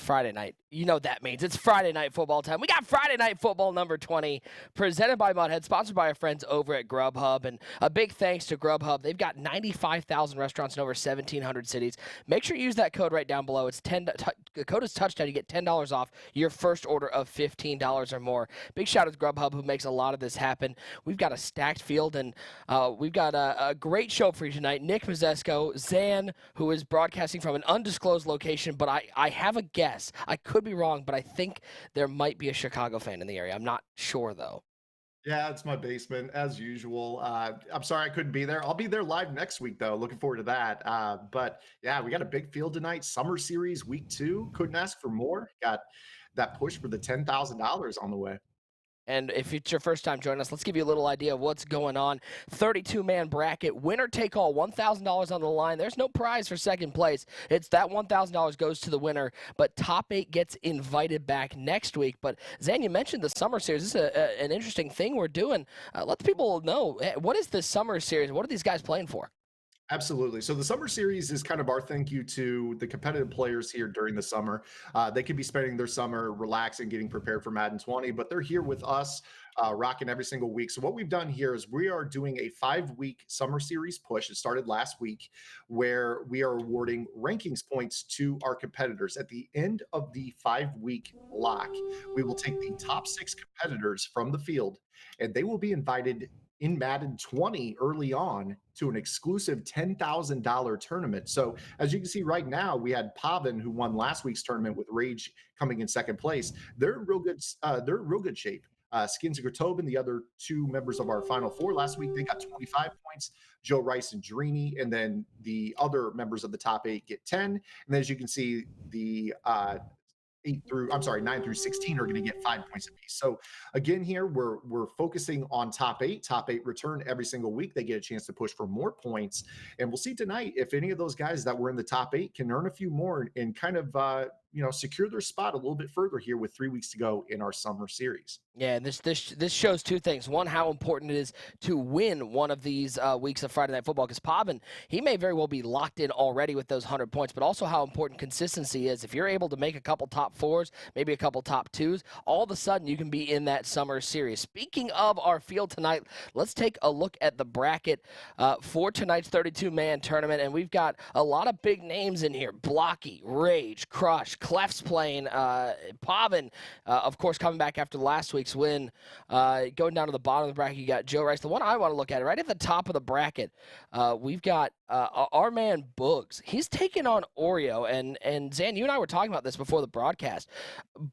Friday night. You know what that means. It's Friday night football time. We got Friday night football number 20, presented by Mudhead, sponsored by our friends over at Grubhub. And a big thanks to Grubhub. They've got 95,000 restaurants in over 1,700 cities. Make sure you use that code right down below. It's the code is touchdown. You get $10 off your first order of $15 or more. Big shout out to Grubhub, who makes a lot of this happen. We've got a stacked field, and we've got a great show for you tonight. Nick Mazesco, Zan, who is broadcasting from an undisclosed location, but I have a guess. I could be wrong, but I think there might be a Chicago fan in the area. I'm not sure, though. Yeah, it's my basement as usual. I'm sorry I couldn't be there. I'll be there live next week, though. Looking forward to that. But yeah, we got a big field tonight. Summer Series Week 2. Couldn't ask for more. Got that push for the $10,000 on the way. And if it's your first time joining us, let's give you a little idea of what's going on. 32-man bracket, winner take all, $1,000 on the line. There's no prize for second place. It's that $1,000 goes to the winner, but top 8 gets invited back next week. But Zan, you mentioned the Summer Series. This is an interesting thing we're doing. Let the people know, what is this Summer Series? What are these guys playing for? Absolutely. So the summer series is kind of our thank you to the competitive players here during the summer. They could be spending their summer relaxing, getting prepared for Madden 20, but they're here with us, rocking every single week. So what we've done here is we are doing a 5-week summer series push. It started last week, where we are awarding rankings points to our competitors. At the end of the 5-week block, we will take the top 6 competitors from the field, and they will be invited in Madden 20 early on to an exclusive $10,000 tournament. So as you can see right now, we had Pavin, who won last week's tournament with Rage coming in second place. They're in real good. They're in real good shape. Skins and Tobin, the other 2 members of our Final Four last week, they got 25 points. Joe Rice and Drini, and then the other members of the top 8 get 10. And then as you can see, the 9 through 16 are going to get 5 points apiece. So again, here we're focusing on top 8. Top 8 return every single week. They get a chance to push for more points, and we'll see tonight if any of those guys that were in the top 8 can earn a few more and kind of secure their spot a little bit further here with 3 weeks to go in our summer series. Yeah, and this shows 2 things. One, how important it is to win one of these weeks of Friday Night Football, because Pavin, he may very well be locked in already with those 100 points, but also how important consistency is. If you're able to make a couple top 4s, maybe a couple top 2s, all of a sudden you can be in that summer series. Speaking of our field tonight, let's take a look at the bracket for tonight's 32-man tournament, and we've got a lot of big names in here. Blocky, Rage, Crush, Clef's playing, Pavin, of course, coming back after last week's win. Going down to the bottom of the bracket, you got Joe Rice. The one I want to look at, right at the top of the bracket, we've got our man Boogs. He's taking on Oreo, and Zan, you and I were talking about this before the broadcast.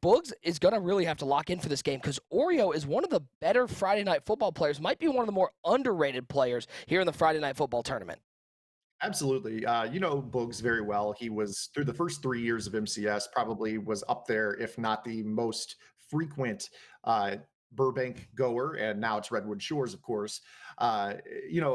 Boogs is going to really have to lock in for this game, because Oreo is one of the better Friday Night Football players, might be one of the more underrated players here in the Friday Night Football tournament. Absolutely. You know Boogs very well. He was, through the first 3 years of MCS, probably was up there, if not the most frequent Burbank goer, and now it's Redwood Shores, of course. A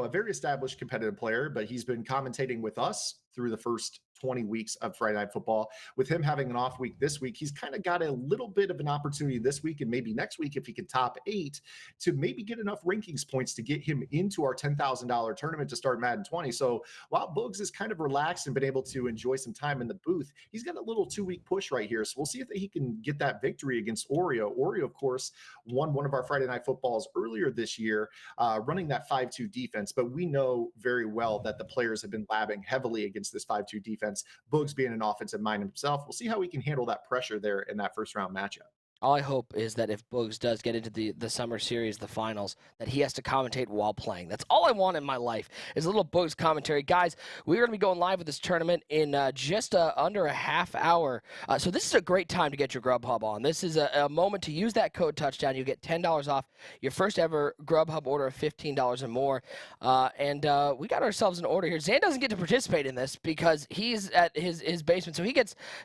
very established competitive player, but he's been commentating with us through the first 20 weeks of Friday Night Football. With him having an off week this week, he's kind of got a little bit of an opportunity this week and maybe next week, if he can top 8, to maybe get enough rankings points to get him into our $10,000 tournament to start Madden 20. So while Boogs is kind of relaxed and been able to enjoy some time in the booth, he's got a little 2-week push right here. So we'll see if he can get that victory against Oreo. Oreo, of course, won one of our Friday Night Footballs earlier this year, running that 5-2 defense. But we know very well that the players have been labbing heavily against this 5-2 defense. Boogs being an offensive mind himself, we'll see how he can handle that pressure there in that first round matchup. All I hope is that if Boogs does get into the summer series, the finals, that he has to commentate while playing. That's all I want in my life, is a little Boogs commentary. Guys, we're going to be going live with this tournament in just under a half hour. So this is a great time to get your Grubhub on. This is a moment to use that code touchdown. You get $10 off your first ever Grubhub order of $15 or more. We got ourselves an order here. Zan doesn't get to participate in this because he's at his basement, so he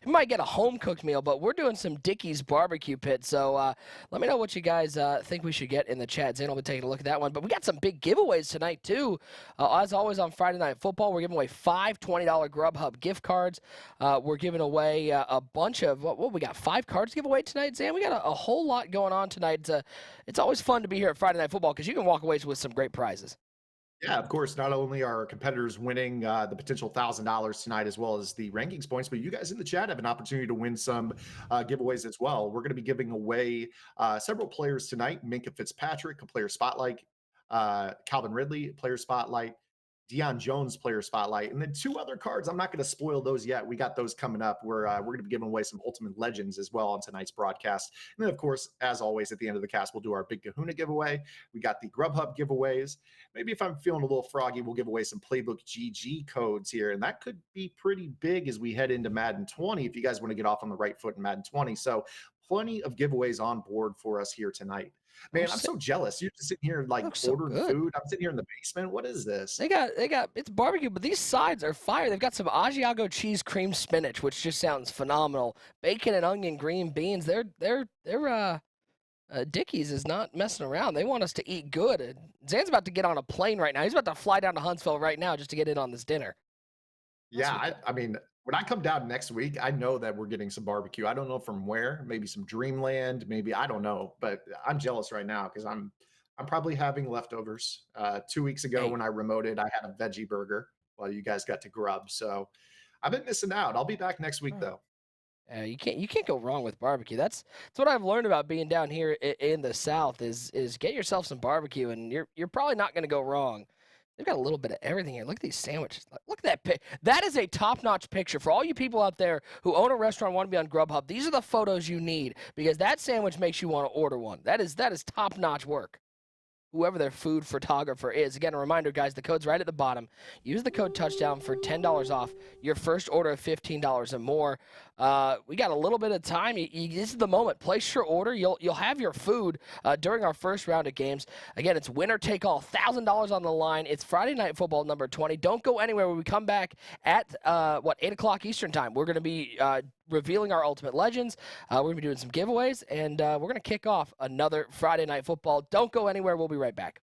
might get a home-cooked meal, but we're doing some Dickey's barbecue pit. So let me know what you guys think we should get in the chat. Zane will be taking a look at that one. But we got some big giveaways tonight, too. As always on Friday Night Football, we're giving away 5 $20 Grubhub gift cards. We're giving away a bunch of, what we got, 5 cards to give away tonight, Zan? We got a whole lot going on tonight. It's always fun to be here at Friday Night Football because you can walk away with some great prizes. Yeah, of course. Not only are our competitors winning the potential $1,000 tonight, as well as the rankings points, but you guys in the chat have an opportunity to win some giveaways as well. We're going to be giving away several players tonight: Minka Fitzpatrick, a player spotlight; Calvin Ridley, player spotlight; Deion Jones, player spotlight, and then two other cards. I'm not going to spoil those yet. We got those coming up. We're going to be giving away some Ultimate Legends as well on tonight's broadcast. And then, of course, as always, at the end of the cast, we'll do our Big Kahuna giveaway. We got the Grubhub giveaways. Maybe if I'm feeling a little froggy, we'll give away some Playbook GG codes here. And that could be pretty big as we head into Madden 20 if you guys want to get off on the right foot in Madden 20. So plenty of giveaways on board for us here tonight. I'm Man, I'm so jealous. You're just sitting here It like looks so ordering good. food. I'm sitting here in the basement. What is this? They got it's barbecue, but these sides are fire. They've got some Asiago cheese cream spinach, which just sounds phenomenal. Bacon and onion, green beans. Dickies is not messing around. They want us to eat good. And Zan's about to get on a plane right now. He's about to fly down to Huntsville right now just to get in on this dinner. Yeah, I mean, when I come down next week, I know that we're getting some barbecue. I don't know from where. Maybe some Dreamland. Maybe I don't know, but I'm jealous right now because I'm probably having leftovers. 2 weeks ago Hey, when I remoted, I had a veggie burger while you guys got to grub. So I've been missing out. I'll be back next week though. you can't go wrong with barbecue. That's what I've learned about being down here in the South is get yourself some barbecue and you're probably not going to go wrong. They've got a little bit of everything here. Look at these sandwiches. Look at that pic. That is a top-notch picture for all you people out there who own a restaurant and want to be on Grubhub. These are the photos you need because that sandwich makes you want to order one. That is top-notch work. Whoever their food photographer is. Again, a reminder, guys, the code's right at the bottom. Use the code touchdown for $10 off your first order of $15 or more. We got a little bit of time. This is the moment. Place your order. You'll have your food during our first round of games. Again, it's winner take all. $1,000 on the line. It's Friday Night Football number 20. Don't go anywhere. When we come back at 8 o'clock Eastern time, we're going to be revealing our Ultimate Legends. We're going to be doing some giveaways, and we're going to kick off another Friday Night Football. Don't go anywhere. We'll be right back.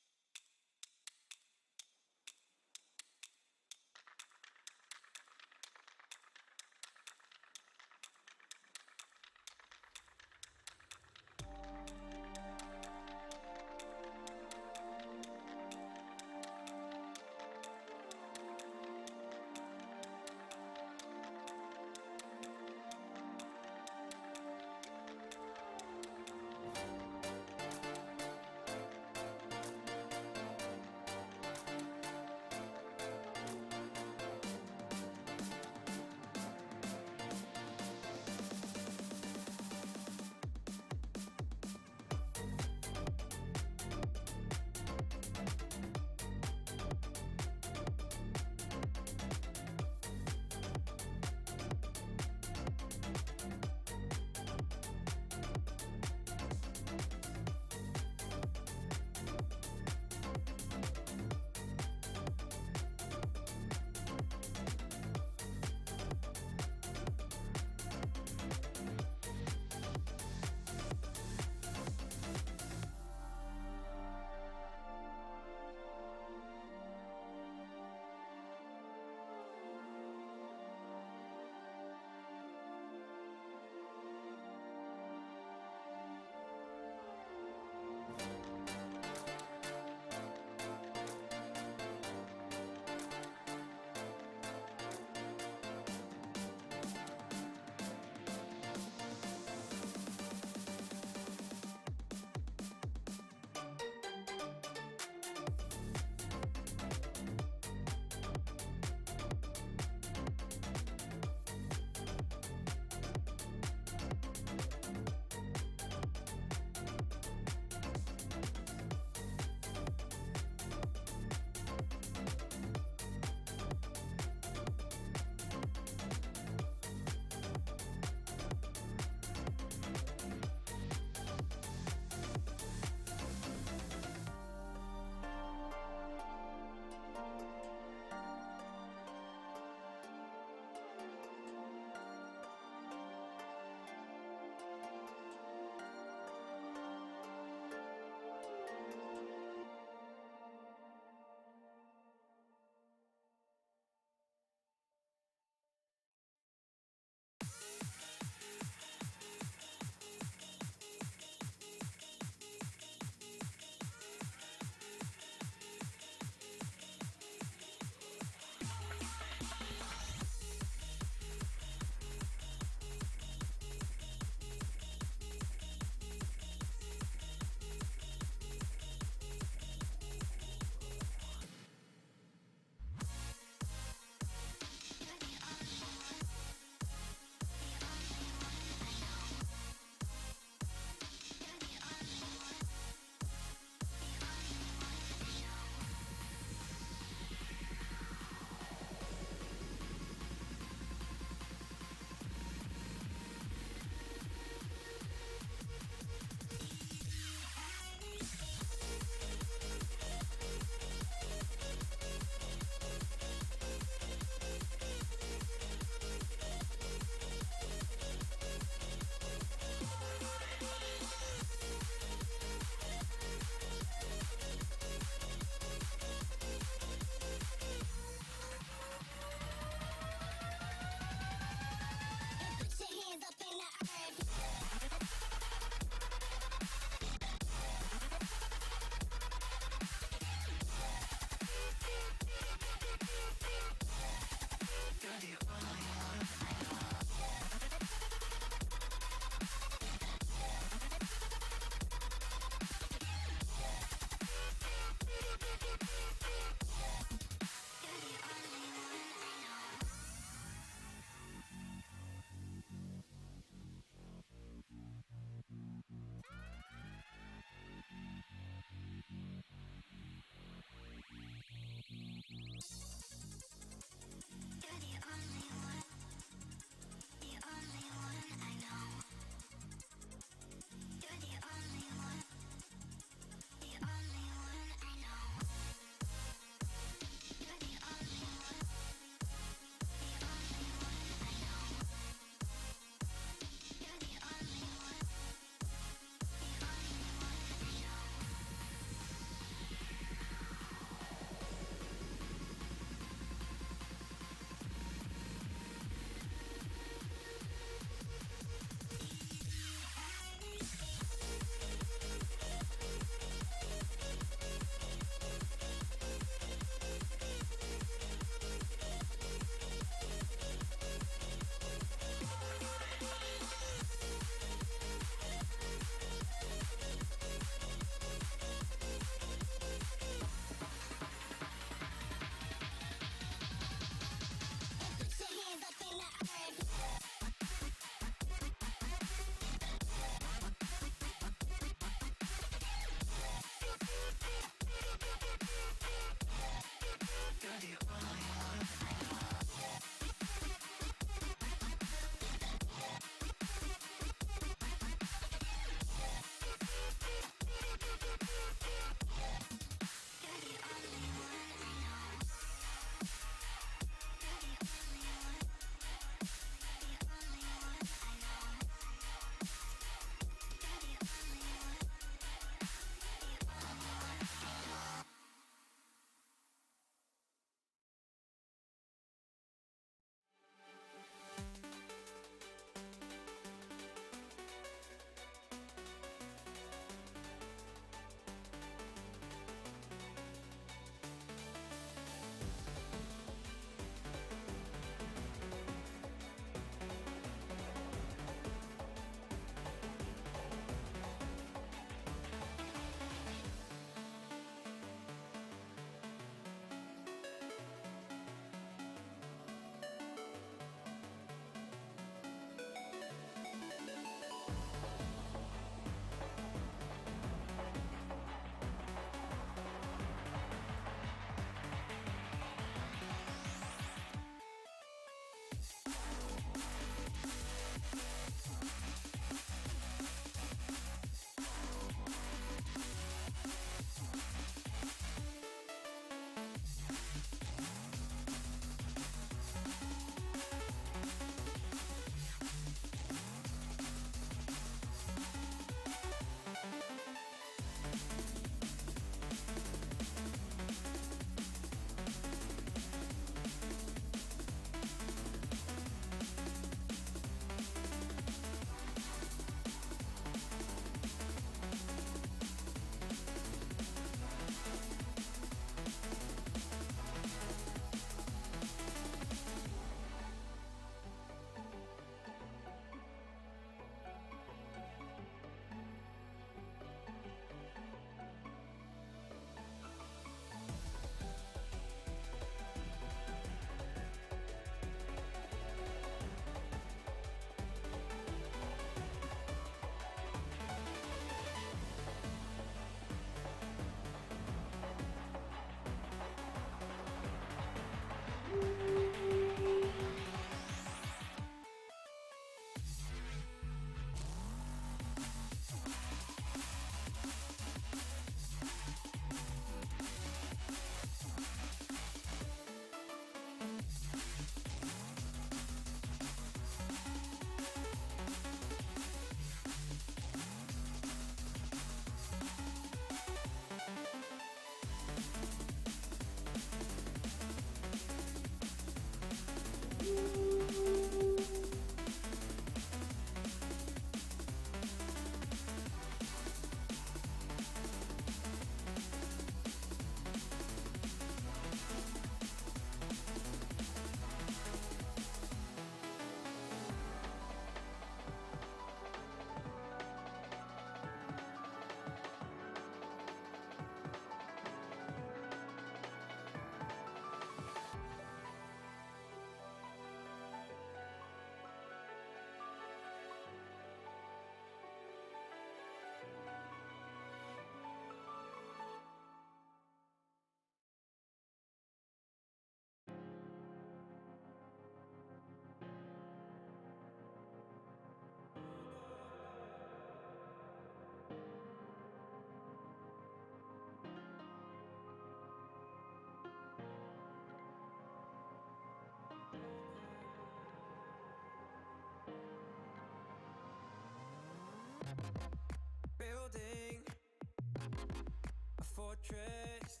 fortress,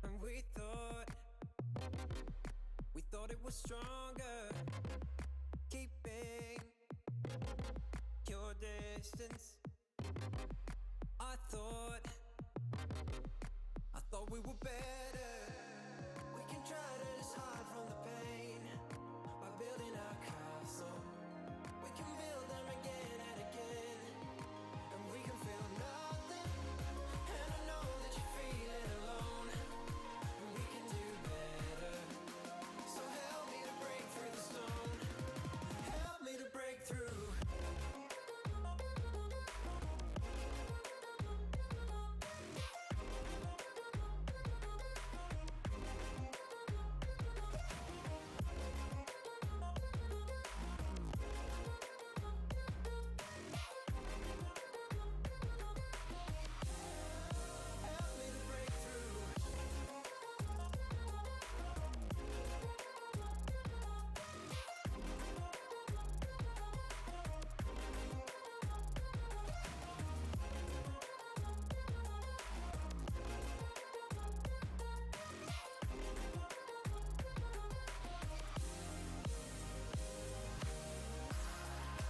and we thought it was stronger, keeping your distance. I thought we were better. We can try to just hide from the pain by building our castle. We can build them again and again, and we can feel nothing. And I know that you're feeling alone, and we can do better. So help me to break through the stone. Help me to break through. Help me to break through.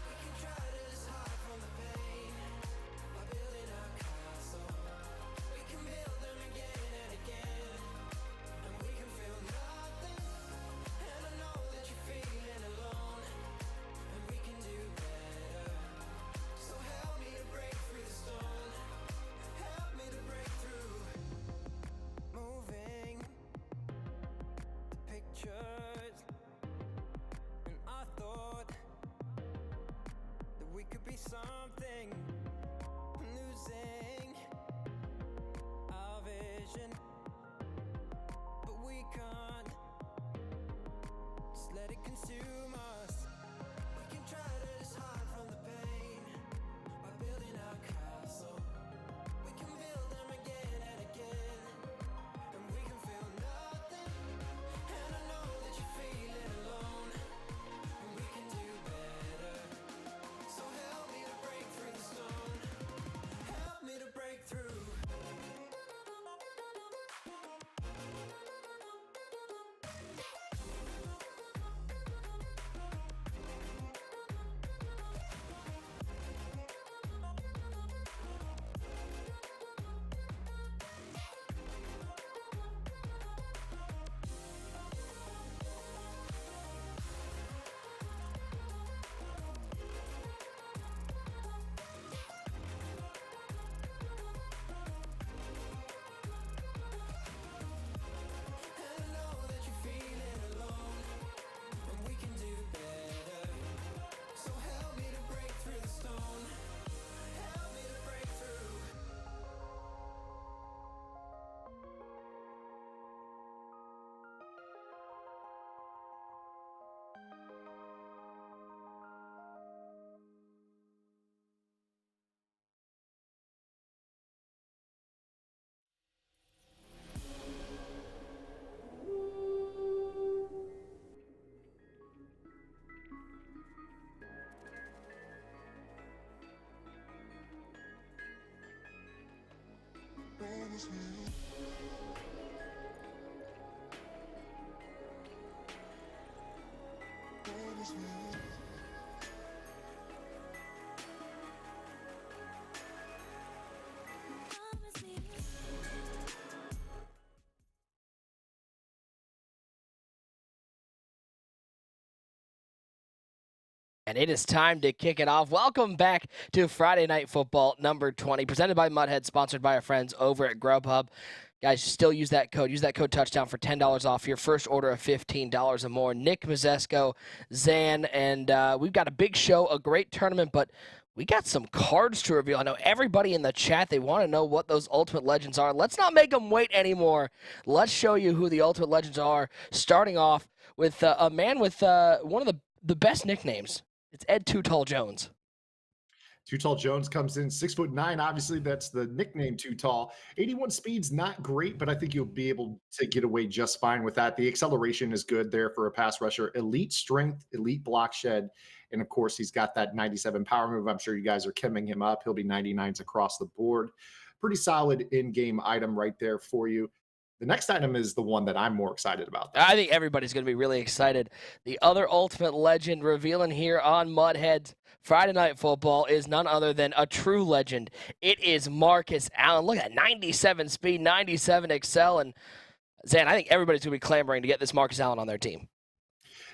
We can try to just hide from the pain by building our castle. We can build them again and again, and we can feel nothing. And I know that you're feeling alone, and we can do better. So help me to break through the stone. Help me to break through. Moving the pictures, and I thought that we could be something. Losing our vision, but we can't just let it consume us. We can try to just hide from the pain by building our castle. We can build them again and again, and we can feel nothing. And I know that you're feeling alone, and we can do better. So help me to break through the stone. Help me to break through. And I know that you're feeling alone, and we can do better. So help me to break through the stone. Help me to break through. And it is time to kick it off. Welcome back to Friday Night Football number 20, presented by Mudhead, sponsored by our friends over at Grubhub. Guys, still use that code. Use that code touchdown for $10 off your first order of $15 or more. Nick Mazesco, Zan, and we've got a big show, a great tournament, but we got some cards to reveal. I know everybody in the chat, they want to know what those Ultimate Legends are. Let's not make them wait anymore. Let's show you who the Ultimate Legends are, starting off with a man with one of the best nicknames. It's Ed Too Tall Jones. Too Tall Jones comes in 6'9". Obviously, that's the nickname Too Tall. 81 speed's not great, but I think you'll be able to get away just fine with that. The acceleration is good there for a pass rusher. Elite strength, elite block shed, and of course, he's got that 97 power move. I'm sure you guys are chemming him up. He'll be 99s across the board. pretty solid in-game item right there for you. The next item is the one that I'm more excited about. I think everybody's going to be really excited. The other Ultimate Legend revealing here on Mudheads Friday Night Football is none other than a true legend. It is Marcus Allen. Look at 97 speed, 97 excel, and Zan, I think everybody's going to be clamoring to get this Marcus Allen on their team.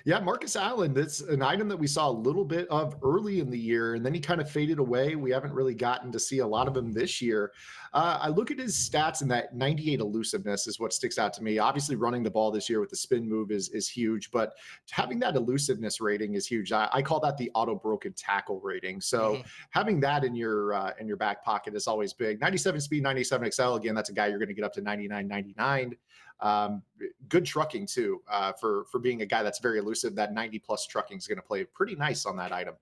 Yeah, Marcus Allen, that's an item that we saw a little bit of early in the year, and then he kind of faded away. We haven't really gotten to see a lot of him this year. I look at his stats, and that 98 elusiveness is what sticks out to me. Obviously, running the ball this year with the spin move is huge, but having that elusiveness rating is huge. I call that the auto broken tackle rating. So having that in your back pocket is always big. 97 speed, 97 XL. Again, that's a guy you're going to get up to 99, 99. Good trucking too, for being a guy that's very elusive. That 90 plus trucking is going to play pretty nice on that item.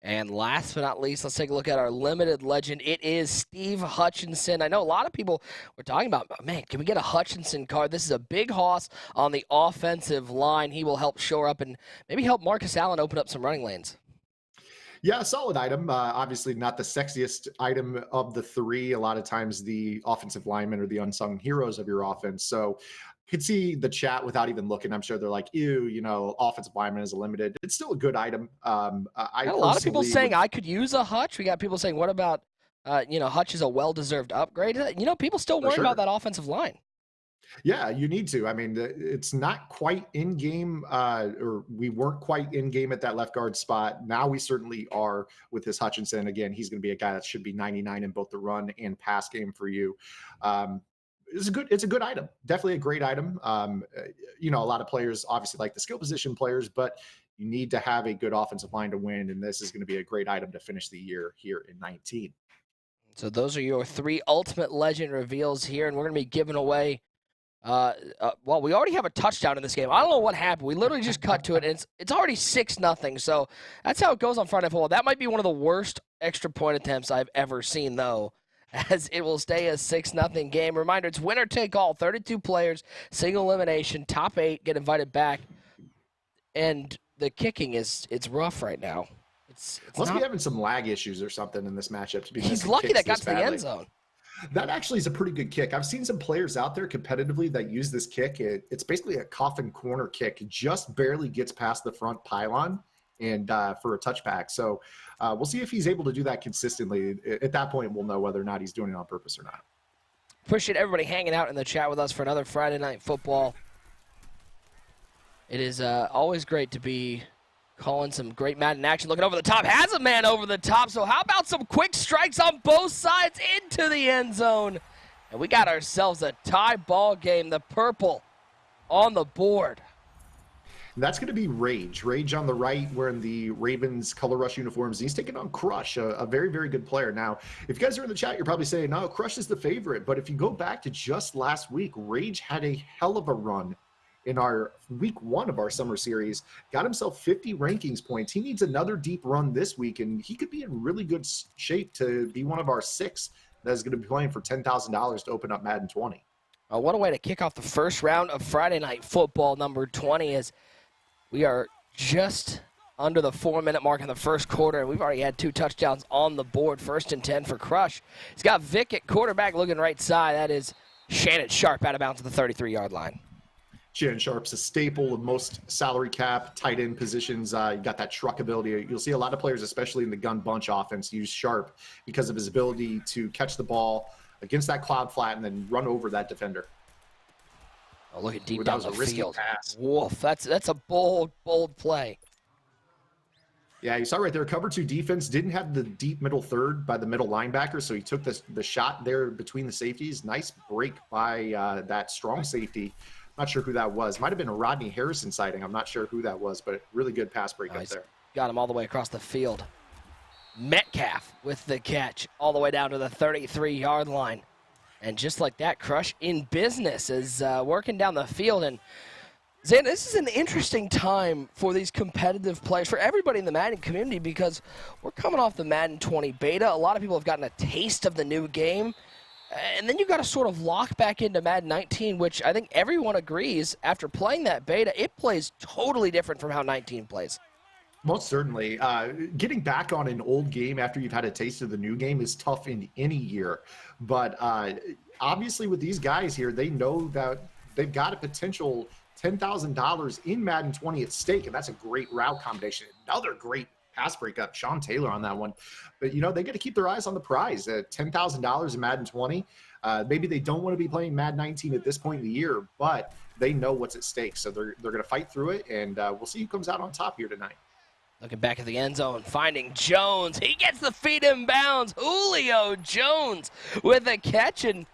And last but not least, let's take a look at our limited legend. It is Steve Hutchinson. I know a lot of people were talking about, man, can we get a Hutchinson card? This is a big hoss on the offensive line. He will help shore up and maybe help Marcus Allen open up some running lanes. Yeah, solid item. Obviously not the sexiest item of the three. A lot of times the offensive linemen are the unsung heroes of your offense. So could see the chat without even looking. I'm sure they're like, ew, offensive lineman is a limited. It's still a good item. A lot of people saying I could use a Hutch. We got people saying, what about, Hutch is a well-deserved upgrade. People still worry about that offensive line. Yeah, you need to. I mean, it's not quite in game, or we weren't quite in game at that left guard spot. Now we certainly are with this Hutchinson. Again, he's going to be a guy that should be 99 in both the run and pass game for you. It's a good item. Definitely a great item. A lot of players obviously like the skill position players, but you need to have a good offensive line to win, and this is going to be a great item to finish the year here in 19. So those are your three Ultimate Legend reveals here, and we're going to be giving away. We already have a touchdown in this game. I don't know what happened. We literally just cut to it, and it's already 6-0. So that's how it goes on Friday Night Football. That might be one of the worst extra point attempts I've ever seen, though, as it will stay a 6-0 game. Reminder, it's winner take all. 32 players, single elimination. Top 8 get invited back. And the kicking it's rough right now. It's must be having some lag issues or something in this matchup. He's lucky that got to the end zone. That actually is a pretty good kick. I've seen some players out there competitively that use this kick. It's basically a coffin corner kick. It just barely gets past the front pylon and for a touchback. So we'll see if he's able to do that consistently. At that point, we'll know whether or not he's doing it on purpose or not. Appreciate everybody hanging out in the chat with us for another Friday Night Football. It is always great to be calling some great Madden action. Looking over the top. Has a man over the top. So how about some quick strikes on both sides into the end zone? And we got ourselves a tie ball game. The purple on the board. And that's going to be Rage. Rage on the right, wearing the Ravens Color Rush uniforms. He's taking on Crush, a very, very good player. Now, if you guys are in the chat, you're probably saying, no, Crush is the favorite. But if you go back to just last week, Rage had a hell of a run in our week 1 of our summer series, got himself 50 rankings points. He needs another deep run this week, and he could be in really good shape to be one of our 6 that is going to be playing for $10,000 to open up Madden 20. What a way to kick off the first round of Friday Night Football number 20, as we are just under the 4-minute mark in the first quarter, and we've already had 2 touchdowns on the board. 1st and 10 for Crush. He's got Vic at quarterback looking right side. That is Shannon Sharp out of bounds at the 33-yard line. Shannon Sharp's a staple of most salary cap tight end positions. You got that truck ability. You'll see a lot of players, especially in the gun bunch offense, use Sharp because of his ability to catch the ball against that cloud flat and then run over that defender. Oh, look at deep down the field. Pass. Wolf, that's a bold play. Yeah, you saw right there, cover 2 defense didn't have the deep middle third by the middle linebacker, so he took the shot there between the safeties. Nice break by that strong safety. Not sure who that was. Might have been a Rodney Harrison sighting. I'm not sure who that was, but really good pass break up there. Got him all the way across the field. Metcalf with the catch all the way down to the 33-yard line. And just like that, Crush in business is working down the field. And Zan, this is an interesting time for these competitive players, for everybody in the Madden community, because we're coming off the Madden 20 beta. A lot of people have gotten a taste of the new game. And then you got to sort of lock back into Madden 19, which I think everyone agrees after playing that beta, it plays totally different from how 19 plays. Most certainly. Getting back on an old game after you've had a taste of the new game is tough in any year. But obviously, with these guys here, they know that they've got a potential $10,000 in Madden 20 at stake, and that's a great route combination. Another great pass breakup, Sean Taylor on that one. But, you know, they got to keep their eyes on the prize. $10,000 in Madden 20. Maybe they don't want to be playing Madden 19 at this point in the year, but they know what's at stake. So they're going to fight through it, and we'll see who comes out on top here tonight. Looking back at the end zone, finding Jones. He gets the feet in bounds. Julio Jones with a catch. And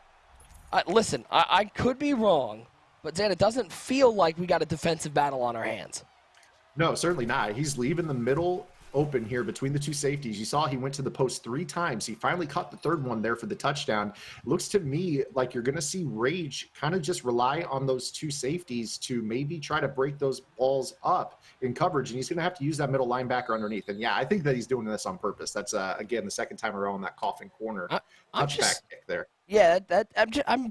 listen, I could be wrong, but Zan, it doesn't feel like we got a defensive battle on our hands. No, certainly not. He's leaving the middle open here between the two safeties. You saw he went to the post 3 times. He finally caught the third one there for the touchdown. It looks to me like you're going to see Rage kind of just rely on those two safeties to maybe try to break those balls up in coverage, and he's going to have to use that middle linebacker underneath. And yeah, I think that he's doing this on purpose. That's again the second time around that coughing corner touchback kick there. Yeah, I'm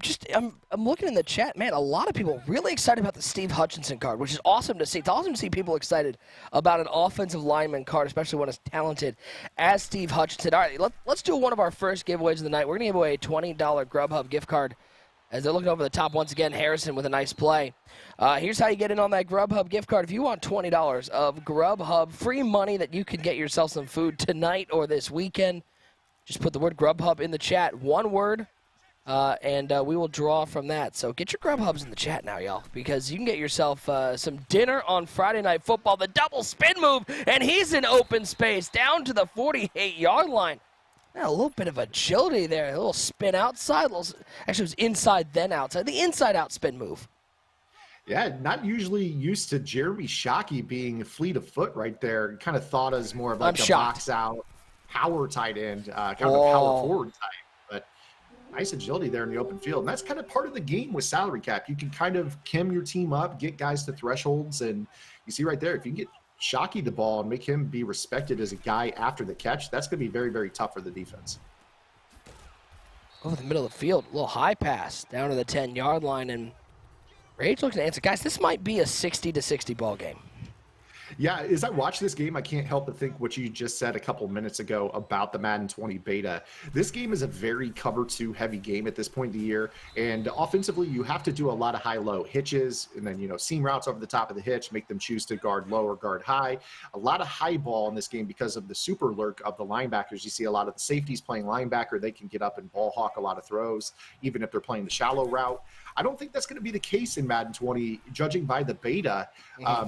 looking in the chat, man. A lot of people really excited about the Steve Hutchinson card, which is awesome to see. It's awesome to see people excited about an offensive lineman card, especially one as talented as Steve Hutchinson. All right, let's do one of our first giveaways of the night. We're going to give away a $20 Grubhub gift card. As they're looking over the top once again, Harrison with a nice play. Here's how you get in on that Grubhub gift card. If you want $20 of Grubhub free money that you can get yourself some food tonight or this weekend, just put the word Grubhub in the chat, one word, and we will draw from that. So get your Grubhubs in the chat now, y'all, because you can get yourself some dinner on Friday Night Football. The double spin move, and he's in open space down to the 48-yard line. Now, a little bit of agility there, a little spin outside. Actually, it was inside then outside. The inside-out spin move. Yeah, not usually used to Jeremy Shockey being fleet of foot right there. Kind of thought as more of like a box-out power tight end, kind of a power forward type. But nice agility there in the open field. And that's kind of part of the game with salary cap. You can kind of chem your team up, get guys to thresholds, and you see right there, if you can get Shockey the ball and make him be respected as a guy after the catch, that's going to be very, very tough for the defense. Over the middle of the field, a little high pass down to the 10-yard line, and Rage looking to answer. Guys, this might be a 60-60 ball game. Yeah, as I watch this game, I can't help but think what you just said a couple minutes ago about the Madden 20 beta. This game is a very cover 2 heavy game at this point in the year, and offensively you have to do a lot of high-low hitches, and then, you know, seam routes over the top of the hitch, make them choose to guard low or guard high. A lot of high ball in this game because of the super lurk of the linebackers. You see a lot of the safeties playing linebacker. They can get up and ball hawk a lot of throws, even if they're playing the shallow route. I don't think that's going to be the case in Madden 20, judging by the beta.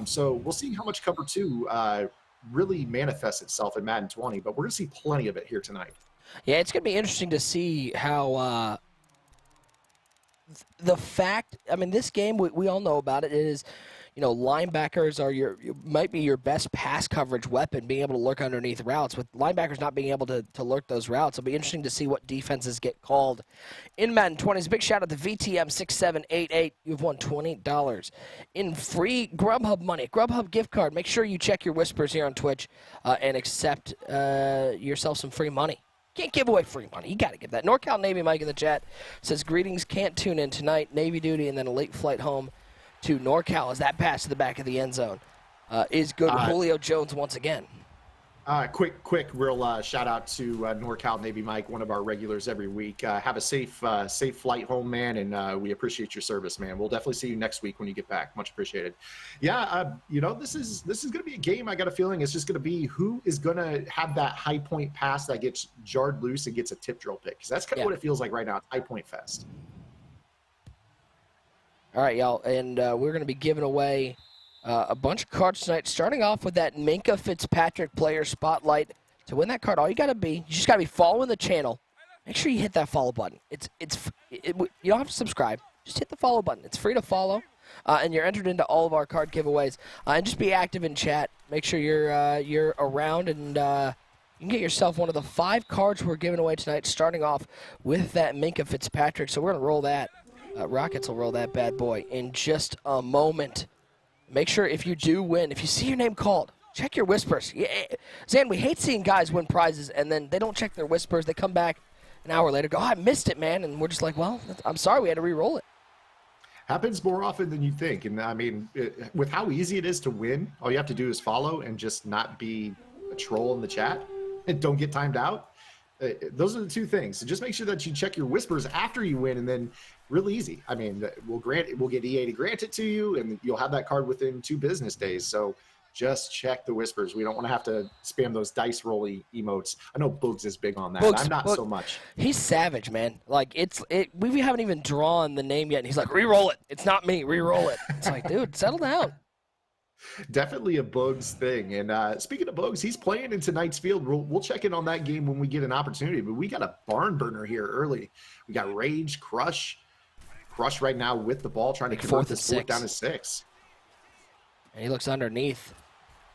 So we'll see how much cover 2 really manifests itself in Madden 20, but we're going to see plenty of it here tonight. Yeah, it's going to be interesting to see how the fact, I mean, this game, we all know about it. It is, you know, linebackers are might be your best pass coverage weapon, being able to lurk underneath routes. With linebackers not being able to lurk those routes, it'll be interesting to see what defenses get called in Madden 20. Big shout out to VTM6788. You've won $20 in free Grubhub money, Grubhub gift card. Make sure you check your whispers here on Twitch and accept yourself some free money. Can't give away free money. You got to give that. NorCal Navy Mike in the chat says, greetings, can't tune in tonight. Navy duty and then a late flight home to NorCal as that pass to the back of the end zone is good. Julio Jones once again. Quick, real shout out to NorCal Navy Mike, one of our regulars every week. Have a safe flight home, man, and we appreciate your service, man. We'll definitely see you next week when you get back. Much appreciated. Yeah, you know, this is going to be a game. I got a feeling it's just going to be who is going to have that high point pass that gets jarred loose and gets a tip drill pick, because that's kind of what it feels like right now. It's high point fest. All right, y'all, and we're going to be giving away a bunch of cards tonight, starting off with that Minkah Fitzpatrick player spotlight. To win that card, all you just got to be following the channel. Make sure you hit that follow button. You don't have to subscribe. Just hit the follow button. It's free to follow, and you're entered into all of our card giveaways. And just be active in chat. Make sure you're around, and you can get yourself one of the 5 cards we're giving away tonight, starting off with that Minkah Fitzpatrick. So we're going to roll that. Rockets will roll that bad boy in just a moment. Make sure if you do win, if you see your name called, check your whispers. Yeah, Zan, we hate seeing guys win prizes, and then they don't check their whispers. They come back an hour later, go, I missed it, man. And we're just like, well, I'm sorry, we had to re-roll it. Happens more often than you think. And I mean, with how easy it is to win, all you have to do is follow and just not be a troll in the chat and don't get timed out. Those are the two things. So just make sure that you check your whispers after you win, and then really easy. I mean, we'll get EA to grant it to you, and you'll have that card within 2 business days. So just check the whispers. We don't want to have to spam those dice rolly emotes. I know Boogs is big on that. I'm not so much. He's savage, man. Like we haven't even drawn the name yet, and he's like, re-roll it. It's not me. Re-roll it. It's like, dude, settle down. Definitely a Bugs thing. And speaking of Bugs, he's playing in tonight's field. We'll check in on that game when we get an opportunity. But we got a barn burner here early. We got Rage, Crush right now with the ball, trying to convert this 4th down to 6. And he looks underneath,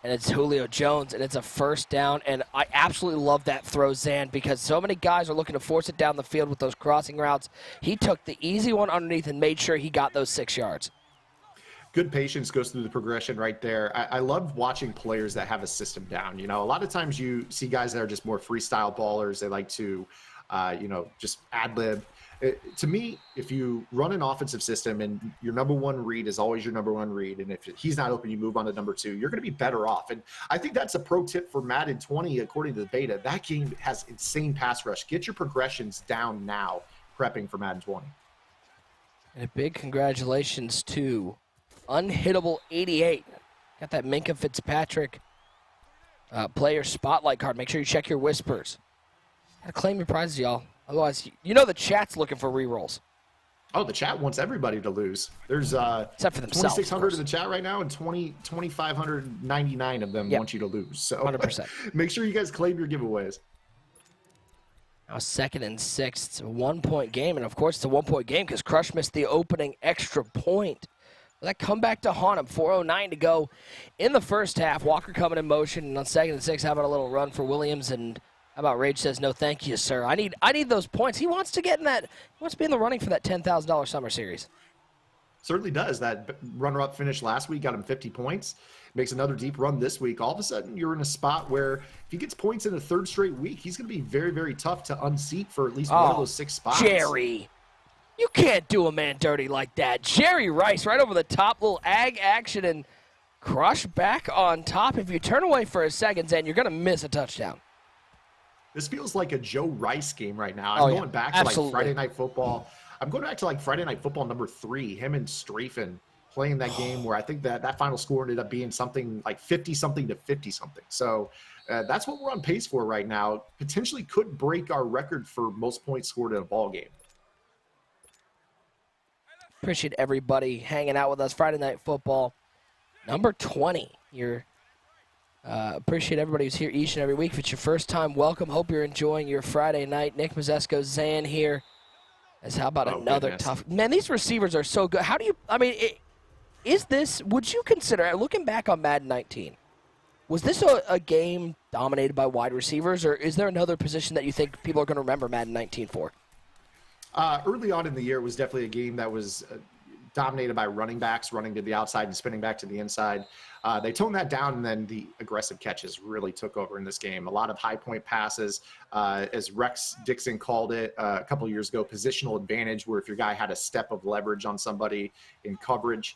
and it's Julio Jones, and it's a 1st down. And I absolutely love that throw, Zan, because so many guys are looking to force it down the field with those crossing routes. He took the easy one underneath and made sure he got those 6 yards. Good patience goes through the progression right there. I love watching players that have a system down. You know, a lot of times you see guys that are just more freestyle ballers. They like to, just ad-lib. To me, if you run an offensive system and your number 1 read is always your number 1 read, and if he's not open, you move on to number 2, you're going to be better off. And I think that's a pro tip for Madden 20, according to the beta. That game has insane pass rush. Get your progressions down now, prepping for Madden 20. And a big congratulations to Unhittable 88. Got that Minka Fitzpatrick player spotlight card. Make sure you check your whispers. Gotta claim your prizes, y'all. Otherwise, you know the chat's looking for re-rolls. Oh, the chat wants everybody to lose. There's except for themselves, 2,600 in the chat right now, and 2,599 of them want you to lose. So 100%. Make sure you guys claim your giveaways. Now 2nd and 6. It's a 1-point game, and of course it's a 1-point game because Crush missed the opening extra point. That comeback to haunt him. 4:09 to go in the first half. Walker coming in motion, and on 2nd and 6, how about a little run for Williams? And how about Rage says, no, thank you, sir. I need those points. He wants to get in that. He wants to be in the running for that $10,000 summer series. Certainly does. That runner-up finish last week got him 50 points. Makes another deep run this week. All of a sudden, you're in a spot where if he gets points in a 3rd straight week, he's going to be very, very tough to unseat for at least one of those 6 spots. Jerry. You can't do a man dirty like that. Jerry Rice right over the top, little ag action, and Crush back on top. If you turn away for a second, Zan, you're going to miss a touchdown. This feels like a Joe Rice game right now. I'm going back to like Friday Night Football. I'm going back to like Friday Night Football number 3, him and Strafen playing that game where I think that final score ended up being something like 50-something to 50-something. So that's what we're on pace for right now. Potentially could break our record for most points scored in a ball game. Appreciate everybody hanging out with us. Friday Night Football, number 20. Appreciate everybody who's here each and every week. If it's your first time, welcome. Hope you're enjoying your Friday night. Nick Mazesco, Zan here. How about another tough... Man, these receivers are so good. How do you... I mean, would you consider, looking back on Madden 19, was this a game dominated by wide receivers, or is there another position that you think people are going to remember Madden 19 for? Early on in the year, it was definitely a game that was dominated by running backs, running to the outside and spinning back to the inside. They toned that down, and then the aggressive catches really took over in this game. A lot of high-point passes, as Rex Dixon called it a couple of years ago, positional advantage, where if your guy had a step of leverage on somebody in coverage,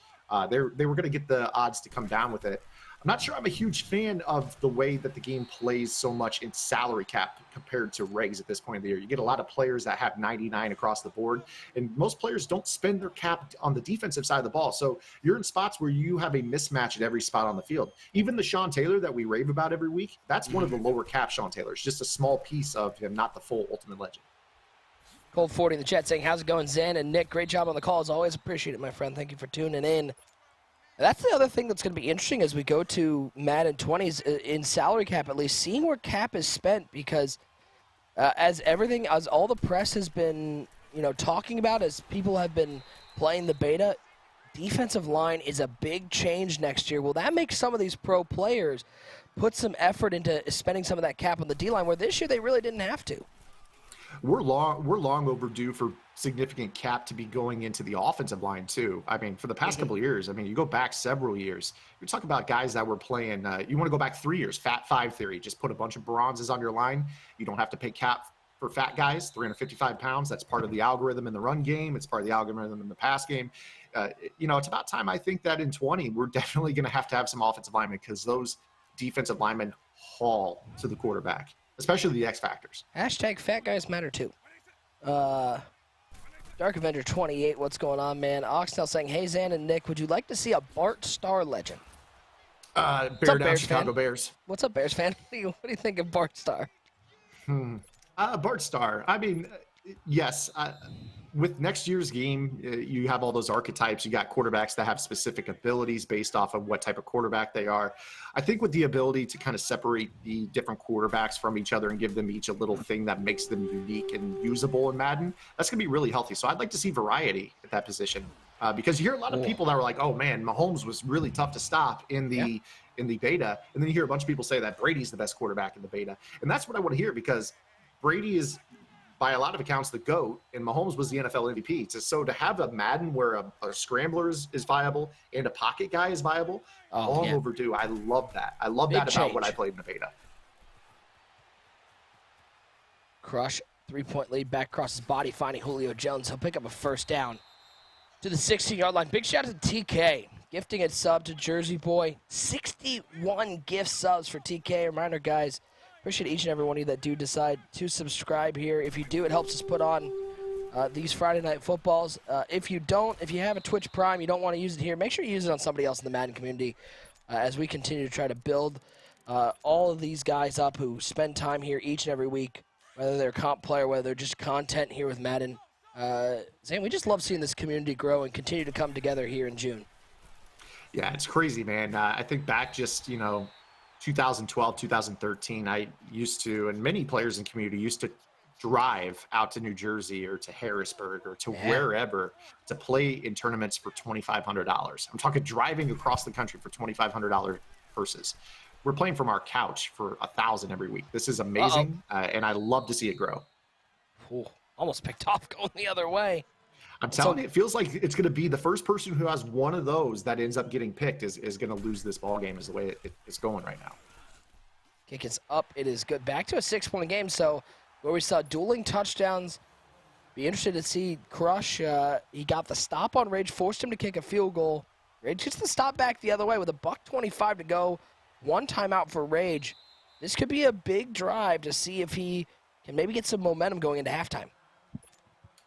they were going to get the odds to come down with it. I'm not sure I'm a huge fan of the way that the game plays so much in salary cap compared to regs at this point of the year. You get a lot of players that have 99 across the board, and most players don't spend their cap on the defensive side of the ball. So you're in spots where you have a mismatch at every spot on the field. Even the Sean Taylor that we rave about every week, that's one of the lower cap Sean Taylors, just a small piece of him, not the full Ultimate Legend. Cold 40 in the chat saying, how's it going, Zen and Nick? Great job on the call. As always, appreciate it, my friend. Thank you for tuning in. That's the other thing that's going to be interesting as we go to Madden 20s in salary cap, at least seeing where cap is spent, because as all the press has been, talking about, as people have been playing the beta, defensive line is a big change next year. Will that make some of these pro players put some effort into spending some of that cap on the D-line, where this year they really didn't have to? We're long overdue for significant cap to be going into the offensive line too. I mean, for the past couple of years, you go back several years, you're talking about guys that were playing, you want to go back 3 years, Fat 5 theory, just put a bunch of bronzes on your line. You don't have to pay cap for fat guys, 355 pounds. That's part of the algorithm in the run game. It's part of the algorithm in the pass game. It's about time, I think, that in 20, we're definitely going to have some offensive linemen, because those defensive linemen haul to the quarterback, especially the X factors. Hashtag fat guys matter too. Dark Avenger 28, what's going on, man? Oxnell saying, hey, Zan and Nick, would you like to see a Bart Starr legend? Bear up, down, Bears Chicago fan? Bears. What's up, Bears fan? What do you think of Bart Starr? Bart Starr. I mean, yes. With next year's game, you have all those archetypes. You got quarterbacks that have specific abilities based off of what type of quarterback they are. I think with the ability to kind of separate the different quarterbacks from each other and give them each a little thing that makes them unique and usable in Madden, that's going to be really healthy. So I'd like to see variety at that position, because you hear a lot of people that were like, oh man, Mahomes was really tough to stop in the beta. And then you hear a bunch of people say that Brady's the best quarterback in the beta. And that's what I want to hear, because Brady is, by a lot of accounts, the GOAT, and Mahomes was the NFL MVP. So to have a Madden where a scrambler is viable and a pocket guy is viable, long overdue. I love that. I love that about what I played in the beta. Crush, 3-point lead, back across his body, finding Julio Jones. He'll pick up a first down to the 16-yard line. Big shout out to TK, gifting a sub to Jersey Boy. 61 gift subs for TK. Reminder, guys, appreciate each and every one of you that do decide to subscribe here. If you do, it helps us put on these Friday Night Footballs. If you don't, if you have a Twitch Prime, you don't want to use it here, make sure you use it on somebody else in the Madden community as we continue to try to build all of these guys up who spend time here each and every week, whether they're a comp player, whether they're just content here with Madden. Zane, we just love seeing this community grow and continue to come together here in June. Yeah, it's crazy, man. I think back just, 2012, 2013, I used to, and many players in community used to drive out to New Jersey or to Harrisburg or to wherever to play in tournaments for $2,500. I'm talking driving across the country for $2,500 purses. We're playing from our couch for $1,000 every week. This is amazing, and I love to see it grow. Ooh, almost picked off going the other way. I'm telling you, it feels like it's going to be the first person who has one of those that ends up getting picked is going to lose this ball game, is the way it's going right now. Kick is up. It is good. Back to a 6-point game. So where we saw dueling touchdowns, be interested to see Crush. He got the stop on Rage, forced him to kick a field goal. Rage gets the stop back the other way with $1:25 to go. One timeout for Rage. This could be a big drive to see if he can maybe get some momentum going into halftime.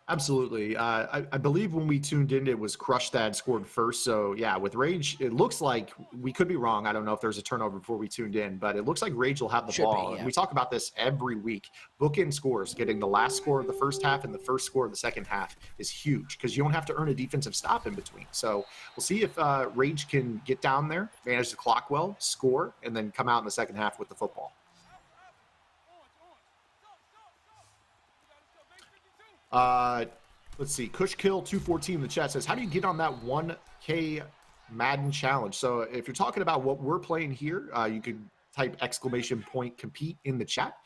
Absolutely. I believe when we tuned in, it was Crush that scored first. So, yeah, with Rage, it looks like we could be wrong. I don't know if there's a turnover before we tuned in, but it looks like Rage will have the ball. And we talk about this every week. Bookend scores, getting the last score of the first half and the first score of the second half is huge because you don't have to earn a defensive stop in between. So we'll see if Rage can get down there, manage the clock well, score, and then come out in the second half with the football. Let's see. Kushkill214 in the chat says, how do you get on that 1K Madden challenge? So if you're talking about what we're playing here, you could type !compete in the chat.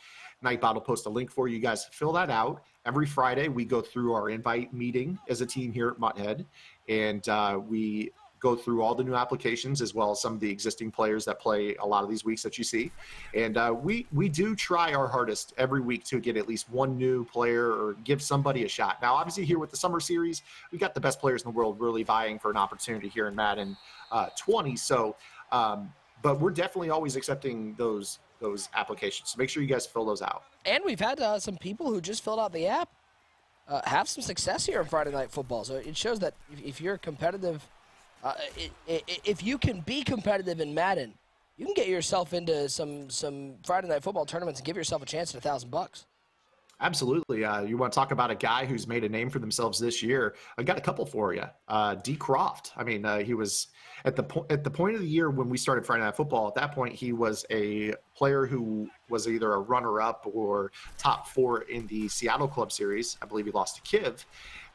Nightbot will post a link for you guys to fill that out. Every Friday, we go through our invite meeting as a team here at Mutthead, and we go through all the new applications as well as some of the existing players that play a lot of these weeks that you see. And we do try our hardest every week to get at least one new player or give somebody a shot. Now, obviously here with the summer series, we got the best players in the world really vying for an opportunity here in Madden 20. So, but we're definitely always accepting those applications. So make sure you guys fill those out. And we've had some people who just filled out the app have some success here on Friday Night Football. So it shows that if you're competitive, if you can be competitive in Madden, you can get yourself into some Friday Night Football tournaments and give yourself a chance at $1,000. Absolutely. You want to talk about a guy who's made a name for themselves this year? I got a couple for you. D. Croft. I mean, he was at the point of the year when we started Friday Night Football. At that point, he was a player who was either a runner-up or top 4 in the Seattle Club Series. I believe he lost to Kiv.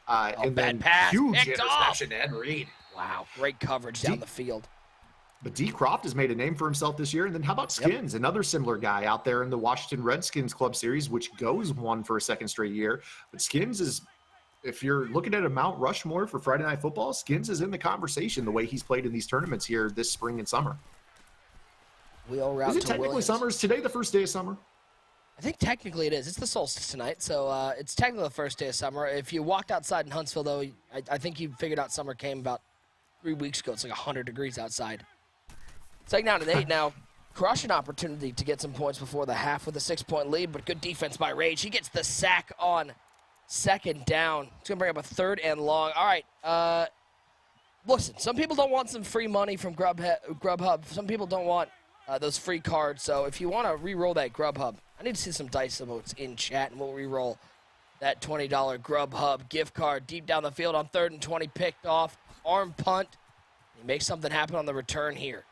And then pass. Huge Picked interception to Ed Reed. Wow, great coverage down the field. But D. Croft has made a name for himself this year. And then how about Skins, another similar guy out there in the Washington Redskins Club Series, which goes one for a second straight year. But Skins is, if you're looking at a Mount Rushmore for Friday Night Football, Skins is in the conversation the way he's played in these tournaments here this spring and summer. Wheel route is it to technically Williams. summer? Is today the first day of summer? I think technically it is. It's the solstice tonight, so it's technically the first day of summer. If you walked outside in Huntsville, though, I think you figured out summer came about 3 weeks ago. It's like 100 degrees outside. It's like now to 8 now. Crush an opportunity to get some points before the half with a 6-point lead, but good defense by Rage. He gets the sack on second down. It's going to bring up a 3rd and long. All right, listen, some people don't want some free money from Grubhub. Some people don't want those free cards. So if you want to re-roll that Grubhub, I need to see some dice emotes in chat, and we'll re-roll that $20 Grubhub gift card deep down the field on 3rd and 20, picked off, arm punt. He makes something happen on the return here.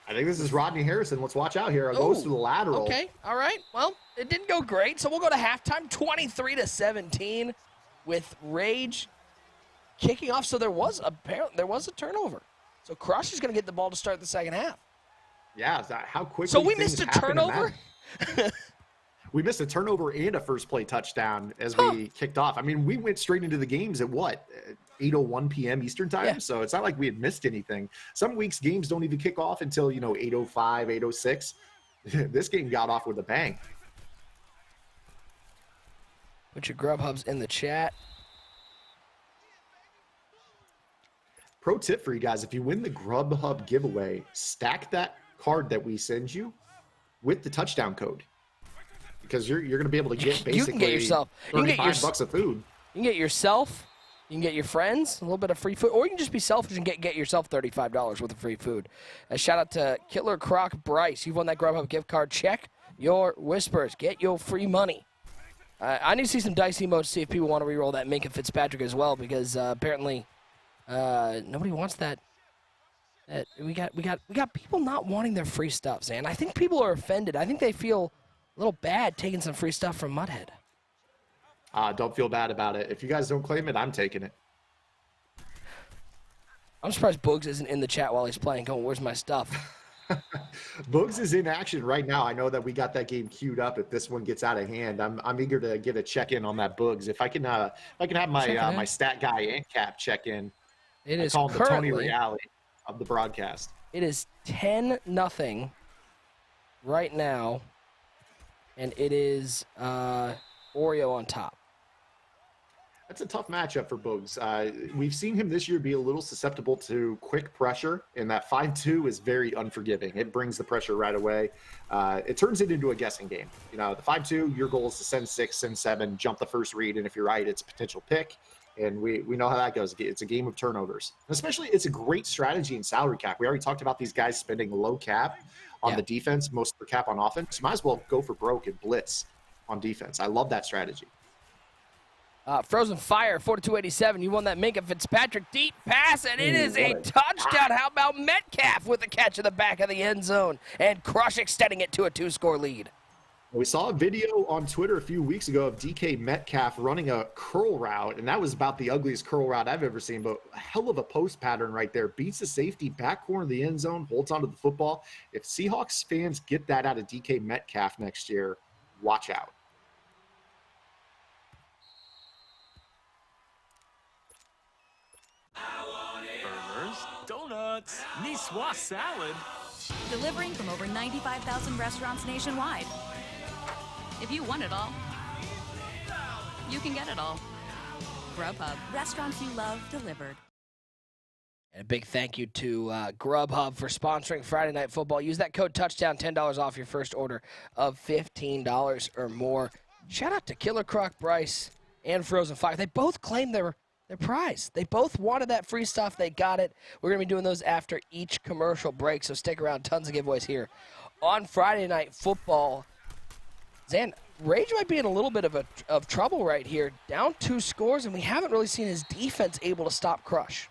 I think this is Rodney Harrison. Let's watch out here. It goes to the lateral. Okay, all right. Well, it didn't go great, so we'll go to halftime, 23-17, with Rage kicking off. So there was a turnover. So Crush is going to get the ball to start the second half. Yeah, how quickly. So we missed a turnover? We missed a turnover and a first play touchdown as we kicked off. I mean, we went straight into the games at what? 8:01 p.m. Eastern time. Yeah. So it's not like we had missed anything. Some weeks games don't even kick off until, 8:05, 8:06. This game got off with a bang. Put your Grubhubs in the chat. Pro tip for you guys, if you win the Grubhub giveaway, stack that card that we send you with the touchdown code. Because you're going to be able to get basically you can get yourself, $35 of food. You can get yourself, you can get your friends a little bit of free food, or you can just be selfish and get yourself $35 worth of free food. A shout out to Killer Croc Bryce. You've won that Grubhub gift card. Check your whispers. Get your free money. I need to see some dice emotes to see if people want to re-roll that Minka Fitzpatrick as well, because apparently nobody wants that. We got people not wanting their free stuff, Zan. I think people are offended. I think they feel a little bad taking some free stuff from Mudhead. Don't feel bad about it. If you guys don't claim it, I'm taking it. I'm surprised Boogs isn't in the chat while he's playing, going, where's my stuff? Boogs is in action right now. I know that we got that game queued up. If this one gets out of hand, I'm eager to get a check-in on that Boogs. If I can have my stat guy and Cap check in. It is call him the Tony currently Reale of the broadcast. It is 10-0 right now, and it is Oreo on top. That's a tough matchup for Boogs. We've seen him this year be a little susceptible to quick pressure, and that 5-2 is very unforgiving. It brings the pressure right away. It turns it into a guessing game. The 5-2, your goal is to send 6, send 7, jump the first read, and if you're right, it's a potential pick. And we know how that goes. It's a game of turnovers. Especially, it's a great strategy in salary cap. We already talked about these guys spending low cap on the defense, most of their cap on offense. Might as well go for broke and blitz on defense. I love that strategy. Frozen Fire, 4287. You won that Minka Fitzpatrick deep pass, and it is a touchdown. How about Metcalf with the catch in the back of the end zone, and Crush extending it to a 2-score lead. We saw a video on Twitter a few weeks ago of DK Metcalf running a curl route, and that was about the ugliest curl route I've ever seen, but a hell of a post pattern right there. Beats the safety, back corner of the end zone, holds onto the football. If Seahawks fans get that out of DK Metcalf next year, watch out. Burgers, donuts, Niçoise salad. Delivering from over 95,000 restaurants nationwide. If you want it all, you can get it all. Grubhub, restaurants you love delivered. And a big thank you to Grubhub for sponsoring Friday Night Football. Use that code TOUCHDOWN, $10 off your first order of $15 or more. Shout out to Killer Croc Bryce and Frozen Fire. They both claimed their prize. They both wanted that free stuff. They got it. We're going to be doing those after each commercial break, so stick around. Tons of giveaways here on Friday Night Football. Zan, Rage might be in a little bit of trouble right here. Down 2 scores, and we haven't really seen his defense able to stop Crush.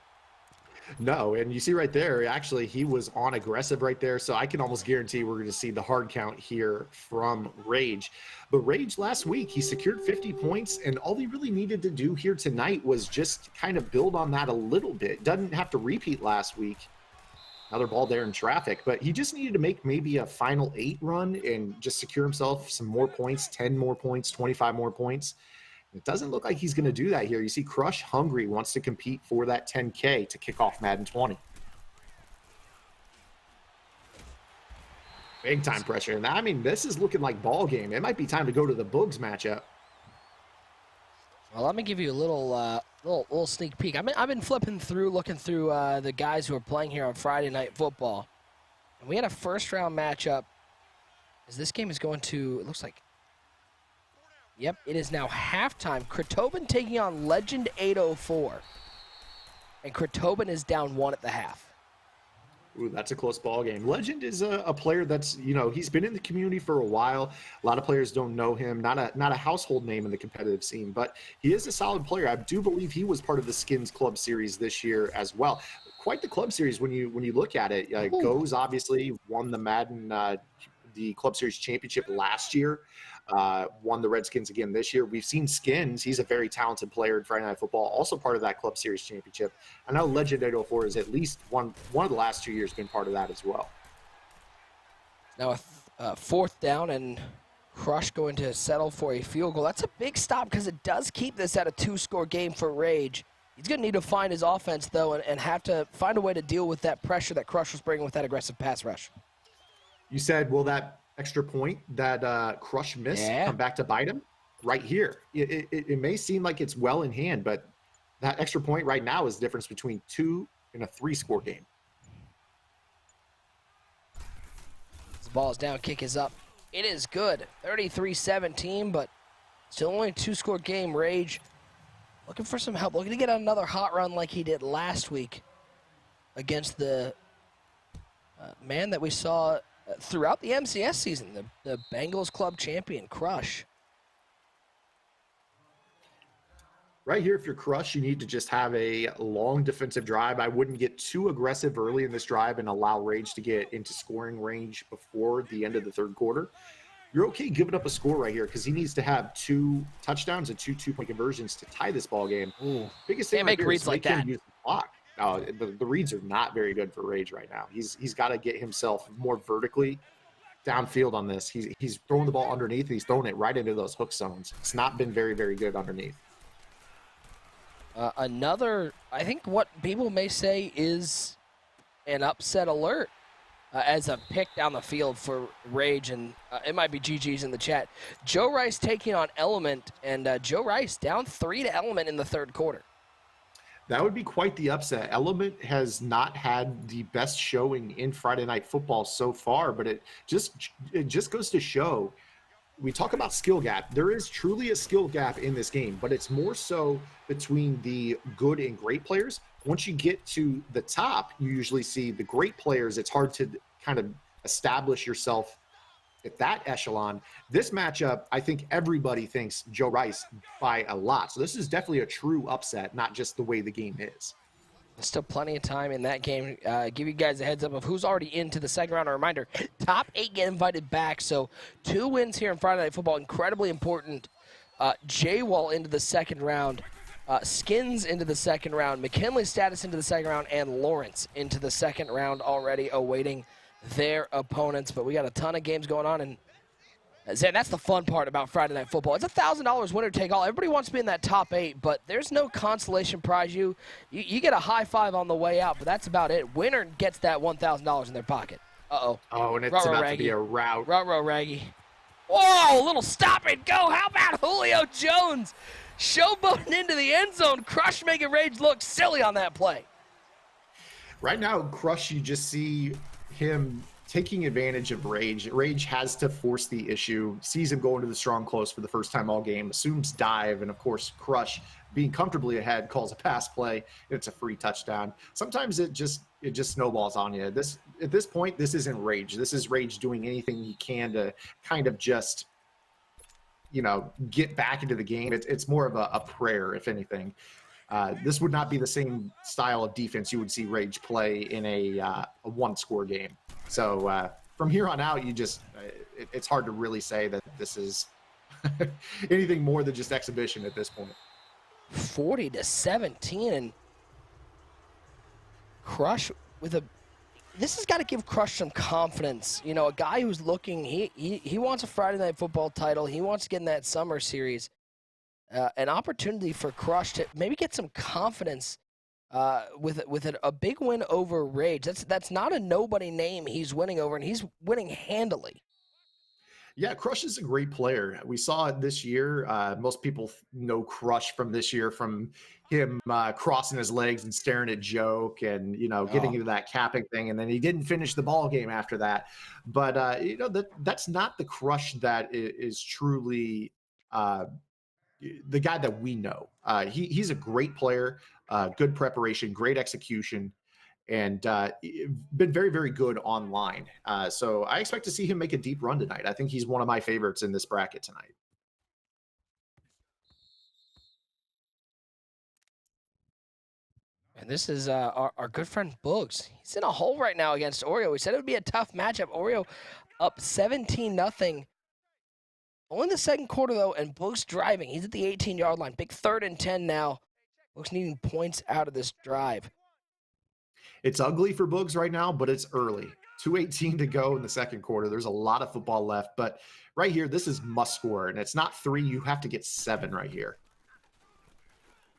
No, and you see right there, actually, he was on aggressive right there, so I can almost guarantee we're going to see the hard count here from Rage. But Rage last week, he secured 50 points, and all he really needed to do here tonight was just kind of build on that a little bit. Doesn't have to repeat last week. Another ball there in traffic, but he just needed to make maybe a final 8 run and just secure himself some more points, 10 more points, 25 more points. It doesn't look like he's going to do that here. You see Crush hungry, wants to compete for that 10K to kick off Madden 20. Big time pressure. And I mean, this is looking like ball game. It might be time to go to the Boogs matchup. Well, let me give you a little sneak peek. I've been flipping through, looking through the guys who are playing here on Friday Night Football. And we had a first-round matchup. As this game is going to, it looks like, yep, it is now halftime. Krotobin taking on Legend 804. And Krotobin is down 1 at the half. Ooh, that's a close ball game. Legend is a player that's, he's been in the community for a while. A lot of players don't know him. Not a household name in the competitive scene, but he is a solid player. I do believe he was part of the Skins Club Series this year as well. Quite the club series when you look at it. Goes obviously won the Madden the Club Series championship last year. Won the Redskins again this year. We've seen Skins. He's a very talented player in Friday Night Football, also part of that Club Series championship. I know Legend 804 is at least one of the last 2 years been part of that as well. Now a fourth down, and Crush going to settle for a field goal. That's a big stop because it does keep this at a 2-score game for Rage. He's going to need to find his offense, though, and have to find a way to deal with that pressure that Crush was bringing with that aggressive pass rush. You said, will that extra point that Crush missed come back to bite him? Right here. It may seem like it's well in hand, but that extra point right now is the difference between 2 and a 3-score game. The ball is down, kick is up. It is good. 33-17, but still only a 2-score game. Rage looking for some help, looking to get another hot run like he did last week against the man that we saw throughout the MCS season, the Bengals club champion, Crush. Right here, if you're Crush, you need to just have a long defensive drive. I wouldn't get too aggressive early in this drive and allow Rage to get into scoring range before the end of the third quarter. You're okay giving up a score right here because he needs to have 2 touchdowns and 2 2-point conversions to tie this ball game. Ooh. Biggest thing Can't right make here reads is like make him that. use the clock. The reads are not very good for Rage right now. He's got to get himself more vertically downfield on this. He's throwing the ball underneath. He's throwing it right into those hook zones. It's not been very, very good underneath. Another, I think what people may say is an upset alert as a pick down the field for Rage, and it might be GG's in the chat. Joe Rice taking on Element, and Joe Rice down 3 to Element in the third quarter. That would be quite the upset. Element has not had the best showing in Friday Night Football so far, but it just goes to show. We talk about skill gap. There is truly a skill gap in this game, but it's more so between the good and great players. Once you get to the top, you usually see the great players. It's hard to kind of establish yourself at that echelon. This matchup, I think everybody thinks Joe Rice by a lot. So this is definitely a true upset, not just the way the game is. There's still plenty of time in that game. Give you guys a heads up of who's already into the second round. A reminder, top 8 get invited back. So 2 wins here in Friday Night Football, incredibly important. J-Wall into the second round. Skins into the second round. McKinley's status into the second round. And Lawrence into the second round already awaiting their opponents. But we got a ton of games going on. And Zan, that's the fun part about Friday Night Football. It's $1,000 winner take all. Everybody wants to be in that top 8, but there's no consolation prize. You get a high five on the way out, but that's about it. Winner gets that $1,000 in their pocket. Uh-oh. Oh, and it's Ruh-roh, about Raggy. to be a rout. Ruh-roh, Raggy. Whoa, a little stop and go. How about Julio Jones showboating into the end zone? Crush making Rage look silly on that play. Right now, Crush, you just see him taking advantage of Rage. Rage has to force the issue, sees him go into the strong close for the first time all game, assumes dive, and of course, Crush, being comfortably ahead, calls a pass play, and it's a free touchdown. Sometimes it just snowballs on you. At this point, this isn't Rage. This is Rage doing anything he can to kind of just, get back into the game. It's more of a prayer, if anything. This would not be the same style of defense you would see Rage play in a 1-score game. So from here on out, it's hard to really say that this is anything more than just exhibition at this point. 40-17, and Crush this has got to give Crush some confidence. A guy who's looking, he wants a Friday Night Football title. He wants to get in that summer series. An opportunity for Crush to maybe get some confidence with a big win over Rage. That's not a nobody name he's winning over, and he's winning handily. Yeah, Crush is a great player. We saw it this year. Most people know Crush from this year from him crossing his legs and staring at Joke and, getting into that capping thing. And then he didn't finish the ball game after that. But, that's not the Crush that is truly the guy that we know. He's a great player, good preparation, great execution, and been very, very good online. So I expect to see him make a deep run tonight. I think he's one of my favorites in this bracket tonight. And this is our good friend Boogs. He's in a hole right now against Oreo. We said it would be a tough matchup. Oreo up 17-0. Only the second quarter, though, and Boogs driving. He's at the 18-yard line. Big 3rd and 10 now. Boogs needing points out of this drive. It's ugly for Boogs right now, but it's early. 2:18 to go in the second quarter. There's a lot of football left, but right here, this is must score, and it's not 3. You have to get 7 right here.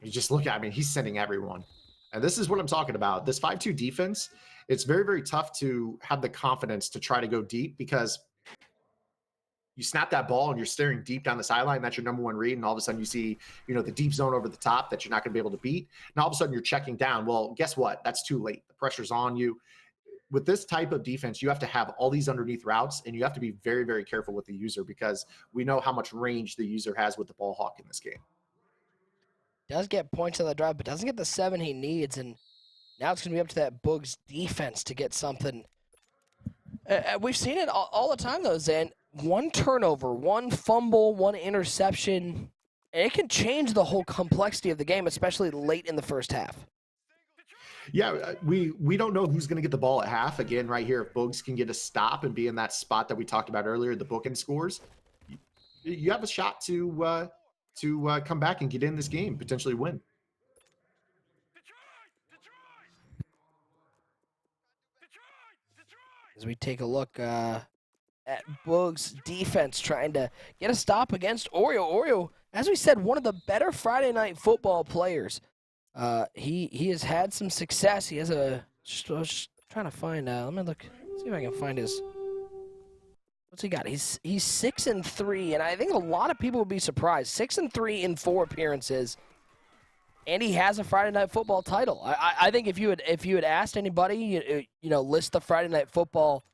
You just look at, he's sending everyone. And this is what I'm talking about. This 5-2 defense, it's very, very tough to have the confidence to try to go deep because you snap that ball and you're staring deep down the sideline. That's your number one read. And all of a sudden you see, the deep zone over the top that you're not going to be able to beat. And all of a sudden you're checking down. Well, guess what? That's too late. The pressure's on you. With this type of defense, you have to have all these underneath routes, and you have to be very, very careful with the user because we know how much range the user has with the ball hawk in this game. Does get points on the drive, but doesn't get the 7 he needs. And now it's going to be up to that Boogs defense to get something. We've seen it all the time, though, Zan. One turnover, one fumble, one interception, and it can change the whole complexity of the game, especially late in the first half. Yeah, we don't know who's going to get the ball at half. Again, right here, if Boogs can get a stop and be in that spot that we talked about earlier, the bookend scores, you have a shot to come back and get in this game, potentially win. As we take a look at Boogs' defense trying to get a stop against Oreo. Oreo, as we said, one of the better Friday Night Football players. He has had some success. He has I was just trying to find. Let me look. See if I can find his. What's he got? He's 6-3, and I think a lot of people would be surprised. 6-3 in 4 appearances, and he has a Friday Night Football title. I think if you had asked anybody, list the Friday Night Football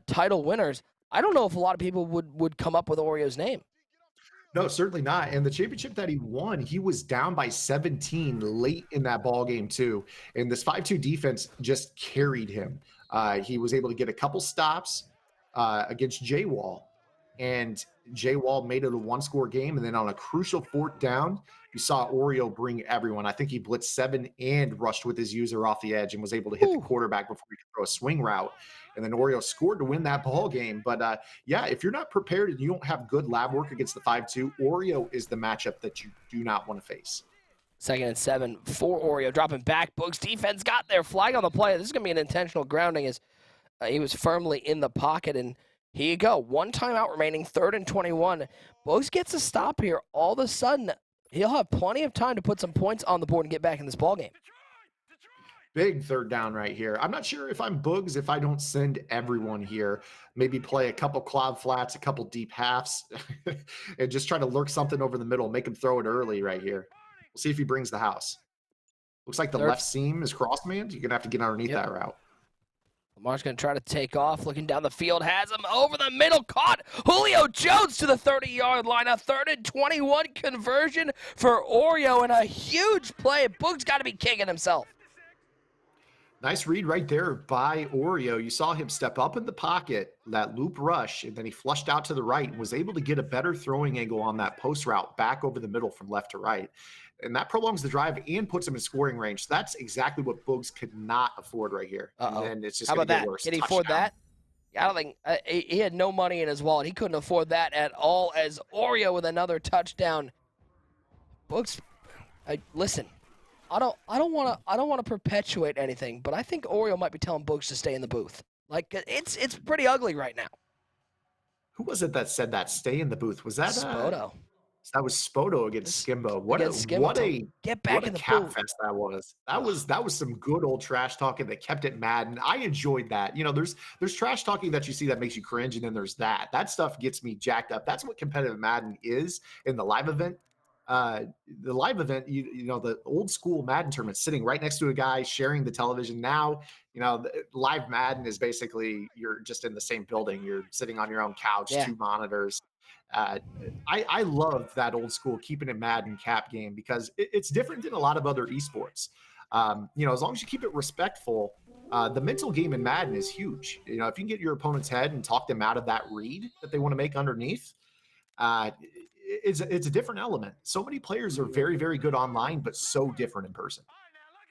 title winners, I don't know if a lot of people would come up with Oreo's name. No, certainly not. And the championship that he won, he was down by 17 late in that ball game too. And this 5-2 defense just carried him. He was able to get a couple stops against J-Wall, and J-Wall made it a 1-score game. And then on a crucial 4th down, you saw Oreo bring everyone. I think he blitzed 7 and rushed with his user off the edge and was able to hit the quarterback before he could throw a swing route. And then Oreo scored to win that ball game. But yeah, if you're not prepared and you don't have good lab work against the 5-2, Oreo is the matchup that you do not want to face. 2nd and 7 for Oreo, dropping back. Boogs defense got there, flag on the play. This is going to be an intentional grounding as he was firmly in the pocket. And here you go, 1 timeout remaining, 3rd and 21. Boogs gets a stop here. All of a sudden, he'll have plenty of time to put some points on the board and get back in this ball game. Big 3rd down right here. I'm not sure if I'm Boogs if I don't send everyone here. Maybe play a couple cloud flats, a couple deep halves, and just try to lurk something over the middle, make him throw it early right here. We'll see if he brings the house. Looks like the left seam is cross-manned. You're going to have to get underneath that route. Lamar's going to try to take off, looking down the field, has him over the middle, caught Julio Jones to the 30-yard line. A 3rd and 21 conversion for Oreo, and a huge play. Boogs got to be kicking himself. Nice read right there by Oreo. You saw him step up in the pocket, that loop rush, and then he flushed out to the right and was able to get a better throwing angle on that post route back over the middle from left to right. And that prolongs the drive and puts him in scoring range. So that's exactly what Boogs could not afford right here. And it's just How going about to get that? worse. Can he afford that? I don't think he had no money in his wallet. He couldn't afford that at all. As Oreo with another touchdown. Boogs, listen. I don't want to perpetuate anything, but I think Oreo might be telling Boogs to stay in the booth. Like it's pretty ugly right now. Who was it that said that? Stay in the booth. Was that Spoto? So that was Spoto against Skimbo. Against Skimbo. Get back in the cap booth. fest that was. That was some good old trash talking that kept it mad, and I enjoyed that. You know, there's trash talking that you see that makes you cringe, and then there's that. That stuff gets me jacked up. That's what competitive Madden is in the live event. The live event, you know, the old school Madden tournament, sitting right next to a guy sharing the television. Now, you know, live Madden is basically you're just in the same building. You're sitting on your own couch, Yeah. 2 monitors. I love that old school keeping it Madden cap game because it's different than a lot of other esports. You know, as long as you keep it respectful, the mental game in Madden is huge. You know, if you can get your opponent's head and talk them out of that read that they want to make underneath, it's a different element. So many players are very, very good online, but so different in person.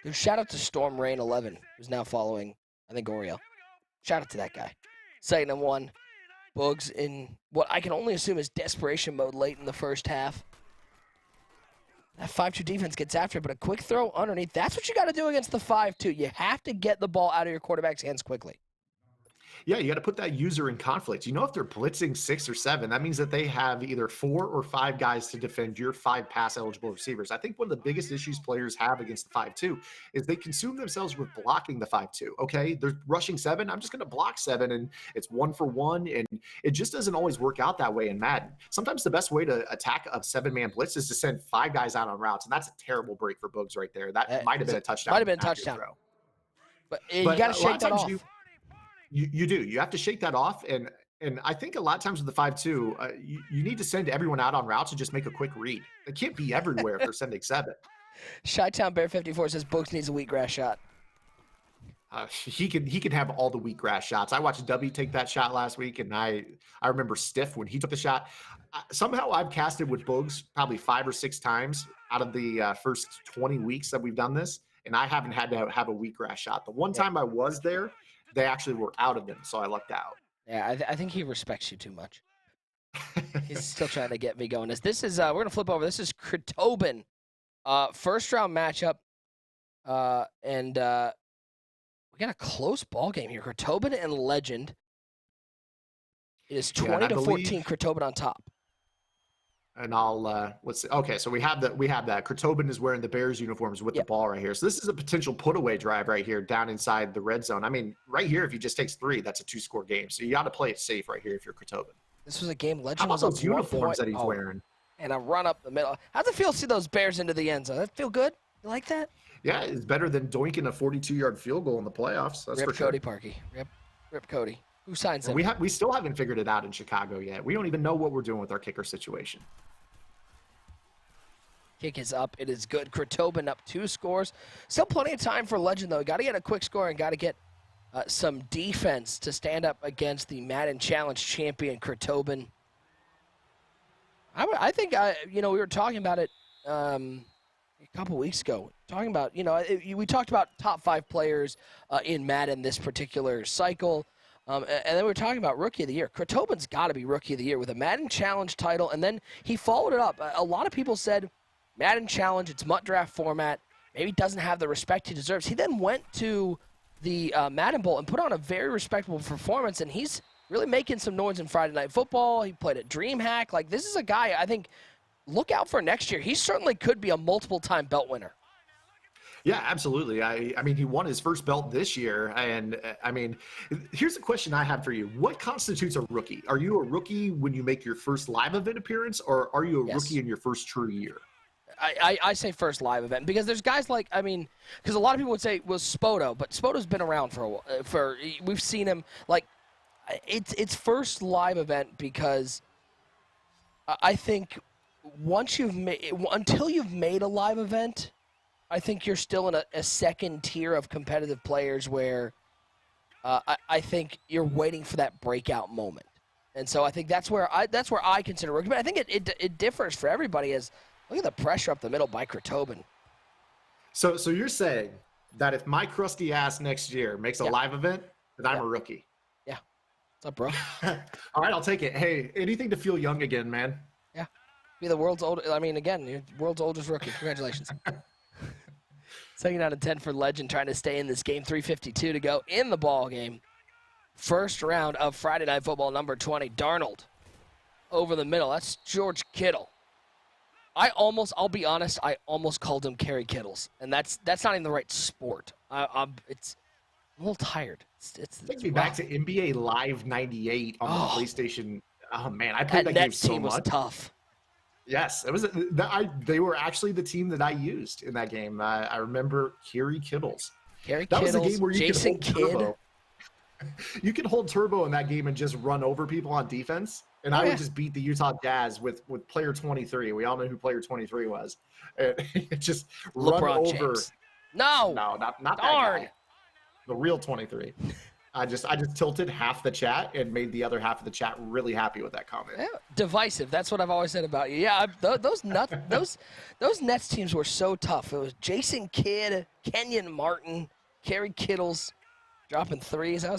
Dude, shout out to Storm Rain 11, who's now following, I think, Oriel. Shout out to that guy. Second and 1. Bugs in what I can only assume is desperation mode late in the first half. That 5-2 defense gets after it, but a quick throw underneath. That's what you got to do against the 5-2. You have to get the ball out of your quarterback's hands quickly. Yeah, you got to put that user in conflict. You know, if they're blitzing 6 or 7, that means that they have either 4 or 5 guys to defend your 5 pass-eligible receivers. I think one of the biggest issues players have against the 5-2 is they consume themselves with blocking the 5-2. Okay, they're rushing 7. I'm just going to block 7, and it's 1 for 1, and it just doesn't always work out that way in Madden. Sometimes the best way to attack a 7-man blitz is to send 5 guys out on routes, and that's a terrible break for Bugs right there. That might have been a touchdown. Might have been a touchdown. Throw. But you got to shake that off. You do. You have to shake that off. And I think a lot of times with the 5-2, you need to send everyone out on routes and just make a quick read. It can't be everywhere if they're sending 7. Chi-Town Bear 54 says Books needs a wheatgrass shot. He can have all the wheatgrass shots. I watched W take that shot last week, and I remember Stiff when he took the shot. Somehow I've casted with Bugs probably 5 or 6 times out of the first 20 weeks that we've done this, and I haven't had to have a wheatgrass shot. The one time I was there, they actually were out of them, so I lucked out. Yeah, I think he respects you too much. He's still trying to get me going. This is we're gonna flip over. This is Krotobin, first round matchup, and we got a close ball game here. Krotobin and Legend. It is 20-14. Krotobin on top. And I'll let's see. Okay, so we have that. Krotobin is wearing the Bears uniforms with the ball right here. So this is a potential put away drive right here down inside the red zone. I mean, right here, if he just takes 3, that's a 2-score game. So you got to play it safe right here if you're Krotobin. This was a game Legend How about was those up uniforms that he's wearing? And a run up the middle. How's it feel to see those Bears into the end zone? That feel good? You like that? Yeah, it's better than doinking a 42-yard field goal in the playoffs. That's Rip for sure. Cody Parkey. Rip Cody. Who signs him? We still haven't figured it out in Chicago yet. We don't even know what we're doing with our kicker situation. Kick is up. It is good. Krotobin up 2 scores. Still plenty of time for Legend, though. Got to get a quick score and got to get some defense to stand up against the Madden Challenge champion, Krotobin. I think, we were talking about it a couple weeks ago. Talking about, we talked about top 5 players in Madden this particular cycle. And then we were talking about Rookie of the Year. Krotobin's got to be Rookie of the Year with a Madden Challenge title. And then he followed it up. A lot of people said, Madden Challenge, it's MUT draft format, maybe doesn't have the respect he deserves. He then went to the Madden Bowl and put on a very respectable performance, and he's really making some noise in Friday Night Football. He played at DreamHack. Like, this is a guy, I think, look out for next year. He certainly could be a multiple-time belt winner. Yeah, absolutely. I mean, he won his first belt this year. And, I mean, here's a question I have for you. What constitutes a rookie? Are you a rookie when you make your first live event appearance, or are you a rookie in your first true year? I say first live event because there's guys like, because a lot of people would say was Spoto, but Spoto's been around for a while. We've seen him, like, it's first live event because I think until you've made a live event, I think you're still in a second tier of competitive players where I think you're waiting for that breakout moment. And so I think that's where I consider rookie. But I think it differs for everybody. As look at the pressure up the middle by Krotobin. So you're saying that if my crusty ass next year makes a live event, that I'm a rookie? Yeah. What's up, bro? All right, I'll take it. Hey, anything to feel young again, man. Yeah. Be the world's oldest. Again, you're the world's oldest rookie. Congratulations. Second out of 10 for Legend, trying to stay in this game. 3:52 to go in the ball game. First round of Friday Night Football, number 20. Darnold over the middle. That's George Kittle. I'll be honest, I almost called him Kerry Kittles, and that's not even the right sport. I'm a little tired. Take me back to NBA Live 98 on the PlayStation. Oh man, I played that that game Nets so team was much. tough. Yes, it was. They were actually the team that I used in that game. I remember Kerry Kittles. Kerry That Kittles, was the game where you Jason could hold Kidd. turbo. You could hold turbo in that game and just run over people on defense. And I Yeah. would just beat the Utah Jazz with player 23. We all know who player 23 was. And just run LeBron over. James. No. No, not that Darn. guy. The real 23. I just tilted half the chat and made the other half of the chat really happy with that comment. Yeah, divisive. That's what I've always said about you. Yeah, those Nets teams were so tough. It was Jason Kidd, Kenyon Martin, Kerry Kittles, dropping threes. That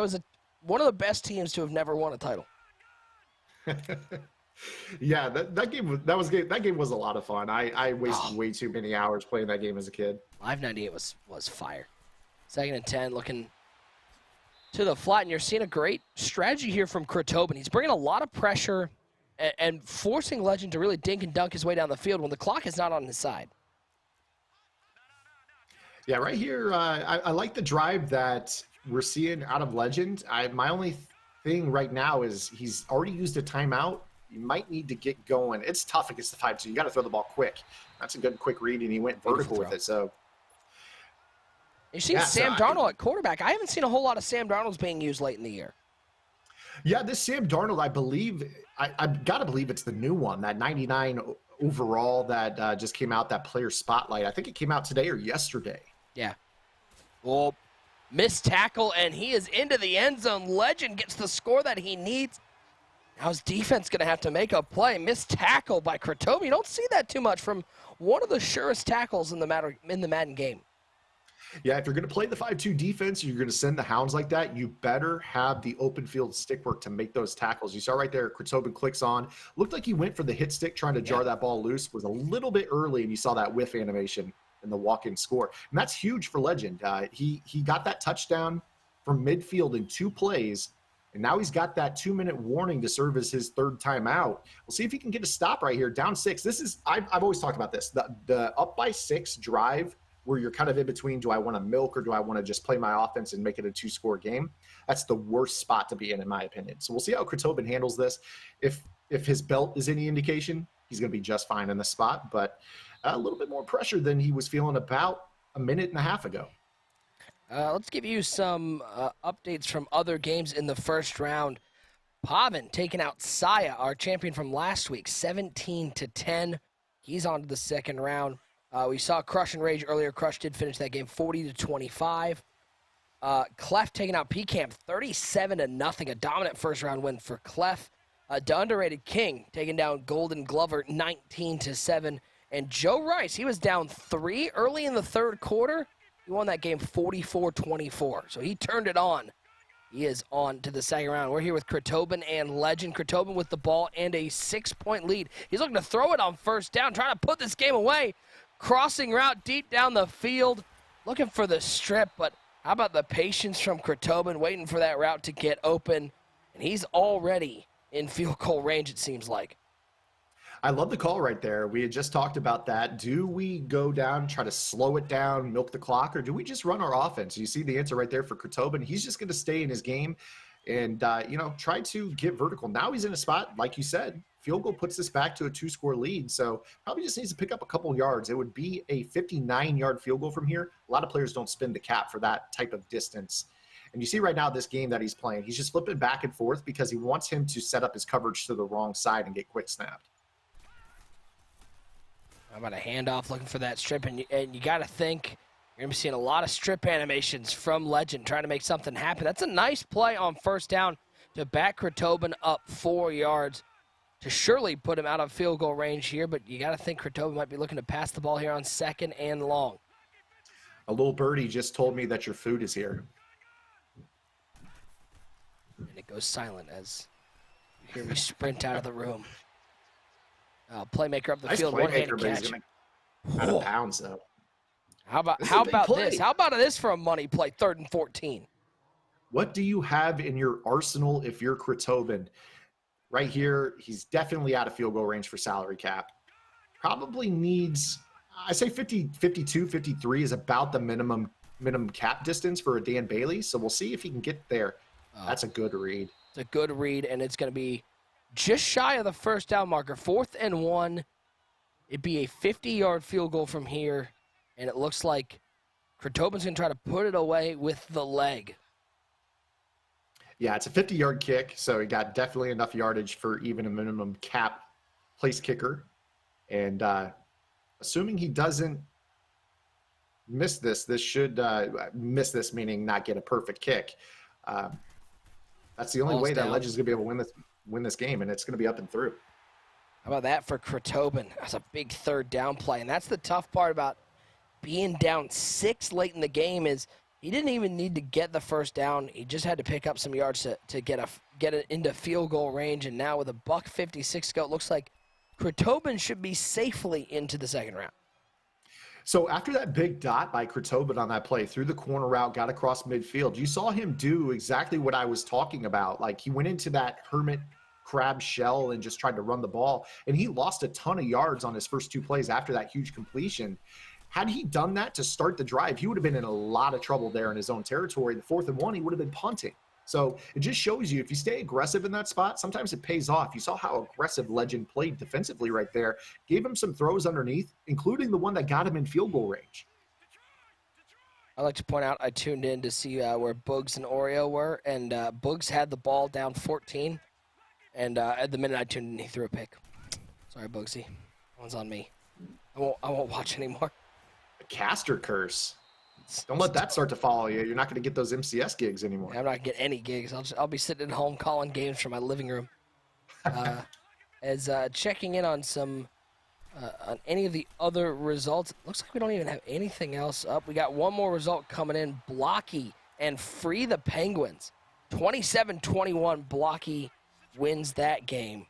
was one of the best teams to have never won a title. Yeah, that game was a lot of fun. I wasted way too many hours playing that game as a kid. Live 98 was fire. 2nd and 10, looking to the flat, and you're seeing a great strategy here from Krotobin. He's bringing a lot of pressure and forcing Legend to really dink and dunk his way down the field when the clock is not on his side. Yeah, right here, I like the drive that we're seeing out of Legend. My only thing right now is he's already used a timeout. You might need to get going. It's tough against the 5-2. You got to throw the ball quick. That's a good quick read, and he went vertical with it. So you've seen Sam Darnold at quarterback. I haven't seen a whole lot of Sam Darnolds being used late in the year. Yeah, this Sam Darnold, I believe, I've got to believe it's the new one, that 99 overall that just came out, that player spotlight. I think it came out today or yesterday. Yeah. Well, missed tackle, and he is into the end zone. Legend gets the score that he needs. Now his defense going to have to make a play. Missed tackle by Krotobin. You don't see that too much from one of the surest tackles in the Madden game. Yeah, if you're going to play the 5-2 defense, you're going to send the hounds like that, you better have the open field stick work to make those tackles. You saw right there, Krotobin clicks on. Looked like he went for the hit stick trying to jar that ball loose. Was a little bit early, and you saw that whiff animation in the walk-in score. And that's huge for Legend. He got that touchdown from midfield in 2 plays, and now he's got that 2-minute warning to serve as his 3rd timeout. We'll see if he can get a stop right here. Down 6. This is I've always talked about this. The up by 6 drive where you're kind of in between, do I want to milk or do I want to just play my offense and make it a 2-score game? That's the worst spot to be in my opinion. So we'll see how Krotobin handles this. If his belt is any indication, he's going to be just fine in the spot, but a little bit more pressure than he was feeling about a minute and a half ago. Let's give you some updates from other games in the first round. Pavin taking out Saya, our champion from last week, 17-10. He's on to the second round. We saw Crush and Rage earlier. Crush did finish that game 40-25. Clef taking out P-Camp 37-0. A dominant first round win for Clef. The underrated King taking down Golden Glover 19-7. And Joe Rice, he was down 3 early in the third quarter. He won that game 44-24. So he turned it on. He is on to the second round. We're here with Krotobin and Legend. Krotobin with the ball and a 6-point lead. He's looking to throw it on first down, trying to put this game away. Crossing route deep down the field, looking for the strip, but how about the patience from Krotobin waiting for that route to get open, and he's already in field goal range, it seems like. I love the call right there. We had just talked about that. Do we go down, try to slow it down, milk the clock, or do we just run our offense? You see the answer right there for Krotobin. He's just going to stay in his game and, try to get vertical. Now he's in a spot, like you said, field goal puts this back to a 2-score lead, so probably just needs to pick up a couple yards. It would be a 59-yard field goal from here. A lot of players don't spin the cap for that type of distance. And you see right now this game that he's playing, he's just flipping back and forth because he wants him to set up his coverage to the wrong side and get quick snapped. How about a handoff looking for that strip? And you got to think you're going to be seeing a lot of strip animations from Legend trying to make something happen. That's a nice play on first down to back Krotobin up 4 yards to surely put him out of field goal range here. But you got to think Krotobin might be looking to pass the ball here on 2nd and long. A little birdie just told me that your food is here. And it goes silent as you hear me sprint out of the room. Playmaker up the Nice field, one-handed catch. Out of bounds, though. How about This is how a big about play. this? How about this for a money play, 3rd and 14? What do you have in your arsenal if you're Krotobin? Right here, he's definitely out of field goal range for salary cap. probably needs, I say 50, 52, 53 is about the minimum cap distance for a Dan Bailey. So we'll see if he can get there. That's a good read. It's a good read, and it's going to be just shy of the first down marker. 4th and 1. It'd be a 50-yard field goal from here, and it looks like Krotobin's going to try to put it away with the leg. Yeah, it's a 50-yard kick, so he got definitely enough yardage for even a minimum cap place kicker. And assuming he doesn't miss this, this should miss this, meaning not get a perfect kick. That's the only way that Legend's going to be able to win this game, and it's going to be up and through. How about that for Krotobin? That's a big 3rd down play, and that's the tough part about being down 6 late in the game is he didn't even need to get the first down. He just had to pick up some yards to get it into field goal range, and now with a $1:56 to go, it looks like Krotobin should be safely into the 2nd round. So after that big dot by Krotobin on that play, through the corner route, got across midfield, you saw him do exactly what I was talking about. Like, he went into that hermit crab shell and just tried to run the ball, and he lost a ton of yards on his first 2 plays after that huge completion. Had he done that to start the drive, he would have been in a lot of trouble there in his own territory. The 4th and 1, he would have been punting. So it just shows you, if you stay aggressive in that spot, sometimes it pays off. You saw how aggressive Legend played defensively right there. Gave him some throws underneath, including the one that got him in field goal range. I'd like to point out I tuned in to see where Boogs and Oreo were, and Boogs had the ball down 14. And at the minute I tuned in, he threw a pick. Sorry, Boogsy. That one's on me. I won't watch anymore. A caster curse. Don't let that start to follow you. You're not going to get those MCS gigs anymore. I'm not going to get any gigs. I'll be sitting at home calling games from my living room. As checking in on on any of the other results. Looks like we don't even have anything else up. We got one more result coming in. Blocky and Free the Penguins. 27-21, Blocky wins that game.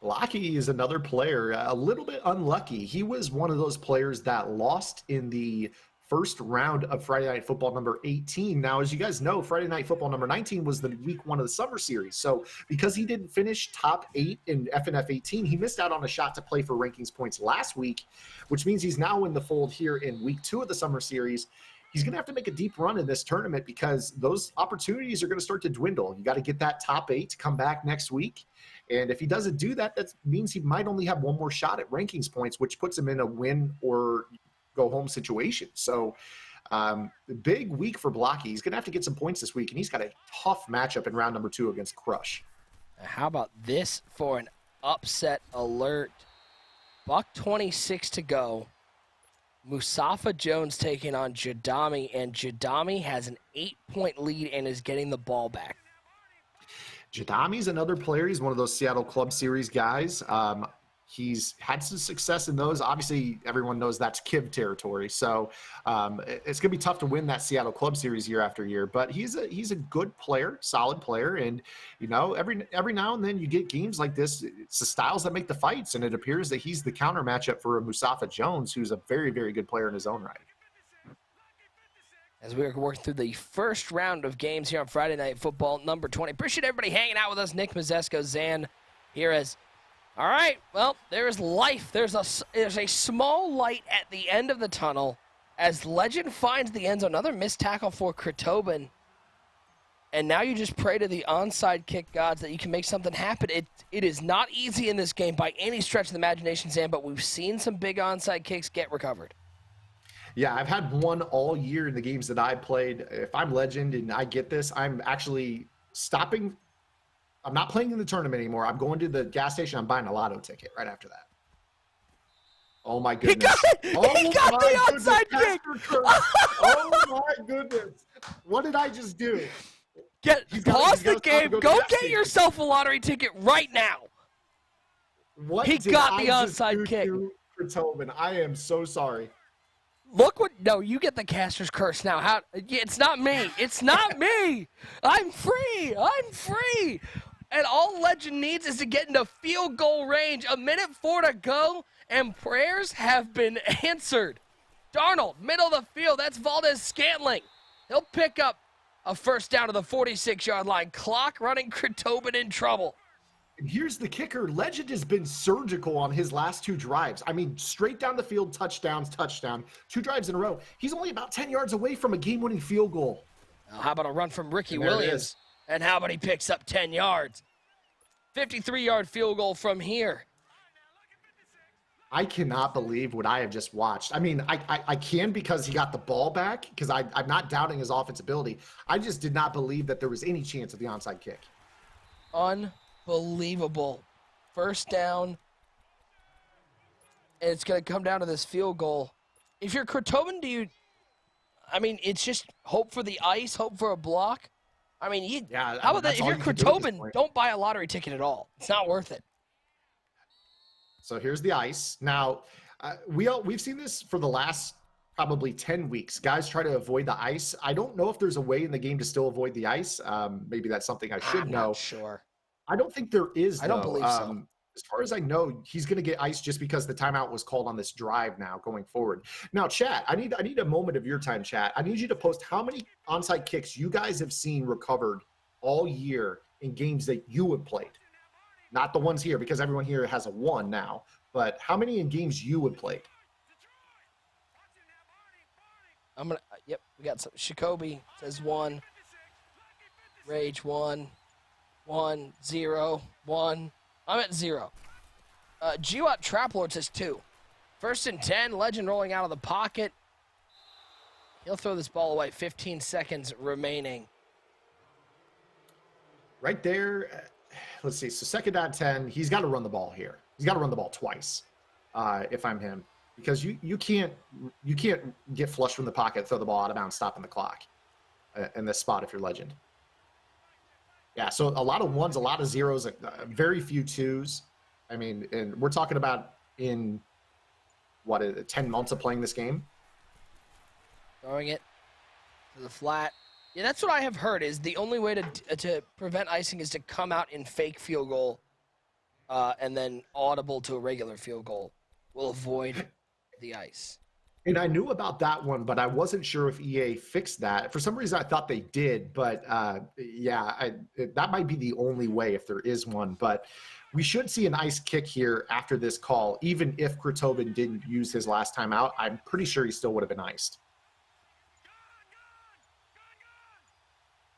Blocky is another player, a little bit unlucky. He was one of those players that lost in the first round of Friday Night Football number 18. Now, as you guys know, Friday Night Football number 19 was the week 1 of the summer series. So because he didn't finish top 8 in FNF 18, he missed out on a shot to play for rankings points last week, which means he's now in the fold here in week 2 of the summer series. He's going to have to make a deep run in this tournament because those opportunities are going to start to dwindle. You got to get that top 8 to come back next week. And if he doesn't do that, that means he might only have one more shot at rankings points, which puts him in a win or go home situation. So big week for Blocky. He's going to have to get some points this week, and he's got a tough matchup in round number 2 against Crush. How about this for an upset alert? $1:26 to go. Musafa Jones taking on Jadami, and Jadami has an 8-point lead and is getting the ball back. Jadami's another player. He's one of those Seattle Club Series guys. He's had some success in those. Obviously, everyone knows that's Kiv territory. So it's going to be tough to win that Seattle Club Series year after year. But he's a good player, solid player. And, you know, every now and then you get games like this. It's the styles that make the fights. And it appears that he's the counter matchup for Musafa Jones, who's a very, very good player in his own right. As we are working through the first round of games here on Friday Night Football number 20. Appreciate everybody hanging out with us. Nick Mazesco, Zan here as, all right, well, there is life. There's a small light at the end of the tunnel as Legend finds the end zone. Another missed tackle for Krotobin. And now you just pray to the onside kick gods that you can make something happen. It is not easy in this game by any stretch of the imagination, Zan, but we've seen some big onside kicks get recovered. Yeah, I've had one all year in the games that I played. If I'm Legend and I get this, I'm actually stopping. I'm not playing in the tournament anymore. I'm going to the gas station. I'm buying a lotto ticket right after that. Oh, my goodness. He got the onside kick. Oh, my goodness. What did I just do? Pause the game. Go get yourself a lottery ticket right now. He got the onside kick. Tobin, I am so sorry. You get the caster's curse now. It's not me. It's not me. I'm free. And all Legend needs is to get into field goal range. 1:04 to go, and prayers have been answered. Darnold, middle of the field. That's Valdez-Scantling. He'll pick up a first down to the 46-yard line. Clock running, Krotobin in trouble. And here's the kicker. Legend has been surgical on his last 2 drives. I mean, straight down the field, touchdown, 2 drives in a row. He's only about 10 yards away from a game-winning field goal. How about a run from Ricky And there it Williams? is. And how about he picks up 10 yards? 53-yard field goal from here. I cannot believe what I have just watched. I mean, I can because he got the ball back, because I'm not doubting his offense ability. I just did not believe that there was any chance of the onside kick. Unbelievable. First down. And it's going to come down to this field goal. If you're Kurtobin, it's just hope for the ice, hope for a block. I mean, Yeah, how about that? that's If all you're you can do at this Kurtobin, point. don't buy a lottery ticket at all. It's not worth it. So here's the ice. Now, we've seen this for the last probably 10 weeks. Guys try to avoid the ice. I don't know if there's a way in the game to still avoid the ice. Maybe that's something I should I'm know. not sure. I don't think there is, I don't though. believe so. As far as I know, he's going to get ice just because the timeout was called on this drive now going forward. Now, chat, I need a moment of your time, chat. I need you to post how many onside kicks you guys have seen recovered all year in games that you have played. Not the ones here, because everyone here has a 1 now. But how many in games you have played? Yep, we got some. Shakobi says 1. Rage 1. 1, 0, 1. I'm at 0. Giwat Traplord says 2. 1st and 10. Legend rolling out of the pocket. He'll throw this ball away. 15 seconds remaining. Right there, let's see. So 2nd down 10, he's got to run the ball here. He's got to run the ball twice if I'm him, because you can't get flushed from the pocket, throw the ball out of bounds, stopping the clock in this spot if you're Legend. Yeah, so a lot of 1s, a lot of 0s, very few 2s. I mean, and we're talking about in, 10 months of playing this game? Throwing it to the flat. Yeah, that's what I have heard, is the only way to prevent icing is to come out in fake field goal and then audible to a regular field goal. Will avoid the ice. And I knew about that one, but I wasn't sure if EA fixed that. For some reason, I thought they did, but that might be the only way if there is one. But we should see an ice kick here after this call, even if Kurtobin didn't use his last time out. I'm pretty sure he still would have been iced.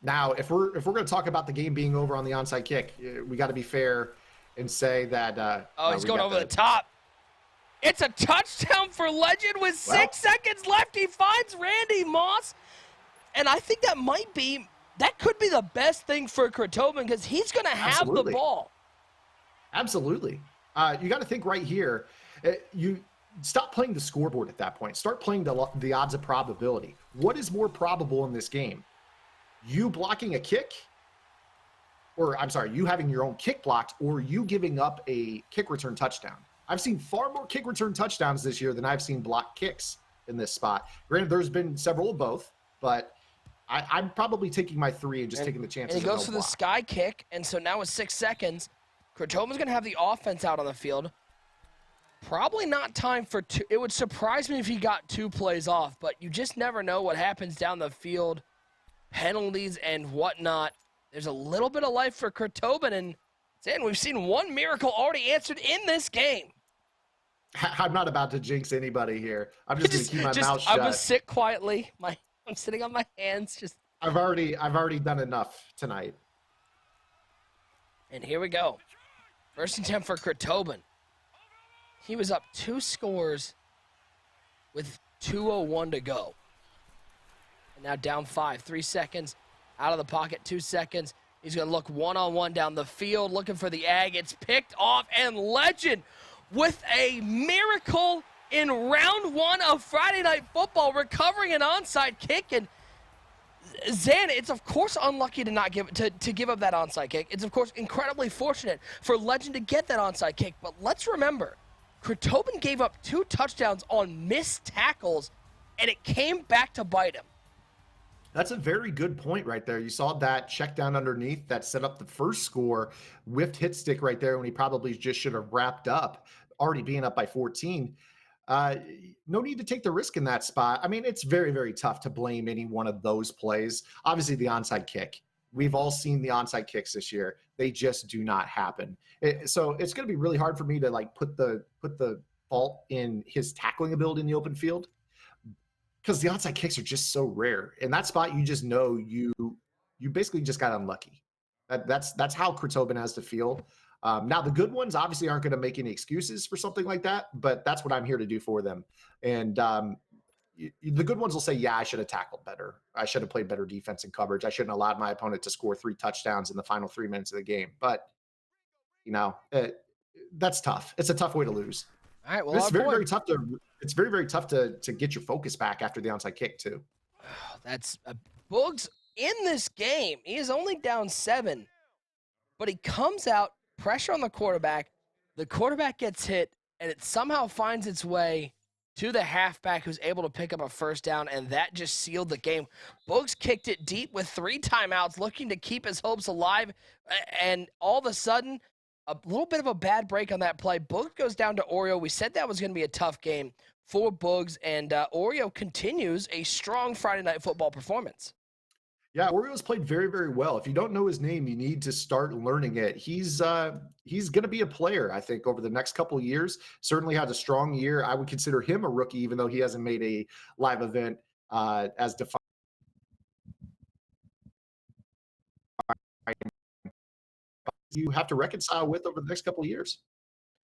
Now, if we're going to talk about the game being over on the onside kick, we got to be fair and say that. He's going over the top. It's a touchdown for Legend with 6 seconds left. He finds Randy Moss. And I think that could be the best thing for Kurtobin, because he's going to have the ball. Absolutely. You got to think right here. You stop playing the scoreboard at that point. Start playing the odds of probability. What is more probable in this game? You blocking a kick? Or, I'm sorry, you having your own kick blocked, or you giving up a kick return touchdown? I've seen far more kick return touchdowns this year than I've seen blocked kicks in this spot. Granted, there's been several of both, but I'm probably taking my 3 and just taking the chances. And he goes for the sky kick, and so now with 6 seconds, Kurtobin's going to have the offense out on the field. Probably not time for 2. It would surprise me if he got 2 plays off, but you just never know what happens down the field, penalties and whatnot. There's a little bit of life for Kurtobin, and we've seen one miracle already answered in this game. I'm not about to jinx anybody here. I'm just going to keep my mouth shut. I'm going to sit quietly. I'm sitting on my hands. I've already done enough tonight. And here we go. 1st and 10 for Kurtobin. He was up 2 scores with 2:01 to go. And now down 5. 3 seconds. Out of the pocket. 2 seconds. He's going to look one-on-one down the field, looking for the ag. It's picked off, and Legend with a miracle in round 1 of Friday Night Football, recovering an onside kick. And Zan, it's of course unlucky to not give up that onside kick. It's of course incredibly fortunate for Legend to get that onside kick. But let's remember, Kurtobin gave up 2 touchdowns on missed tackles, and it came back to bite him. That's a very good point right there. You saw that check down underneath that set up the first score, whiffed hit stick right there when he probably just should have wrapped up, already being up by 14. No need to take the risk in that spot. I mean, it's very, very tough to blame any one of those plays. Obviously, the onside kick We've all seen the onside kicks this year. They just do not happen. So it's going to be really hard for me to like put the fault in his tackling ability in the open field, because the onside kicks are just so rare. In that spot, you just know you basically just got unlucky. That's how Kurtobin has to feel. Now, the good ones obviously aren't going to make any excuses for something like that, but that's what I'm here to do for them. And the good ones will say, yeah, I should have tackled better. I should have played better defense and coverage. I shouldn't have allowed my opponent to score 3 touchdowns in the final 3 minutes of the game. But, that's tough. It's a tough way to lose. All right, well, It's very, very tough to get your focus back after the onside kick too. That's Boogs in this game. He is only down 7, but he comes out, pressure on the quarterback. The quarterback gets hit, and it somehow finds its way to the halfback, who's able to pick up a first down, and that just sealed the game. Boogs kicked it deep with 3 timeouts, looking to keep his hopes alive, and all of a sudden, a little bit of a bad break on that play. Boogs goes down to Oreo. We said that was going to be a tough game for Boogs, and Oreo continues a strong Friday Night Football performance. Yeah, Oreo's played very, very well. If you don't know his name, you need to start learning it. He's going to be a player, I think, over the next couple of years. Certainly had a strong year. I would consider him a rookie, even though he hasn't made a live event as defined. You have to reconcile with over the next couple of years.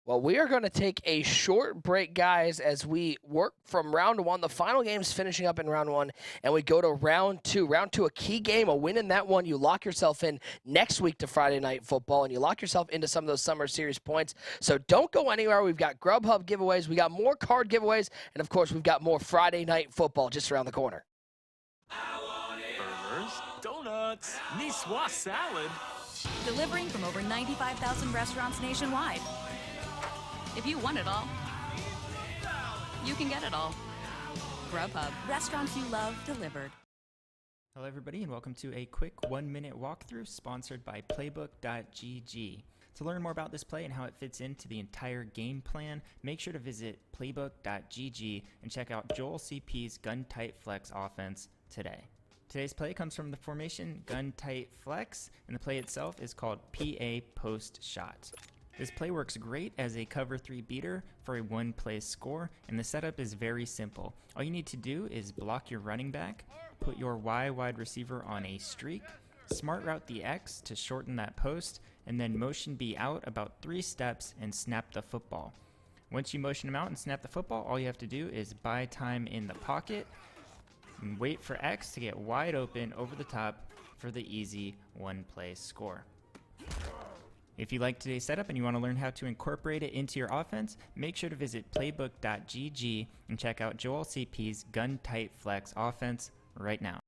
Well, we are going to take a short break, guys, as we work from round 1. The final game's finishing up in round 1, and we go to round 2. Round 2, a key game, a win in that one. You lock yourself in next week to Friday Night Football, and you lock yourself into some of those Summer Series points. So don't go anywhere. We've got Grubhub giveaways. We got more card giveaways, and, of course, we've got more Friday Night Football just around the corner. Burgers, donuts, Niçoise salad. Delivering from over 95,000 restaurants nationwide. If you want it all, you can get it all. Grubhub, restaurants you love delivered. Hello everybody and welcome to a quick 1-minute walkthrough sponsored by Playbook.gg. To learn more about this play and how it fits into the entire game plan, make sure to visit Playbook.gg and check out Joel CP's Gun Tight Flex offense today. Today's play comes from the formation Gun Tight Flex, and the play itself is called PA Post Shot. This play works great as a cover 3 beater for a 1-play score, and the setup is very simple. All you need to do is block your running back, put your Y wide receiver on a streak, smart route the X to shorten that post, and then motion B out about 3 steps and snap the football. Once you motion him out and snap the football, all you have to do is buy time in the pocket and wait for X to get wide open over the top for the easy 1-play score. If you like today's setup and you want to learn how to incorporate it into your offense, make sure to visit Playbook.gg and check out Joel CP's Gun Tight Flex offense right now.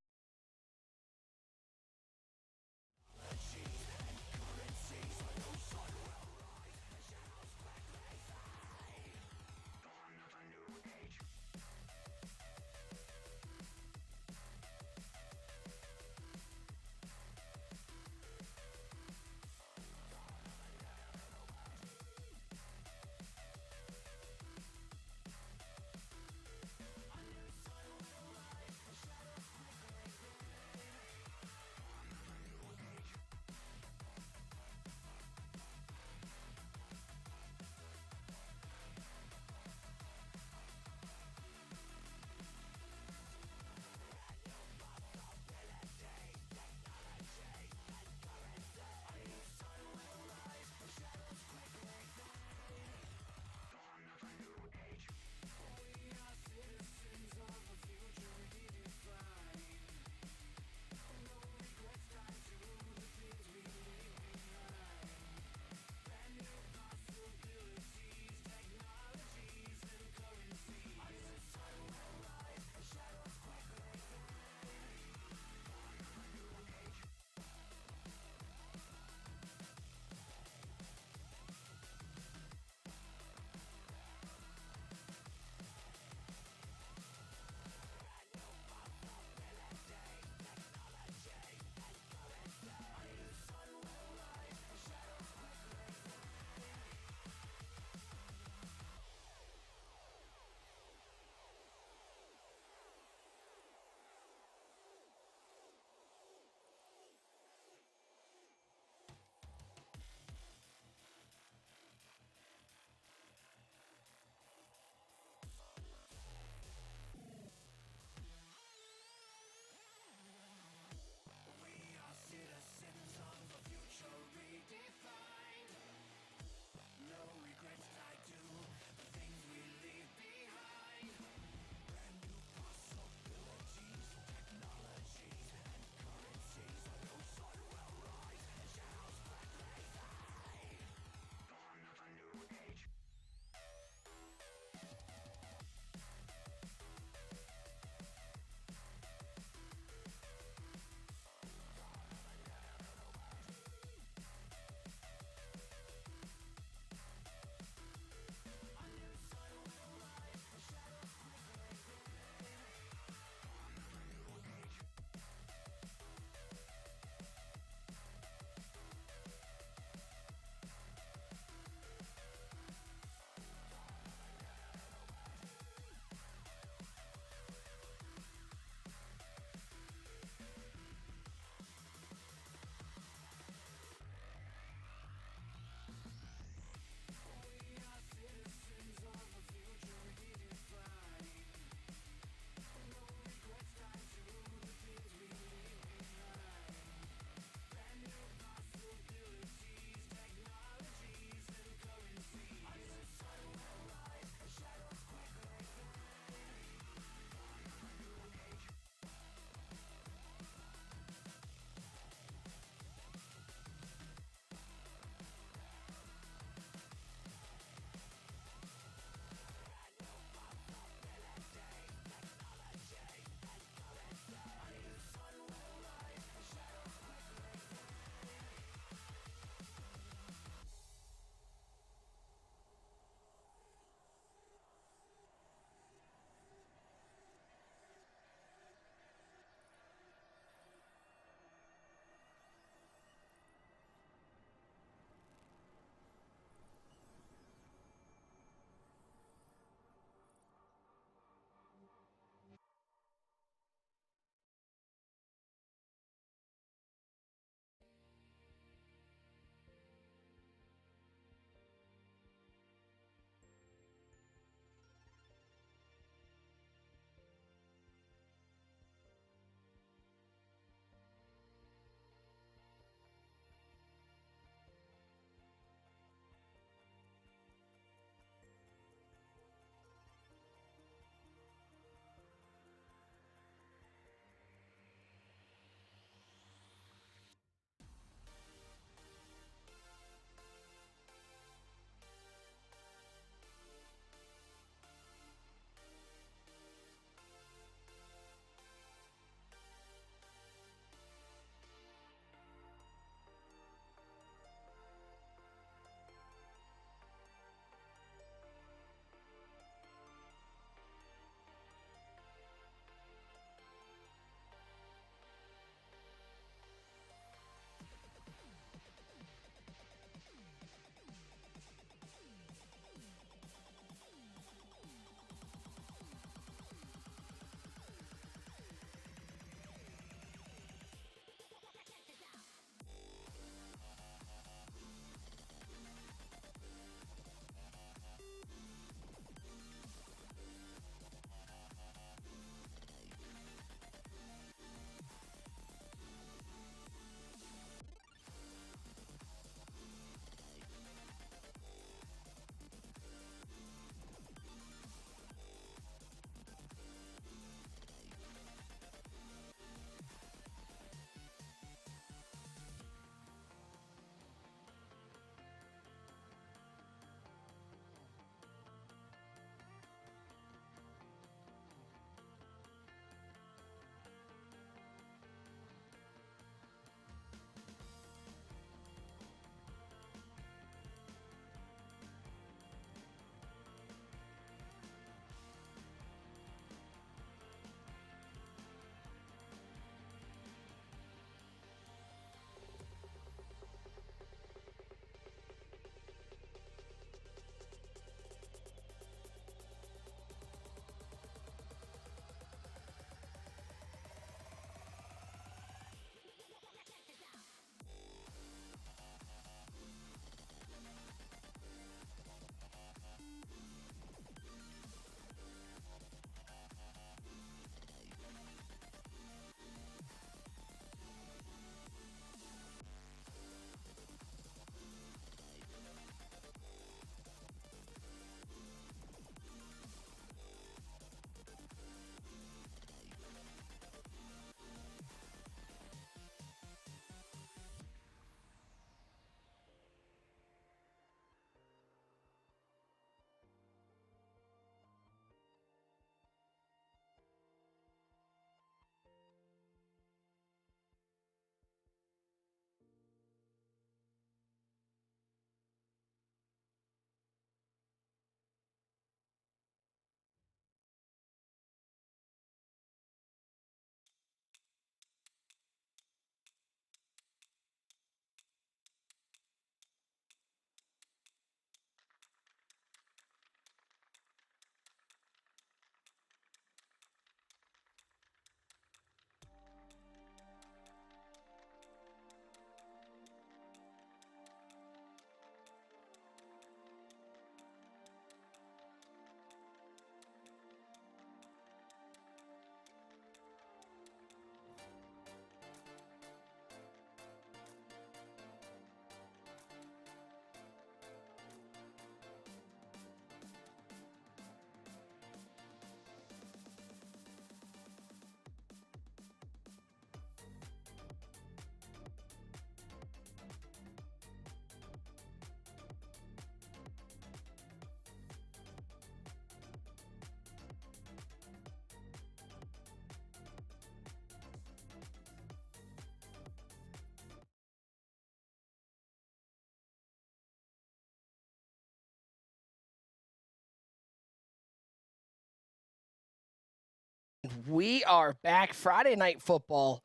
We are back. Friday Night Football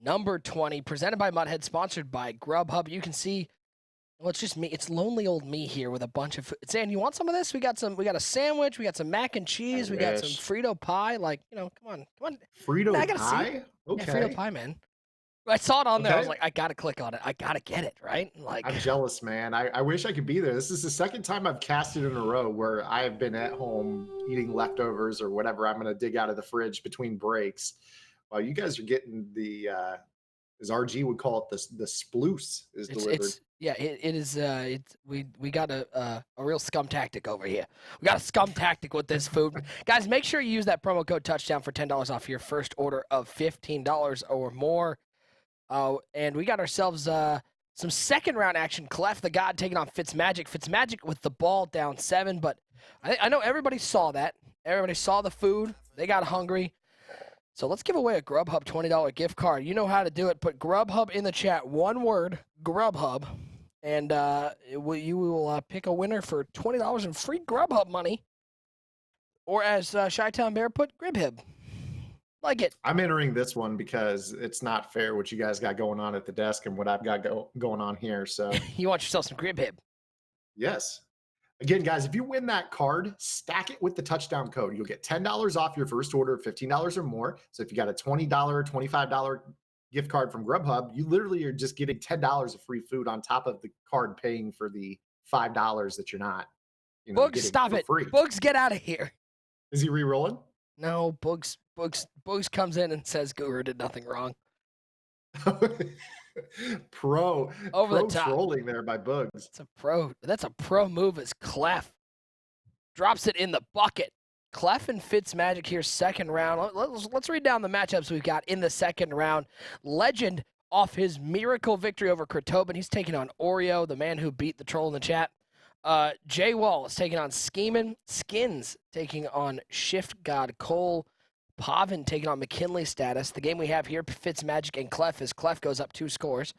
number 20, presented by Mudhead, sponsored by Grubhub. You can see, well, it's just me. It's lonely old me here with a bunch of food. Zan, you want some of this? We got a sandwich. We got some mac and cheese. We got some Frito pie. Like, come on. Frito I gotta pie? see. Okay. Yeah, Frito pie, man. I saw it on there. I was Okay. like, I gotta click on it. I gotta get it, right? Like, I'm jealous, man. I wish I could be there. This is the second time I've casted in a row where I have been at home eating leftovers or whatever I'm going to dig out of the fridge between breaks. While you guys are getting the, as RG would call it, the sploose is delivered. it is. We got a real scum tactic over here. We got a scum tactic with this food, guys. Make sure you use that promo code touchdown for $10 off your first order of $15 or more. And we got ourselves some second round action. Clef the God taking on Fitzmagic. Fitzmagic with the ball down 7, but I know everybody saw that. Everybody saw the food. They got hungry. So let's give away a Grubhub $20 gift card. You know how to do it. Put Grubhub in the chat. One word, Grubhub. And you will pick a winner for $20 in free Grubhub money. Or as Chi-Town Bear put, Gribhib. Like it. I'm entering this one because it's not fair what you guys got going on at the desk and what I've got going on here. So You want yourself some Gribhib. yes. Again, guys, if you win that card, stack it with the touchdown code. You'll get $10 off your first order of $15 or more. So if you got a $20, $25 gift card from Grubhub, you literally are just getting $10 of free food on top of the card paying for the $5 that you're not. Boogs, stop it. Free. Boogs, get out of here. Is he re-rolling? No, Boogs comes in and says Guru did nothing wrong. Pro the top. Trolling there by Bugs. That's a pro move as Clef drops it in the bucket. Clef and Fitzmagic here, second round. Let's read down the matchups we've got in the second round. Legend off his miracle victory over Kratobin. He's taking on Oreo, the man who beat the troll in the chat. Jay Wall is taking on Scheeman. Skins taking on Shift God Cole. Pavin taking on McKinley Status. The game we have here, Fitzmagic and Clef, as Clef goes up 2 scores.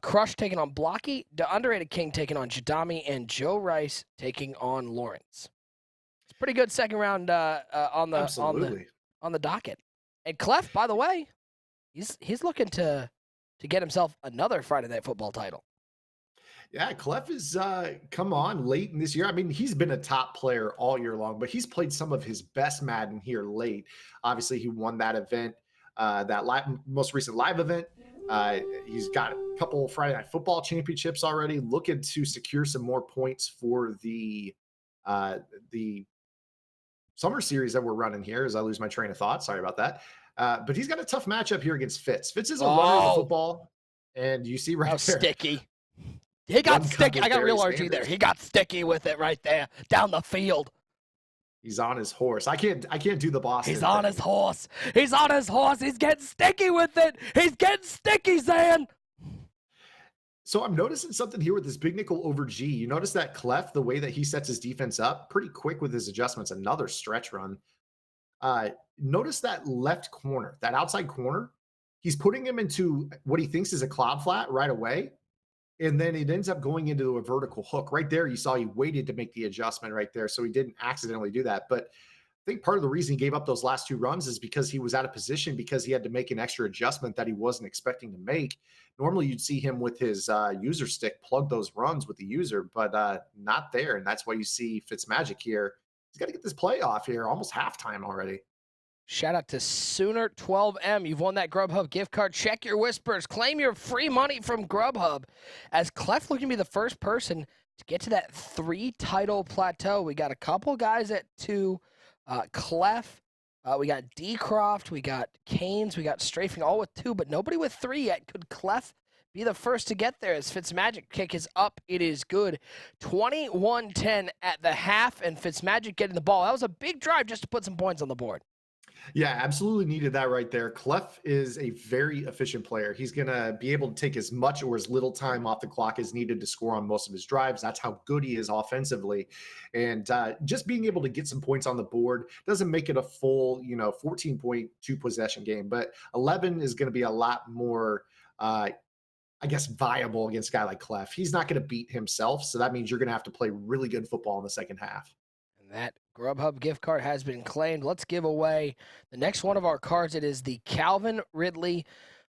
Crush taking on Blocky. The Underrated King taking on Jadami. And Joe Rice taking on Lawrence. It's pretty good second round on the docket. And Clef, by the way, he's looking to get himself another Friday Night Football title. Yeah, Clef is come on late in this year. I mean, he's been a top player all year long, but he's played some of his best Madden here late. Obviously, he won that event, most recent live event. He's got a couple Friday Night Football championships already, looking to secure some more points for the summer series that we're running here as I lose my train of thought. Sorry about that. But he's got a tough matchup here against Fitz. Fitz is a runner of the football, and you see right there. Sticky. He got sticky. I got real RG there. He got sticky with it right there down the field. He's on his horse. I can't do the Boston. He's on his horse. He's on his horse. He's getting sticky with it. He's getting sticky, Zan. So I'm noticing something here with this big nickel over G. You notice that Clef, the way that he sets his defense up, pretty quick with his adjustments. Another stretch run. Notice that left corner, that outside corner. He's putting him into what he thinks is a cloud flat right away. And then it ends up going into a vertical hook. Right there, you saw he waited to make the adjustment right there, so he didn't accidentally do that. But I think part of the reason he gave up those last 2 runs is because he was out of position because he had to make an extra adjustment that he wasn't expecting to make. Normally, you'd see him with his user stick plug those runs with the user, but not there. And that's why you see Fitzmagic here. He's got to get this play off here, almost halftime already. Shout out to Sooner12M. You've won that Grubhub gift card. Check your whispers. Claim your free money from Grubhub. As Clef looking to be the first person to get to that 3-title plateau. We got a couple guys at 2. Clef. We got Decroft. We got Canes. We got Strafing, all with 2, but nobody with 3 yet. Could Clef be the first to get there as Fitzmagic kick is up? It is good. 21-10 at the half, and Fitzmagic getting the ball. That was a big drive just to put some points on the board. Yeah, absolutely needed that right there. Clef is a very efficient player. He's going to be able to take as much or as little time off the clock as needed to score on most of his drives. That's how good he is offensively. And just being able to get some points on the board doesn't make it a full, 14.2 possession game. But 11 is going to be a lot more, viable against a guy like Clef. He's not going to beat himself. So that means you're going to have to play really good football in the second half. That Grubhub gift card has been claimed. Let's give away the next one of our cards. It is the Calvin Ridley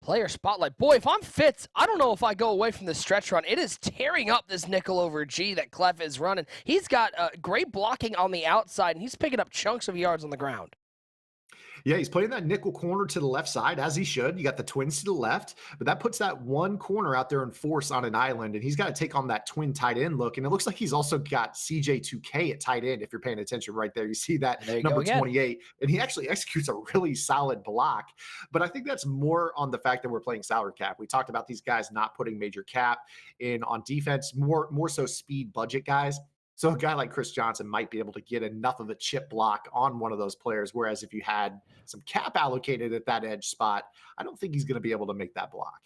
Player Spotlight. Boy, if I'm Fitz, I don't know if I go away from the stretch run. It is tearing up this nickel over G that Clef is running. He's got great blocking on the outside, and he's picking up chunks of yards on the ground. Yeah, he's playing that nickel corner to the left side, as he should. You got the twins to the left, but that puts that one corner out there in force on an island, and he's got to take on that twin tight end look. And it looks like he's also got CJ2K at tight end, if you're paying attention right there. You see that number 28, and he actually executes a really solid block. But I think that's more on the fact that we're playing salary cap. We talked about these guys not putting major cap in on defense, more so speed budget guys. So a guy like Chris Johnson might be able to get enough of a chip block on one of those players, whereas if you had some cap allocated at that edge spot, I don't think he's going to be able to make that block.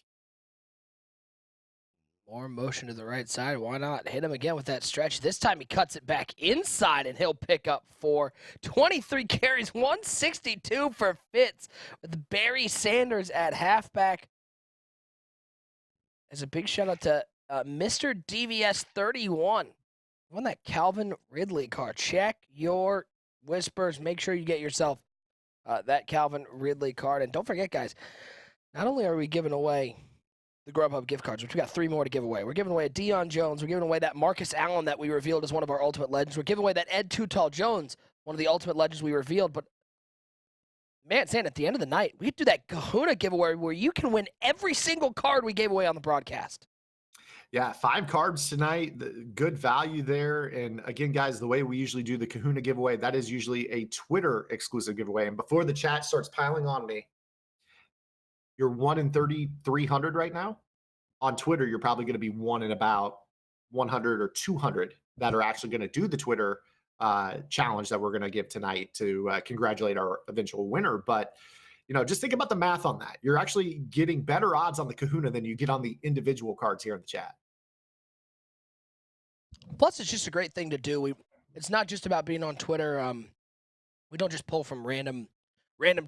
More motion to the right side. Why not hit him again with that stretch? This time he cuts it back inside, and he'll pick up 23 carries, 162 for Fitz with Barry Sanders at halfback. As a big shout out to Mr. DVS 31. Won that Calvin Ridley card. Check your whispers. Make sure you get yourself that Calvin Ridley card. And don't forget, guys, not only are we giving away the Grubhub gift cards, which we got 3 more to give away. We're giving away a Deion Jones. We're giving away that Marcus Allen that we revealed as one of our Ultimate Legends. We're giving away that Ed Too Tall Jones, one of the Ultimate Legends we revealed. But, man, Sam, at the end of the night, we do that Kahuna giveaway where you can win every single card we gave away on the broadcast. Yeah, 5 cards tonight, good value there. And again, guys, the way we usually do the Kahuna giveaway, that is usually a Twitter exclusive giveaway. And before the chat starts piling on me, you're 1 in 3,300 right now. On Twitter, you're probably going to be 1 in about 100 or 200 that are actually going to do the Twitter challenge that we're going to give tonight to congratulate our eventual winner. But just think about the math on that. You're actually getting better odds on the Kahuna than you get on the individual cards here in the chat. Plus, it's just a great thing to do. It's not just about being on Twitter. We don't just pull from random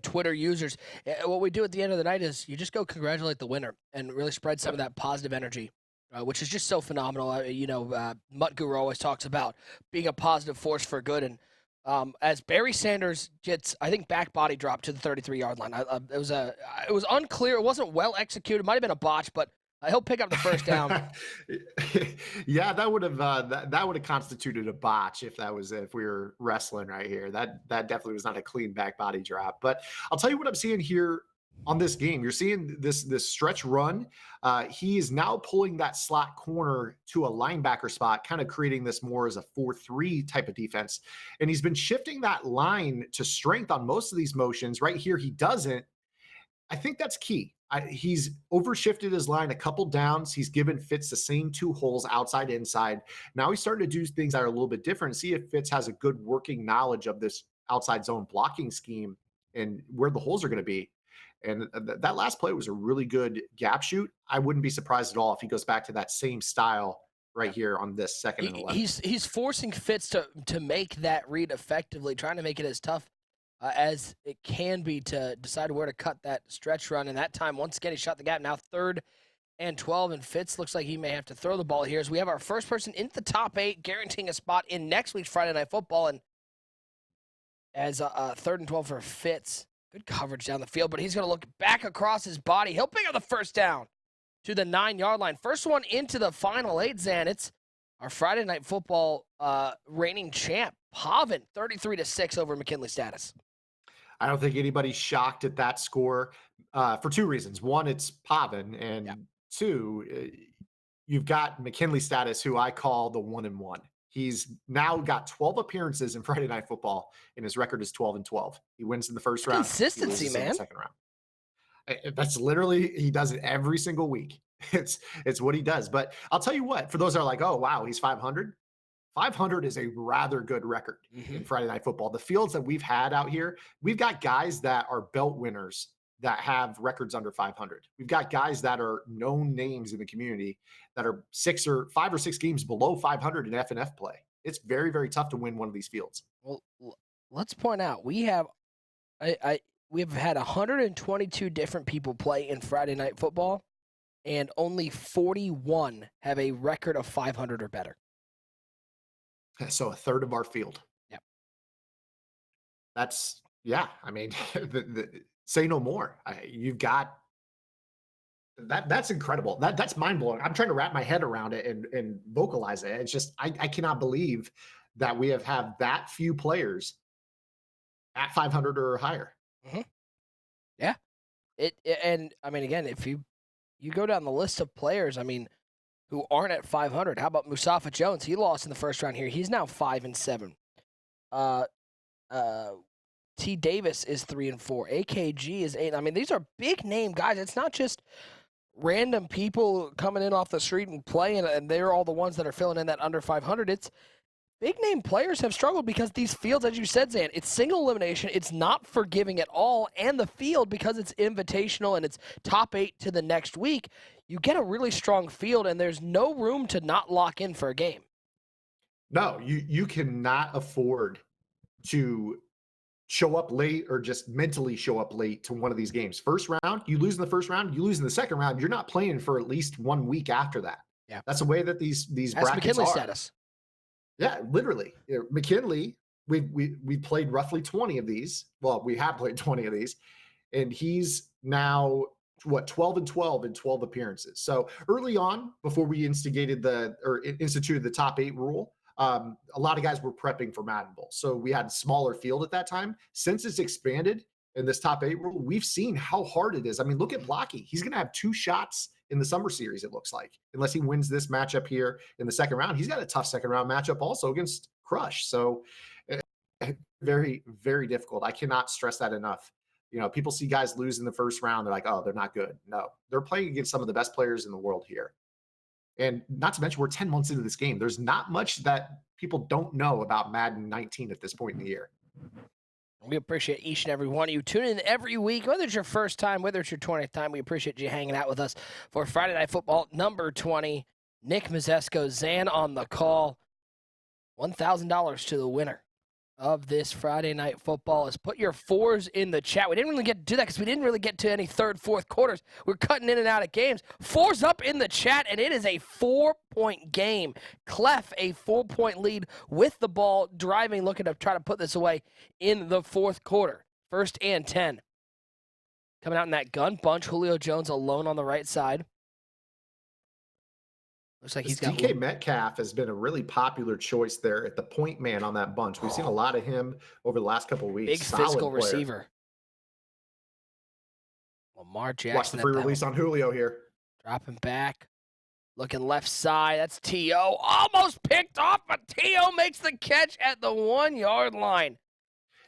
Twitter users. What we do at the end of the night is you just go congratulate the winner and really spread some of that positive energy, which is just so phenomenal. Mutt Guru always talks about being a positive force for good. And as Barry Sanders gets, I think, back body drop to the 33-yard line. It was unclear. It wasn't well executed. It might have been a botch, but he'll pick up the first down. Yeah, that would have constituted a botch if we were wrestling right here. That definitely was not a clean back body drop. But I'll tell you what I'm seeing here on this game. You're seeing this stretch run. He is now pulling that slot corner to a linebacker spot, kind of creating this more as a 4-3 type of defense. And he's been shifting that line to strength on most of these motions. Right here, he doesn't. I think that's key. He's overshifted his line a couple downs. He's given Fitz the same 2 holes, outside, inside. Now he's starting to do things that are a little bit different. See if Fitz has a good working knowledge of this outside zone blocking scheme and where the holes are going to be. And that last play was a really good gap shoot. I wouldn't be surprised at all if he goes back to that same style right here on this 2nd and 11. He's forcing Fitz to make that read effectively, trying to make it as tough as it can be to decide where to cut that stretch run. And that time, once again, he shot the gap. Now 3rd and 12, and Fitz looks like he may have to throw the ball here as we have our first person into the top 8, guaranteeing a spot in next week's Friday Night Football. And as 3rd and 12 for Fitz, good coverage down the field, but he's going to look back across his body. He'll pick up the first down to the 9-yard line. First one into the final 8, Zan. It's our Friday Night Football reigning champ, Pavin, 33-6 over McKinley Status. I don't think anybody's shocked at that score for 2 reasons. One, it's Pavin, and 2, you've got McKinley Status, who I call the 1-1. He's now got 12 appearances in Friday Night Football, and his record is 12-12. He wins in the first round. Consistency, man. In the second round. That's literally, he does it every single week. It's what he does. But I'll tell you what, for those that are like, oh, wow, he's 500. 500 is a rather good record in Friday Night Football. The fields that we've had out here, we've got guys that are belt winners that have records under 500. We've got guys that are known names in the community that are 5 or 6 games below 500 in FNF play. It's very, very tough to win one of these fields. Well, let's point out we have had 122 different people play in Friday Night Football, and only 41 have a record of 500 or better. So 1/3 of our field. Yep. That's yeah. I mean, say no more. You've got that. That's incredible. That's mind blowing. I'm trying to wrap my head around it and vocalize it. It's just I cannot believe that we have that few players at 500 or higher. Mhm. Yeah. And I mean, again, if you go down the list of players, I mean, who aren't at 500. How about Mustafa Jones? He lost in the first round here. He's now 5-7. Uh, uh, T. Davis is 3-4. AKG is 8. I mean, these are big name guys. It's not just random people coming in off the street and playing, and they're all the ones that are filling in that under 500. It's big name players have struggled because these fields, as you said, Zan, it's single elimination. It's not forgiving at all. And the field, because it's invitational and it's top 8 to the next week, you get a really strong field, and there's no room to not lock in for a game. No, you cannot afford to show up late or just mentally show up late to one of these games. First round, you lose in the first round, you lose in the second round, you're not playing for at least 1 week after that. Yeah. That's the way that these That's brackets McKinley are. status. Yeah, literally. McKinley, we played roughly 20 of these. Well, we have played 20 of these, and he's now 12-12 in 12 appearances. So early on, before we instituted the top 8 rule, a lot of guys were prepping for Madden Bowl. So we had a smaller field at that time. Since it's expanded in this top 8 rule, we've seen how hard it is. I mean, look at Blocky. He's going to have 2 shots in the summer series, it looks like, unless he wins this matchup here in the second round. He's got a tough second round matchup also against Crush. So very, very difficult. I cannot stress that enough. You know, people see guys lose in the first round. They're like, oh, they're not good. No, they're playing against some of the best players in the world here. And not to mention, we're 10 months into this game. There's not much that people don't know about Madden 19 at this point in the year. We appreciate each and every one of you tuning in every week, whether it's your first time, whether it's your 20th time. We appreciate you hanging out with us for Friday Night Football number 20. Nick Mazesco, Zan on the call. $1,000 to the winner of this Friday Night Football is put your 4s in the chat. We didn't really get to do that because we didn't really get to any third, fourth quarters. We're cutting in and out of games. 4s up in the chat, and it is a 4-point game. Clef, a 4-point lead with the ball, driving, looking to try to put this away in the fourth quarter. 1st and 10. Coming out in that gun bunch, Julio Jones alone on the right side. Looks like he's got DK Metcalf has been a really popular choice there at the point man on that bunch. We've seen a lot of him over the last couple of weeks. big Solid physical player. receiver. Lamar Jackson. Watch the free release on Julio here. Dropping back. Looking left side. That's T.O. Almost picked off, but T.O. makes the catch at the 1-yard line.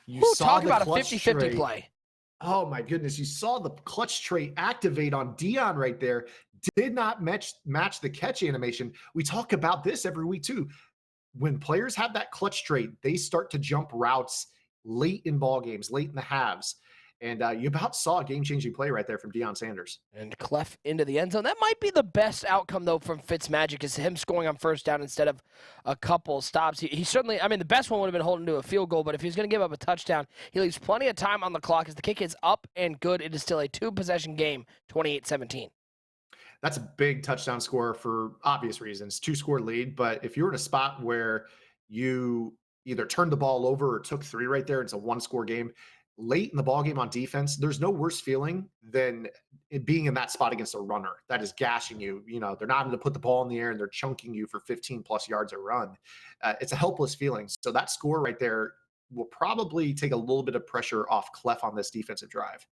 You Whew, saw talk the about a clutch 50-50 trait. play. Oh my goodness. You saw the clutch trait activate on Dion right there. Did not match the catch animation. We talk about this every week too. When players have that clutch trait, they start to jump routes late in ball games, late in the halves. And you about saw a game-changing play right there from Deion Sanders. And Clef into the end zone. That might be the best outcome, though, from Fitzmagic, is him scoring on first down instead of a couple stops. He certainly, I mean, the best one would have been holding to a field goal, but if he's going to give up a touchdown, he leaves plenty of time on the clock as the kick is up and good. It is still a 2-possession game, 28-17. That's a big touchdown score for obvious reasons, 2-score lead. But if you're in a spot where you either turned the ball over or took 3 right there, it's a 1-score game. Late in the ball game on defense, there's no worse feeling than it being in that spot against a runner that is gashing you. You know, they're not going to put the ball in the air and they're chunking you for 15 plus yards a run. It's a helpless feeling. So that score right there will probably take a little bit of pressure off Clef on this defensive drive.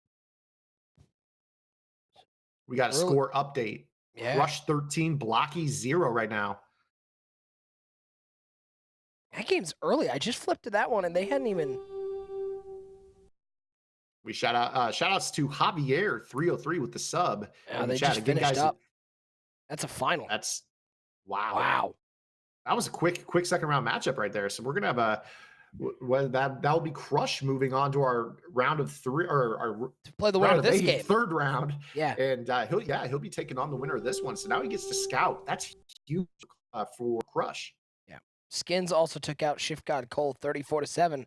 We got a score update. Yeah. Crush 13, Blocky 0 right now. That game's early. I just flipped to that one, and they hadn't even... We shout outs to Javier 303 with the sub. Yeah, they just finished up. That's a final. That's wow. Wow. That was a quick second round matchup right there. So we're gonna have that'll be Crush moving on to our round of 3 or our to play the winner of this game. Third round. Yeah. And he'll be taking on the winner of this one. So now he gets to scout. That's huge for Crush. Yeah. Skins also took out Shift God Cole 34-7.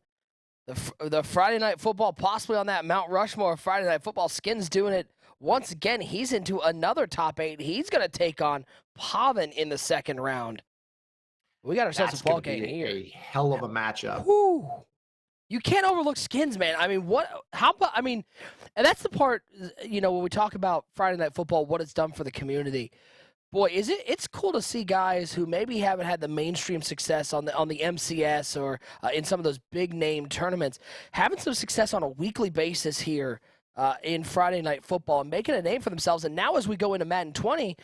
The Friday Night Football, possibly on that Mount Rushmore Friday Night Football. Skins doing it once again. He's into another top 8. He's going to take on Pavin in the second round. We got ourselves a ball game here. A hell of a matchup. Woo. You can't overlook Skins, man. I mean, how about, I mean, and that's the part, when we talk about Friday Night Football, what it's done for the community. Boy, it's cool to see guys who maybe haven't had the mainstream success on the MCS or in some of those big name tournaments, having some success on a weekly basis here in Friday Night Football and making a name for themselves. And now as we go into Madden 20,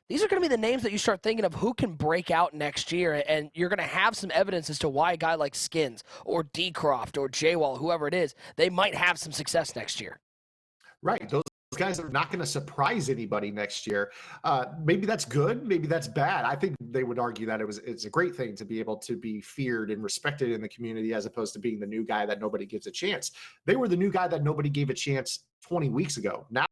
these are going to be the names that you start thinking of who can break out next year, and you're going to have some evidence as to why a guy like Skins or Decroft or J-Wall, whoever it is, they might have some success next year. Right. Those guys are not going to surprise anybody next year. Maybe that's good. Maybe that's bad. I think they would argue that it's a great thing to be able to be feared and respected in the community as opposed to being the new guy that nobody gives a chance. They were the new guy that nobody gave a chance 20 weeks ago. Now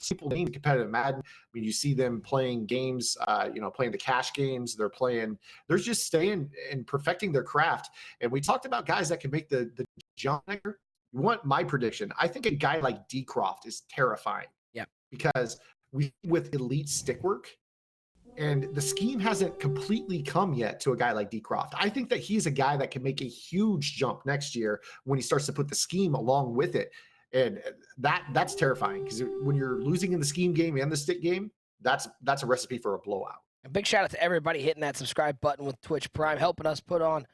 people playing competitive Madden. I mean, you see them playing games, playing the cash games. They're just staying and perfecting their craft. And we talked about guys that can make the jump. You want my prediction? I think a guy like Decroft is terrifying. Yeah, because with elite stick work, and the scheme hasn't completely come yet to a guy like Decroft. I think that he's a guy that can make a huge jump next year when he starts to put the scheme along with it. And that's terrifying because when you're losing in the scheme game and the stick game, that's a recipe for a blowout. A big shout out to everybody hitting that subscribe button with Twitch Prime, helping us put on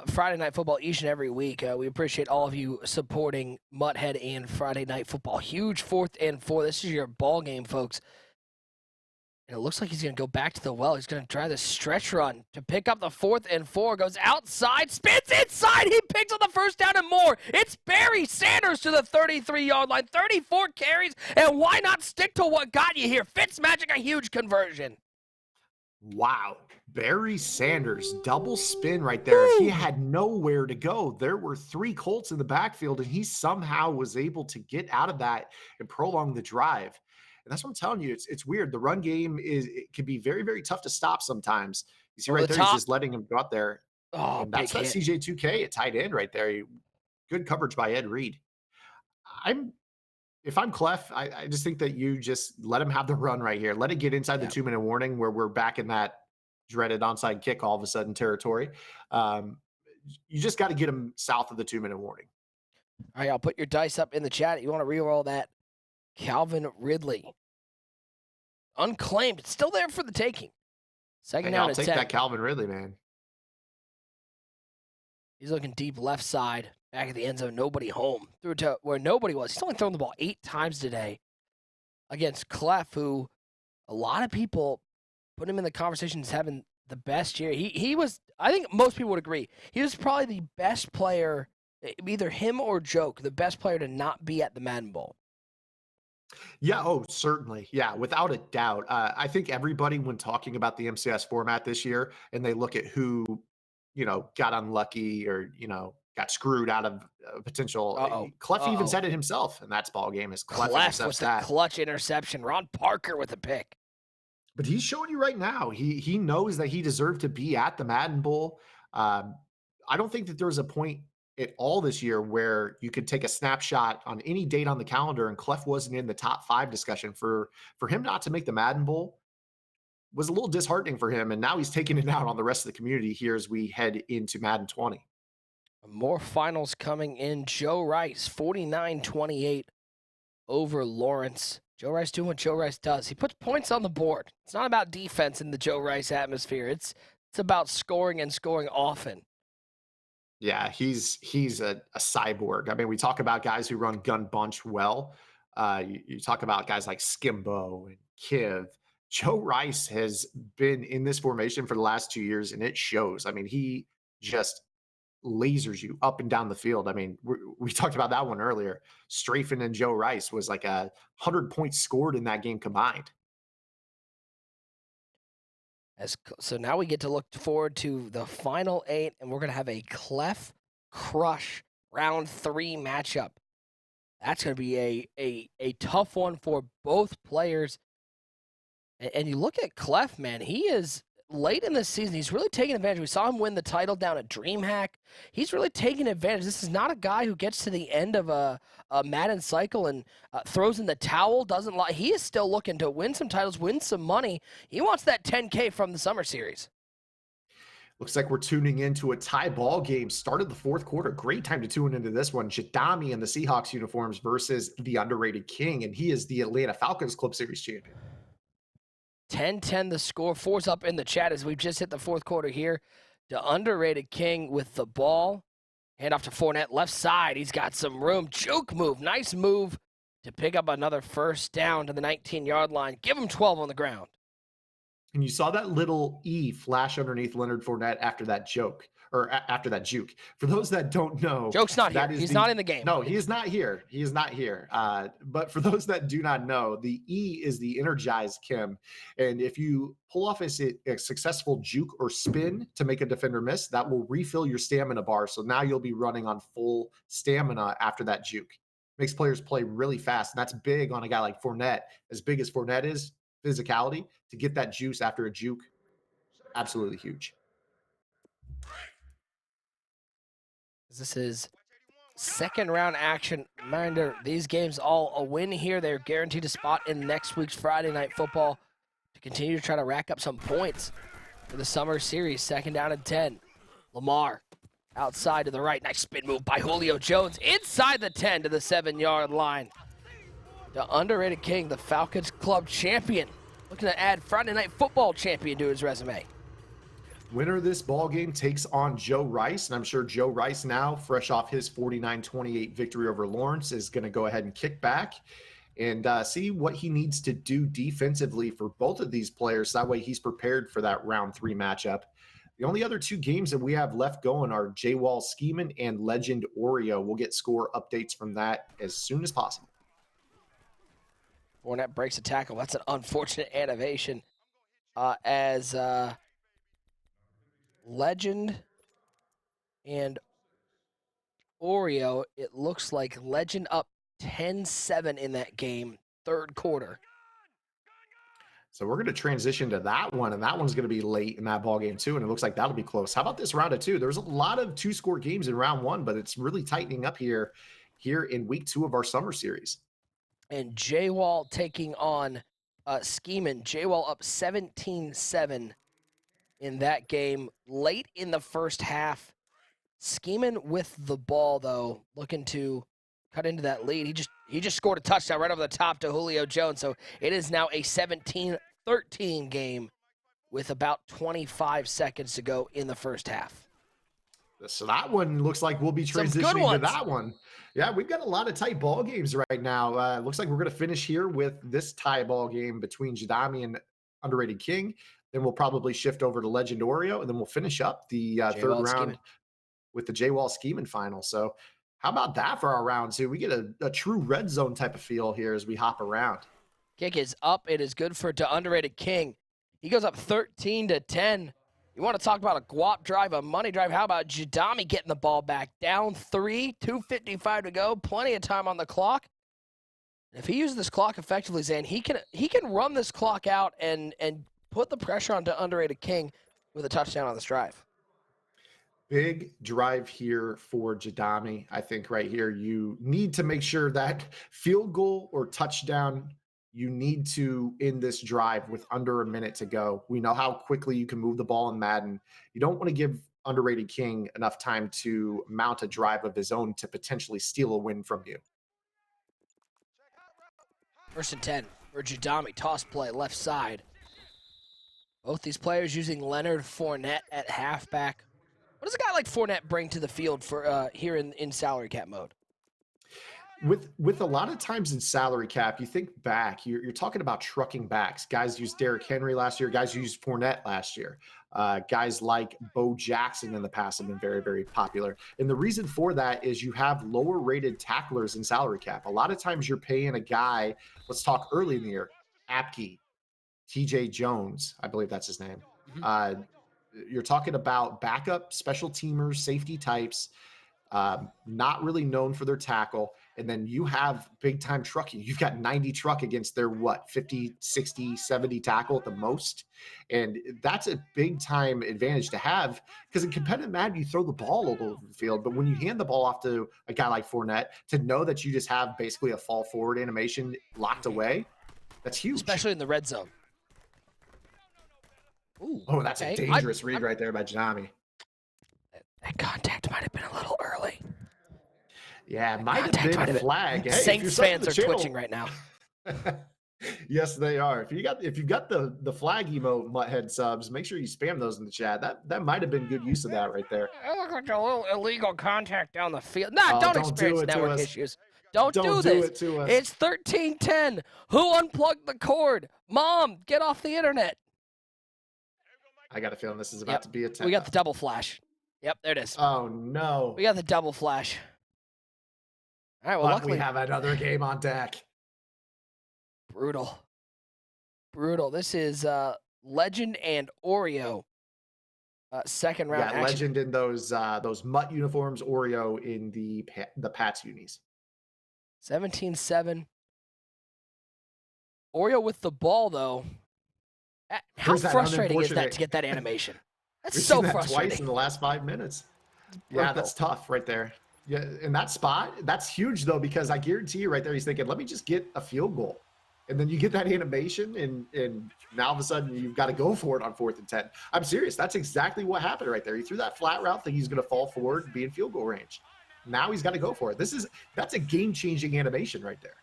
Friday Night Football each and every week. We appreciate all of you supporting Mutthead and Friday Night Football. Huge 4th and 4. This is your ball game, folks. And it looks like he's going to go back to the well. He's going to try the stretch run to pick up the 4th and 4. Goes outside, spins inside. He picks up the first down and more. It's Barry Sanders to the 33-yard line. 34 carries, and why not stick to what got you here? Fitzmagic, a huge conversion. Wow. Barry Sanders, double spin right there. Woo! He had nowhere to go. There were 3 Colts in the backfield, and he somehow was able to get out of that and prolong the drive. And that's what I'm telling you. It's weird. The run game it can be very, very tough to stop sometimes. You see right there, he's just letting him go out there. Oh, and that's that CJ2K at tight end right there. Good coverage by Ed Reed. If I'm Clef, I just think that you just let him have the run right here. Let it get inside the 2-minute warning where we're back in that dreaded onside kick all of a sudden territory. You just got to get him south of the 2-minute warning. All right, I'll put your dice up in the chat. You want to re-roll that? Calvin Ridley. Unclaimed. It's still there for the taking. Second down I'll take 10. that Calvin Ridley, man. He's looking deep left side. Back at the end zone. Nobody home. Threw to where nobody was. He's only thrown the ball 8 times today against Clef, who a lot of people put him in the conversation as having the best year. He was, I think most people would agree, he was probably the best player, either him or Joke, the best player to not be at the Madden Bowl. Yeah, certainly. Yeah, without a doubt. I think everybody, when talking about the MCS format this year, and they look at who, got unlucky or, got screwed out of a potential. Clef even said it himself, and that's ball game. Is Clef with the clutch interception. Ron Parker with a pick. But he's showing you right now. He knows that he deserved to be at the Madden Bowl. I don't think that there was a point at all this year where you could take a snapshot on any date on the calendar and Clef wasn't in the top 5 discussion. For him not to make the Madden Bowl was a little disheartening for him, and now he's taking it out on the rest of the community here as we head into Madden 20. More finals coming in. Joe Rice, 49-28 over Lawrence. Joe Rice doing what Joe Rice does. He puts points on the board. It's not about defense in the Joe Rice atmosphere. It's about scoring and scoring often. Yeah, he's a cyborg. I mean, we talk about guys who run gun bunch well. You talk about guys like Skimbo and Kiv. Joe Rice has been in this formation for the last 2 years, and it shows. I mean, he just lasers you up and down the field. I mean, we talked about that one earlier. Strafen and Joe Rice was like 100 points scored in that game combined. So now we get to look forward to the final 8, and we're going to have a Clef Crush round 3 matchup. That's going to be a tough one for both players. And you look at Clef, man, he is late in this season. He's really taking advantage. We saw him win the title down at DreamHack. He's really taking advantage. This is not a guy who gets to the end of a Madden cycle and throws in the towel, doesn't lie. He is still looking to win some titles, win some money. He wants that $10K from the summer series. Looks like we're tuning into a tie ball game. Started the fourth quarter. Great time to tune into this one. Jadami in the Seahawks uniforms versus the underrated King, and he is the Atlanta Falcons Club Series champion. 10-10 the score. 4's up in the chat as we've just hit the fourth quarter here. The underrated King with the ball. Hand off to Fournette, left side. He's got some room. Juke move. Nice move to pick up another first down to the 19-yard line. Give him 12 on the ground. And you saw that little E flash underneath Leonard Fournette after that joke, or after that juke. For those that don't know, Joke's not here. He's not in the game. No, he is not here. He is not here. But for those that do not know, the E is the energized Kim. And if you pull off a successful juke or spin to make a defender miss, that will refill your stamina bar. So now you'll be running on full stamina after that juke. Makes players play really fast. And that's big on a guy like Fournette. As big as Fournette is, physicality, to get that juice after a juke, absolutely huge. This is second round action. Reminder, these games all a win here. They're guaranteed a spot in next week's Friday Night Football to continue to try to rack up some points for the summer series. Second down and 10. Lamar outside to the right. Nice spin move by Julio Jones inside the 10 to the 7-yard line. The underrated King, the Falcons Club champion, looking to add Friday Night Football champion to his resume. Winner of this ball game takes on Joe Rice, and I'm sure Joe Rice now, fresh off his 49-28 victory over Lawrence, is going to go ahead and kick back and see what he needs to do defensively for both of these players. That way he's prepared for that round 3 matchup. The only other 2 games that we have left going are J-Wall Skeeman and Legend Oreo. We'll get score updates from that as soon as possible. Fournette breaks a tackle. That's an unfortunate animation as Legend and Oreo, it looks like Legend up 10-7 in that game, third quarter. So we're going to transition to that one, and that one's going to be late in that ball game too, and it looks like that'll be close. How about this round of 2? There's a lot of 2-score games in round 1, but it's really tightening up here in week 2 of our summer series. And J-Wall taking on Skeeman. J-Wall up 17-7 in that game. Late in the first half, Skeeman with the ball, though, looking to cut into that lead. He just scored a touchdown right over the top to Julio Jones. So it is now a 17-13 game with about 25 seconds to go in the first half. So that one looks like we'll be transitioning to that one. Yeah, we've got a lot of tight ball games right now. Looks like we're going to finish here with this tie ball game between Jadami and underrated King. Then we'll probably shift over to Legend Oreo, and then we'll finish up the third round with the J-Wall Skeeman final. So how about that for our round 2? We get a true red zone type of feel here as we hop around. Kick is up. It is good for the underrated King. He goes up 13-10. You want to talk about a guap drive, a money drive? How about Jadami getting the ball back? Down 3, 2:55 to go. Plenty of time on the clock. If he uses this clock effectively, Zane, he can run this clock out and put the pressure on the underrated King with a touchdown on this drive. Big drive here for Jadami. I think right here you need to make sure that field goal or touchdown, you need to end this drive with under a minute to go. We know how quickly you can move the ball in Madden. You don't want to give underrated King enough time to mount a drive of his own to potentially steal a win from you. 1st and 10 for Jadami. Toss play left side. Both these players using Leonard Fournette at halfback. What does a guy like Fournette bring to the field for here in salary cap mode? With a lot of times in salary cap, you think back, you're talking about trucking backs. Guys used Derrick Henry last year. Guys used Fournette last year. Guys like Bo Jackson in the past have been very, very popular. And the reason for that is you have lower rated tacklers in salary cap. A lot of times you're paying a guy, let's talk early in the year, Apke, TJ Jones, I believe that's his name. Mm-hmm. You're talking about backup special teamers, safety types, not really known for their tackle. And then you have big time trucking. You've got 90 truck against their 50, 60, 70 tackle at the most. And that's a big time advantage to have because in competitive Madden, you throw the ball all over the field. But when you hand the ball off to a guy like Fournette, to know that you just have basically a fall forward animation locked away, that's huge. Especially in the red zone. Ooh, Oh, that's okay. a dangerous read right there by Janami. That contact might have been a little early. Yeah, it might have Contact been might a have been- flag. Hey, if Saints you're subbing fans the are channel- twitching right now. Yes, they are. If you've got the flag emote Mutthead subs, make sure you spam those in the chat. That might have been good use of that right there. It looked like a little illegal contact down the field. Nah, Oh, don't don't do experience it to network us. issues. Don't do do this. it to us. It's 13:10. Who unplugged the cord? Mom, get off the internet. I got a feeling this is about to be a 10. We got the double flash. Yep, there it is. Oh no. We got the double flash. All right, well, But luckily, we have another game on deck. brutal. This is Legend and Oreo. Second round Yeah, action. Legend in those Mutt uniforms, Oreo in the Pats unis. 17-7. Oreo with the ball, though. How There's that frustrating is that unfortunate- to get that animation? That's We've so seen that frustrating. twice in the last 5 minutes. Yeah, Brutal. that's tough right there. Yeah, in that spot, that's huge though, because I guarantee you right there, he's thinking, let me just get a field goal. And then you get that animation, and now all of a sudden you've got to go for it on 4th and 10. I'm serious. That's exactly what happened right there. He threw that flat route, thinking he's going to fall forward and be in field goal range. Now he's got to go for it. That's a game-changing animation right there.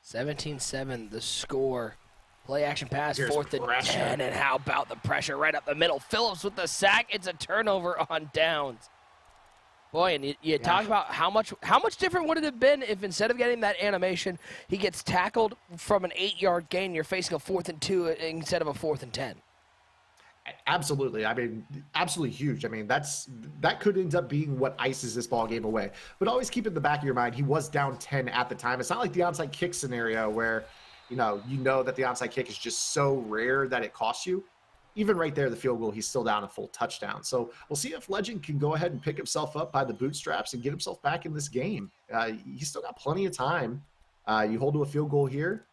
17-7, the score. Play action pass, Here's 4th and pressure. 10, and how about the pressure right up the middle? Phillips with the sack. It's a turnover on downs. Boy, and you talk about how much different would it have been if instead of getting that animation, he gets tackled from an 8-yard gain. You're facing a 4th and 2 instead of a 4th and 10. Absolutely. I mean, absolutely huge. I mean, that could end up being what ices this ball game away. But always keep in the back of your mind, he was down 10 at the time. It's not like the onside kick scenario where, you know that the onside kick is just so rare that it costs you. Even right there, the field goal, he's still down a full touchdown. So we'll see if Legend can go ahead and pick himself up by the bootstraps and get himself back in this game. He's still got plenty of time. You hold to a field goal here,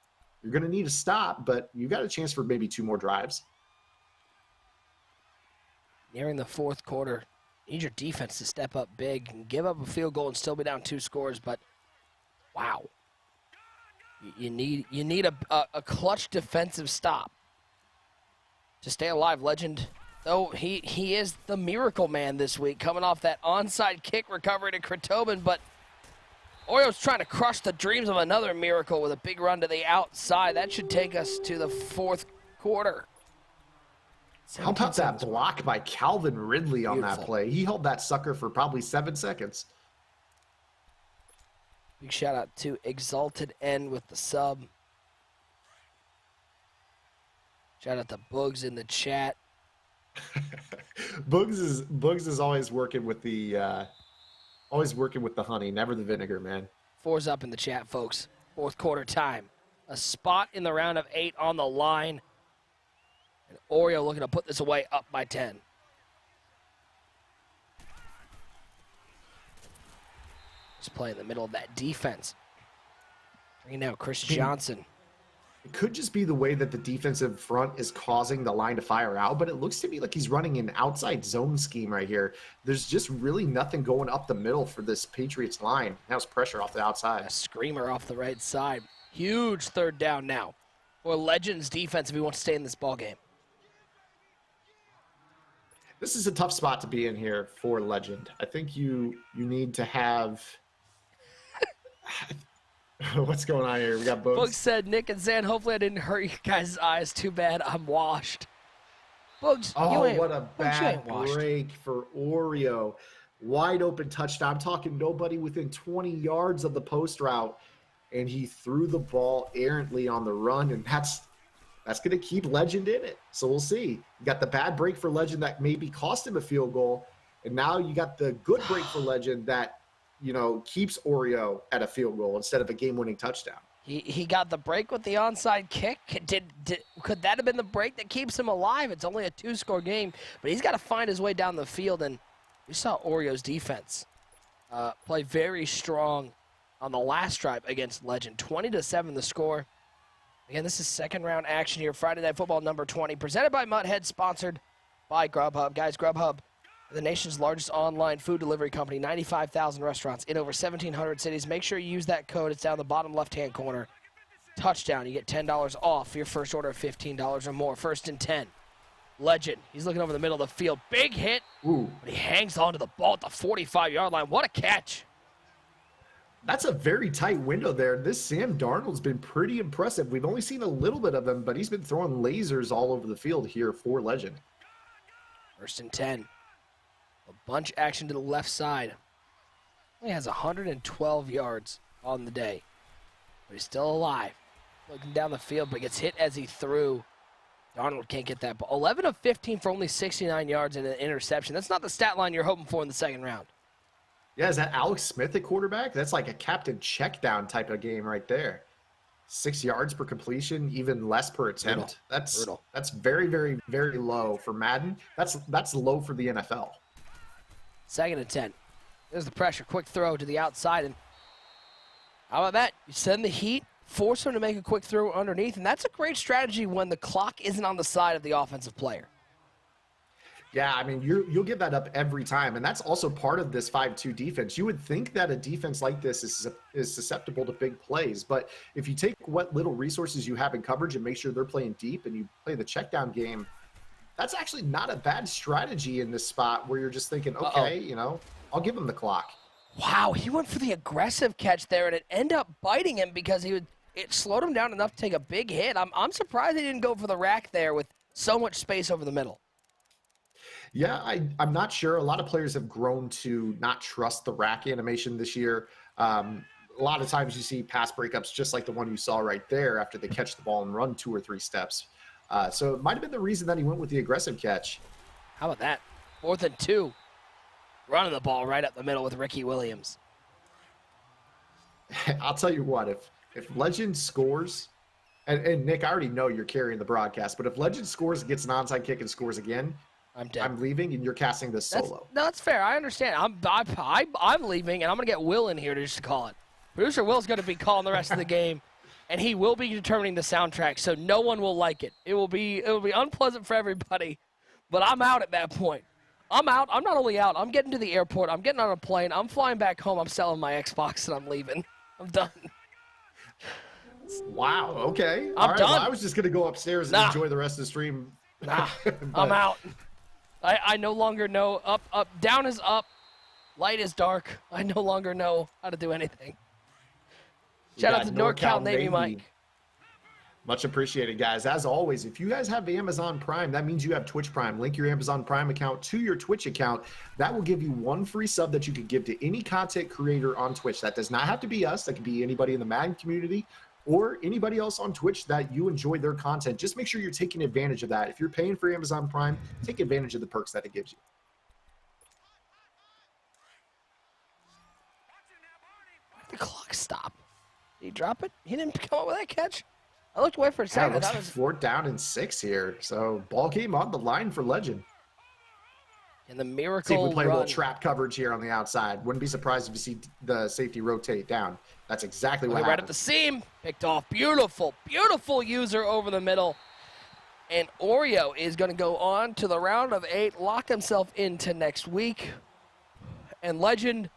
you're going to need a stop, but you've got a chance for maybe 2 more drives. Nearing the 4th quarter, you need your defense to step up big and give up a field goal and still be down 2 scores. But wow, you need a clutch defensive stop to stay alive. Legend, though, he is the miracle man this week, coming off that onside kick recovery to Kretobin, but Oreo's trying to crush the dreams of another miracle with a big run to the outside. That should take us to the 4th quarter. How about that block by Calvin Ridley on that Beautiful. play? He held that sucker for probably 7 seconds. Big shout out to Exalted N with the sub. Shout out to Boogs in the chat. Boogs is always working with the honey, never the vinegar, man. 4's up in the chat, folks. 4th quarter time. A spot in the round of 8 on the line. And Oreo looking to put this away, up by 10. Just play in the middle of that defense. Bringing out Chris Johnson. It could just be the way that the defensive front is causing the line to fire out, but it looks to me like he's running an outside zone scheme right here. There's just really nothing going up the middle for this Patriots line. Now it's pressure off the outside. A screamer off the right side. Huge 3rd down now for Legends defense if he wants to stay in this ball game. This is a tough spot to be in here for Legend. I think you need to have... What's going on here? We got Boogs. Boogs said, Nick and Zan, hopefully I didn't hurt you guys' eyes too bad. I'm washed. Boogs, Oh, you ain't, what a Boogs, you bad ain't washed. break for Oreo. Wide open touchdown. I'm talking nobody within 20 yards of the post route, and he threw the ball errantly on the run, and that's going to keep Legend in it. So we'll see. You got the bad break for Legend that maybe cost him a field goal, and now you got the good break for Legend that, keeps Oreo at a field goal instead of a game-winning touchdown. He got the break with the onside kick. Could that have been the break that keeps him alive? It's only a 2-score game, but he's got to find his way down the field, and we saw Oreo's defense play very strong on the last drive against Legend. 20-7 the score. Again, this is 2nd round action here. Friday Night Football number 20, presented by Mutthead, sponsored by Grubhub. Guys, Grubhub, the nation's largest online food delivery company, 95,000 restaurants in over 1,700 cities. Make sure you use that code. It's down the bottom left-hand corner. touchdown. You get $10 off your first order of $15 or more. 1st and 10. Legend. He's looking over the middle of the field. Big hit. Ooh. But he hangs on to the ball at the 45-yard line. What a catch. That's a very tight window there. This Sam Darnold's been pretty impressive. We've only seen a little bit of him, but he's been throwing lasers all over the field here for Legend. 1st and 10. A bunch action to the left side. He has 112 yards on the day. But he's still alive. Looking down the field, but gets hit as he threw. Darnold can't get that ball. 11 of 15 for only 69 yards and an interception. That's not the stat line you're hoping for in the second round. Yeah, is that Alex Smith at quarterback? That's like a captain check down type of game right there. 6 yards per completion, even less per attempt. That's very, very, very low for Madden. That's low for the NFL. 2nd and 10. There's the pressure. Quick throw to the outside. And how about that? You send the heat, force him to make a quick throw underneath, and that's a great strategy when the clock isn't on the side of the offensive player. Yeah, I mean, you'll give that up every time, and that's also part of this 5-2 defense. You would think that a defense like this is susceptible to big plays, but if you take what little resources you have in coverage and make sure they're playing deep and you play the check down game, that's actually not a bad strategy in this spot where you're just thinking, okay, you know, I'll give him the clock. Wow, he went for the aggressive catch there, and it ended up biting him because it slowed him down enough to take a big hit. I'm surprised he didn't go for the rack there with so much space over the middle. Yeah, I'm not sure. A lot of players have grown to not trust the rack animation this year. A lot of times you see pass breakups just like the one you saw right there after they catch the ball and run 2 or 3 steps. So it might have been the reason that he went with the aggressive catch. How about that? 4th and 2. Running the ball right up the middle with Ricky Williams. I'll tell you what, if Legend scores, and Nick, I already know you're carrying the broadcast, but if Legend scores, gets an onside kick and scores again, I'm dead. I'm leaving, and you're casting this solo. No, that's fair. I understand. I'm leaving, and I'm going to get Will in here to just call it. Producer Will's going to be calling the rest of the game, and he will be determining the soundtrack, so no one will like it. It will be unpleasant for everybody, but I'm out at that point. I'm out. I'm not only out. I'm getting to the airport. I'm getting on a plane. I'm flying back home. I'm selling my Xbox, and I'm leaving. I'm done. Wow. Okay. I'm done. Well, I was just going to go upstairs and enjoy the rest of the stream. I'm out. I no longer know. Up, down is up. Light is dark. I no longer know how to do anything. Shout out to NorCal Navy Mike. Much appreciated, guys. As always, if you guys have Amazon Prime, that means you have Twitch Prime. Link your Amazon Prime account to your Twitch account. That will give you 1 free sub that you could give to any content creator on Twitch. That does not have to be us. That could be anybody in the Madden community or anybody else on Twitch that you enjoy their content. Just make sure you're taking advantage of that. If you're paying for Amazon Prime, take advantage of the perks that it gives you. The clock stop. Did he drop it? He didn't come up with that catch. I looked away for a second. Yeah, it looks like 4th down and 6 here. So ball game on the line for Legend. And the miracle see if we play run. A little trap coverage here on the outside. Wouldn't be surprised if you see the safety rotate down. That's exactly what happened. Right at the seam. Picked off. Beautiful, beautiful user over the middle. And Oreo is going to go on to the round of 8, lock himself into next week. And Legend,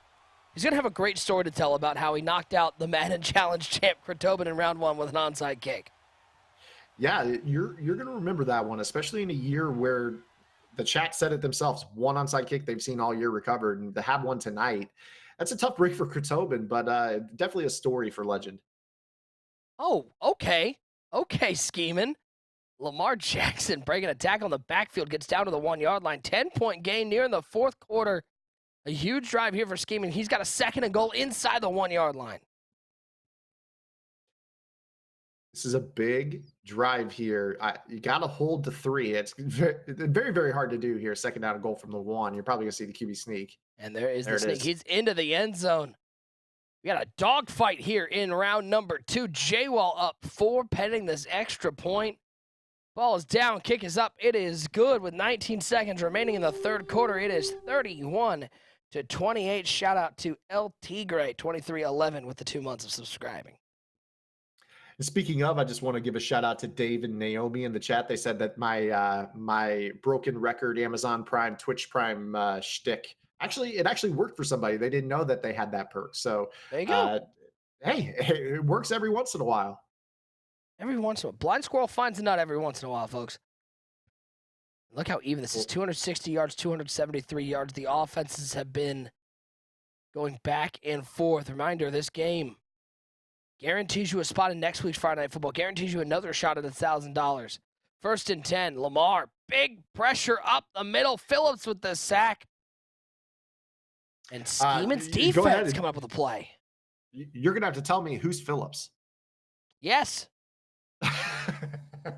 he's going to have a great story to tell about how he knocked out the Madden Challenge champ Tobin in round 1 with an onside kick. Yeah, you're going to remember that one, especially in a year where the chat said it themselves. 1 onside kick they've seen all year recovered, and to have one tonight, that's a tough break for Tobin, but definitely a story for Legend. Oh, okay. Okay, scheming. Lamar Jackson breaking a tackle in the backfield, gets down to the 1-yard line. 10-point gain near in the 4th quarter. A huge drive here for scheming. He's got a 2nd and goal inside the 1-yard line. This is a big drive here. You got to hold to 3. It's very, very, very hard to do here. 2nd down and goal from the 1. You're probably going to see the QB sneak. And there is the sneak. He's into the end zone. We got a dogfight here in round number 2. J-Wall up 4, pending this extra point. Ball is down. Kick is up. It is good with 19 seconds remaining in the 3rd quarter. It is 31-28. Shout out to El Tigre 2311 with the 2 months of subscribing. And speaking of, I just want to give a shout out to Dave and Naomi in the chat. They said that my broken record Amazon Prime, Twitch Prime shtick, it actually worked for somebody. They didn't know that they had that perk. So there you go. Hey, it works every once in a while. Every once in a while. Blind squirrel finds a nut every once in a while, folks. Look how even this is. 260 yards, 273 yards. The offenses have been going back and forth. Reminder, this game guarantees you a spot in next week's Friday Night Football. Guarantees you another shot at $1,000. 1st and 10. Lamar, big pressure up the middle. Phillips with the sack. And Scheeman's defense coming up with a play. You're going to have to tell me who's Phillips. Yes.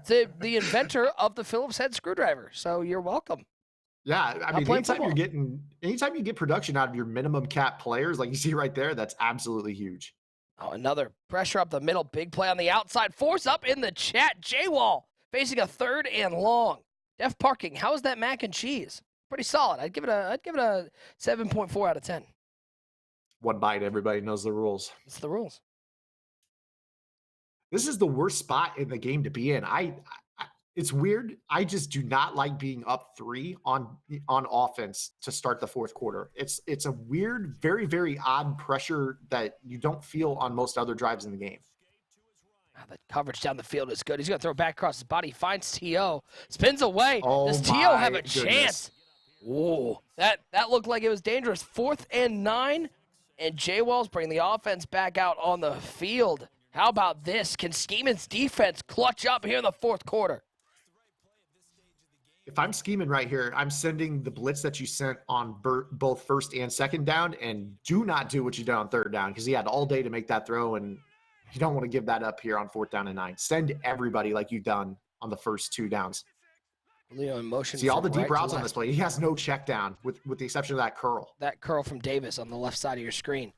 the inventor of the Phillips head screwdriver. So you're welcome. Yeah, I mean, anytime you get production out of your minimum cap players, like you see right there, that's absolutely huge. Oh, another pressure up the middle. Big play on the outside. Force up in the chat. J-Wall facing a 3rd and long. Def parking. How is that mac and cheese? Pretty solid. I'd give it a 7.4 out of 10. One bite. Everybody knows the rules. It's the rules. This is the worst spot in the game to be in. It's weird. I just do not like being up 3 on offense to start the 4th quarter. It's a weird, very, very odd pressure that you don't feel on most other drives in the game. The coverage down the field is good. He's going to throw it back across his body. Finds T.O. Spins away. Oh, does T.O. have a goodness. chance? Whoa. That looked like it was dangerous. 4th and 9. And J-Wall's bringing the offense back out on the field. How about this? Can Scheeman's defense clutch up here in the 4th quarter? If I'm scheming right here, I'm sending the blitz that you sent on both 1st and 2nd down, and do not do what you did on 3rd down, because he had all day to make that throw, and you don't want to give that up here on 4th down and 9. Send everybody like you've done on the first 2 downs. Leo in motion. See all the deep routes on this play. He has no check down, with the exception of that curl. That curl from Davis on the left side of your screen.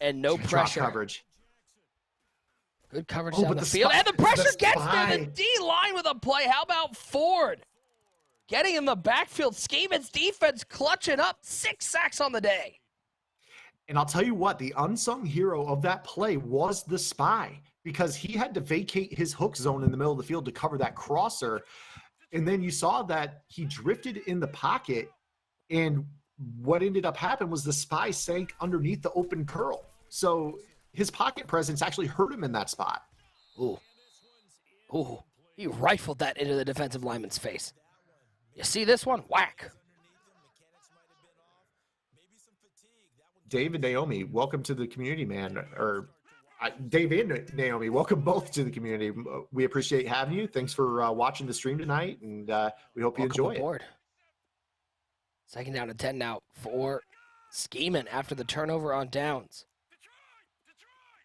And no Drop pressure. coverage. Good coverage down the field. And the pressure gets there. The D-line with a play. How about Ford? Getting in the backfield. Scheeman's defense clutching up. 6 sacks on the day. And I'll tell you what, the unsung hero of that play was the spy, because he had to vacate his hook zone in the middle of the field to cover that crosser. And then you saw that he drifted in the pocket, and what ended up happening was the spy sank underneath the open curl. So his pocket presence actually hurt him in that spot. Ooh. He rifled that into the defensive lineman's face. You see this one? Whack. Dave and Naomi, welcome to the community, man. Dave and Naomi, welcome both to the community. We appreciate having you. Thanks for watching the stream tonight, and we hope you enjoy it. 2nd down and 10 now for Scheeman after the turnover on downs.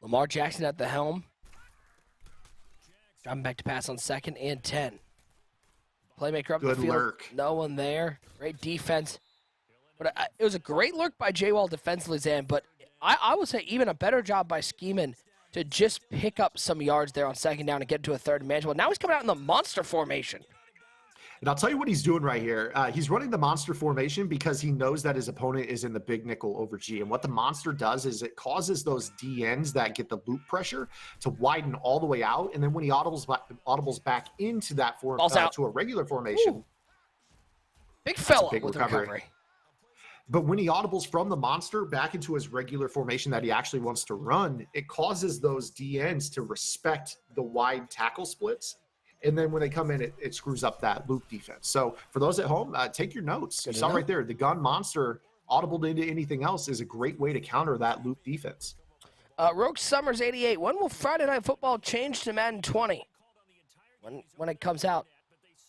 Lamar Jackson at the helm. Driving back to pass on 2nd and 10. Playmaker up the field. Lurk. No one there. Great defense. But it was a great lurk by J-Wall defensively, Zan, but I would say even a better job by Scheeman to just pick up some yards there on 2nd down and get to a 3rd and manageable. Now he's coming out in the monster formation. And I'll tell you what he's doing right here. He's running the monster formation because he knows that his opponent is in the big nickel over G. And what the monster does is it causes those DNs that get the loop pressure to widen all the way out. And then when he audibles back into that to a regular formation. Ooh. Big fella with recovery. But when he audibles from the monster back into his regular formation that he actually wants to run, it causes those DNs to respect the wide tackle splits. And then when they come in, it screws up that loop defense. So for those at home, take your notes. You saw right there, the gun monster audibled into anything else is a great way to counter that loop defense. Rogue Summers 88. When will Friday Night Football change to Madden 20? When it comes out.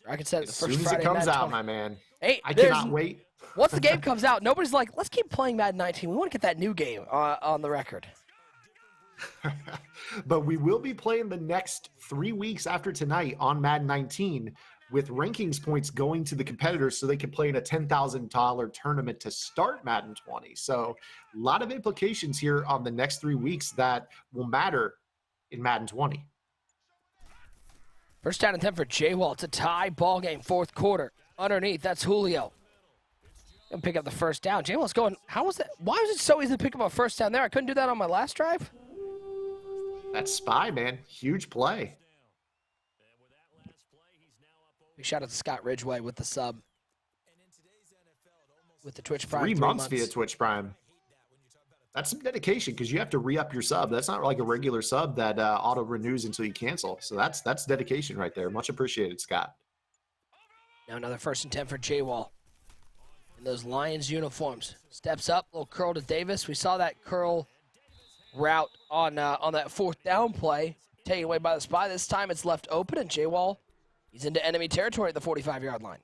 I can say it the first Friday. As soon as it comes out, 20. my man. Hey, I cannot wait. Once the game comes out, nobody's like, let's keep playing Madden 19. We want to get that new game on the record. But we will be playing the next 3 weeks after tonight on Madden 19 with rankings points going to the competitors so they can play in a $10,000 tournament to start Madden 20. So a lot of implications here on the next 3 weeks that will matter in Madden 20. 1st down and 10 for J-Wall. It's a tie ball game, 4th quarter. Underneath, that's Julio. And pick up the 1st down. J-Wall's going, how was that? Why was it so easy to pick up a 1st down there? I couldn't do that on my last drive. That's spy, man. Huge play. Big shout out to Scott Ridgeway with the sub. With the Twitch Prime. 3 months via Twitch Prime. That's some dedication because you have to re-up your sub. That's not like a regular sub that auto renews until you cancel. So that's dedication right there. Much appreciated, Scott. Now another 1st and 10 for J-Wall. In those Lions uniforms. Steps up, little curl to Davis. We saw that curl route on that 4th down play. Taken away by the spy. This time it's left open, and J-Wall, he's into enemy territory at the 45-yard line.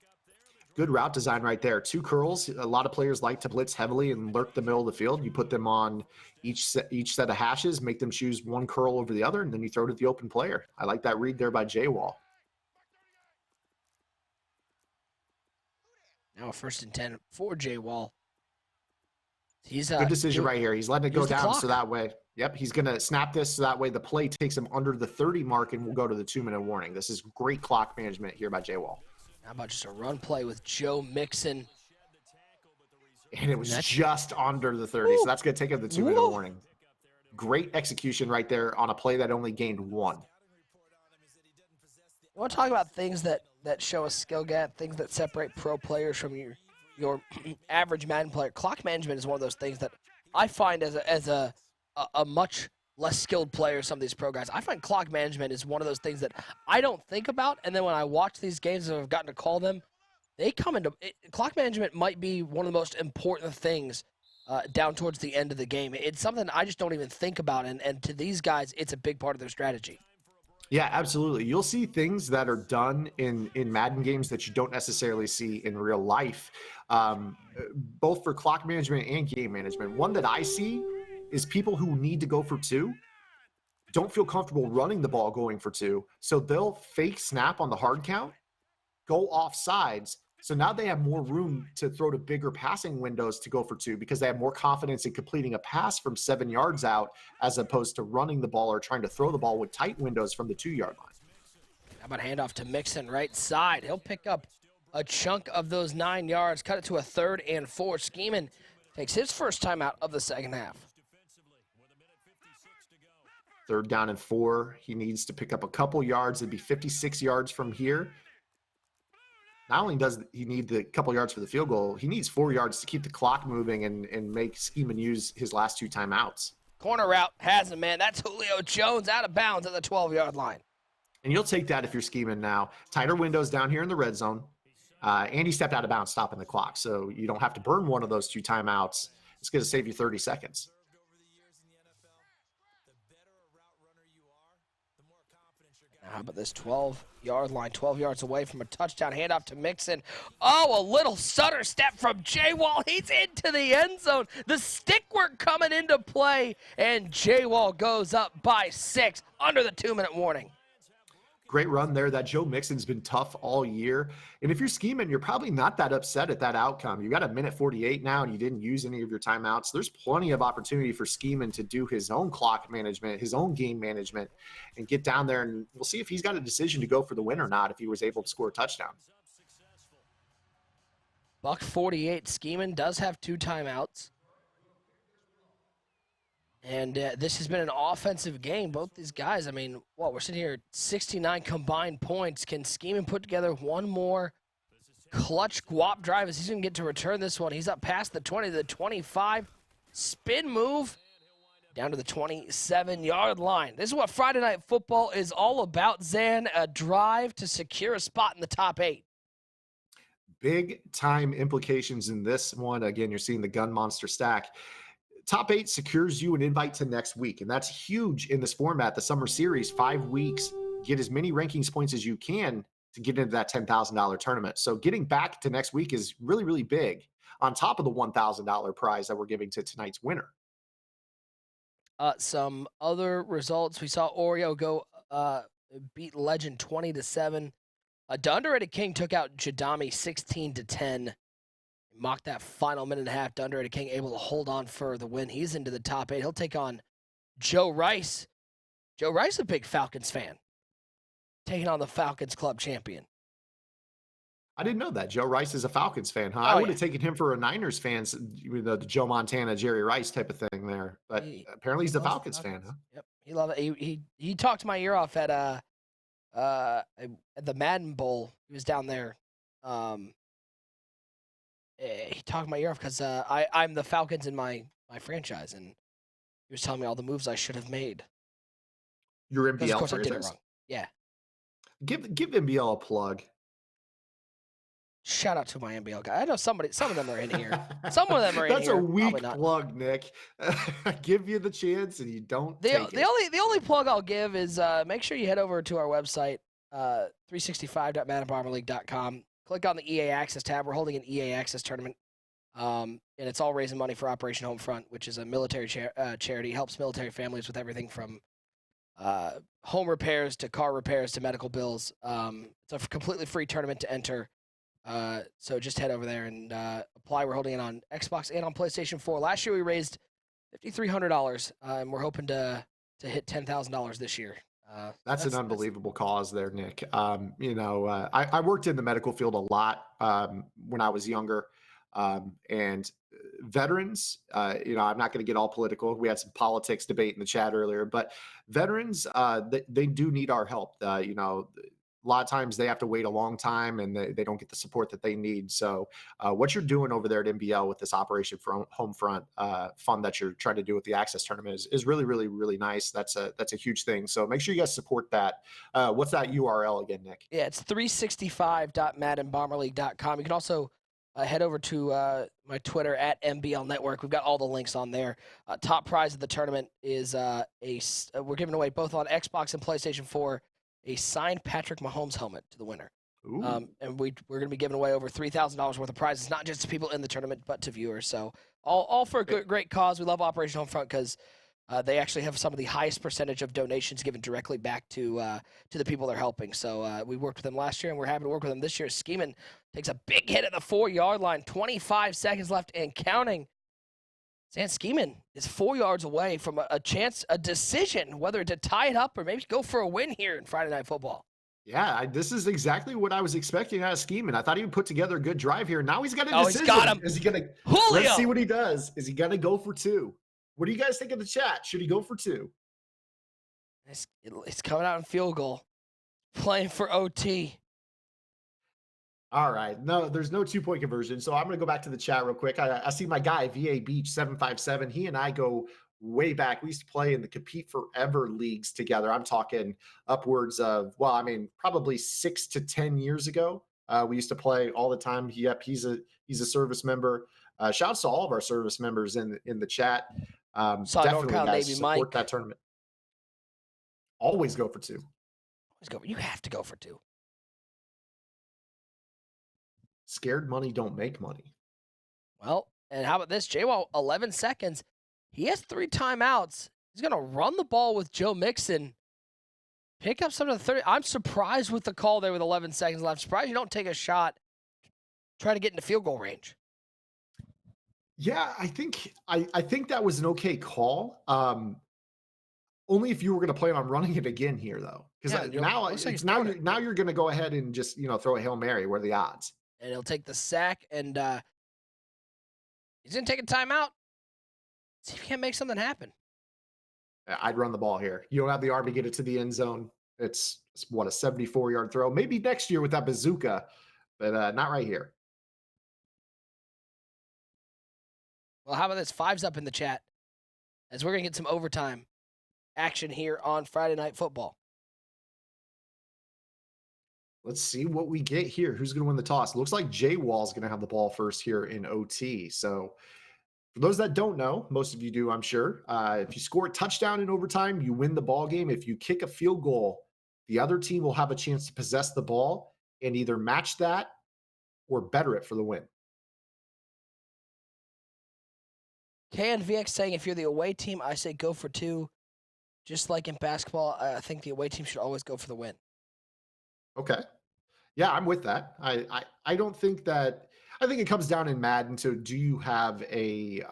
Good route design right there. 2 curls. A lot of players like to blitz heavily and lurk the middle of the field. You put them on each set of hashes, make them choose one curl over the other, and then you throw it at the open player. I like that read there by J-Wall. Now a 1st and 10 for J-Wall. He's good decision right here. He's letting it go down clock. So that way, yep, he's going to snap this so that way the play takes him under the 30 mark and we'll go to the 2-minute warning. This is great clock management here by J-Wall. How about just a run play with Joe Mixon? And it was just under the 30, so that's going to take him the 2-minute warning. Great execution right there on a play that only gained 1. You want to talk about things that show a skill gap, things that separate pro players from your average Madden player. Clock management is one of those things that I find as a much less skilled player, some of these pro guys. I find clock management is one of those things that I don't think about, and then when I watch these games and I've gotten to call them, they come into clock management might be one of the most important things down towards the end of the game. It's something I just don't even think about, and to these guys, it's a big part of their strategy. Yeah, absolutely. You'll see things that are done in Madden games that you don't necessarily see in real life, both for clock management and game management. One that I see is people who need to go for 2 don't feel comfortable running the ball going for 2, so they'll fake snap on the hard count, go off sides. So now they have more room to throw to bigger passing windows to go for 2 because they have more confidence in completing a pass from 7 yards out as opposed to running the ball or trying to throw the ball with tight windows from the 2-yard line. How about handoff to Mixon right side? He'll pick up a chunk of those 9 yards, cut it to a 3rd and 4. Scheeman takes his first time out of the second half. 3rd down and 4. He needs to pick up a couple yards. It'd be 56 yards from here. Not only does he need the couple yards for the field goal, he needs 4 yards to keep the clock moving and make Scheeman use his last 2 timeouts. Corner route has him, man. That's Julio Jones out of bounds at the 12-yard line. And you'll take that if you're Scheeman now. Tighter windows down here in the red zone. And he stepped out of bounds, stopping the clock. So you don't have to burn one of those 2 timeouts. It's going to save you 30 seconds. How about this 12-yard line, 12 yards away from a touchdown handoff to Mixon. Oh, a little stutter step from J-Wall. He's into the end zone. The stick work coming into play, and J-Wall goes up by 6 under the 2-minute warning. Great run there. That Joe Mixon's been tough all year. And if you're Scheeman, you're probably not that upset at that outcome. You got a minute 48 now, and you didn't use any of your timeouts. There's plenty of opportunity for Scheeman to do his own clock management, his own game management, and get down there. And we'll see if he's got a decision to go for the win or not if he was able to score a touchdown. Buck 48. Scheeman does have 2 timeouts. And this has been an offensive game. Both these guys, I mean, we're sitting here at 69 combined points. Can Scheeman put together one more clutch guap drive as he's going to get to return this one? He's up past the 20 to the 25. Spin move down to the 27-yard line. This is what Friday Night Football is all about, Zan. A drive to secure a spot in the top 8. Big time implications in this one. Again, you're seeing the gun monster stack. Top 8 secures you an invite to next week, and that's huge in this format. The summer series, 5 weeks, get as many rankings points as you can to get into that $10,000 tournament. So getting back to next week is really, really big on top of the $1,000 prize that we're giving to tonight's winner. Some other results. We saw Oreo go beat Legend 20-7. Underrated King took out Jadami 16-10. Mocked that final minute and a half. Underrated King able to hold on for the win. He's into the top 8. He'll take on Joe Rice. Joe Rice, a big Falcons fan, taking on the Falcons club champion. I didn't know that. Joe Rice is a Falcons fan, huh? Oh, I would have taken him for a Niners fan, the Joe Montana, Jerry Rice type of thing there. But apparently he's a Falcons fan, huh? Yep, he loved it. He talked my ear off at the Madden Bowl. He was down there. He talked my ear off because I'm the Falcons in my franchise, and He was telling me all the moves I should have made. Your Because of NBL course I did it players? wrong. Yeah. Give NBL a plug. Shout out to my NBL guy. I know some of them are in here. Some of them are in That's here. a Probably weak not. plug, Nick. I give you the chance and you don't take it. The only plug I'll give is make sure you head over to our website, 365.maddenbomberleague.com. Click on the EA Access tab. We're holding an EA Access tournament, and it's all raising money for Operation Homefront, which is a military charity. Helps military families with everything from home repairs to car repairs to medical bills. It's a completely free tournament to enter. So just head over there and apply. We're holding it on Xbox and on PlayStation 4. Last year we raised $5,300, and we're hoping to hit $10,000 this year. That's an unbelievable cause there, Nick. I worked in the medical field a lot when I was younger, and veterans, I'm not going to get all political. We had some politics debate in the chat earlier, but veterans, they do need our help. A lot of times they have to wait a long time and they don't get the support that they need. So what you're doing over there at NBL with this Operation Homefront fund that you're trying to do with the Access Tournament is really, really, really nice. That's a huge thing. So make sure you guys support that. What's that URL again, Nick? Yeah, it's 365.maddenbomberleague.com. You can also head over to my Twitter at MBL Network. We've got all the links on there. Top prize of the tournament is we're giving away both on Xbox and PlayStation 4 a signed Patrick Mahomes helmet to the winner. And we're going to be giving away over $3,000 worth of prizes, not just to people in the tournament, but to viewers. So all for a great cause. We love Operation Homefront because they actually have some of the highest percentage of donations given directly back to the people they're helping. So we worked with them last year, and we're happy to work with them this year. Skeeman takes a big hit at the 4-yard line, 25 seconds left and counting. San Skeeman is 4 yards away from a decision, whether to tie it up or maybe go for a win here in Friday Night Football. Yeah, this is exactly what I was expecting out of Skeeman. I thought he would put together a good drive here. Now he's got a decision. He's got him. Is he going to? Julio. Let's see what he does. Is he going to go for 2? What do you guys think of the chat? Should he go for 2? It's coming out in field goal, playing for OT. All right. No, there's no 2-point conversion. So I'm going to go back to the chat real quick. I see my guy, VA Beach 757. He and I go way back. We used to play in the Compete Forever leagues together. I'm talking upwards of, probably 6 to 10 years ago. We used to play all the time. He's a service member. Shouts to all of our service members in the chat. Definitely, guys, Navy support Mike. that tournament. Always go for 2. Always go. You have to go for 2. Scared money don't make money. Well, and how about this? J-Wall, 11 seconds. He has 3 timeouts. He's going to run the ball with Joe Mixon. Pick up some of the 30. I'm surprised with the call there with 11 seconds left. Surprised you don't take a shot. Try to get into field goal range. Yeah, I think that was an okay call. Only if you were going to plan on running it again here, though, because now you're going to go ahead and just throw a Hail Mary. What are the odds? And he'll take the sack, and he's going to take a timeout. See if he can't make something happen. I'd run the ball here. You don't have the arm to get it to the end zone. It's a 74-yard throw. Maybe next year with that bazooka, but not right here. Well, how about this? 5's up in the chat as we're going to get some overtime action here on Friday Night Football. Let's see what we get here. Who's going to win the toss? Looks like Jay Wall's going to have the ball first here in OT. So for those that don't know, most of you do, I'm sure. If you score a touchdown in overtime, you win the ball game. If you kick a field goal, the other team will have a chance to possess the ball and either match that or better it for the win. KNVX saying if you're the away team, I say go for 2. Just like in basketball, I think the away team should always go for the win. Okay. Yeah, I'm with that. I don't think that – I think it comes down in Madden to do you have a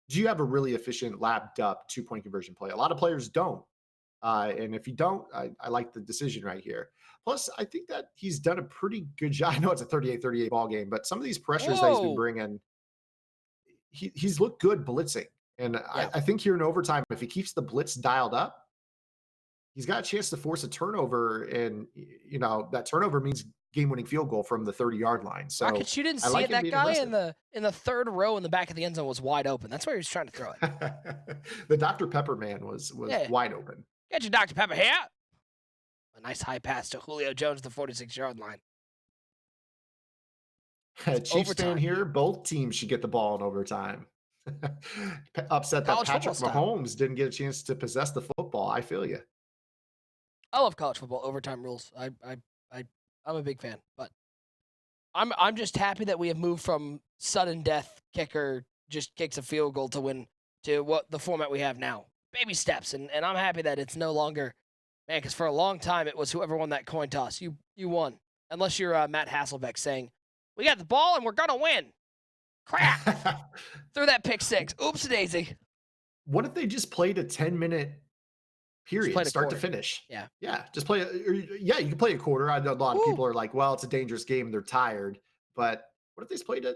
really efficient lapped up 2-point conversion play? A lot of players don't. And if you don't, I like the decision right here. Plus, I think that he's done a pretty good job. I know it's a 38-38 ball game, but some of these pressures that he's been bringing, he's looked good blitzing. And yeah. I think here in overtime, if he keeps the blitz dialed up, he's got a chance to force a turnover. And, that turnover means game-winning field goal from the 30-yard line. So Rockets, you didn't I see like it. him That being guy aggressive. in the third row in the back of the end zone was wide open. That's where he was trying to throw it. The Dr. Pepper man was Yeah. wide open. Get your Dr. Pepper here. A nice high pass to Julio Jones, the 46-yard line. Chiefs overtime. fan here. Both teams should get the ball in overtime. Upset that College Patrick football style. Mahomes didn't get a chance to possess the football. I feel you. I love college football overtime rules. I'm a big fan, but I'm just happy that we have moved from sudden death kicker just kicks a field goal to win to what the format we have now. Baby steps, and I'm happy that it's no longer, man, because for a long time it was whoever won that coin toss. You won, unless you're Matt Hasselbeck saying, "We got the ball and we're gonna win." Crap! Threw that pick six. Oops, daisy. What if they just played a 10-minute period, played a start to quarter. finish? Yeah. Yeah, just play. Yeah, you can play a quarter. I know a lot of Woo. people are like, well, it's a dangerous game. They're tired. But what if they just played a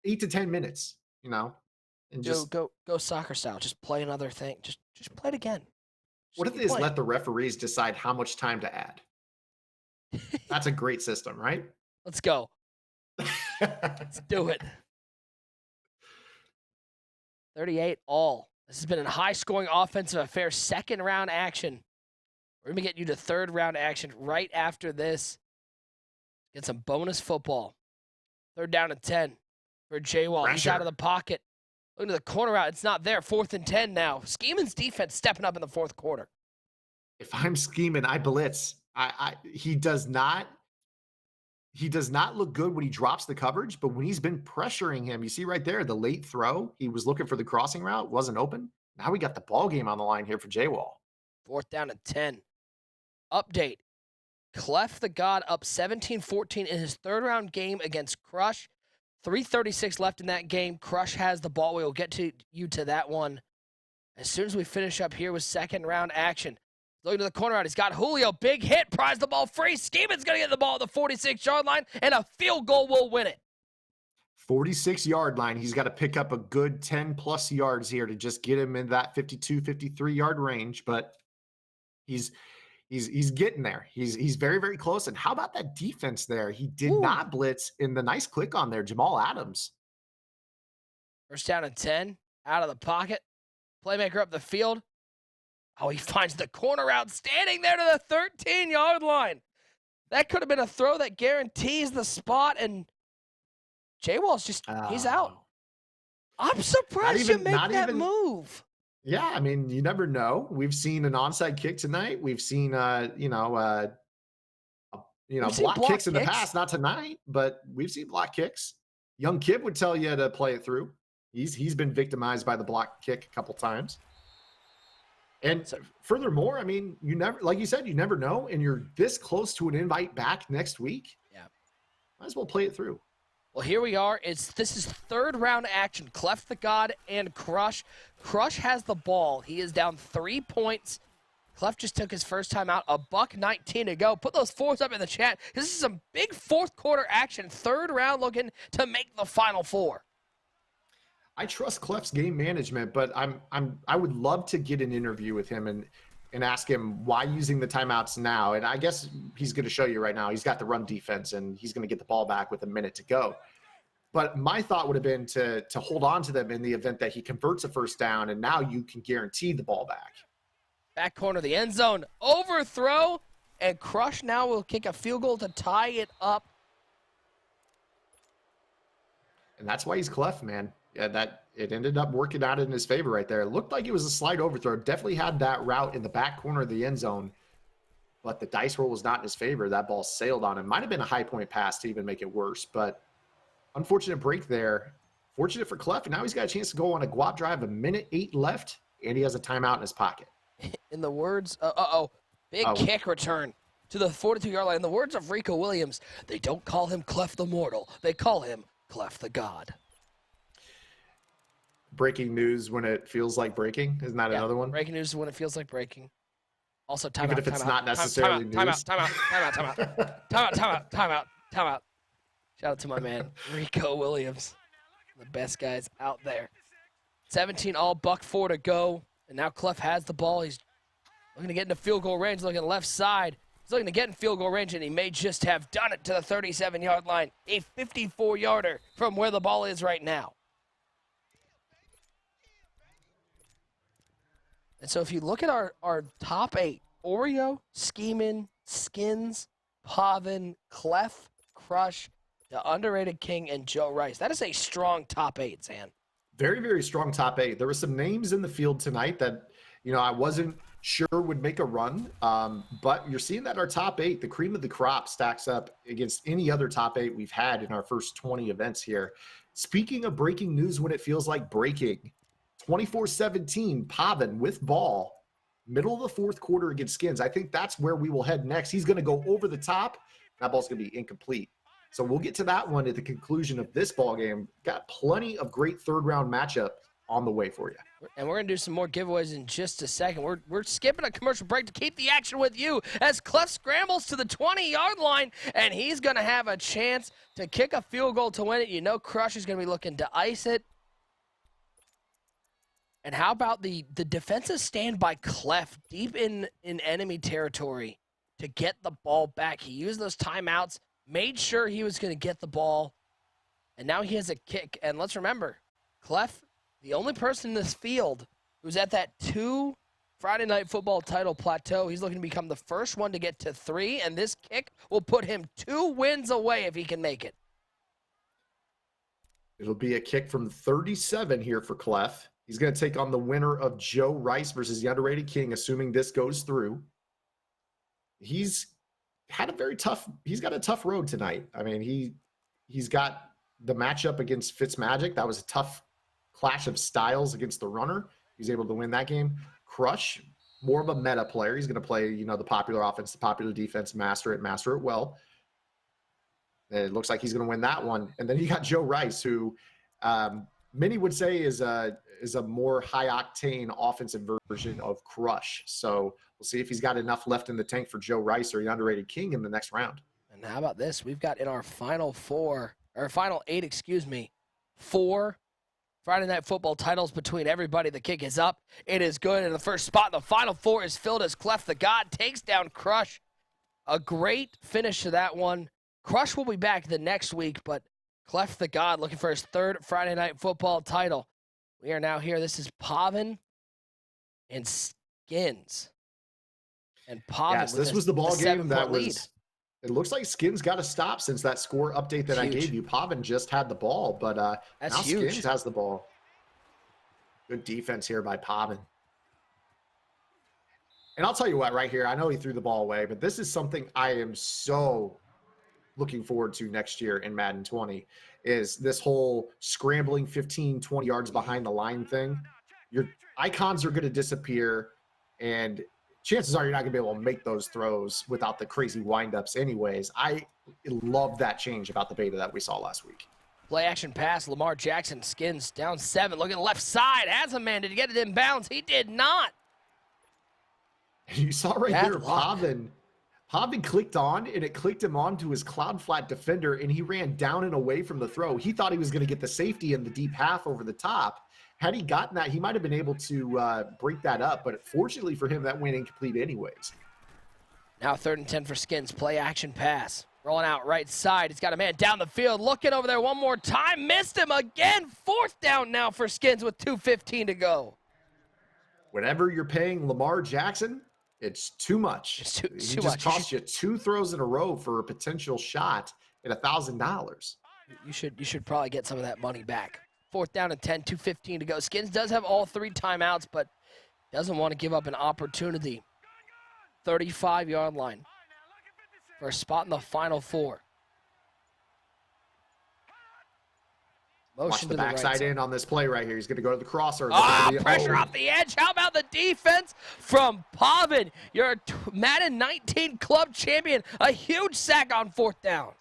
8 to 10 minutes, and just Go soccer style. Just play another thing. Just play it again. what if keep they just playing. let the referees decide how much time to add? That's a great system, right? Let's go. Let's do it. 38 all. This has been a high-scoring offensive affair. Second round action. We're going to get you to third round action right after this. Get some bonus football. Third down and 10 for J-Wall. He's out of the pocket. Look at the corner out. It's not there. 4th and 10 now. Schemen's defense stepping up in the fourth quarter. If I'm scheming, I blitz. He does not look good when he drops the coverage, but when he's been pressuring him, you see right there, the late throw, he was looking for the crossing route, wasn't open. Now we got the ball game on the line here for J-Wall. 4th down and 10. Update. Clef the God up 17-14 in his third round game against Crush. 3:36 left in that game. Crush has the ball. We'll get to you to that one as soon as we finish up here with second round action. Looking to the corner out. He's got Julio. Big hit. Prize the ball free. Schemen's going to get the ball at the 46-yard line, and a field goal will win it. 46-yard line. He's got to pick up a good 10-plus yards here to just get him in that 52, 53-yard range, but he's getting there. He's very, very close. And how about that defense there? He did not blitz in the nice click on there, Jamal Adams. First down and 10. Out of the pocket. Playmaker up the field. Oh, he finds the corner out, standing there to the 13-yard line. That could have been a throw that guarantees the spot, and J-Wall's just, he's out. I'm surprised you make that move. Yeah, I mean, you never know. We've seen an onside kick tonight. We've seen, block kicks in the past, not tonight, but we've seen block kicks. Young Kid would tell you to play it through. He's been victimized by the block kick a couple times. And furthermore, I mean, you never, like you said, you never know, and you're this close to an invite back next week. Yeah, might as well play it through. Well, here we are. This is third round action. Clef the God and Crush. Crush has the ball. He is down 3 points. Clef just took his first time out. $1:19 to go. Put those fours up in the chat. This is some big fourth quarter action. Third round looking to make the Final Four. I trust Clef's game management, but I would love to get an interview with him and ask him why using the timeouts now. And I guess he's going to show you right now. He's got the run defense, and he's going to get the ball back with a minute to go. But my thought would have been to hold on to them in the event that he converts a first down, and now you can guarantee the ball back. Back corner of the end zone. Overthrow, and Crush now will kick a field goal to tie it up. And that's why he's Clef, man. Yeah, that it ended up working out in his favor right there. It looked like it was a slight overthrow. Definitely had that route in the back corner of the end zone, but the dice roll was not in his favor. That ball sailed on him. Might have been a high point pass to even make it worse, but unfortunate break there. Fortunate for Clef, and now he's got a chance to go on a guap drive. 1:08 left, and he has a timeout in his pocket. In the words, big kick return to the 42-yard line. In the words of Rico Williams, they don't call him Clef the Mortal. They call him Clef the God. Breaking news when it feels like breaking. Isn't that another one? Breaking news when it feels like breaking. Also, timeout. Even if it's not necessarily news. Timeout. Shout out to my man, Rico Williams. The best guys out there. 17 all, $1:04 to go. And now Clef has the ball. He's looking to get into field goal range, looking left side. He's looking to get in field goal range, and he may just have done it to the 37-yard line. A 54-yarder from where the ball is right now. And so if you look at our top 8, Oreo, Scheeman, Skins, Pavin, Clef, Crush, the underrated King, and Joe Rice. That is a strong top 8, Zan. Very, very strong top 8. There were some names in the field tonight that, I wasn't sure would make a run. But you're seeing that our top 8, the cream of the crop, stacks up against any other top 8 we've had in our first 20 events here. Speaking of breaking news when it feels like breaking, 24-17, Pavin with ball, middle of the fourth quarter against Skins. I think that's where we will head next. He's going to go over the top. That ball's going to be incomplete. So we'll get to that one at the conclusion of this ball game. Got plenty of great third-round matchup on the way for you. And we're going to do some more giveaways in just a second. We're skipping a commercial break to keep the action with you as Clef scrambles to the 20-yard line, and he's going to have a chance to kick a field goal to win it. You know Crush is going to be looking to ice it. And how about the defensive stand by Clef deep in enemy territory to get the ball back? He used those timeouts, made sure he was going to get the ball, and now he has a kick. And let's remember, Clef, the only person in this field who's at that 2 Friday Night Football title plateau. He's looking to become the first one to get to 3, and this kick will put him 2 wins away if he can make it. It'll be a kick from 37 here for Clef. He's going to take on the winner of Joe Rice versus the underrated King, assuming this goes through. He's got a tough road tonight. I mean, he's got the matchup against Fitzmagic. That was a tough clash of styles against the runner. He's able to win that game. Crush, more of a meta player. He's going to play, the popular offense, the popular defense, master it well. And it looks like he's going to win that one. And then you got Joe Rice, who many would say is a more high-octane offensive version of Crush. So we'll see if he's got enough left in the tank for Joe Rice or the underrated King in the next round. And how about this? We've got in our final 8, 4 Friday Night Football titles between everybody. The kick is up. It is good. And the first spot in the final 4 is filled as Clef the God takes down Crush. A great finish to that one. Crush will be back the next week, but Clef the God looking for his 3rd Friday Night Football title. We are now here. This is Pavin and Skins. And Pavin. Yes, this was the ball game that was. Lead. It looks like Skins got to stop since that score update that Huge. I gave you. Pavin just had the ball, but That's now huge. Skins has the ball. Good defense here by Pavin. And I'll tell you what, right here, I know he threw the ball away, but this is something I am so looking forward to next year in Madden 20 is this whole scrambling 15, 20 yards behind the line thing. Your icons are going to disappear, and chances are you're not going to be able to make those throws without the crazy windups anyways. I love that change about the beta that we saw last week. Play action pass. Lamar Jackson Skins down 7. Looking left side. Has a man. Did he get it in bounds? He did not. You saw right Bad there, luck. Pavin clicked on, and it clicked him onto his cloud flat defender, and he ran down and away from the throw. He thought he was going to get the safety in the deep half over the top. Had he gotten that, he might have been able to break that up, but fortunately for him, that went incomplete anyways. Now 3rd and 10 for Skins. Play action pass. Rolling out right side. He's got a man down the field. Looking over there one more time. Missed him again. 4th down now for Skins with 2:15 to go. Whenever you're paying Lamar Jackson, it's too much. It's too He much. just cost you 2 throws in a row for a potential shot at $1,000. You should probably get some of that money back. 4th down and 10, 2:15 to go. Skins does have all 3 timeouts, but doesn't want to give up an opportunity. 35-yard line for a spot in the final 4. Watch Motion the to the backside right side. in on this play right here. He's going to go to the crosser. Pressure off the edge. How about the defense from Pavin? You're a Madden 19 club champion. A huge sack on 4th down.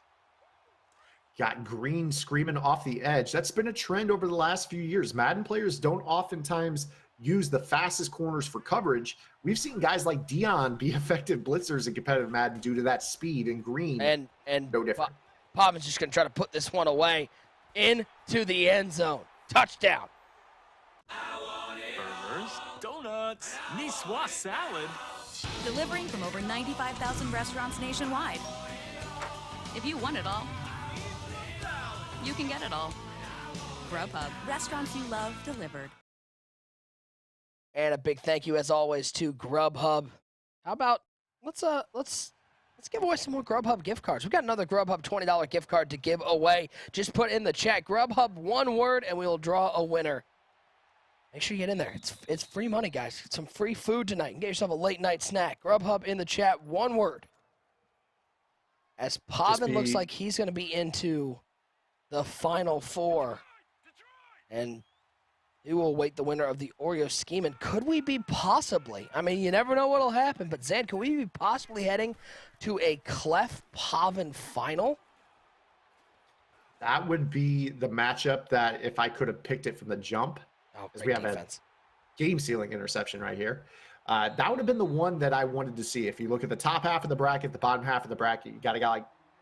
Got Green screaming off the edge. That's been a trend over the last few years. Madden players don't oftentimes use the fastest corners for coverage. We've seen guys like Dion be effective blitzers in competitive Madden due to that speed, and Green And no different. Pavin's just going to try to put this one away into the end zone. Touchdown. Burgers, donuts, niçoise salad. delivering from over 95,000 restaurants nationwide. If you want it all, you can get it all. Grubhub, restaurants you love delivered. And a big thank you, as always, to Grubhub. How about let's give away some more Grubhub gift cards. We've got another Grubhub $20 gift card to give away. Just put in the chat Grubhub one word, and we will draw a winner. Make sure you get in there. It's free money, guys. Get some free food tonight. You can get yourself a late night snack. Grubhub in the chat, one word. As Pavin looks like he's going to be into the Final Four. And we will await the winner of the Oreo scheme. And could we be possibly, I mean, you never know what'll happen, but Zan, could we be possibly heading to a Clef Pavin final? That would be the matchup that if I could have picked it from the jump, because we have defense. A game-sealing interception right here. That would have been the one that I wanted to see. If you look at the top half of the bracket, the bottom half of the bracket,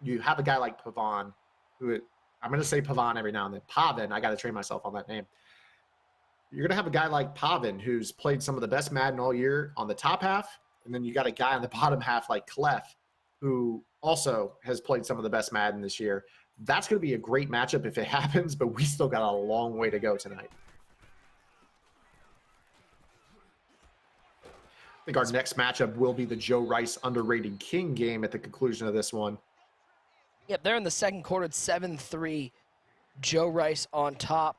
you have a guy like Pavon, who I'm going to say Pavon every now and then. Pavin, I got to train myself on that name. You're going to have a guy like Pavin who's played some of the best Madden all year on the top half, and then you got a guy on the bottom half like Clef, who also has played some of the best Madden this year. That's going to be a great matchup if it happens, but we still got a long way to go tonight. I think our next matchup will be the Joe Rice underrated King game at the conclusion of this one. Yep, they're in the second quarter at 7-3. Joe Rice on top.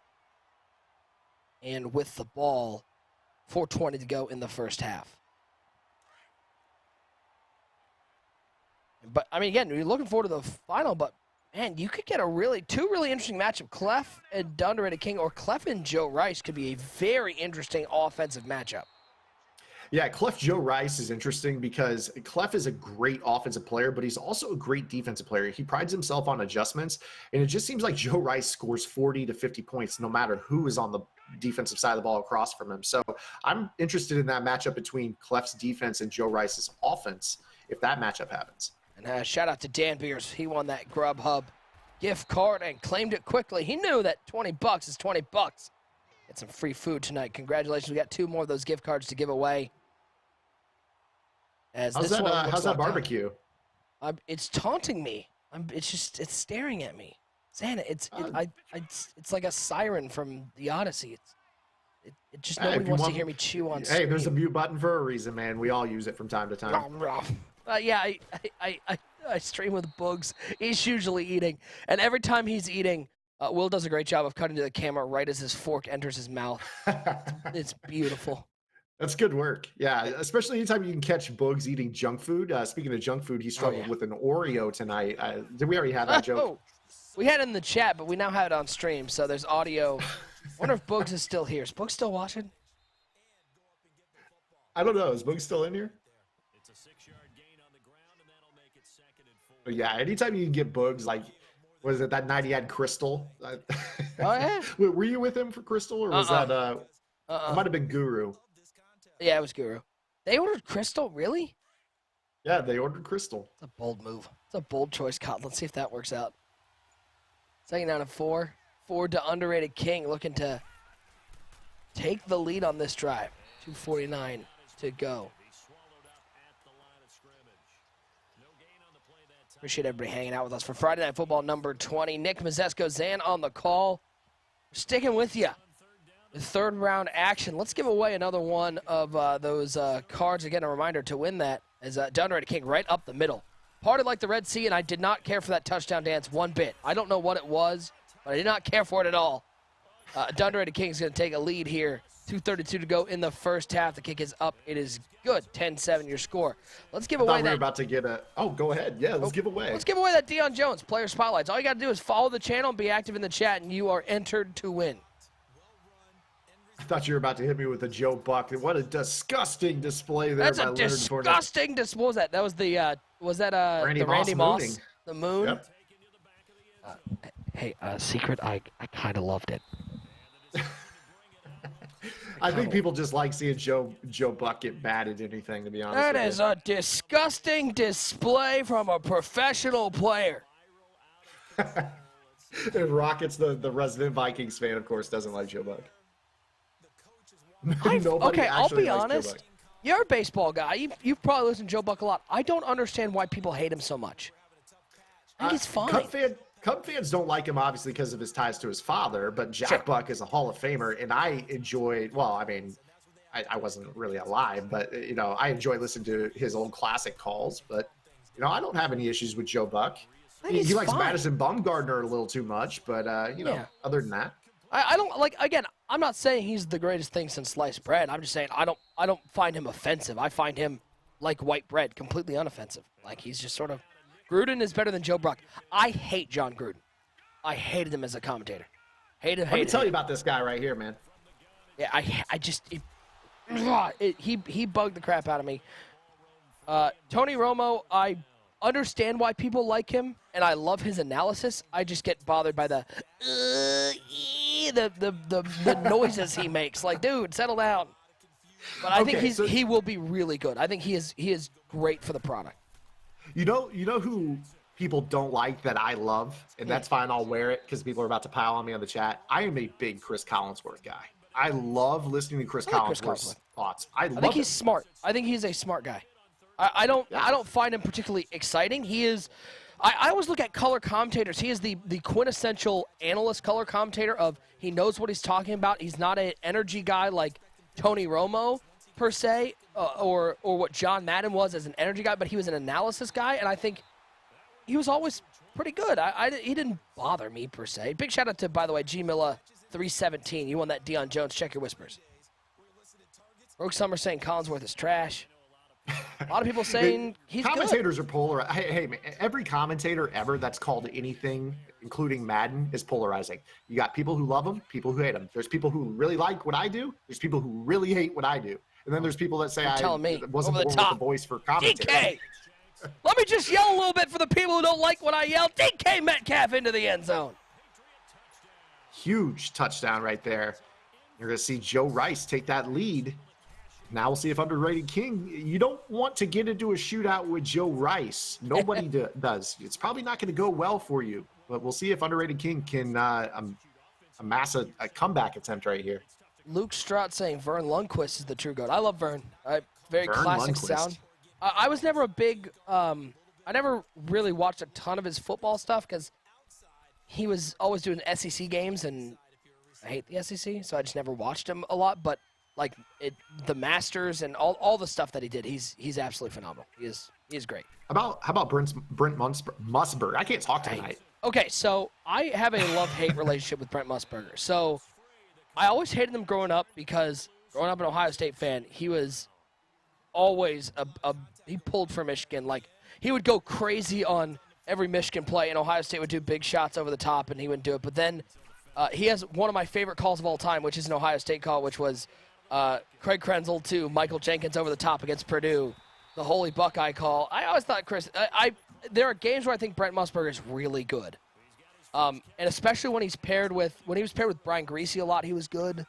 And with the ball, 4:20 to go in the first half. But, I mean, again, you're looking forward to the final, but, man, you could get two really interesting matchup. Clef and underrated King, or Clef and Joe Rice could be a very interesting offensive matchup. Yeah, Clef Joe Rice is interesting because Clef is a great offensive player, but he's also a great defensive player. He prides himself on adjustments, and it just seems like Joe Rice scores 40 to 50 points no matter who is on the defensive side of the ball across from him. So I'm interested in that matchup between Clef's defense and Joe Rice's offense if that matchup happens. And shout out to Dan Beers. He won that Grubhub gift card and claimed it quickly. He knew that $20 is $20. Get some free food tonight. Congratulations. We got 2 more of those gift cards to give away. How's that barbecue? It's taunting me. It's staring at me. Santa, it's like a siren from the Odyssey. It just nobody wants to hear me chew on. Hey, there's a mute button for a reason, man. We all use it from time to time. Yeah, I stream with Boogs. He's usually eating, and every time he's eating, Will does a great job of cutting to the camera right as his fork enters his mouth. It's beautiful. That's good work. Yeah, especially anytime you can catch Boogs eating junk food. Speaking of junk food, he struggled with an Oreo tonight. Did we already have that joke? We had it in the chat, but we now have it on stream, so there's audio. I wonder if Boogs is still here. Is Boogs still watching? I don't know. Is Boogs still in here? It's a 6-yard gain on the ground, and that'll make it 2nd and 4. But yeah, anytime you can get Boogs, like, was it that night he had Crystal? Oh, yeah. Were you with him for Crystal, or was that it might have been Guru? Yeah, it was Guru. They ordered Crystal? Really? Yeah, they ordered Crystal. It's a bold move. It's a bold choice, Cotton. Let's see if that works out. 2nd down and 4. Forward to underrated King, looking to take the lead on this drive. 2:49 to go. Appreciate everybody hanging out with us for Friday Night Football number 20. Nick Mazesco, Zan on the call. We're sticking with you. The 3rd round action. Let's give away another one of those cards. Again, a reminder to win that is underrated King right up the middle. Parted like the Red Sea, and I did not care for that touchdown dance one bit. I don't know what it was, but I did not care for it at all. Underrated King is going to take a lead here. 2:32 to go in the first half. The kick is up. It is good. 10-7 your score. Let's give away that. We're about to get a. Oh, go ahead. Yeah, let's give away. Let's give away that Deion Jones player spotlights. All you got to do is follow the channel and be active in the chat, and you are entered to win. I thought you were about to hit me with a Joe Buck. What a disgusting display there. That's a disgusting display. What was that? That was the Randy Moss, the moon. Yep. Hey, secret. I kind of loved it. I think people just like seeing Joe Buck get bad at anything. To be honest, that is a disgusting display from a professional player. And Rockets, the resident Vikings fan, of course, doesn't like Joe Buck. Okay, I'll be honest. You're a baseball guy. You've probably listened to Joe Buck a lot. I don't understand why people hate him so much. I think he's fine. Cub fans don't like him, obviously, because of his ties to his father, but Jack Buck is a Hall of Famer, and I enjoyed, well, I mean, I wasn't really alive, but, I enjoy listening to his old classic calls, but, I don't have any issues with Joe Buck. He likes Madison Bumgarner a little too much, but, other than that. I don't, again, I'm not saying he's the greatest thing since sliced bread. I'm just saying I don't find him offensive. I find him like white bread, completely unoffensive. He's just sort of, Gruden is better than Joe Buck. I hate John Gruden. I hated him as a commentator. Let me tell you about this guy right here, man. Yeah, I just, he bugged the crap out of me. Tony Romo, I understand why people like him, and I love his analysis. I just get bothered by the noises he makes. Dude, settle down. But I think he will be really good. I think he is great for the product. You know who people don't like that I love, and that's fine. I'll wear it because people are about to pile on me on the chat. I am a big Chris Collinsworth guy. I love listening to Chris Collinsworth's thoughts. I think he's smart. I think he's a smart guy. I don't find him particularly exciting. He is. I always look at color commentators. He is the quintessential analyst color commentator of he knows what he's talking about. He's not an energy guy like Tony Romo per se, or what John Madden was as an energy guy, but he was an analysis guy, and I think he was always pretty good. He didn't bother me per se. Big shout out to, by the way, G Milla 317. You won that Deion Jones. Check your whispers. Rogue Summer saying Collinsworth is trash. A lot of people saying he's commentators good. are polar. Hey, man, every commentator ever that's called anything, including Madden, is polarizing. You got people who love him, people who hate him. There's people who really like what I do. There's people who really hate what I do. And then there's people that say I wasn't born with the voice for commentators. DK! Let me just yell a little bit for the people who don't like what I yell. DK Metcalf into the end zone. Huge touchdown right there. You're going to see Joe Rice take that lead. Now we'll see if Underrated King, you don't want to get into a shootout with Joe Rice. Nobody does. It's probably not going to go well for you, but we'll see if Underrated King can amass a comeback attempt right here. Luke Strott saying Vern Lundquist is the true GOAT. I love Vern. Very Vern classic Lundquist. sound. I was never a big I never really watched a ton of his football stuff because he was always doing SEC games, and I hate the SEC, so I just never watched him a lot. But the Masters and all the stuff that he did, he's absolutely phenomenal. He is great. How about Brent Musburger? I can't talk tonight. Okay, so I have a love-hate relationship with Brent Musburger. So I always hated him growing up because growing up an Ohio State fan, he was always he pulled for Michigan. He would go crazy on every Michigan play, and Ohio State would do big shots over the top, and he wouldn't do it. But then he has one of my favorite calls of all time, which is an Ohio State call, which was Craig Krenzel to Michael Jenkins over the top against Purdue, the Holy Buckeye call. I always thought there are games where I think Brent Musburger is really good, and especially when he was paired with Brian Griese a lot, he was good.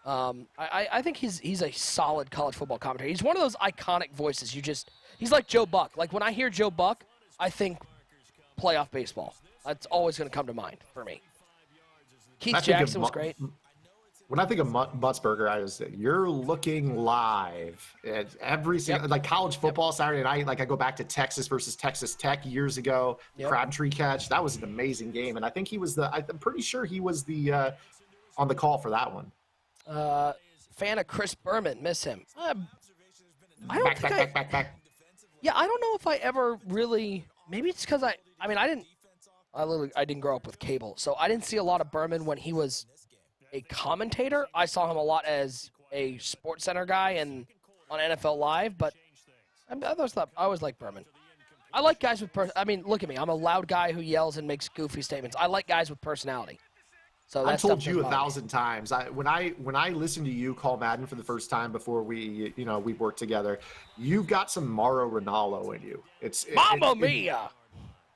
I think he's a solid college football commentator. He's one of those iconic voices. He's like Joe Buck. When I hear Joe Buck, I think playoff baseball. That's always going to come to mind for me. Keith Jackson was great. When I think of Musburger, I just say, you're looking live at every single, college football Saturday night. I go back to Texas versus Texas Tech years ago, Crabtree catch. That was an amazing game. And I think I'm pretty sure he was on the call for that one. Fan of Chris Berman, miss him. I don't know if I ever really, maybe it's because I didn't grow up with cable, so I didn't see a lot of Berman when he was a commentator. I saw him a lot as a Sports Center guy and on NFL Live, but I always liked Berman. I like guys with look at me. I'm a loud guy who yells and makes goofy statements. I like guys with personality. So I've told you 1,000 times. When I listened to you call Madden for the first time before we worked together, you've got some Mauro Ranallo in you. Mamma mia!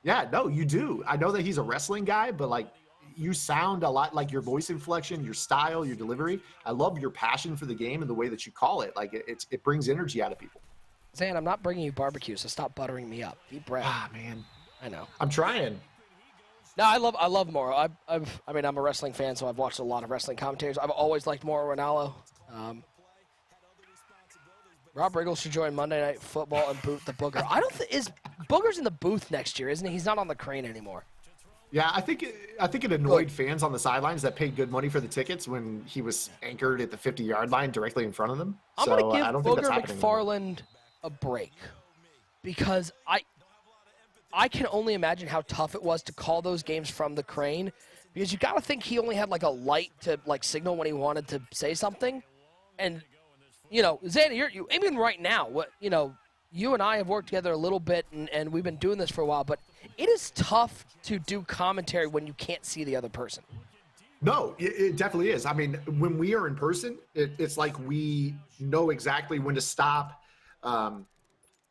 Yeah, no, you do. I know that he's a wrestling guy, but you sound a lot like your voice inflection, your style, your delivery. I love your passion for the game and the way that you call it. It brings energy out of people. Zan, I'm not bringing you barbecue, so stop buttering me up. Deep breath. Man. I know. I'm trying. No, I love Mauro. I'm a wrestling fan, so I've watched a lot of wrestling commentators. I've always liked Mauro Ranallo. Rob Riggle should join Monday Night Football and boot the Booger. I don't think is Booger's in the booth next year, isn't he? He's not on the crane anymore. Yeah, I think it annoyed fans on the sidelines that paid good money for the tickets when he was anchored at the 50-yard line directly in front of them. I'm so going to I don't give think that's Booger happening anymore. McFarland a break because I can only imagine how tough it was to call those games from the crane because you got to think he only had like a light to like signal when he wanted to say something. And, you know, Zanny, even right now, you and I have worked together a little bit and we've been doing this for a while, but it is tough to do commentary when you can't see the other person. No, it definitely is. I mean, when we are in person, it's like we know exactly when to stop.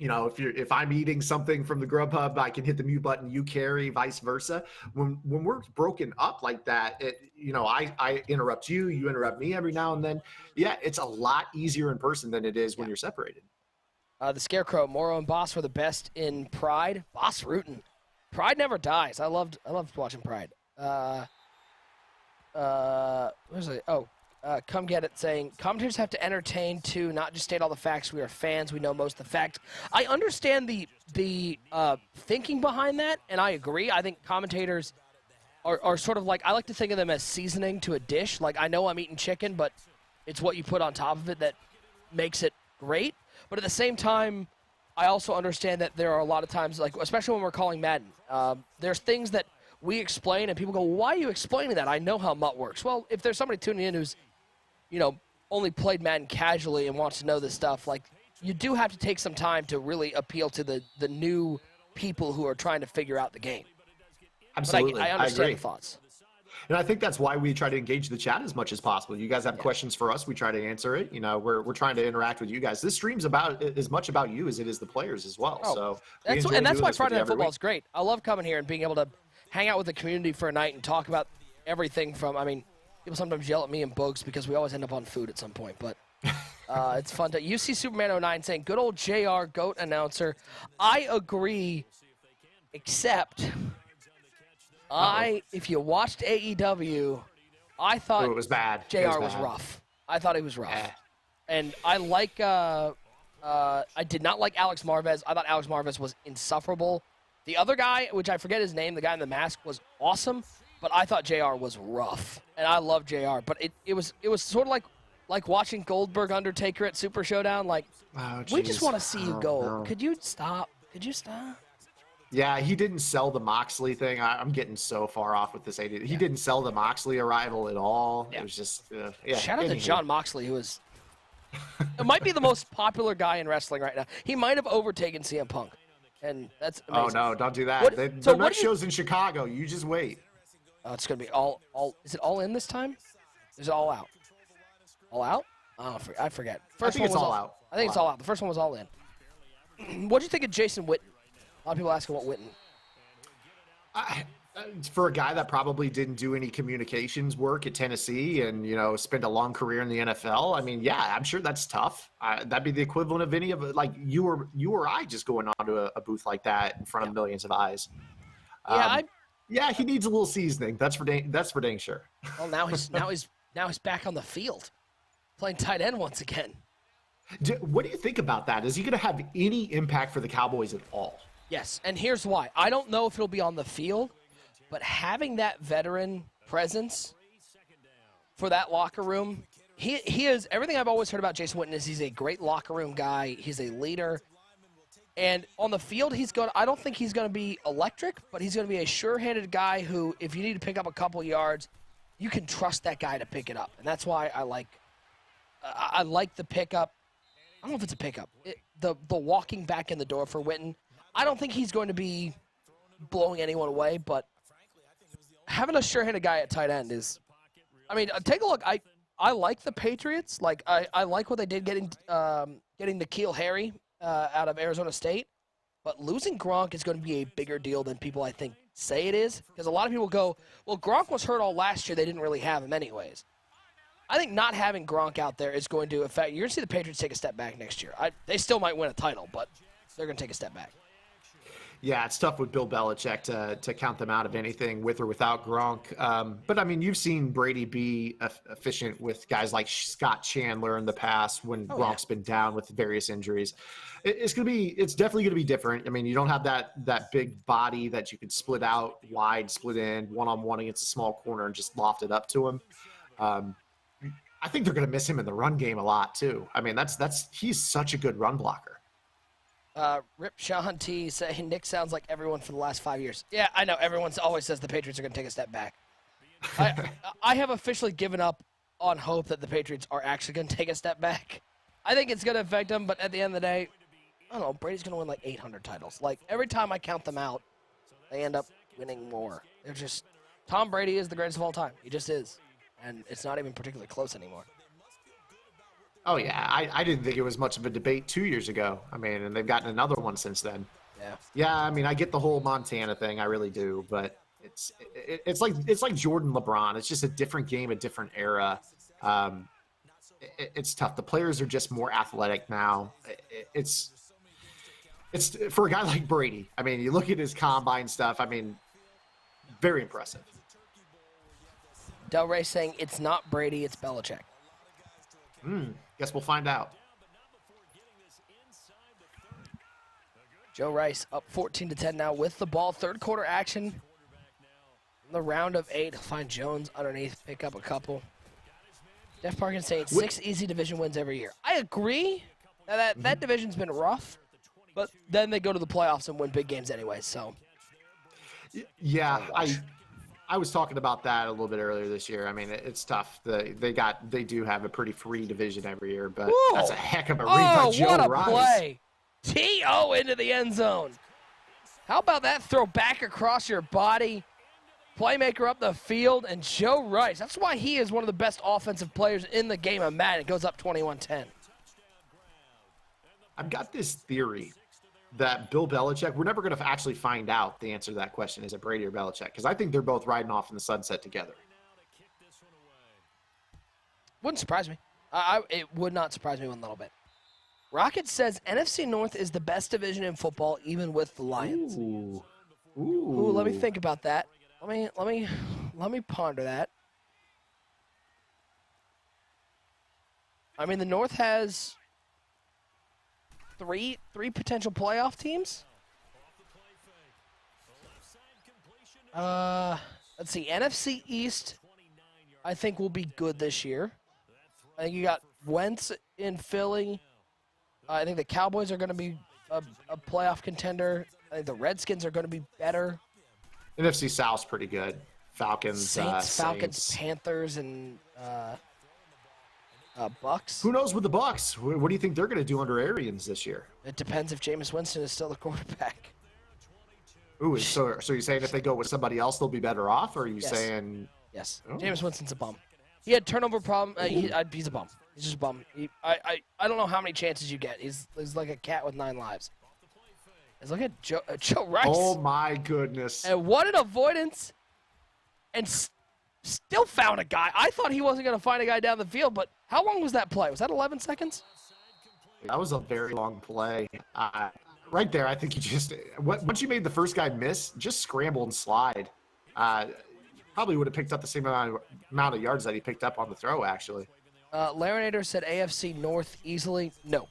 If I'm eating something from the Grubhub, I can hit the mute button. You carry, vice versa. When we're broken up like that, I interrupt you, you interrupt me every now and then. Yeah, it's a lot easier in person than it is when you're separated. The Scarecrow, Morrow and Boss were the best in Pride. Boss rootin'. Pride never dies. I loved watching Pride. Where's it? Come Get It saying, commentators have to entertain too, not just state all the facts. We are fans. We know most of the facts. I understand the thinking behind that, and I agree. I think commentators are sort of like, I like to think of them as seasoning to a dish. Like, I know I'm eating chicken, but it's what you put on top of it that makes it great. But at the same time, I also understand that there are a lot of times, like especially when we're calling Madden, there's things that we explain, and people go, why are you explaining that? I know how MUT works. Well, if there's somebody tuning in who's, only played Madden casually and wants to know this stuff, like, you do have to take some time to really appeal to the new people who are trying to figure out the game. Absolutely. But I understand agree. the thoughts. And I think that's why we try to engage the chat as much as possible. You guys have questions for us, we try to answer it. We're trying to interact with you guys. This stream's about as much about you as it is the players as well. So that's why Friday Night Football is great. I love coming here and being able to hang out with the community for a night and talk about everything from, people sometimes yell at me and Bugs because we always end up on food at some point, but it's fun to. You see Superman 09 saying, good old JR, GOAT announcer. I agree, except if you watched AEW, I thought it was bad. JR was rough. I thought he was rough. And I did not like Alex Marvez. I thought Alex Marvez was insufferable. The other guy, which I forget his name, the guy in the mask, was awesome, but I thought JR was rough. And I love JR, but it was sort of like watching Goldberg Undertaker at Super Showdown. Like, we just want to see you go. No. Could you stop? Yeah, he didn't sell the Moxley thing. I'm getting so far off with this. He didn't sell the Moxley arrival at all. Yeah. It was just, Shout out to John Moxley, who is it might be the most popular guy in wrestling right now. He might have overtaken CM Punk, and that's amazing. Oh no, don't do that. The next show's in Chicago. You just wait. It's gonna be all. Is it all in this time? Is it all out? All out? Oh, I forget. I think it's all out. I think it's all out. The first one was all in. What do you think of Jason Witten? A lot of people asking what Witten. For a guy that probably didn't do any communications work at Tennessee and, spent a long career in the NFL, I'm sure that's tough. That'd be the equivalent of any of it. Like you or I just going onto a booth like that in front of millions of eyes. Yeah, he needs a little seasoning. That's for dang sure. Well, now he's back on the field, playing tight end once again. What do you think about that? Is he going to have any impact for the Cowboys at all? Yes, and here's why. I don't know if it'll be on the field, but having that veteran presence for that locker room, he is everything I've always heard about Jason Witten is he's a great locker room guy. He's a leader. And on the field, I don't think he's going to be electric, but he's going to be a sure-handed guy who, if you need to pick up a couple yards, you can trust that guy to pick it up. And that's why I like the pickup. I don't know if it's a pickup. The walking back in the door for Witten. I don't think he's going to be blowing anyone away, but having a sure-handed guy at tight end is take a look. I like the Patriots. Like I like what they did getting N'Keal Harry out of Arizona State, but losing Gronk is going to be a bigger deal than people I think say it is, because a lot of people go, well, Gronk was hurt all last year. They didn't really have him anyways. I think not having Gronk out there is going to affect. You're going to see the Patriots take a step back next year. They still might win a title, but they're going to take a step back. Yeah, it's tough with Bill Belichick to count them out of anything with or without Gronk. But I mean, you've seen Brady be efficient with guys like Scott Chandler in the past when Gronk's been down with various injuries. It's definitely gonna be different. I mean, you don't have that big body that you can split out wide, split in one-on-one against a small corner and just loft it up to him. I think they're gonna miss him in the run game a lot too. I mean, he's such a good run blocker. Rip Sean T saying Nick sounds like everyone for the last 5 years. Yeah, I know. Everyone always says the Patriots are going to take a step back. I have officially given up on hope that the Patriots are actually going to take a step back. I think it's going to affect them, but at the end of the day, I don't know. Brady's going to win like 800 titles. Like, every time I count them out, they end up winning more. They're just – Tom Brady is the greatest of all time. He just is. And it's not even particularly close anymore. Oh, yeah. I didn't think it was much of a debate 2 years ago. I mean, and they've gotten another one since then. Yeah. Yeah, I mean, I get the whole Montana thing. I really do. But it's like Jordan LeBron. It's just a different game, a different era. It's tough. The players are just more athletic now. It's for a guy like Brady. I mean, you look at his combine stuff. I mean, very impressive. Del Rey saying it's not Brady, it's Belichick. Guess we'll find out. Joe Rice up 14-10 now with the ball. Third quarter action. In the round of 8, he'll find Jones underneath, pick up a couple. Jeff Parkin saying 6 easy division wins every year. I agree that division's been rough, but then they go to the playoffs and win big games anyway. So, yeah, I was talking about that a little bit earlier this year. I mean, it's tough. They do have a pretty free division every year, but that's a heck of a read by Joe what a Rice. play! T.O. into the end zone. How about that throw back across your body? Playmaker up the field, and Joe Rice. That's why he is one of the best offensive players in the game of Madden. It goes up 21-10. I've got this theory that Bill Belichick, we're never going to actually find out the answer to that question. Is it Brady or Belichick? Because I think they're both riding off in the sunset together. Wouldn't surprise me. It would not surprise me one little bit. Rocket says NFC North is the best division in football, even with the Lions. Ooh. Ooh, let me think about that. Let me ponder that. I mean, the North has three potential playoff teams. Let's see. NFC East, I think, will be good this year. I think you got Wentz in Philly. I think the Cowboys are going to be a playoff contender. I think the Redskins are going to be better. NFC South's pretty good. Falcons, Falcons, Panthers, and Bucks. Who knows with the Bucks? What do you think they're going to do under Arians this year? It depends if Jameis Winston is still the quarterback. Ooh, so you're saying if they go with somebody else, they'll be better off, or are you saying? Yes. Oh. Jameis Winston's a bum. He had turnover problem. He's a bum. He's just a bum. I don't know how many chances you get. He's like a cat with 9 lives. Let's look at Joe Rice. Oh my goodness! And what an avoidance! And still found a guy. I thought he wasn't going to find a guy down the field, but how long was that play? Was that 11 seconds? That was a very long play. Right there, I think you just once you made the first guy miss, just scramble and slide. Probably would have picked up the same amount of yards that he picked up on the throw, actually. Larinator said AFC North easily. No.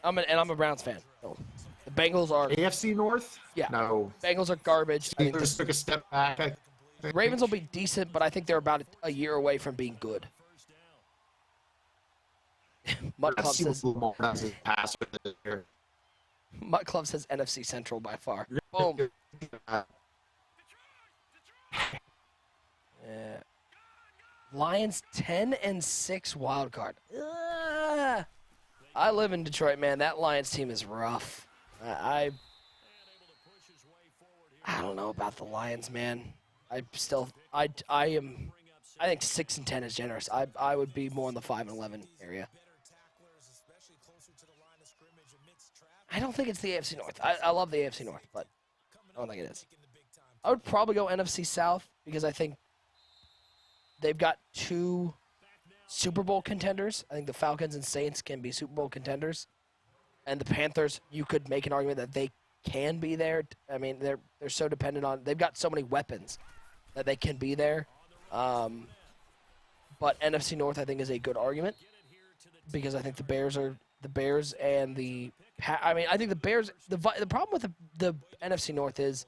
I'm a Browns fan. No. The Bengals are AFC North? Yeah. No. Bengals are garbage. I think just took a step back. I think. Ravens will be decent, but I think they're about a year away from being good. Mutt Club says NFC Central by far. Boom. Yeah. Lions 10-6 wild card. I live in Detroit, man. That Lions team is rough. I don't know about the Lions, man. I think 6-10 is generous. I would be more in the 5-11 area. I don't think it's the AFC North. I love the AFC North, but I don't think it is. I would probably go NFC South because I think they've got 2 Super Bowl contenders. I think the Falcons and Saints can be Super Bowl contenders. And the Panthers, you could make an argument that they can be there. I mean, they're so dependent on. They've got so many weapons that they can be there. But NFC North, I think, is a good argument because I think the Bears and the. I mean, I think the Bears. The problem with the NFC North is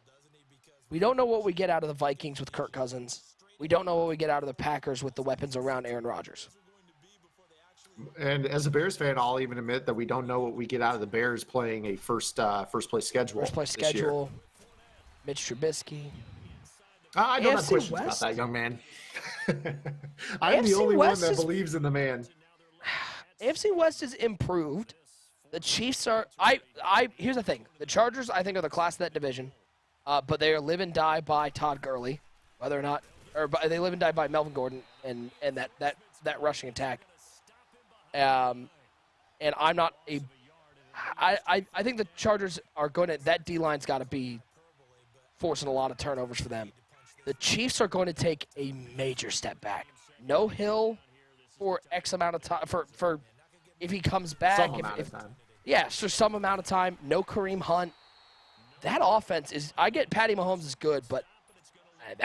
we don't know what we get out of the Vikings with Kirk Cousins. We don't know what we get out of the Packers with the weapons around Aaron Rodgers. And as a Bears fan, I'll even admit that we don't know what we get out of the Bears playing a first place schedule. First place this year. schedule. Mitch Trubisky. I don't have AFC questions West? about that young man. I'm the AFC only West one that is- believes in the man. AFC West is improved. The Chiefs are. Here's the thing. The Chargers, I think, are the class of that division, but they are live and die by Todd Gurley, whether or not, they live and die by Melvin Gordon and that rushing attack. And I'm not a. I think the Chargers are going to. That D line's got to be forcing a lot of turnovers for them. The Chiefs are going to take a major step back. No Hill for X amount of time for if he comes back. Some amount of time. Yeah, for some amount of time. No Kareem Hunt. That offense is. I get Patty Mahomes is good, but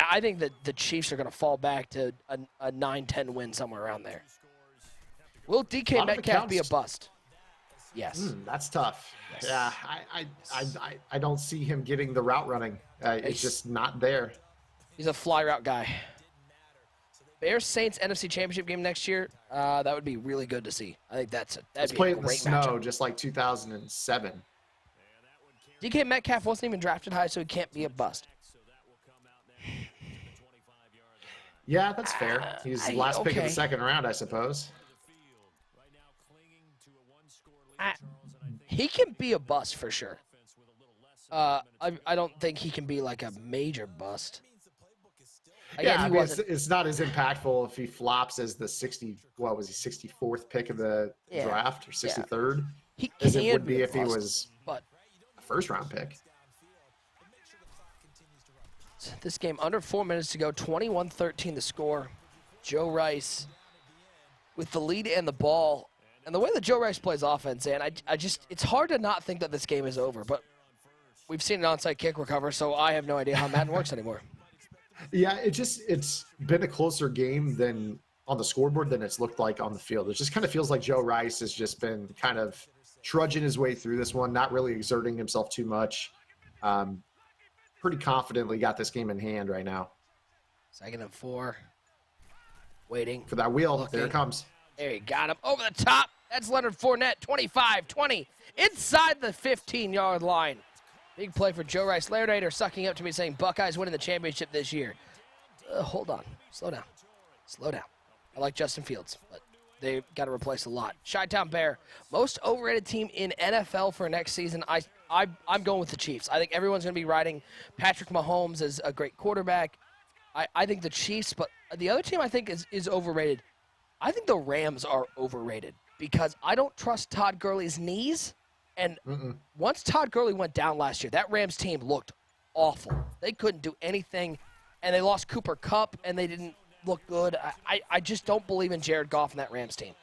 I think that the Chiefs are going to fall back to a 9-10 win somewhere around there. Will DK Metcalf be a bust? Yes. That's tough. Yes. Yeah, I don't see him getting the route running. It's just not there. He's a fly route guy. Bears Saints NFC Championship game next year. That would be really good to see. I think that'd Let's be play a it in the great snow, matchup. just like 2007. DK Metcalf wasn't even drafted high, so he can't be a bust. Yeah, that's fair. He's the last pick of the second round, I suppose. He can be a bust for sure. I don't think he can be like a major bust. Again, Yeah, I he mean, wasn't. it's not as impactful if he flops as the 64th pick of the Yeah. draft or 63rd He as it can would be a if he bust, was But a first round pick. this game under 4 minutes to go, 21-13 the score. Joe Rice with the lead and the ball. And the way that Joe Rice plays offense, and I just, it's hard to not think that this game is over. But we've seen an onside kick recover, so I have no idea how Madden works anymore. Yeah, it's been a closer game than on the scoreboard than it's looked like on the field. It just kind of feels like Joe Rice has just been kind of trudging his way through this one, not really exerting himself too much. Pretty confidently got this game in hand right now. 2nd and 4. Waiting. For that wheel, Looking. there it comes. There you got him. Over the top. That's Leonard Fournette, 25-20. Inside the 15-yard line. Big play for Joe Rice. Lairdator sucking up to me saying Buckeyes winning the championship this year. Hold on. Slow down. Slow down. I like Justin Fields, but they've got to replace a lot. Chi-Town Bear, most overrated team in NFL for next season. I'm going with the Chiefs. I think everyone's going to be riding Patrick Mahomes as a great quarterback. I think the Chiefs, but the other team I think is overrated. I think the Rams are overrated because I don't trust Todd Gurley's knees. And once Todd Gurley went down last year, that Rams team looked awful. They couldn't do anything, and they lost Cooper Kupp, and they didn't look good. I just don't believe in Jared Goff and that Rams team.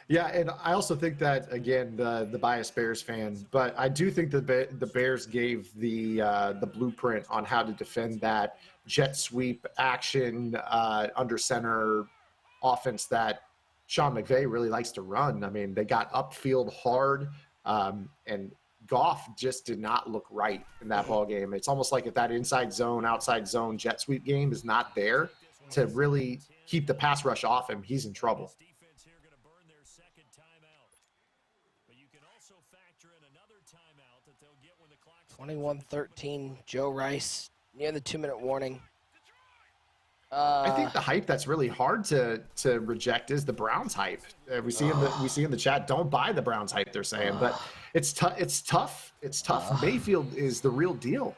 Yeah, and I also think that, again, the biased Bears fan, but I do think the Bears gave the blueprint on how to defend that jet sweep action under center offense that Sean McVay really likes to run. I mean, they got upfield hard, and Goff just did not look right in that ball game. It's almost like if that inside zone, outside zone jet sweep game is not there to really keep the pass rush off him, he's in trouble. 21-13, Joe Rice near the 2-minute warning. I think the hype that's really hard to reject is the Browns hype. We see in the chat, don't buy the Browns hype. They're saying, but it's tough. It's tough. Mayfield is the real deal.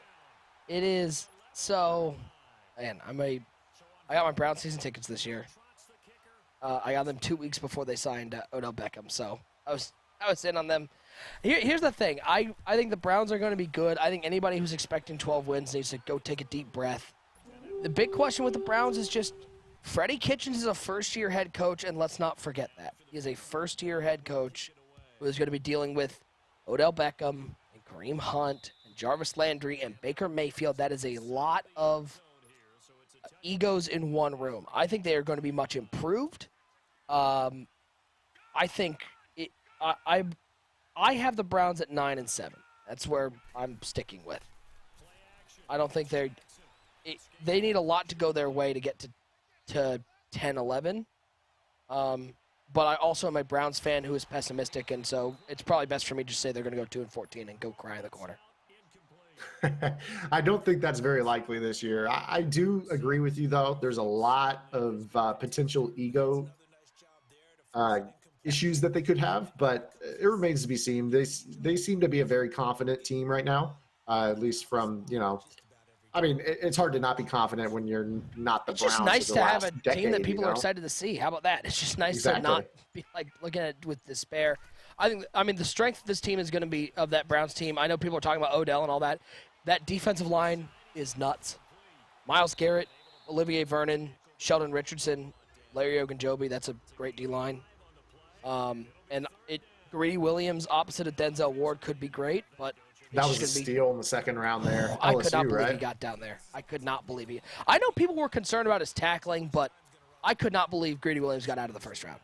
It is. So, man, I got my Browns season tickets this year. I got them 2 weeks before they signed Odell Beckham, so I was in on them. Here's the thing. I think the Browns are going to be good. I think anybody who's expecting 12 wins needs to go take a deep breath. The big question with the Browns is just Freddie Kitchens is a first-year head coach, and let's not forget that. He is a first-year head coach who is going to be dealing with Odell Beckham and Kareem Hunt and Jarvis Landry and Baker Mayfield, that is a lot of egos in one room. I think they are going to be much improved. I think I have the Browns at 9-7. That's where I'm sticking with. I don't think they need a lot to go their way to get to 10-11. But I also am a Browns fan who is pessimistic, and so it's probably best for me to say they're going to go 2-14 and go cry in the corner. I don't think that's very likely this year. I do agree with you, though. There's a lot of potential ego issues that they could have, but it remains to be seen. They seem to be a very confident team right now, at least from, I mean, it's hard to not be confident when you're not the Browns. It's just nice to have a decade, team that people are excited to see. How about that? It's just nice to not be like looking at it with despair. I mean, the strength of this team is going to be of that Browns team. I know people are talking about Odell and all that. That defensive line is nuts. Myles Garrett, Olivier Vernon, Sheldon Richardson, Larry Ogunjobi. That's a great D-line. Greedy Williams opposite of Denzel Ward could be great, but that was a steal in the second round there. I could not believe he got down there. I could not believe it. I know people were concerned about his tackling, but I could not believe Greedy Williams got out of the first round.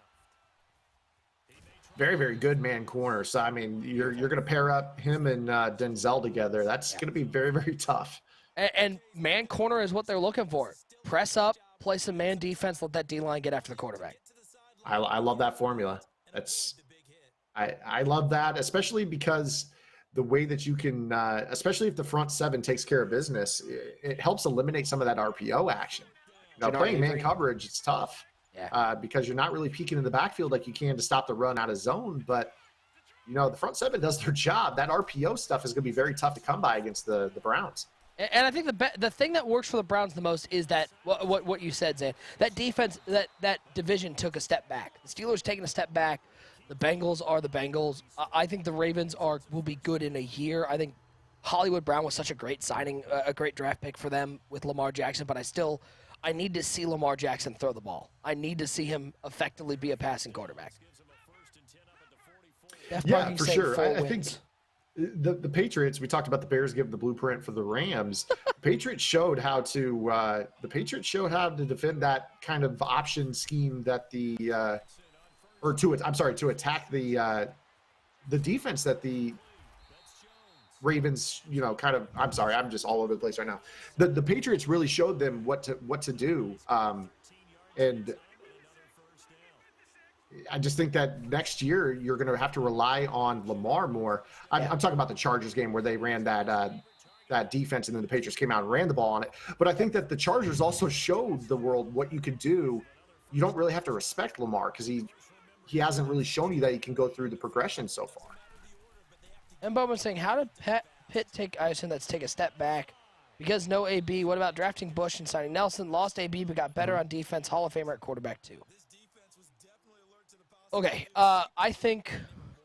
Very, very good man corner. So, I mean, you're going to pair up him and Denzel together. That's going to be very, very tough. And man corner is what they're looking for. Press up, play some man defense, let that D-line get after the quarterback. I love that formula. I love that, especially because the way that you can, especially if the front seven takes care of business, it helps eliminate some of that RPO action. Playing man coverage, it's tough. Yeah. Because you're not really peeking in the backfield like you can to stop the run out of zone. But, the front seven does their job. That RPO stuff is going to be very tough to come by against the Browns. And I think the thing that works for the Browns the most is that what you said, Zan. That defense, that division took a step back. The Steelers taking a step back. The Bengals are the Bengals. I think the Ravens will be good in a year. I think Hollywood Brown was such a great signing, a great draft pick for them with Lamar Jackson. But I need to see Lamar Jackson throw the ball. I need to see him effectively be a passing quarterback. Yeah, for sure. I think the Patriots, we talked about the Bears give the blueprint for the Rams. The Patriots showed how to defend that kind of option scheme that to attack the defense that the Ravens, I'm just all over the place right now. The Patriots really showed them what to do. And I just think that next year you're going to have to rely on Lamar more. I'm talking about the Chargers game where they ran that defense and then the Patriots came out and ran the ball on it. But I think that the Chargers also showed the world what you could do. You don't really have to respect Lamar because he hasn't really shown you that he can go through the progression so far. And Bowman's saying, how did Pitt take, I assume that's take a step back because no AB? What about drafting Bush and signing Nelson? Lost AB but got better on defense. Hall of Famer at quarterback too. Okay, I think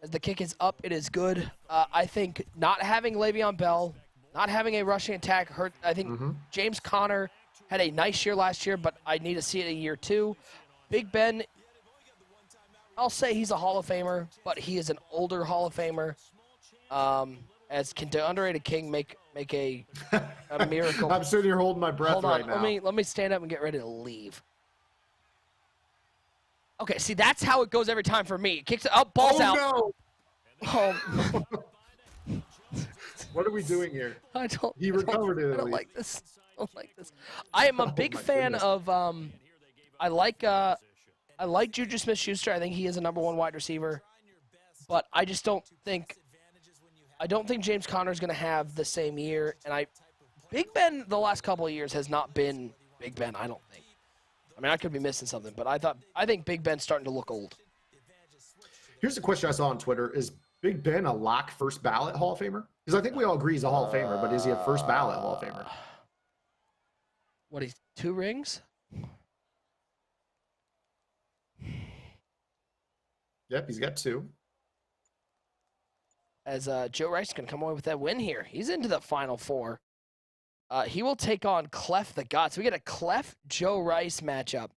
as the kick is up, it is good. I think not having Le'Veon Bell, not having a rushing attack hurt. I think James Conner had a nice year last year, but I need to see it a year too. Big Ben, I'll say he's a Hall of Famer, but he is an older Hall of Famer. As can the underrated King make a miracle? I'm sitting here holding my breath. Hold on, right now. let me stand up and get ready to leave. Okay, see that's how it goes every time for me. Kicks it up, balls out. No. Oh, what are we doing here? He recovered it. I don't like this. I don't like this. I am a big fan of. I like Juju Smith-Schuster. I think he is a number one wide receiver, but I just don't think. I don't think James Conner is going to have the same year. And Big Ben the last couple of years has not been Big Ben. I don't think. I mean, I could be missing something, but I think Big Ben's starting to look old. Here's a question I saw on Twitter: is Big Ben a lock first ballot Hall of Famer? Because I think we all agree he's a Hall of Famer, but is he a first ballot Hall of Famer? What, he's 2 rings? Yep, he's got 2. As Joe Rice is going to come away with that win here. He's into the Final Four. He will take on Clef the God. So we get a Clef-Joe Rice matchup.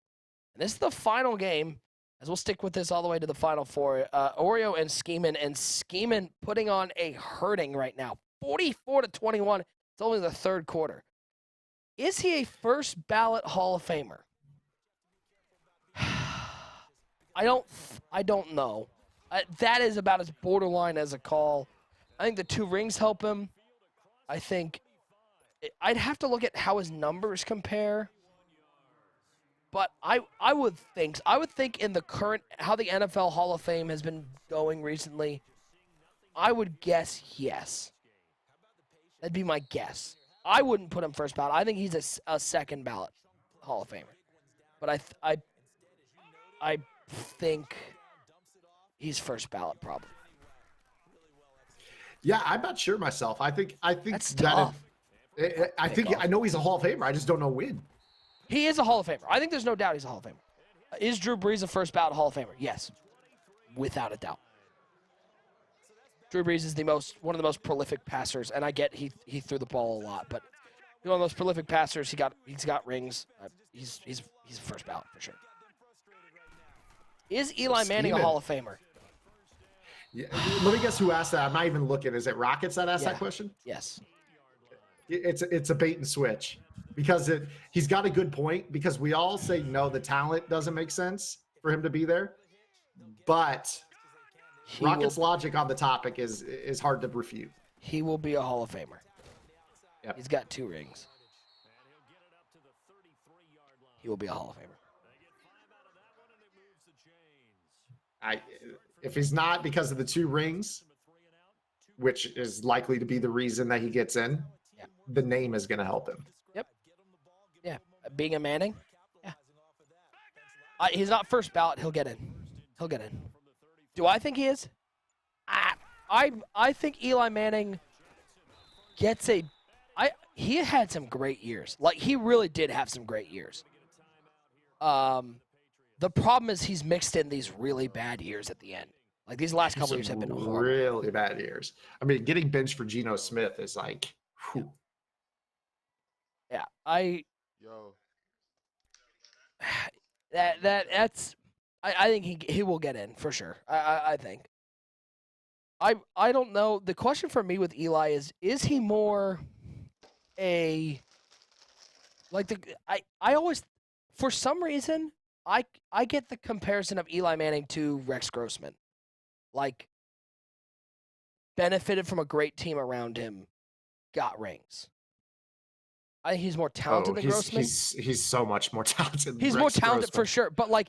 And this is the final game, as we'll stick with this all the way to the Final Four. Oreo and Skeeman putting on a hurting right now. 44-21. It's only the third quarter. Is he a first ballot Hall of Famer? I don't know. That is about as borderline as a call. I think the 2 rings help him. I think I'd have to look at how his numbers compare. But I would think in the current how the NFL Hall of Fame has been going recently, I would guess yes. That'd be my guess. I wouldn't put him first ballot. I think he's a second ballot Hall of Famer. But I think he's first ballot probably. Yeah, I'm not sure myself. I think That's that tough. I know he's a Hall of Famer. I just don't know when. He is a Hall of Famer. I think there's no doubt he's a Hall of Famer. Is Drew Brees a first ballot Hall of Famer? Yes, without a doubt. Drew Brees is one of the most prolific passers, and I get he threw the ball a lot, but one of the most prolific passers. He's got rings. He's a first ballot for sure. Is Eli Manning a Hall of Famer? Yeah, let me guess who asked that. I'm not even looking. Is it Rockets that asked that question? Yes. It's a bait and switch because he's got a good point because we all say no, the talent doesn't make sense for him to be there, but Rockets' logic on the topic is hard to refute. He will be a Hall of Famer. Yep. He's got 2 rings. He will be a Hall of Famer. If he's not because of the 2 rings, which is likely to be the reason that he gets in, the name is going to help him. Yep. Yeah. Being a Manning. Yeah. He's not first ballot. He'll get in. Do I think he is? I think Eli Manning gets he had some great years. Like, he really did have some great years. The problem is he's mixed in these really bad years at the end. Like, these last couple years have been horrible. Really bad years. I mean, getting benched for Geno Smith is like, whew. Yeah, I think he will get in for sure. I think. I don't know. The question for me with Eli is he more I always, for some reason, I get the comparison of Eli Manning to Rex Grossman. Like, benefited from a great team around him, got rings. I think he's more talented than Grossman. He's so much more talented. He's more talented for sure. But, like,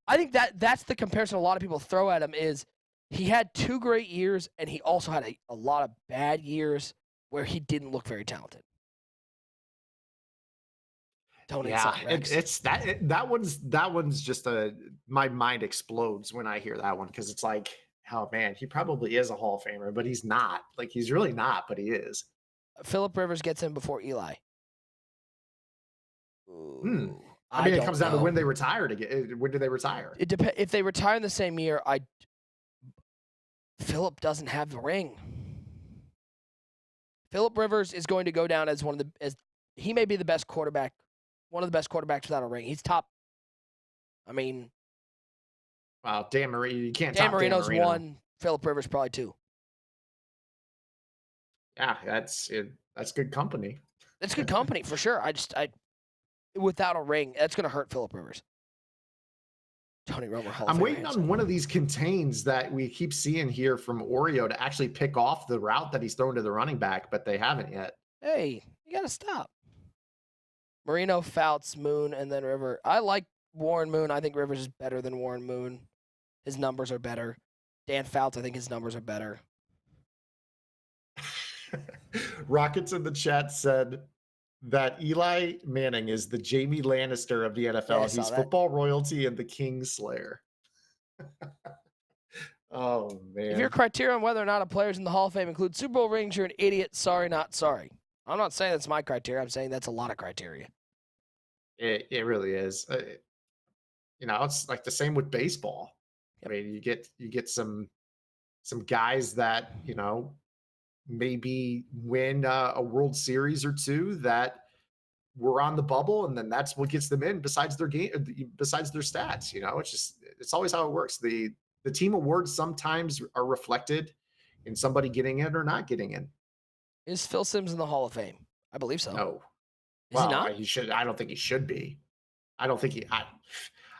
I think that's the comparison a lot of people throw at him is he had 2 great years and he also had a lot of bad years where he didn't look very talented. Don't insult Rex. It's that one's just my mind explodes when I hear that one because it's like, oh man, he probably is a Hall of Famer, but he's not. Like, he's really not, but he is. Phillip Rivers gets in before Eli. I mean, it comes down to when they retire. When do they retire? It depends. If they retire in the same year, Phillip doesn't have the ring. Phillip Rivers is going to go down as he may be the best quarterback, one of the best quarterbacks without a ring. He's top. I mean, wow, Dan Marino, you can't. Dan top Marino's Dan Marino. 1. Phillip Rivers probably 2. Yeah, that's good company. That's good company for sure. Without a ring, that's going to hurt Phillip Rivers. Tony Romo. I'm waiting on one of these contains that we keep seeing here from Oreo to actually pick off the route that he's thrown to the running back, but they haven't yet. Hey, you got to stop. Marino, Fouts, Moon, and then River. I like Warren Moon. I think Rivers is better than Warren Moon. His numbers are better. Dan Fouts, I think his numbers are better. Rockets in the chat said that Eli Manning is the Jamie Lannister of the NFL. He's football royalty and the Kingslayer. Oh, man. If your criteria on whether or not a player's in the Hall of Fame includes Super Bowl rings, you're an idiot. Sorry, not sorry. I'm not saying that's my criteria. I'm saying that's a lot of criteria. It really is. It's like the same with baseball. Yep. I mean, you get some guys that, maybe win a World Series or 2 that were on the bubble, and then that's what gets them in besides their game, besides their stats. It's always how it works. The team awards sometimes are reflected in somebody getting in or not getting in. Is Phil Simms in the Hall of Fame? I believe so. No. Is he not? He should. I don't think he should be. I don't think he.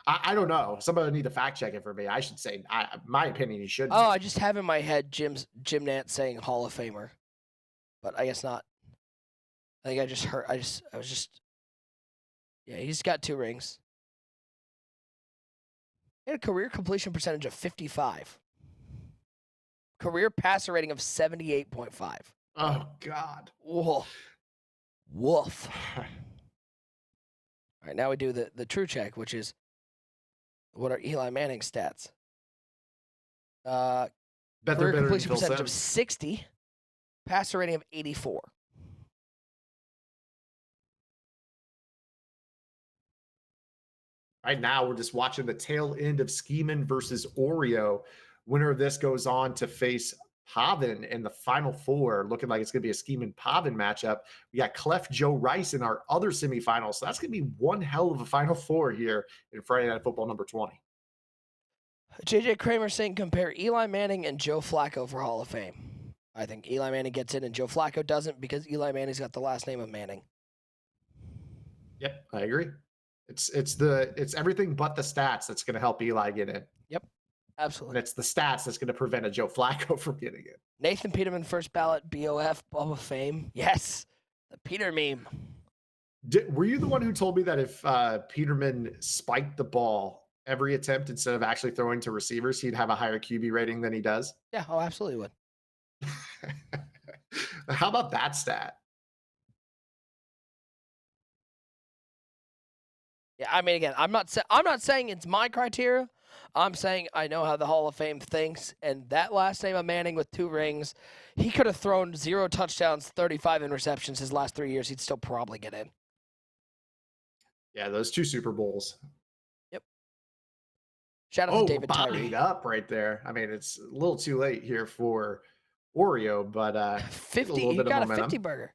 I don't know. Somebody need to fact check it for me. I should say, my opinion, he should. Oh, I just have in my head Jim Nance saying Hall of Famer, but I guess not. I think I just heard. Yeah, he's got 2 rings. He had a career completion percentage of 55. Career passer rating of 78.5. Oh God. Woof. Woof. All right, now we do the true check, which is what are Eli Manning's stats? Bet they're Career better than completion Phil percentage of Simms. 60. Passer rating of 84. Right now, we're just watching the tail end of Skeeman versus Oreo. Winner of this goes on to face Pavin in the Final Four, looking like it's going to be a Skeeman Pavin matchup. We got Clef Joe Rice in our other semifinals. So that's going to be one hell of a Final Four here in Friday Night Football number 20. JJ Kramer saying compare Eli Manning and Joe Flacco for Hall of Fame. I think Eli Manning gets in and Joe Flacco doesn't because Eli Manning's got the last name of Manning. Yep, I agree. It's everything but the stats that's going to help Eli get in. Yep, absolutely. And it's the stats that's going to prevent a Joe Flacco from getting in. Nathan Peterman, first ballot, BOF, Ball of Fame. Yes, the Peter meme. Were you the one who told me that if Peterman spiked the ball every attempt instead of actually throwing to receivers, he'd have a higher QB rating than he does? Yeah, oh, absolutely would. How about that stat? Yeah, I mean, again, I'm not saying it's my criteria. I'm saying I know how the Hall of Fame thinks, and that last name of Manning with 2 rings, he could have thrown 0 touchdowns, 35 interceptions his last 3 years. He'd still probably get in. Yeah, those 2 Super Bowls. Yep. Shout out to David bodied Tyree. up right there. I mean, it's a little too late here for Oreo, but 50. You got a 50 burger.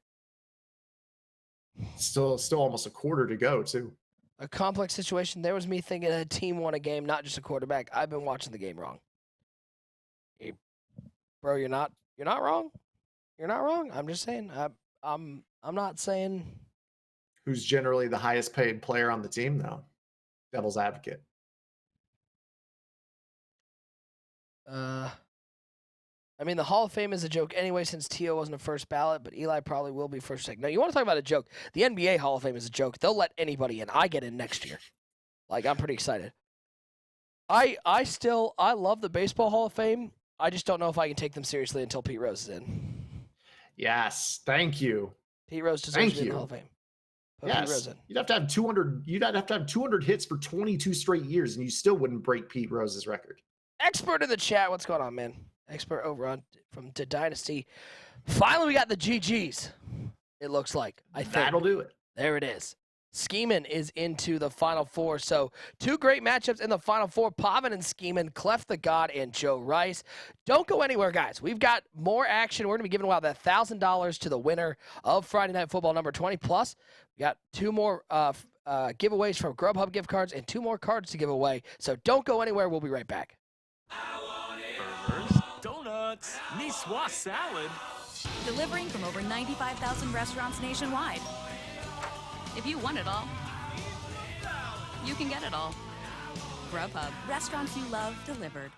Still almost a quarter to go too. A complex situation. There was me thinking a team won a game, not just a quarterback. I've been watching the game wrong. Bro, you're not wrong. You're not wrong. I'm just saying. I'm not saying. Who's generally the highest paid player on the team, though? Devil's advocate. I mean, the Hall of Fame is a joke anyway since T.O. wasn't a first ballot, but Eli probably will be first second. No, you want to talk about a joke. The NBA Hall of Fame is a joke. They'll let anybody in. I get in next year. Like, I'm pretty excited. I love the Baseball Hall of Fame. I just don't know if I can take them seriously until Pete Rose is in. Yes, thank you. Pete Rose deserves to be in the Hall of Fame. Put Pete Rose Yes, in. you'd have to have 200. You'd have to have 200 hits for 22 straight years, and you still wouldn't break Pete Rose's record. Expert in the chat. What's going on, man? Expert over on from the Dynasty. Finally, we got the GGs. It looks like. I think That'll do it. There it is. Skeeman is into the Final Four. So 2 great matchups in the Final Four. Pavin and Skeeman, Clef the God and Joe Rice. Don't go anywhere, guys. We've got more action. We're going to be giving away that $1,000 to the winner of Friday Night Football number 20. Plus, we got 2 more giveaways from Grubhub gift cards and 2 more cards to give away. So don't go anywhere. We'll be right back. Burgers, donuts, niçoise salad. Delivering from over 95,000 restaurants nationwide. If you want it all, you can get it all. Grubhub, restaurants you love delivered.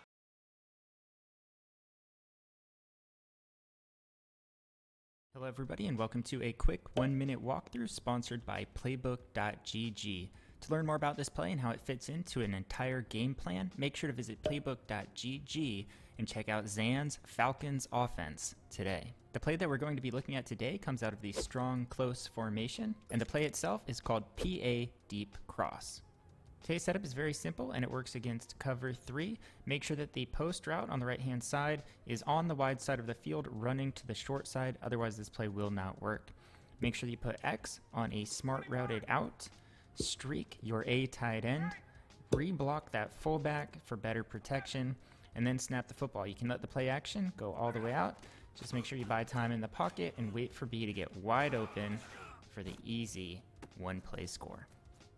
Hello, everybody, and welcome to a quick 1-minute walkthrough sponsored by Playbook.gg. To learn more about this play and how it fits into an entire game plan, make sure to visit Playbook.gg and check out Zan's Falcons offense today. The play that we're going to be looking at today comes out of the strong close formation, and the play itself is called PA Deep Cross. Today's setup is very simple, and it works against cover 3. Make sure that the post route on the right-hand side is on the wide side of the field, running to the short side. Otherwise, this play will not work. Make sure that you put X on a smart routed out, streak your A tight end, re-block that fullback for better protection, and then snap the football. You can let the play action go all the way out. Just make sure you buy time in the pocket and wait for B to get wide open for the easy one-play score.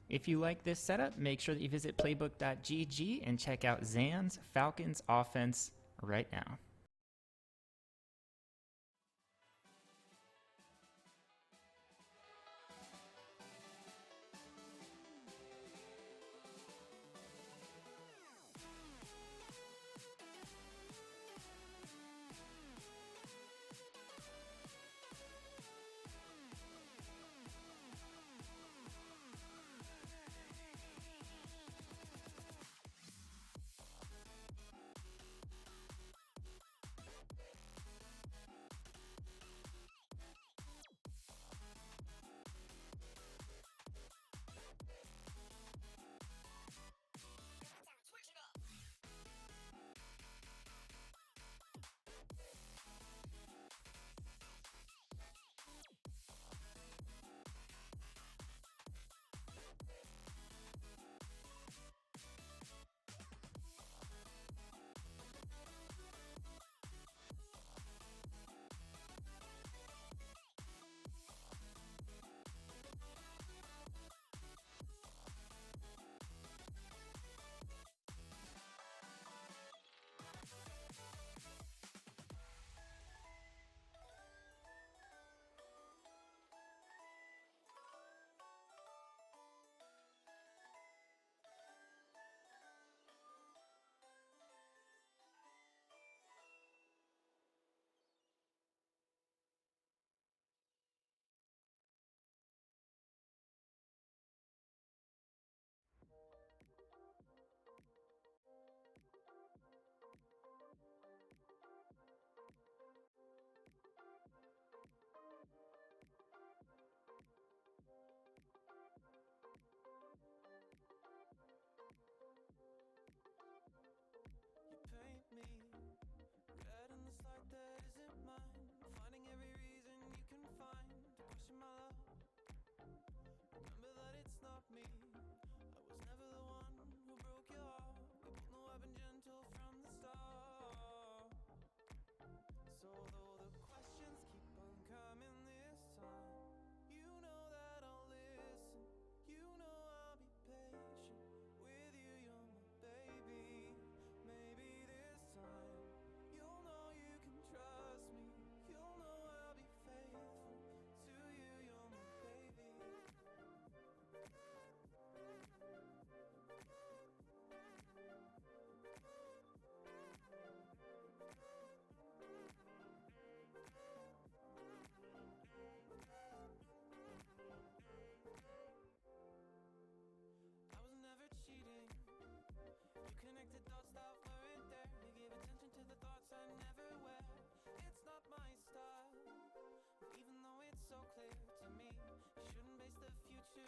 If you like this setup, make sure that you visit Playbook.gg and check out Zan's Falcons offense right now.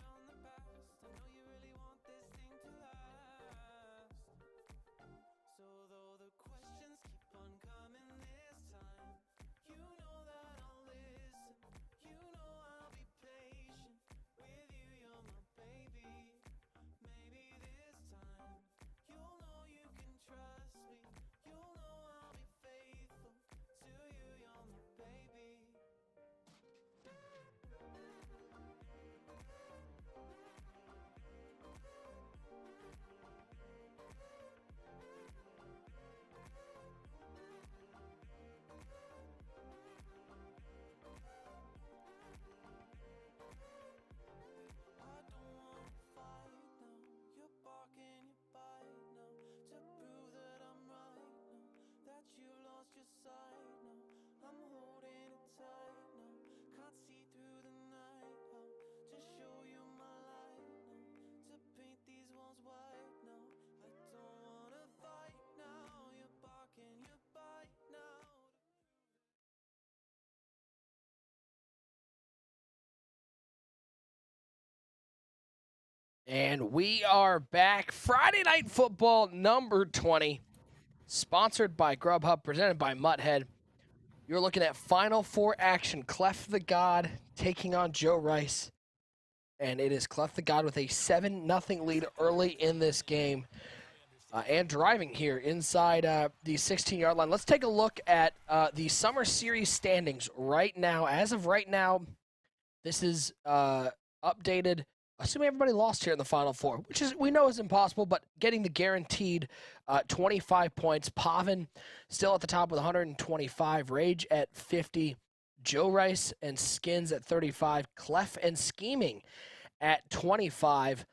on the past. I know you really want this thing to last. So though the questions keep on coming this time, you know that I'll listen. You know I'll be patient with you. You're my baby. Maybe this time you'll know you can trust me. You'll know I'll be faithful to you. You're my baby. I don't wanna fight now. You're barking, you bite now. To prove that I'm right now. That you lost your sight now. I'm holding it tight now. Can't see through the night. How to show you my light now. To paint these walls white now. I don't wanna fight now. You're barking, you bite now. And we are back. Friday Night Football number 20, sponsored by Grubhub, presented by Mutthead. You're looking at Final Four action. Clef the God taking on Joe Rice. And it is Clef the God with a 7-0 lead early in this game. And driving here inside the 16-yard line. Let's take a look at the Summer Series standings right now. As of right now, this is updated, assuming everybody lost here in the Final Four, which is we know is impossible, but getting the guaranteed 25 points. Pavin still at the top with 125. Rage at 50. Joe Rice and Skins at 35. Clef and Scheming at 25.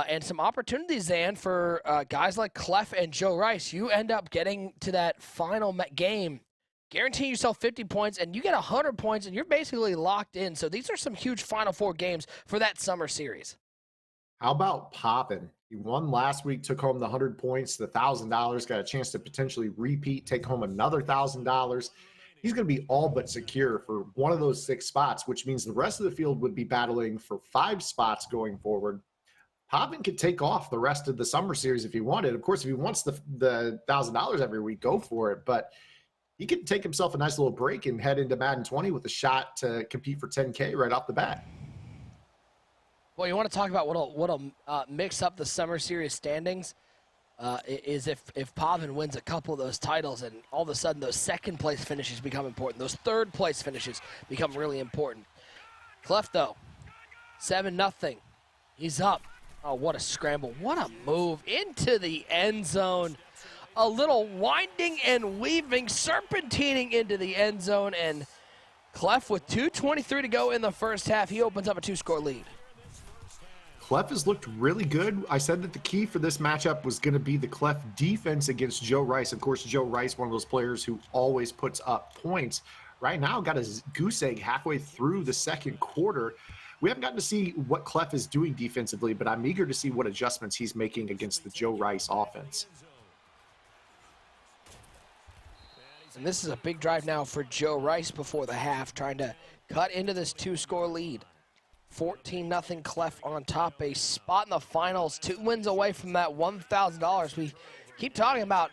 And some opportunities, Zan, for guys like Clef and Joe Rice. You end up getting to that final game, guarantee yourself 50 points, and you get 100 points, and you're basically locked in. So these are some huge Final Four games for that summer series. How about Poppin? He won last week, took home the 100 points, the $1,000, got a chance to potentially repeat, take home another $1,000. He's going to be all but secure for one of those 6 spots, which means the rest of the field would be battling for 5 spots going forward. Poppin could take off the rest of the summer series if he wanted. Of course, if he wants the $1,000 every week, go for it. But he could take himself a nice little break and head into Madden 20 with a shot to compete for $10K right off the bat. Well, you want to talk about what'll mix up the summer series standings is if Pavin wins a couple of those titles, and all of a sudden those second place finishes become important. Those third place finishes become really important. Clef, though, 7-0. He's up. Oh, what a scramble. What a move into the end zone. A little winding and weaving, serpentining into the end zone. And Clef with 2:23 to go in the first half. He opens up a 2-score lead. Clef has looked really good. I said that the key for this matchup was going to be the Clef defense against Joe Rice. Of course, Joe Rice, one of those players who always puts up points. Right now, got a goose egg halfway through the second quarter. We haven't gotten to see what Clef is doing defensively, but I'm eager to see what adjustments he's making against the Joe Rice offense. And this is a big drive now for Joe Rice before the half, trying to cut into this 2-score lead. 14-0 Clef on top, a spot in the finals, 2 wins away from that $1,000. We keep talking about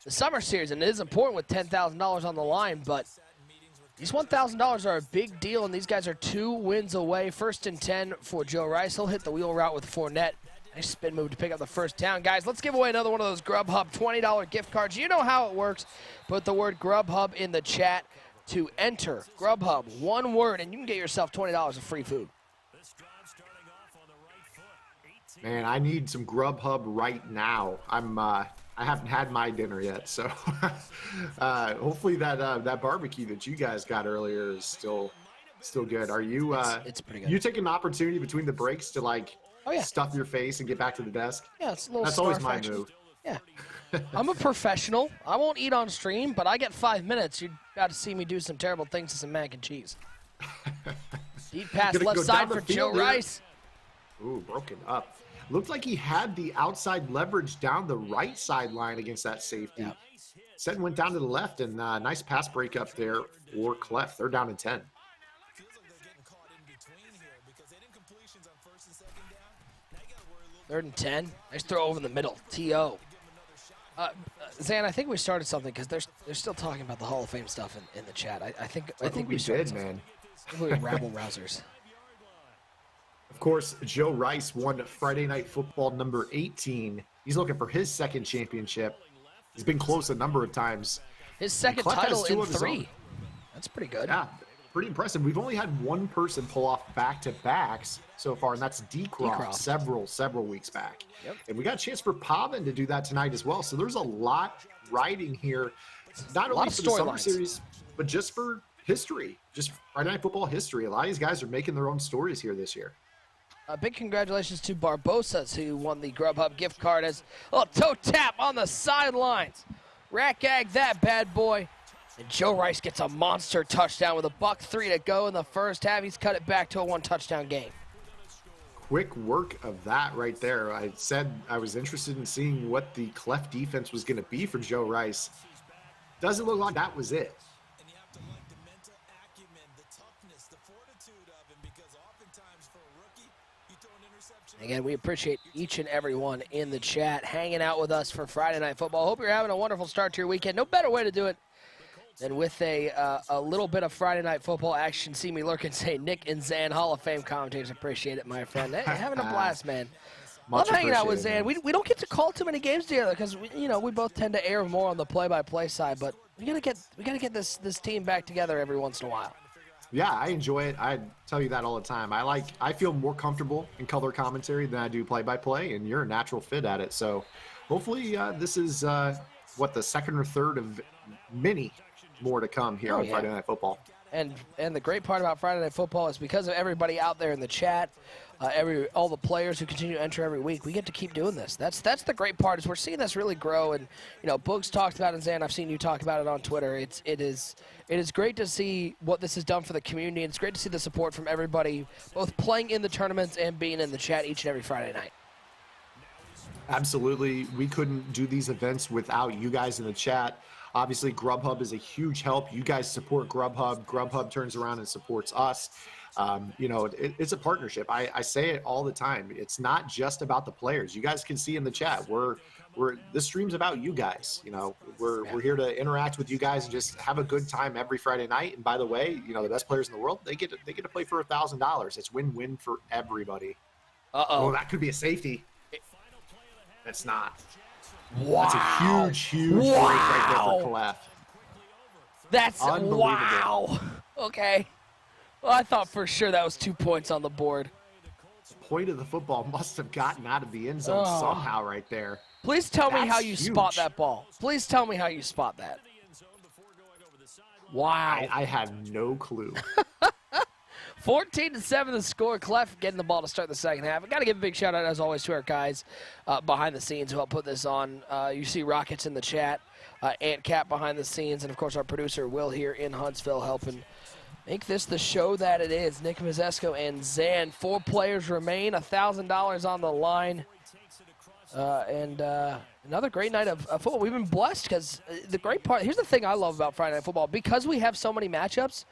the summer series, and it is important with $10,000 on the line, but these $1,000 are a big deal, and these guys are 2 wins away. 1st and 10 for Joe Rice. He'll hit the wheel route with Fournette. Nice spin move to pick up the first down. Guys, let's give away another one of those Grubhub $20 gift cards. You know how it works. Put the word Grubhub in the chat to enter. Grubhub, one word, and you can get yourself $20 of free food. Man, I need some Grubhub right now. I haven't had my dinner yet, so hopefully that barbecue that you guys got earlier is still good. Are you? It's pretty good. You take an opportunity between the breaks to stuff your face and get back to the desk? Yeah, it's a little. That's always scarf my action. move. Yeah, I'm a professional. I won't eat on stream, but I get 5 minutes. You got to see me do some terrible things to some mac and cheese. Deep pass Gonna left go side down the for Joe field there. Rice. Ooh, broken up. Looked like he had the outside leverage down the right sideline against that safety. Yeah. Said went down to the left, and nice pass break up there for Clef. They're down to 10. 3rd and 10. Nice throw over the middle. T.O. Zan, I think we started something because they're still talking about the Hall of Fame stuff in the chat. I think we started did, man. We're rabble rousers. Of course, Joe Rice won Friday Night Football number 18. He's looking for his second championship. He's been close a number of times. His second Clef has title two in of his 3. own. That's pretty good. Yeah, pretty impressive. We've only had one person pull off back-to-backs so far, and that's Decroft several weeks back. Yep. And we got a chance for Pavin to do that tonight as well. So there's a lot riding here, not only for the summer series, but just for history, just Friday Night Football history. A lot of these guys are making their own stories here this year. A big congratulations to Barbosas, who won the Grubhub gift card as a toe tap on the sidelines. Rack-ag that bad boy. And Joe Rice gets a monster touchdown with $1:03 to go in the first half. He's cut it back to a 1-touchdown game. Quick work of that right there. I said I was interested in seeing what the Clef defense was going to be for Joe Rice. Doesn't look like that was it. And you have to like the mental acumen, the toughness, the fortitude of him, because oftentimes for a rookie, you throw an interception. Again, we appreciate each and every one in the chat hanging out with us for Friday Night Football. Hope you're having a wonderful start to your weekend. No better way to do it than with a little bit of Friday Night Football action. See me lurking, say Nick and Zan, Hall of Fame commentators. Appreciate it, my friend. Hey, having a blast, man. Love hanging out with Zan. We don't get to call too many games together because we both tend to air more on the play-by-play side, but we gotta get this team back together every once in a while. Yeah, I enjoy it. I tell you that all the time. I feel more comfortable in color commentary than I do play-by-play, and you're a natural fit at it. So hopefully this is the second or third of many more to come here on Friday Night Football. And the great part about Friday Night Football is because of everybody out there in the chat, all the players who continue to enter every week, we get to keep doing this. That's the great part is we're seeing this really grow. And Boogs talked about it, and Zan, I've seen you talk about it on Twitter. It is great to see what this has done for the community. And it's great to see the support from everybody, both playing in the tournaments and being in the chat each and every Friday night. Absolutely, we couldn't do these events without you guys in the chat. Obviously, Grubhub is a huge help. You guys support Grubhub. Grubhub turns around and supports us. It's a partnership. I say it all the time. It's not just about the players. You guys can see in the chat. This stream's about you guys. We're here to interact with you guys and just have a good time every Friday night. And by the way, the best players in the world, they get to play for $1,000. It's win-win for everybody. Oh, that could be a safety. It's not. Wow. That's a huge break right there for Clef. That's unbelievable. Wow. Okay. Well, I thought for sure that was 2 points on the board. Point of the football must have gotten out of the end zone somehow right there. Please tell me That's how you spot huge. that ball. Please tell me how you spot that. Wow. I have no clue. 14-7 the score. Clef getting the ball to start the second half. I got to give a big shout out, as always, to our guys behind the scenes who helped put this on. You see Rockets in the chat, Ant Cap behind the scenes, and, of course, our producer Will here in Huntsville helping make this the show that it is. Nick Mazesco and Zan. 4 players remain, $1,000 on the line. And another great night of football. We've been blessed because the great part, here's the thing I love about Friday Night Football. Because we have so many matchups,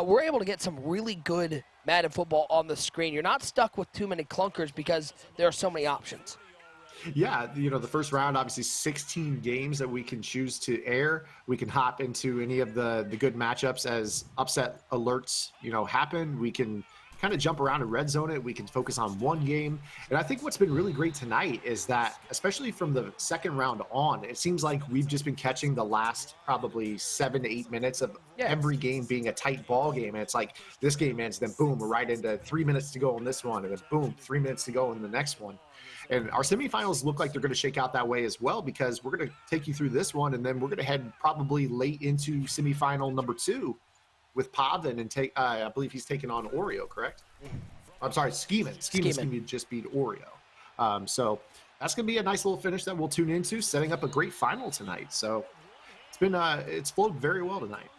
we're able to get some really good Madden football on the screen. You're not stuck with too many clunkers because there are so many options. Yeah, the first round, obviously 16 games that we can choose to air. We can hop into any of the good matchups as upset alerts, happen. We can kind of jump around and red zone it. We can focus on one game. And I think what's been really great tonight is that, especially from the second round on, it seems like we've just been catching the last probably 7 to 8 minutes of every game being a tight ball game. And it's like this game ends, then boom, we're right into 3 minutes to go on this one. And then boom, 3 minutes to go in the next one. And our semifinals look like they're going to shake out that way as well, because we're going to take you through this one, and then we're going to head probably late into semifinal number 2 with Pavin and I believe he's taking on Oreo, correct? I'm sorry, Skeeman. Skeeman just beat Oreo. So that's going to be a nice little finish that we'll tune into, setting up a great final tonight. So it's flowed very well tonight.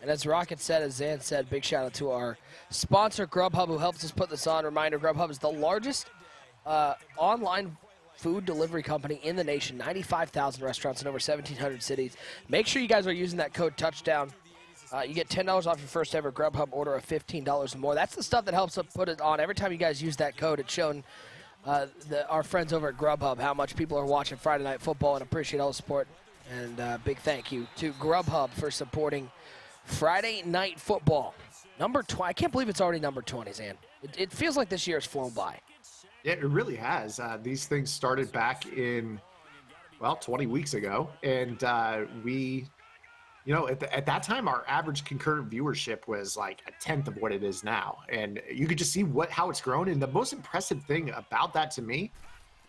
And as Rocket said, as Zan said, big shout out to our sponsor, Grubhub, who helps us put this on. Reminder, Grubhub is the largest online food delivery company in the nation. 95,000 restaurants in over 1,700 cities. Make sure you guys are using that code TOUCHDOWN You get $10 off your first ever Grubhub order of $15 or more. That's the stuff that helps us put it on. Every time you guys use that code, it's showing our friends over at Grubhub how much people are watching Friday Night Football and appreciate all the support. And big thank you to Grubhub for supporting Friday Night Football. Number 20. I can't believe it's already number 20, Zan. It feels like this year has flown by. Yeah, it really has. These things started back in, 20 weeks ago. And we, at that time, our average concurrent viewership was like a tenth of what it is now. And you could just see how it's grown. And the most impressive thing about that to me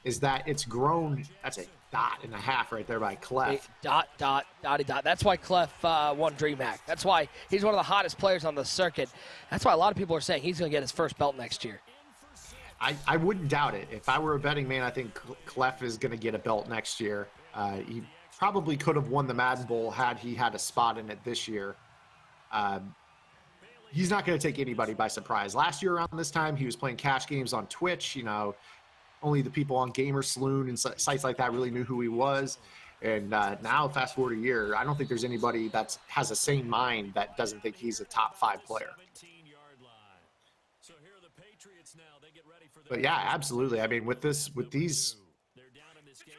is that it's grown. That's a dot and a half right there by Clef. Dot. That's why Clef won DreamHack. That's why he's one of the hottest players on the circuit. That's why a lot of people are saying he's going to get his first belt next year. I wouldn't doubt it. If I were a betting man, I think Clef is going to get a belt next year. He probably could have won the Madden Bowl had he had a spot in it this year. He's not going to take anybody by surprise. Last year around this time, he was playing cash games on Twitch. Only the people on Gamer Saloon and sites like that really knew who he was. And now, fast forward a year, I don't think there's anybody that has a sane mind that doesn't think he's a top 5 player. But yeah, absolutely. I mean, with these,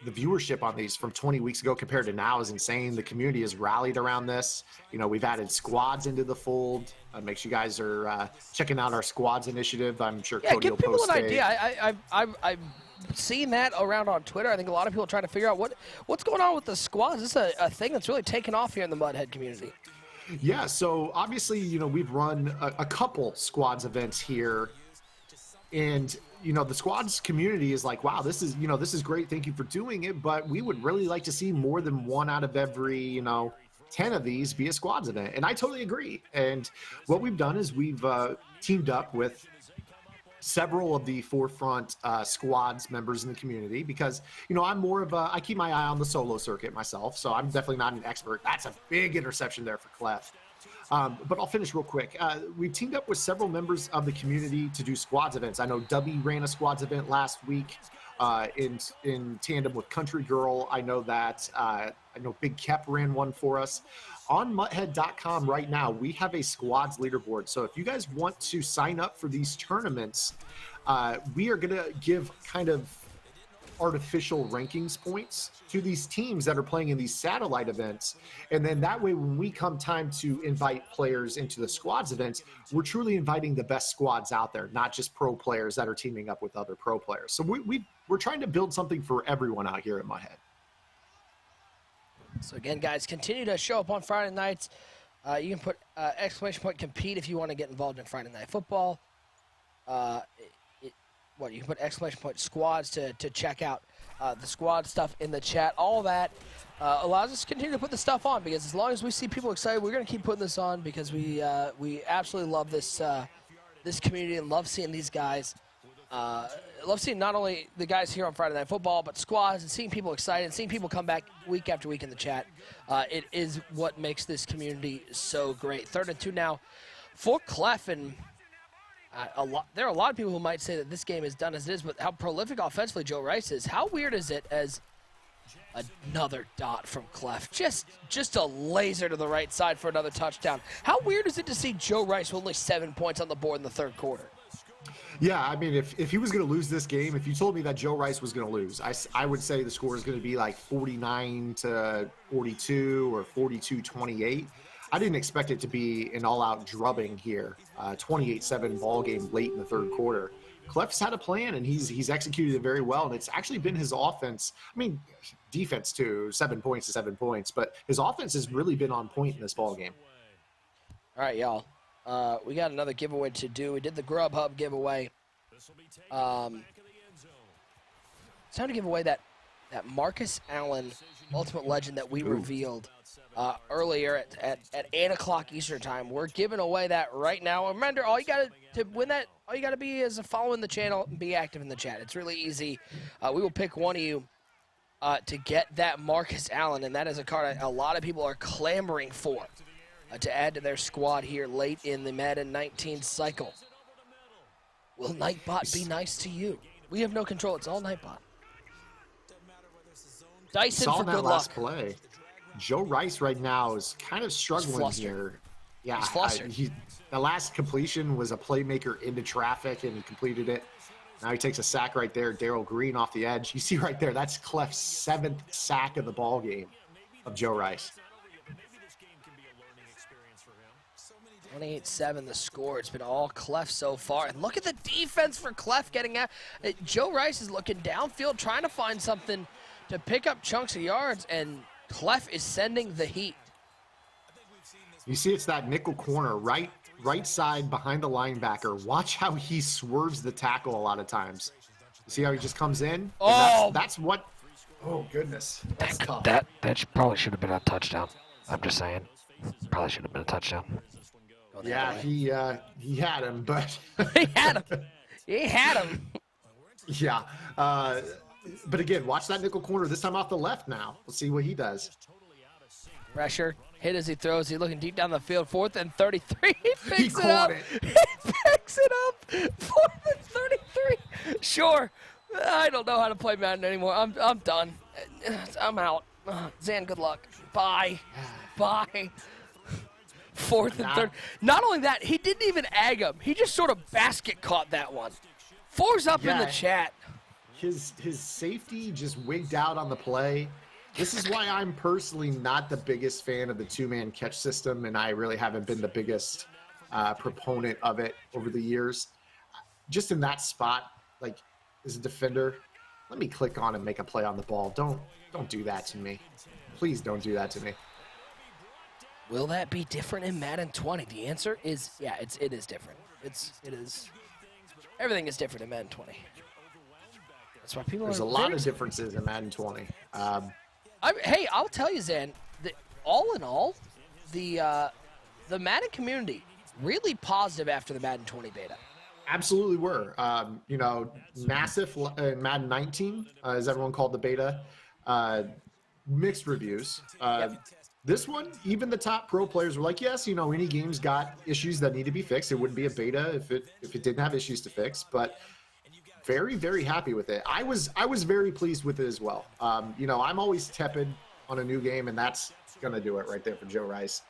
the viewership on these from 20 weeks ago compared to now is insane. The community has rallied around this. We've added squads into the fold. Make sure you guys are checking out our squads initiative. I'm sure Cody will post. Give people an idea. I've seen that around on Twitter. I think a lot of people are trying to figure out what's going on with the squads. This is a thing that's really taken off here in the Mudhead community. Yeah, so obviously, we've run a couple squads events here. And, the squads community is like, wow, this is great. Thank you for doing it. But we would really like to see more than one out of every, 10 of these be a squads event. And I totally agree. And what we've done is we've teamed up with several of the forefront squads members in the community because, I'm more of I keep my eye on the solo circuit myself. So I'm definitely not an expert. That's a big interception there for Clef. But I'll finish real quick. We've teamed up with several members of the community to do squads events. I know Dubby ran a squads event last week in tandem with Country Girl. I know that I know Big Kep ran one for us. On Mutthead.com right now, we have a squads leaderboard. So if you guys want to sign up for these tournaments, we are going to give kind of artificial rankings points to these teams that are playing in these satellite events. And then that way, when we come time to invite players into the squads events, we're truly inviting the best squads out there, not just pro players that are teaming up with other pro players. So we're trying to build something for everyone out here at Mudhead. So again, guys, continue to show up on Friday nights. You can put ! compete if you want to get involved in Friday Night Football. You can put ! squads to check out the squad stuff in the chat. All that allows us to continue to put the stuff on because as long as we see people excited, we're going to keep putting this on because we absolutely love this this community and love seeing these guys. Love seeing not only the guys here on Friday Night Football, but squads and seeing people excited and seeing people come back week after week in the chat. It is what makes this community so great. 3rd and 2 now for Clef, and there are a lot of people who might say that this game is done as it is, but how prolific offensively Joe Rice is. How weird is it as another dot from Clef? Just a laser to the right side for another touchdown. How weird is it to see Joe Rice with only 7 points on the board in the 3rd quarter? Yeah, I mean, if he was going to lose this game, if you told me that Joe Rice was going to lose, I would say the score is going to be like 49-42 or 42-28. I didn't expect it to be an all-out drubbing here, 28-7 ball game late in the 3rd quarter. Clef's had a plan, and he's executed it very well, and it's actually been his offense. I mean, defense too, 7 points to 7 points, but his offense has really been on point in this ball game. All right, y'all. We got another giveaway to do. We did the Grubhub giveaway. It's time to give away that Marcus Allen Ultimate Legend that we revealed earlier at 8 o'clock Eastern time. We're giving away that right now. Remember, all you got to win that, all you got to be is following the channel and be active in the chat. It's really easy. We will pick one of you to get that Marcus Allen, and that is a card a lot of people are clamoring for. To add to their squad here late in the Madden 19 cycle. Will Nightbot be nice to you? We have no control. It's all Nightbot. Dyson for good luck. Play. Joe Rice right now is kind of struggling here. Yeah, He's flustered. The last completion was a playmaker into traffic, and he completed it. Now he takes a sack right there. Darrell Green off the edge. You see right there, that's Clef's 7th sack of the ball game of Joe Rice. 28-7 the score. It's been all Clef so far. And look at the defense for Clef getting out. Joe Rice is looking downfield, trying to find something to pick up chunks of yards, and Clef is sending the heat. You see it's that nickel corner, right side behind the linebacker. Watch how he swerves the tackle a lot of times. You see how he just comes in? Oh! That's what – oh, goodness. That's tough. That probably should have been a touchdown. I'm just saying. Probably should have been a touchdown. Yeah, he had him, but He had him. He had him. yeah. But again, watch that nickel corner. This time off the left now. Let's see what he does. Pressure. Hit as he throws. He's looking deep down the field. 4th and 33. He picks it caught up. it. He picks it up. 4th and 33. Sure. I don't know how to play Madden anymore. I'm done. I'm out. Zan, good luck. Bye. Bye. 4th and 3rd. Not only that, he didn't even egg him. He just sort of basket caught that one. 4's up in the chat. His safety just wigged out on the play. This is why I'm personally not the biggest fan of the two-man catch system, and I really haven't been the biggest proponent of it over the years. Just in that spot, like as a defender, let me click on and make a play on the ball. Don't do that to me. Please don't do that to me. Will that be different in Madden 20? The answer is yeah, it is different. It is. Everything is different in Madden 20. That's why people There's are a lot very of differences in Madden 20. Hey, I'll tell you, Zan. All in all, the Madden community really positive after the Madden 20 beta. Absolutely were. Nassif in Madden 19, as everyone called the beta, mixed reviews. This one, even the top pro players were like, yes, any game's got issues that need to be fixed. It wouldn't be a beta if it didn't have issues to fix, but very, very happy with it. I was very pleased with it as well. I'm always tepid on a new game, and that's going to do it right there for Joe Rice.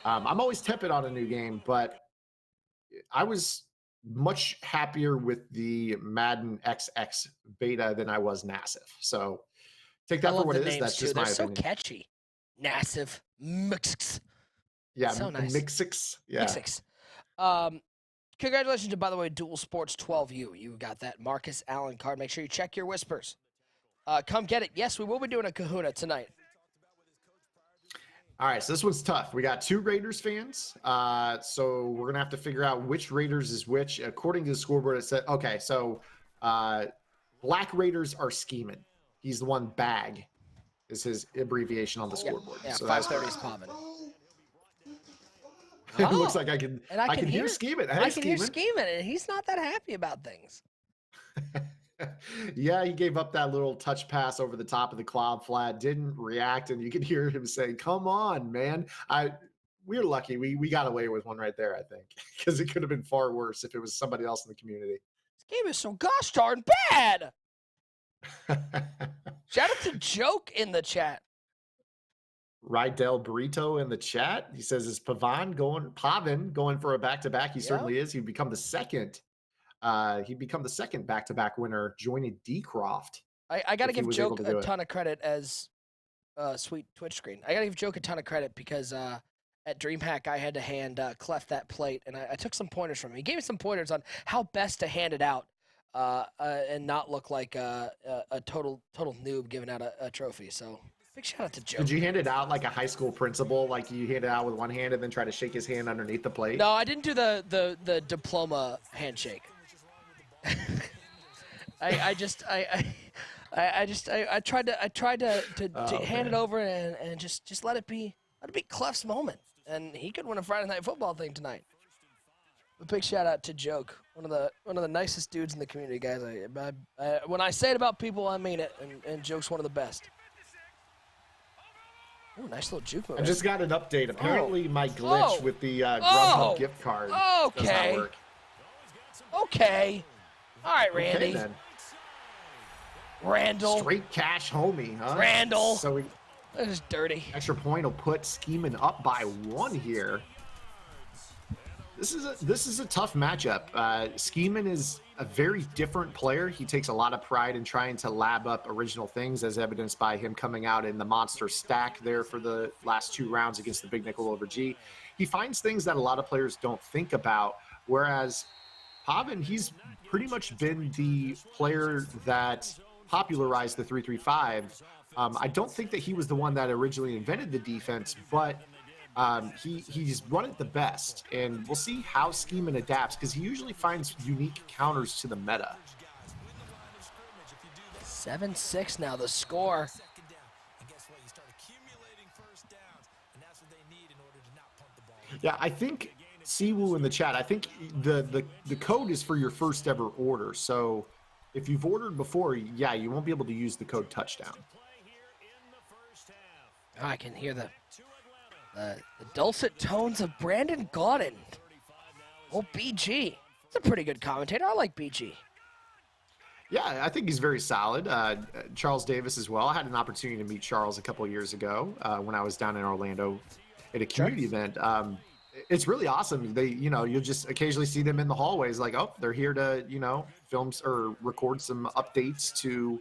I'm always tepid on a new game, but I was much happier with the Madden XX beta than I was Nassif. So take that for what it is. That's just my opinion. So catchy. Nassif. Mixix. Yeah, so nice. Mixix. Yeah. Mixix. Congratulations to, by the way, Dual Sports 12U. You got that Marcus Allen card. Make sure you check your whispers. Come get it. Yes, we will be doing a kahuna tonight. All right, so this one's tough. We got 2 Raiders fans. So we're going to have to figure out which Raiders is which. According to the scoreboard, it said, okay, so Black Raiders are scheming. He's the one, Bag is his abbreviation on the scoreboard. Yeah, so 530 is popping. It looks like I can hear hear scheming. I can hear scheming, and he's not that happy about things. Yeah, he gave up that little touch pass over the top of the cloud flat, didn't react, and you could hear him say, come on, man. We're lucky. We got away with one right there, I think, because it could have been far worse if it was somebody else in the community. This game is so gosh darn bad. Shout out to Joke in the chat. Rydell Burrito in the chat. He says, is Pavin going for a back-to-back? He certainly is. He'd become the second back-to-back winner, joining D Croft. I got to give Joke a ton of credit as sweet Twitch screen. I got to give Joke a ton of credit because at DreamHack I had to hand Clef that plate, and I took some pointers from him. He gave me some pointers on how best to hand it out and not look like a total noob giving out a trophy. So big shout out to Joe. Did you hand it out like a high school principal, like you hand it out with one hand and then try to shake his hand underneath the plate? No, I didn't do the diploma handshake. I tried to hand it over and just let it be Clef's moment, and he could win a Friday Night Football thing tonight. A big shout out to Joke, one of the nicest dudes in the community, guys. When I say it about people, I mean it, and Joke's one of the best. Oh, nice little juke move. I just got an update. Apparently, my glitch with the Grubhub gift card does not work. Okay. All right, Randy. Okay, then. Randall. Straight cash homie, huh? Randall. So That is dirty. extra point will put Scheming up by 1 here. This is a tough matchup. Skeeman is a very different player. He takes a lot of pride in trying to lab up original things, as evidenced by him coming out in the monster stack there for the last 2 rounds against the big nickel over G. He finds things that a lot of players don't think about, whereas Pavin, he's pretty much been the player that popularized the 3-3-5. I don't think that he was the one that originally invented the defense, but he's run it the best, and we'll see how Skeeman adapts because he usually finds unique counters to the meta. 7-6 now the score. Yeah, I think Siwoo in the chat, I think the code is for your first ever order. So if you've ordered before, yeah, you won't be able to use the code touchdown. Oh, I can hear the dulcet tones of Brandon Gaudin. Oh, BG. He's a pretty good commentator. I like BG. Yeah, I think he's very solid. Charles Davis as well. I had an opportunity to meet Charles a couple of years ago when I was down in Orlando at a community event. It's really awesome. They, you'll just occasionally see them in the hallways like, oh, they're here to, film or record some updates to,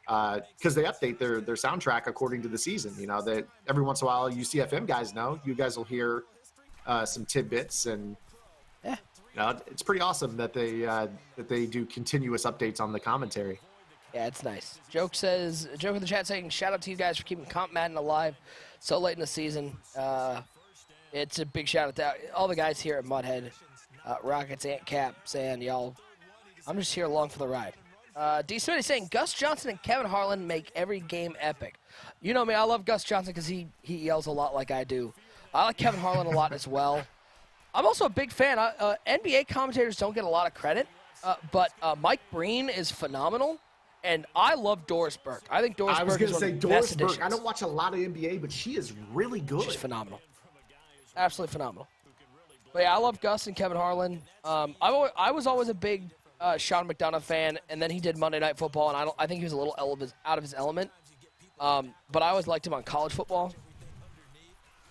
because they update their soundtrack according to the season. That every once in a while, UCFM guys know. You guys will hear some tidbits, and it's pretty awesome that they do continuous updates on the commentary. Yeah, it's nice. Joke in the chat saying, shout out to you guys for keeping Comp Madden alive so late in the season. It's a big shout out to all the guys here at Mudhead, Rockets, Ant Cap, saying, y'all, I'm just here along for the ride. D. Smitty saying, Gus Johnson and Kevin Harlan make every game epic. You know me, I love Gus Johnson because he yells a lot like I do. I like Kevin Harlan a lot as well. I'm also a big fan. NBA commentators don't get a lot of credit, but Mike Breen is phenomenal, and I love Doris Burke. I think Doris Burke is one of the best additions. I don't watch a lot of NBA, but she is really good. She's phenomenal. Absolutely phenomenal. But yeah, I love Gus and Kevin Harlan. I was always a big Sean McDonough fan, and then he did Monday Night Football, and I think he was a little out of his element. But I always liked him on college football.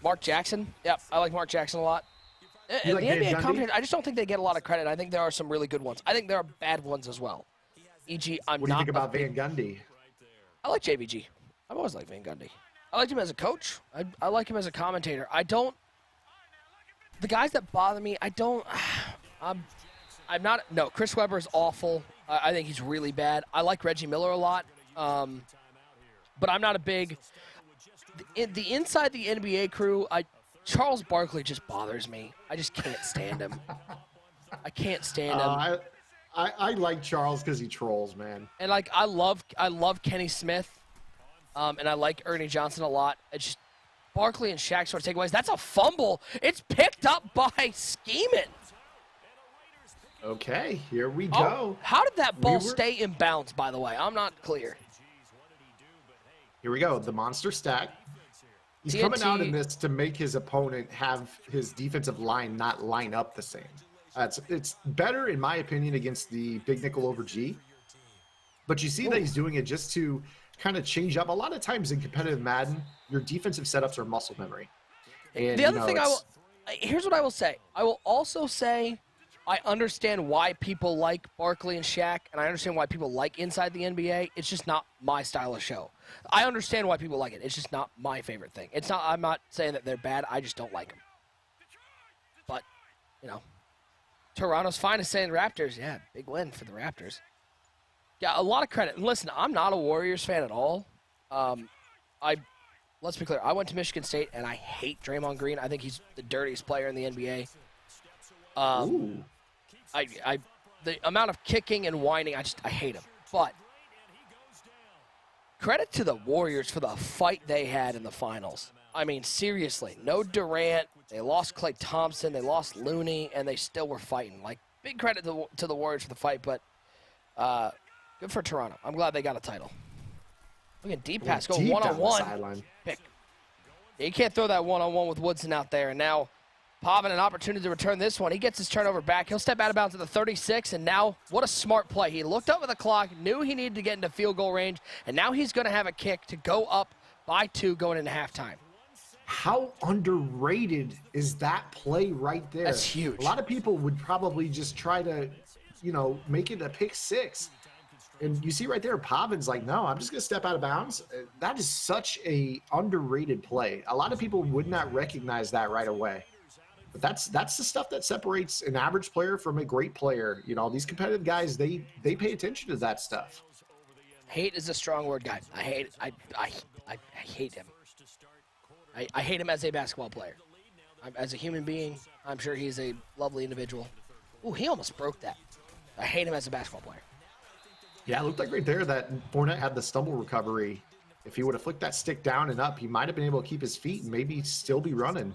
Mark Jackson. Yep, I like Mark Jackson a lot. The NBA commentators, I just don't think they get a lot of credit. I think there are some really good ones. I think there are bad ones as well. E.g., What do you think about Van Gundy? I like JVG. I've always liked Van Gundy. I liked him as a coach. I like him as a commentator. The guys that bother me, I'm not. No, Chris Webber is awful. I think he's really bad. I like Reggie Miller a lot, but I'm not a big. The inside the NBA crew, Charles Barkley just bothers me. I just can't stand him. I can't stand him. I like Charles because he trolls, man. And I love Kenny Smith, and I like Ernie Johnson a lot. It's just Barkley and Shaq sort of takeaways. That's a fumble. It's picked up by Skeeman. Okay, here we go. How did that ball stay in bounds, by the way? I'm not clear. Here we go. The monster stack. He's TNT. coming out in this to make his opponent have his defensive line not line up the same. It's better, in my opinion, against the big nickel over G. But you see that he's doing it just to kind of change up. A lot of times in competitive Madden, your defensive setups are muscle memory. And, the other thing here's what I will say. I will also say I understand why people like Barkley and Shaq, and I understand why people like inside the NBA. It's just not my style of show. I understand why people like it. It's just not my favorite thing. I'm not saying that they're bad. I just don't like them. But, Toronto's finest saying Raptors. Yeah, big win for the Raptors. Yeah, a lot of credit. And listen, I'm not a Warriors fan at all. Let's be clear. I went to Michigan State, and I hate Draymond Green. I think he's the dirtiest player in the NBA. The amount of kicking and whining, I hate him. But credit to the Warriors for the fight they had in the finals. I mean, seriously, no Durant. They lost Klay Thompson. They lost Looney, and they still were fighting. Big credit to the Warriors for the fight, but good for Toronto. I'm glad they got a title. Look at deep pass, go one-on-one. Pick. Yeah, you can't throw that one-on-one with Woodson out there, and now Pavin an opportunity to return this one. He gets his turnover back. He'll step out of bounds at the 36, and now what a smart play. He looked up at the clock, knew he needed to get into field goal range, and now he's going to have a kick to go up by 2 going into halftime. How underrated is that play right there? That's huge. A lot of people would probably just try to, make it a pick six. And you see right there, Pavin's like, no, I'm just going to step out of bounds. That is such a underrated play. A lot of people would not recognize that right away. But that's the stuff that separates an average player from a great player. These competitive guys, they pay attention to that stuff. Hate is a strong word, guy. I hate him. I hate him as a basketball player. As a human being, I'm sure he's a lovely individual. Ooh, he almost broke that. I hate him as a basketball player. Yeah, it looked like right there that Fournette had the stumble recovery. If he would have flicked that stick down and up, he might have been able to keep his feet and maybe still be running.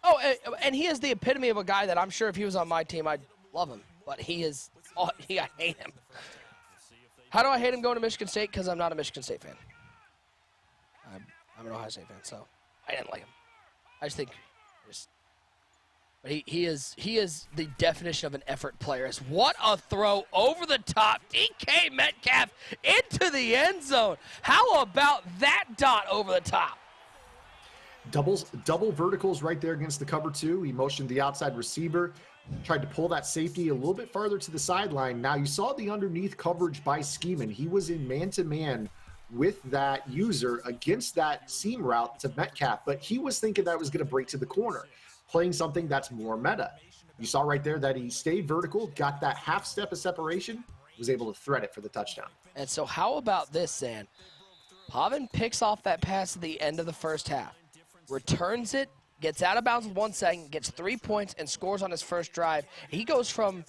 Oh, and he is the epitome of a guy that I'm sure if he was on my team, I'd love him. But I hate him. How do I hate him going to Michigan State? Because I'm not a Michigan State fan. I'm an Ohio State fan, so I didn't like him. I just think, but he is the definition of an effort player. What a throw over the top, DK Metcalf into the end zone. How about that dot over the top? Double verticals right there against the cover two. He motioned the outside receiver, tried to pull that safety a little bit farther to the sideline. Now you saw the underneath coverage by Skeeman. He was in man-to-man with that user against that seam route to Metcalf, but he was thinking that was going to break to the corner, playing something that's more meta. You saw right there that he stayed vertical, got that half step of separation, was able to thread it for the touchdown. And so how about this, Zan? Pavin picks off that pass at the end of the first half, returns it, gets out of bounds with 1 second, gets 3 points, and scores on his first drive. He goes from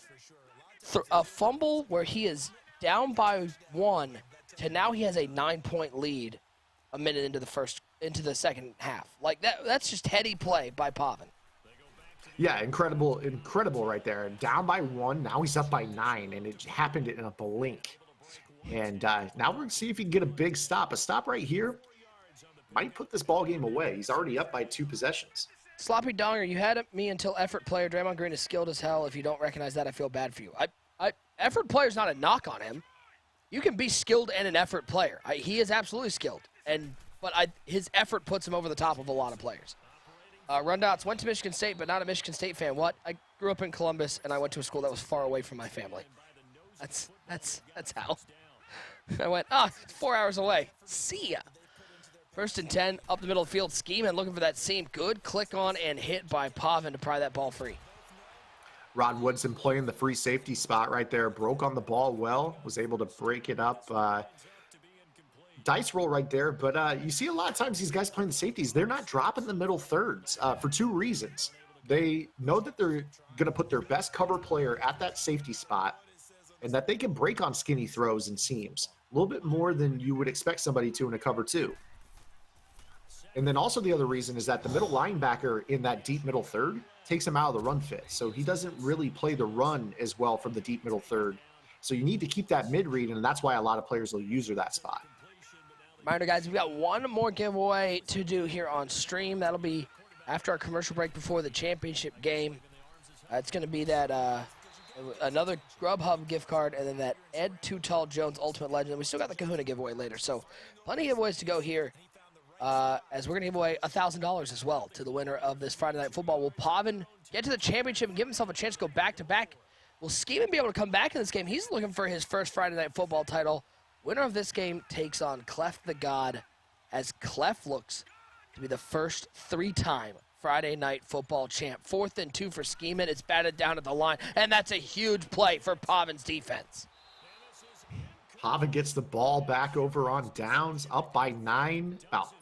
a fumble where he is down by 1 to now he has a 9-point lead a minute into the second half. Like that's just heady play by Pavin. Yeah, incredible right there. Down by 1, now he's up by 9, and it happened in a blink. And now we're going to see if he can get a big stop. A stop right here might put this ball game away. He's already up by 2 possessions. Sloppy Donger, you had me until effort player. Draymond Green is skilled as hell. If you don't recognize that, I feel bad for you. Effort player's not a knock on him. You can be skilled and an effort player. He is absolutely skilled, but his effort puts him over the top of a lot of players. Rundouts went to Michigan State, but not a Michigan State fan. What? I grew up in Columbus, and I went to a school that was far away from my family. That's how. I went, 4 hours away. See ya. 1st and 10, up the middle of the field. Skeeman looking for that seam. Good click on and hit by Pavin to pry that ball free. Rod Woodson playing the free safety spot right there. Broke on the ball well. Was able to break it up. Dice roll right there. But you see a lot of times these guys playing the safeties, they're not dropping the middle thirds for 2 reasons. They know that they're going to put their best cover player at that safety spot and that they can break on skinny throws and seams a little bit more than you would expect somebody to in a cover 2. And then also the other reason is that the middle linebacker in that deep middle third takes him out of the run fit. So he doesn't really play the run as well from the deep middle third. So you need to keep that mid read, and that's why a lot of players will use that spot. Reminder, guys, we've got one more giveaway to do here on stream. That'll be after our commercial break before the championship game. It's going to be that another Grubhub gift card and then that Ed Too Tall Jones Ultimate Legend. We still got the Kahuna giveaway later. So plenty of giveaways to go here. As we're going to give away $1,000 as well to the winner of this Friday Night Football. Will Pavin get to the championship and give himself a chance to go back-to-back? Will Skeeman be able to come back in this game? He's looking for his first Friday Night Football title. Winner of this game takes on Clef the God, as Clef looks to be the first 3-time Friday Night Football champ. 4th and 2 for Skeeman. It's batted down at the line, and that's a huge play for Pavin's defense. Pavin gets the ball back over on downs, up by 9, about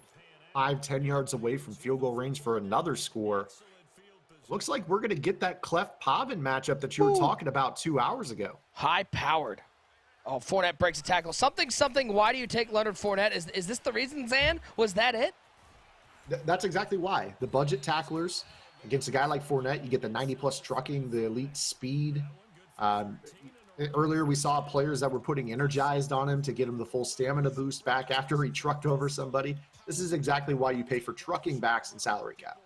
5-10 yards away from field goal range for another score. Looks like we're going to get that Clef Pavin matchup that you were talking about 2 hours ago. High-powered. Oh, Fournette breaks a tackle. Something. Why do you take Leonard Fournette? Is this the reason, Zan? Was that it? That's exactly why. The budget tacklers against a guy like Fournette, you get the 90-plus trucking, the elite speed. Earlier, we saw players that were putting energized on him to get him the full stamina boost back after he trucked over somebody. This is exactly why you pay for trucking backs and salary cap.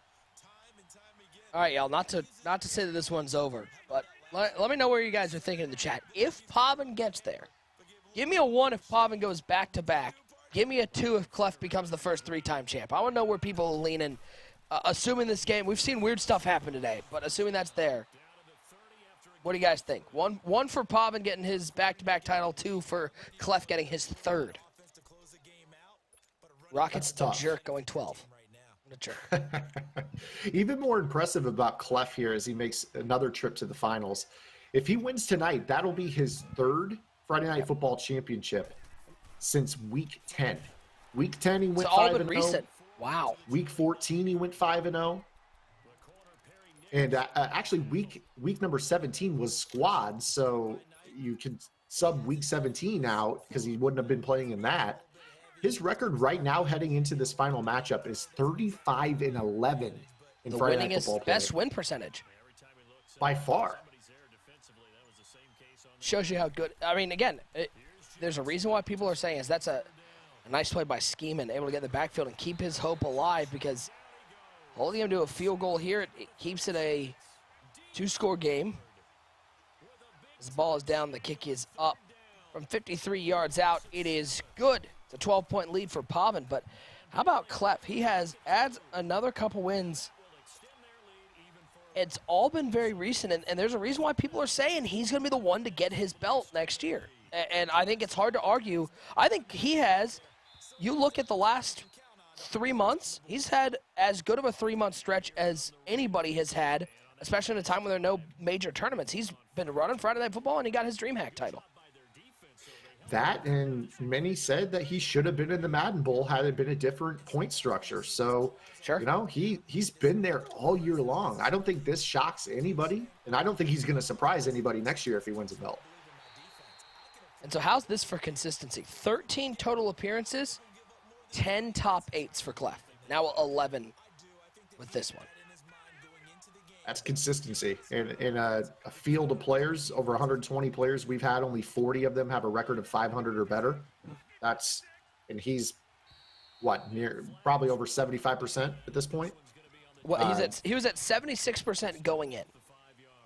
All right, y'all, not to say that this one's over, but let me know where you guys are thinking in the chat. If Pavin gets there, give me a 1 if Pavin goes back-to-back. Give me a 2 if Clef becomes the first 3-time champ. I want to know where people are leaning. Assuming this game, we've seen weird stuff happen today, but assuming that's there, what do you guys think? One for Pavin getting his back-to-back title, 2 for Clef getting his 3rd. Rocket's a jerk going 12. What a jerk. Even more impressive about Clef here as he makes another trip to the finals. If he wins tonight, that'll be his 3rd Friday Night Football championship since week 10. Week 10, he went 5-0. It's all been recent. Wow. Week 14, he went 5-0. And actually, week number 17 was squad, so you can sub week 17 out because he wouldn't have been playing in that. His record right now heading into this final matchup is 35-11 in Friday Night Football play. Best win percentage. By far. Shows you how good. I mean, again, there's a reason why people are saying that's a nice play by Scheme able to get in the backfield and keep his hope alive, because holding him to a field goal here, it keeps it a 2-score game. This ball is down, the kick is up from 53 yards out. It is good. It's a 12-point lead for Pavin, but how about Clef? He adds another couple wins. It's all been very recent, and there's a reason why people are saying he's going to be the one to get his belt next year. And I think it's hard to argue. I think he has. You look at the last 3 months, he's had as good of a 3-month stretch as anybody has had, especially in a time when there are no major tournaments. He's been running Friday Night Football, and he got his DreamHack title. That, and many said that he should have been in the Madden Bowl had it been a different point structure. So, sure. You know, he's been there all year long. I don't think this shocks anybody, and I don't think he's going to surprise anybody next year if he wins a belt. And so how's this for consistency? 13 total appearances, 10 top 8s for Clef. Now 11 with this one. That's consistency. In a field of players, over 120 players, we've had only 40 of them have a record of 500 or better. And he's, probably over 75% at this point? Well, he was at 76% going in.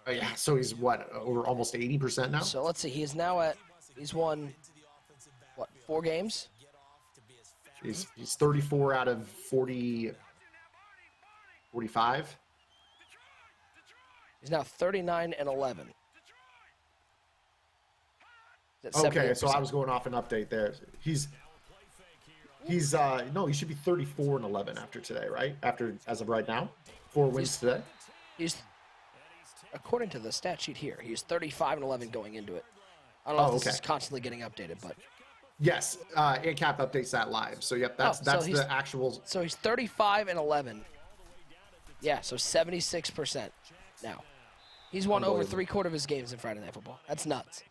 Yeah, so he's, over almost 80% now? So let's see, he's won, 4 games? He's 34 out of 45. He's now 39-11. Okay, so I was going off an update there. He's no, he should be 34-11 after today, right? As of right now, 4 wins today. He's, according to the stat sheet here, he's 35-11 going into it. I don't know if this is constantly getting updated, but yes, ACAP updates that live. So yep, that's the actual. So he's 35-11. Yeah, so 76% now. He's won over 3/4 of his games in Friday Night Football. That's nuts.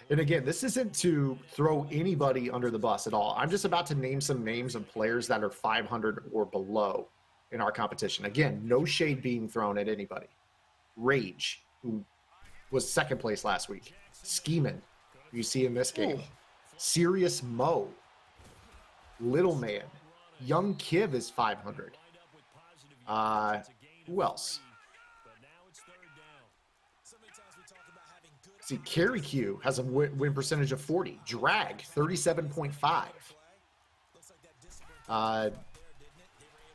And again, this isn't to throw anybody under the bus at all. I'm just about to name some names of players that are 500 or below in our competition. Again, no shade being thrown at anybody. Rage, who was 2nd place last week. Skeeman, who you see in this game. Ooh. Serious Mo. Little Man. Young Kiv is 500. Who else? See, Carry Q has a win percentage of 40. Drag, 37.5.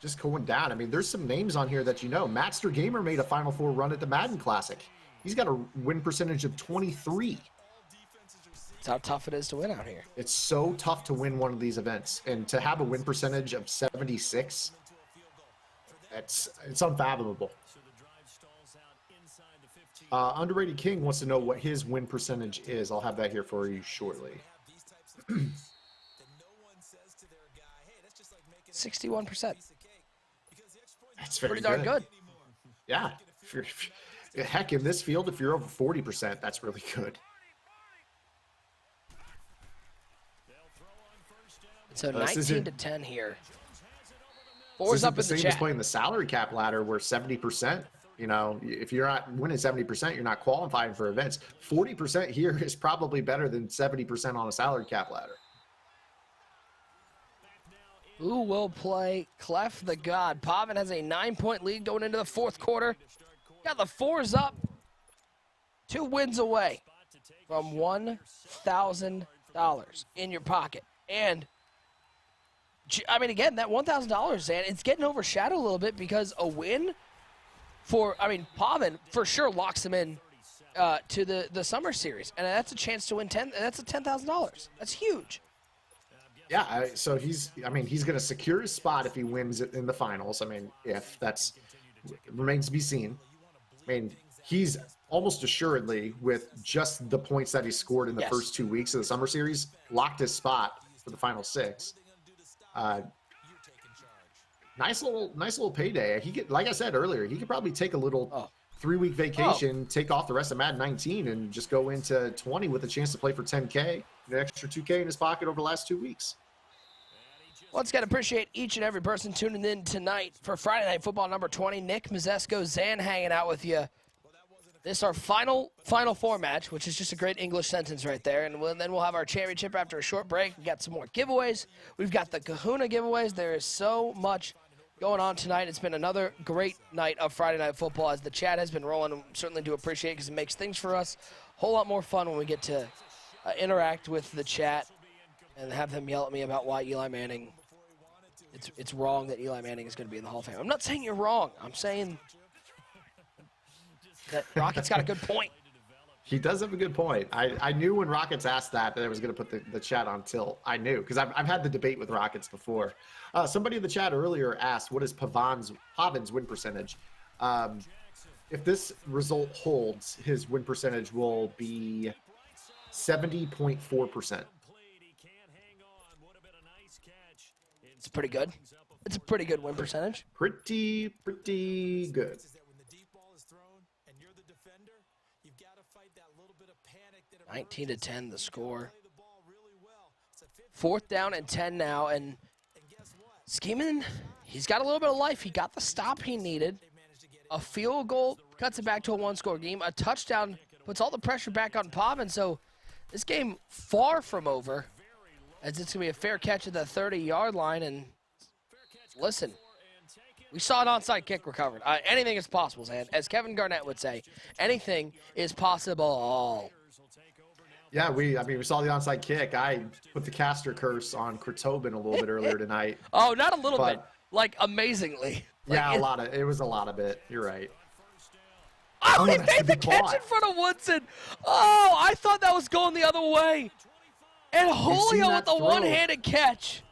Just going down. I mean, there's some names on here that you know. Matster Gamer made a Final Four run at the Madden Classic. He's got a win percentage of 23. That's how tough it is to win out here. It's so tough to win one of these events. And to have a win percentage of 76, it's unfathomable. Underrated King wants to know what his win percentage is. I'll have that here for you shortly. 61%. That's very pretty darn good. Yeah. Heck, in this field, if you're over 40%, that's really good. So 19-10 here. This Four's isn't up the in the same chat. as playing the salary cap ladder where 70%, you know, if you're not winning 70%, you're not qualifying for events. 40% here is probably better than 70% on a salary cap ladder. Who will play Clef the God? Pavin has a 9-point lead going into the 4th quarter. Got the 4s up. 2 wins away from $1,000 in your pocket. And, I mean, again, that $1,000, and it's getting overshadowed a little bit because a win for, I mean, Pavin for sure locks him in to the summer series. And that's a chance to win that's a $10,000. That's huge. Yeah, so he's going to secure his spot if he wins it in the finals. I mean, if that's remains to be seen. I mean, he's almost assuredly, with just the points that he scored in the first 2 weeks of the summer series, locked his spot for the final 6. Nice little payday. He could, like I said earlier, he could probably take a little 3-week vacation, take off the rest of Madden 19, and just go into 20 with a chance to play for 10K, an extra 2K in his pocket over the last 2 weeks. Once again, appreciate each and every person tuning in tonight for Friday Night Football number 20. Nick Mazesko, Zan hanging out with you. This is our final four match, which is just a great English sentence right there. And then we'll have our championship after a short break. We've got some more giveaways. We've got the Kahuna giveaways. There is so much going on tonight. It's been another great night of Friday Night Football as the chat has been rolling. And certainly do appreciate it because it makes things for us a whole lot more fun when we get to interact with the chat and have them yell at me about why Eli Manning. It's wrong that Eli Manning is going to be in the Hall of Fame. I'm not saying you're wrong. I'm saying that Rocket's got a good point. He does have a good point. I knew when Rockets asked that I was going to put the chat on tilt. I knew, because I've had the debate with Rockets before. Somebody in the chat earlier asked, what is Pavin's win percentage? If this result holds, his win percentage will be 70.4%. It's pretty good. It's a pretty good win percentage. Pretty good. 19-10 the score. 4th down and 10 now, and Scheming, he's got a little bit of life. He got the stop he needed. A field goal cuts it back to a one-score game. A touchdown puts all the pressure back on Pavin, so this game far from over, as it's going to be a fair catch at the 30-yard line. And listen, we saw an onside kick recovered. Anything is possible, Zan. As Kevin Garnett would say, anything is possible. Yeah, we saw the onside kick. I put the caster curse on Kurtobin a little bit earlier tonight. Oh, not a little bit. Like, amazingly. Yeah, it was a lot of it. You're right. Oh, he made the catch in front of Woodson. Oh, I thought that was going the other way. And Julio with the one-handed catch.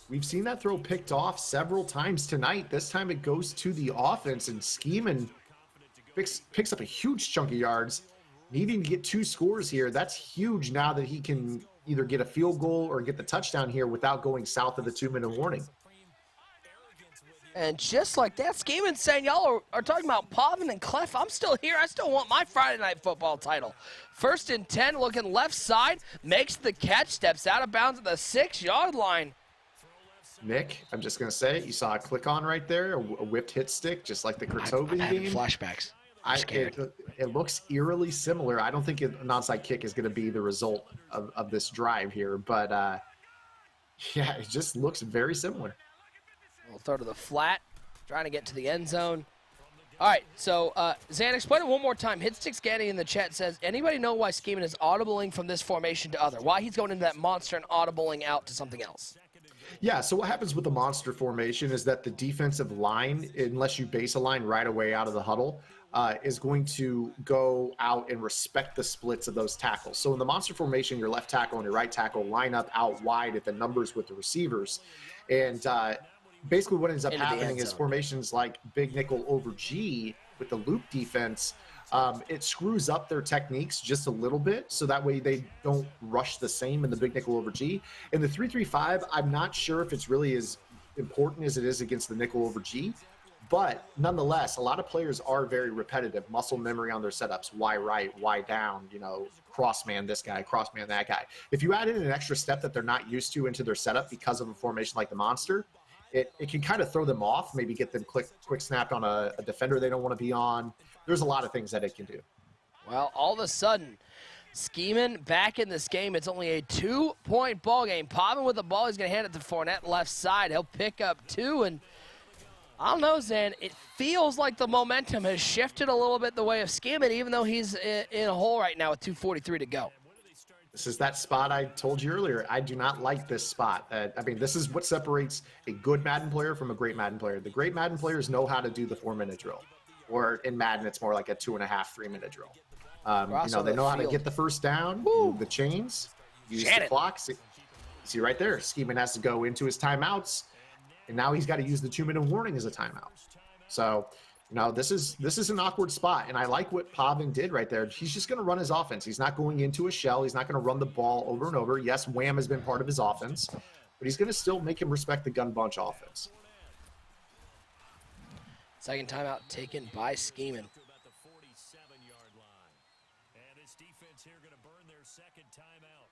We've seen that throw picked off several times tonight. This time it goes to the offense, and Scheming picks up a huge chunk of yards, needing to get 2 scores here. That's huge now that he can either get a field goal or get the touchdown here without going south of the 2-minute warning. And just like that, Scheming saying, y'all are talking about Pavin and Clef. I'm still here. I still want my Friday Night Football title. 1st and 10, looking left side, makes the catch, steps out of bounds at the 6-yard line. Nick, I'm just going to say, you saw a click on right there, a whipped hit stick, just like the Kurtobin game. Flashbacks. It looks eerily similar. I don't think an onside kick is going to be the result of this drive here, but yeah, it just looks very similar. We'll throw to the flat, trying to get to the end zone. All right, so Zan, explain it one more time. Hitstick Scanning in the chat says, anybody know why Scheming is audibling from this formation to other? Why he's going into that monster and audibling out to something else? Yeah, so what happens with the monster formation is that the defensive line, unless you base a line right away out of the huddle, is going to go out and respect the splits of those tackles. So in the monster formation, your left tackle and your right tackle line up out wide at the numbers with the receivers. And basically what ends up happening is formations like big nickel over G with the loop defense, it screws up their techniques just a little bit, so that way they don't rush the same in the big nickel over G. In the 3-3-5, I'm not sure if it's really as important as it is against the nickel over G, but nonetheless, a lot of players are very repetitive, muscle memory on their setups, Y right, Y down, crossman this guy, crossman that guy. If you add in an extra step that they're not used to into their setup because of a formation like the monster, it can kind of throw them off, maybe get them quick snapped on a defender they don't want to be on. There's a lot of things that it can do. Well, all of a sudden, Scheming back in this game. It's only a 2-point ball game. Pavin with the ball. He's going to hand it to Fournette left side. He'll pick up 2. And I don't know, Zan. It feels like the momentum has shifted a little bit the way of Scheming, even though he's in a hole right now with 2:43 to go. This is that spot I told you earlier. I do not like this spot. I mean, this is what separates a good Madden player from a great Madden player. The great Madden players know how to do the 4-minute drill. Or in Madden, it's more like a 2.5, 3-minute drill. They know how to get the first down, the chains, use the clock. See right there, Skeeman has to go into his timeouts, and now he's got to use the 2-minute warning as a timeout. So, this is an awkward spot, and I like what Pavin did right there. He's just going to run his offense. He's not going into a shell. He's not going to run the ball over and over. Yes, Wham has been part of his offense, but he's going to still make him respect the gun bunch offense. Second timeout taken by Skeeman. About the 47-yard line. And this defense here going to burn their second timeout.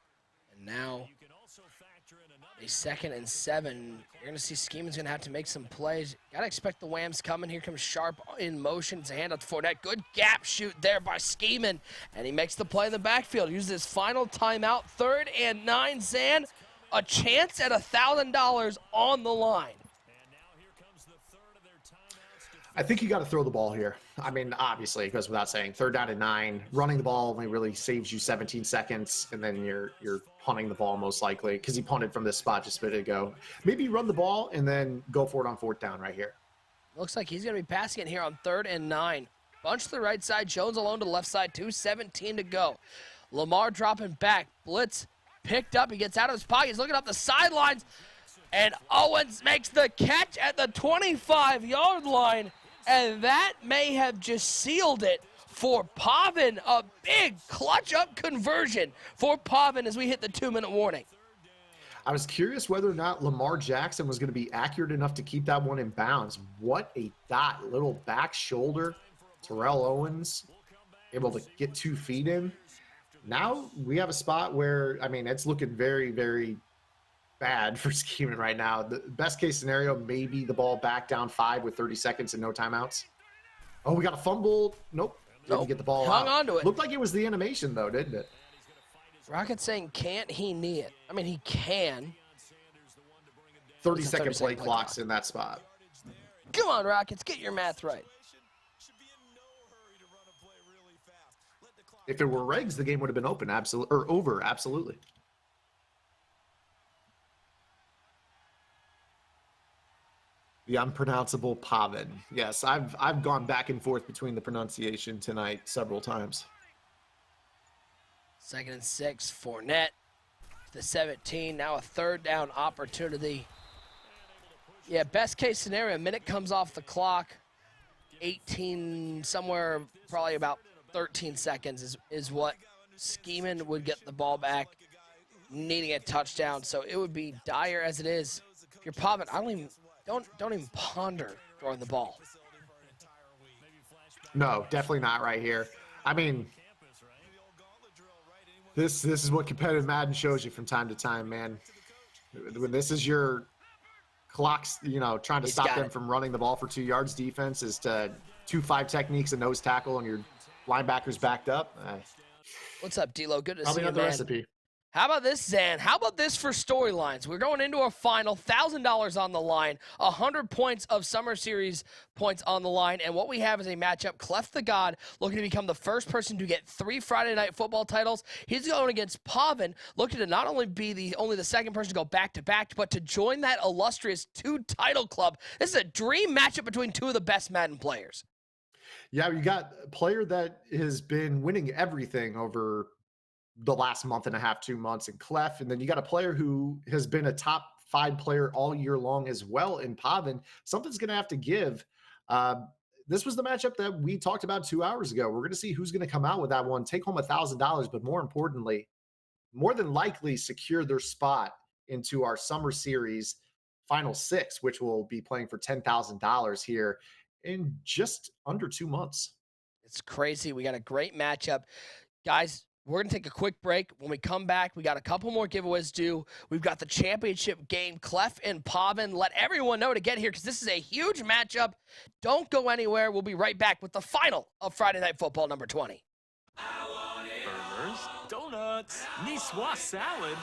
And now You can also factor in another a 2nd and 7. You're going to see Skeeman's going to have to make some plays. Got to expect the Whams coming. Here comes Sharp in motion. It's a handout to Fournette. Good gap shoot there by Skeeman. And he makes the play in the backfield. Uses his final timeout. 3rd and 9, Zan. A chance at $1,000 on the line. And now here comes the third of their timeouts. I think you got to throw the ball here. I mean, obviously, it goes without saying. 3rd down and 9. Running the ball only really saves you 17 seconds, and then you're punting the ball most likely because he punted from this spot just a minute ago. Maybe run the ball and then go for it on 4th down right here. Looks like he's going to be passing it here on 3rd and 9. Bunch to the right side. Jones alone to the left side. 2:17 to go. Lamar dropping back. Blitz picked up. He gets out of his pocket. He's looking up the sidelines. And Owens makes the catch at the 25-yard line. And that may have just sealed it for Pavin. A big clutch-up conversion for Pavin as we hit the 2-minute warning. I was curious whether or not Lamar Jackson was going to be accurate enough to keep that one in bounds. What a dot. Little back shoulder. Terrell Owens able to get 2 feet in. Now we have a spot where, I mean, it's looking very, very bad for Skeeman right now. The best case scenario, maybe the ball back down 5 with 30 seconds and no timeouts. Oh, we got a fumble. Nope. Didn't get the ball Hung out. on to it. Looked like it was the animation, though, didn't it? Rocket saying, can't he knee it? I mean, he can. 30-second play 30-second clocks in that spot. Come on, Rockets, get your math right. If it were regs, the game would have been open, absolutely, or over, absolutely. The unpronounceable Pavin. Yes, I've gone back and forth between the pronunciation tonight several times. 2nd and 6, Fournette to the 17. Now a 3rd down opportunity. Yeah, best case scenario, a minute comes off the clock. 18, somewhere probably about 13 seconds is what Skeeman would get the ball back, needing a touchdown. So it would be dire as it is. If you're Pavin, don't even ponder throwing the ball. No, definitely not right here. I mean, this is what competitive Madden shows you from time to time, man. When this is your clocks, trying to stop them from running the ball for 2 yards, defense is to 2-5 techniques, a nose tackle, and your linebackers backed up. What's up, D-Lo? Good to Probably see you, not the man. recipe. How about this, Zan? How about this for storylines? We're going into our final, $1,000 on the line, 100 points of Summer Series points on the line, and what we have is a matchup, Clef the God, looking to become the first person to get 3 Friday Night Football titles. He's going against Pavin, looking to not only be only the second person to go back-to-back, but to join that illustrious 2-title club. This is a dream matchup between 2 of the best Madden players. Yeah, you got a player that has been winning everything over the last month and a half, 2 months in Clef. And then you got a player who has been a top 5 player all year long as well in Pavin. Something's going to have to give. This was the matchup that we talked about 2 hours ago. We're going to see who's going to come out with that one, take home $1,000, but more importantly, more than likely secure their spot into our Summer Series Final 6, which will be playing for $10,000 here in just under 2 months. It's crazy. We got a great matchup. Guys, we're going to take a quick break. When we come back, we got a couple more giveaways due. We've got the championship game, Clef and Pavin. Let everyone know to get here because this is a huge matchup. Don't go anywhere. We'll be right back with the final of Friday Night Football number 20. Burgers, donuts, Niçoise salad.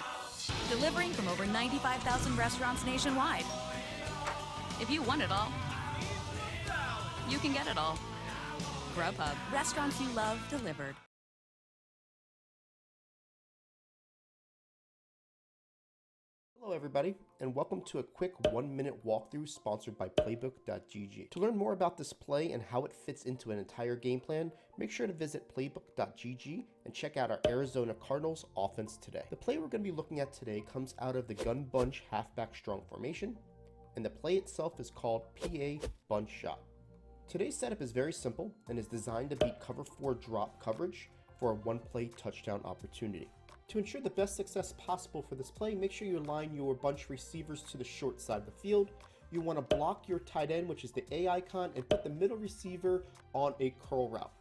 Delivering from over 95,000 restaurants nationwide. If you want it all, you can get it all. Grubhub, restaurants you love delivered. Hello everybody, and welcome to a quick 1-minute walkthrough sponsored by Playbook.gg. To learn more about this play and how it fits into an entire game plan, make sure to visit Playbook.gg and check out our Arizona Cardinals offense today. The play we're going to be looking at today comes out of the gun bunch halfback strong formation, and the play itself is called PA bunch shot. Today's setup is very simple and is designed to beat cover 4 drop coverage for a one-play touchdown opportunity. To ensure the best success possible for this play, make sure you align your bunch receivers to the short side of the field. You want to block your tight end, which is the A icon, and put the middle receiver on a curl route.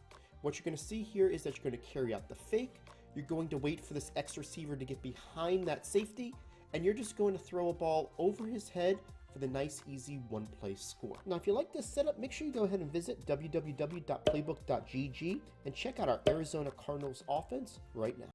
What you're going to see here is that you're going to carry out the fake. You're going to wait for this X receiver to get behind that safety, and you're just going to throw a ball over his head for the nice, easy one-play score. Now, if you like this setup, make sure you go ahead and visit www.playbook.gg and check out our Arizona Cardinals offense right now.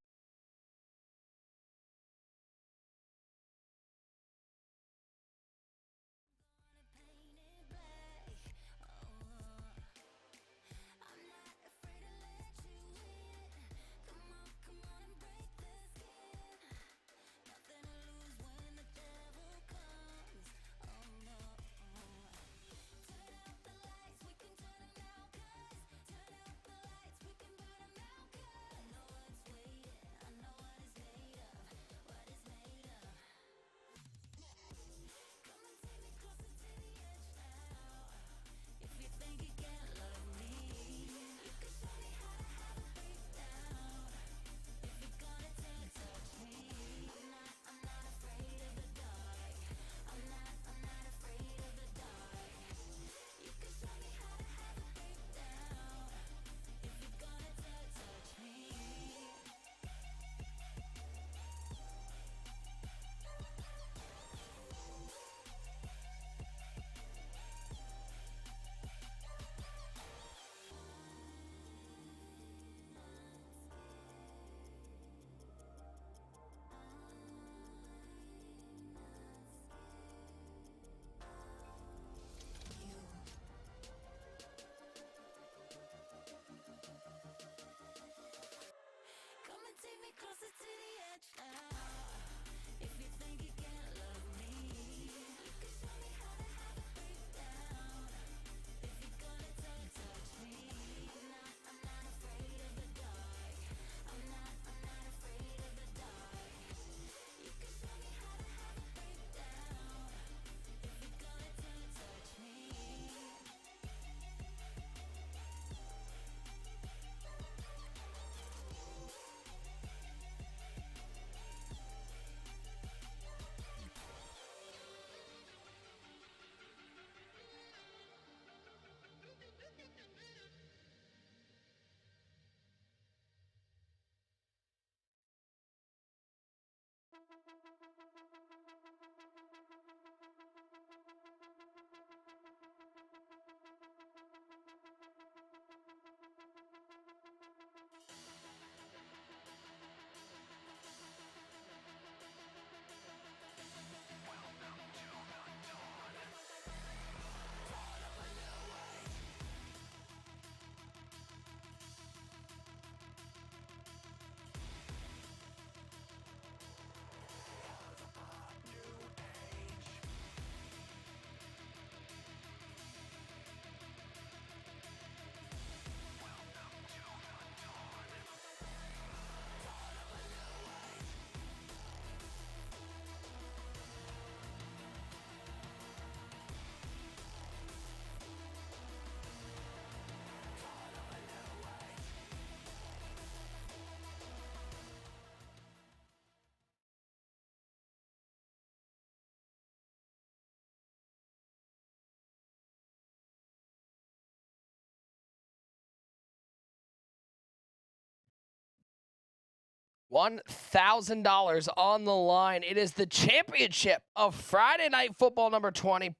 $1,000 on the line. It is the championship of Friday Night Football number 20,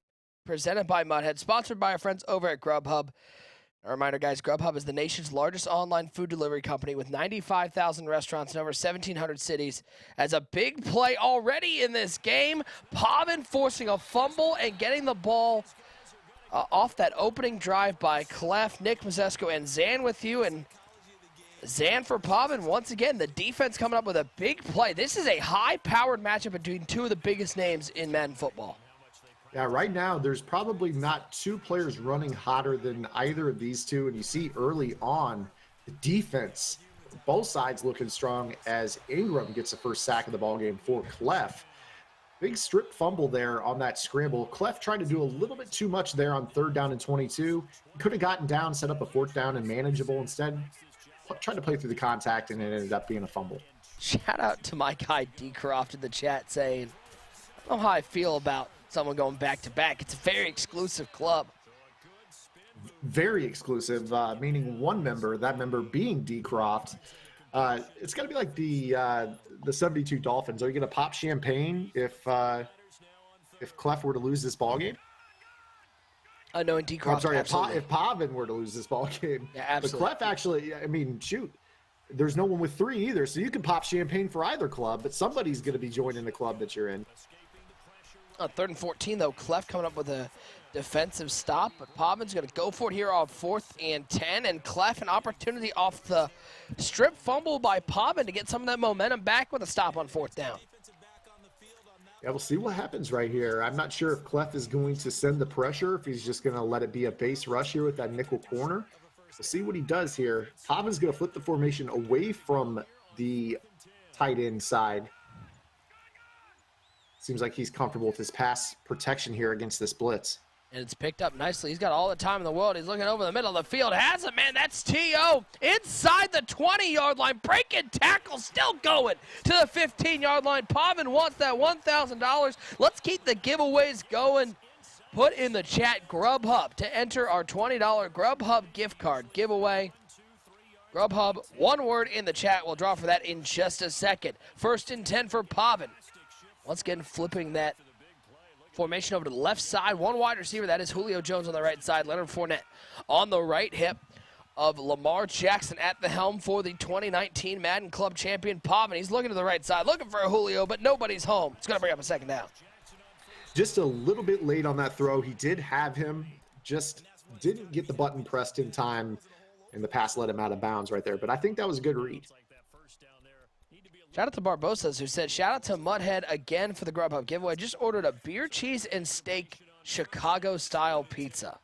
presented by Mudhead, sponsored by our friends over at Grubhub. A reminder, guys, Grubhub is the nation's largest online food delivery company with 95,000 restaurants in over 1,700 cities. As a big play already in this game, Pavin forcing a fumble and getting the ball off that opening drive by Clef. Nick Mazesco and Zan with you, and Zan for Pavin, once again, the defense coming up with a big play. This is a high-powered matchup between two of the biggest names in Madden football. Yeah, right now there's probably not two players running hotter than either of these two. And you see early on the defense, both sides looking strong as Ingram gets the first sack of the ballgame for Clef. Big strip fumble there on that scramble. Clef trying to do a little bit too much there on 3rd down and 22. Could have gotten down, set up a 4th down and manageable. Instead, tried to play through the contact, and it ended up being a fumble. Shout out to my guy D. Croft in the chat saying, I don't know how I feel about someone going back-to-back. It's a very exclusive club. Very exclusive, meaning one member, that member being D. Croft. It's going to be like the 72 Dolphins. Are you going to pop champagne if Clef were to lose this ballgame? No, and D. Croft, I'm sorry, if Pavin were to lose this ballgame. Yeah, absolutely. But Clef actually, I mean, shoot, there's no one with 3 either, so you can pop champagne for either club, but somebody's going to be joining the club that you're in. 3rd and 14, though, Clef coming up with a defensive stop, but Pavin's going to go for it here on 4th and 10, and Clef an opportunity off the strip fumble by Pavin to get some of that momentum back with a stop on 4th down. Yeah, we'll see what happens right here. I'm not sure if Clef is going to send the pressure, if he's just going to let it be a base rush here with that nickel corner. We'll see what he does here. Pavin's going to flip the formation away from the tight end side. Seems like he's comfortable with his pass protection here against this blitz. And it's picked up nicely. He's got all the time in the world. He's looking over the middle of the field. Has it, man. That's T.O. inside the 20-yard line. Breaking tackle, still going to the 15-yard line. Pavin wants that $1,000. Let's keep the giveaways going. Put in the chat Grubhub to enter our $20 Grubhub gift card giveaway. Grubhub, one word in the chat. We'll draw for that in just a second. 1st and 10 for Pavin. Once again, flipping that formation over to the left side. One wide receiver, that is Julio Jones on the right side. Leonard Fournette on the right hip of Lamar Jackson at the helm for the 2019 Madden Club champion Pavin. He's looking to the right side, looking for a Julio, but nobody's home. It's going to bring up a 2nd down. Just a little bit late on that throw. He did have him, just didn't get the button pressed in time, and the pass let him out of bounds right there. But I think that was a good read. Shout out to Barbosas, who said, shout out to Mudhead again for the Grubhub giveaway. Just ordered a beer, cheese, and steak Chicago-style pizza.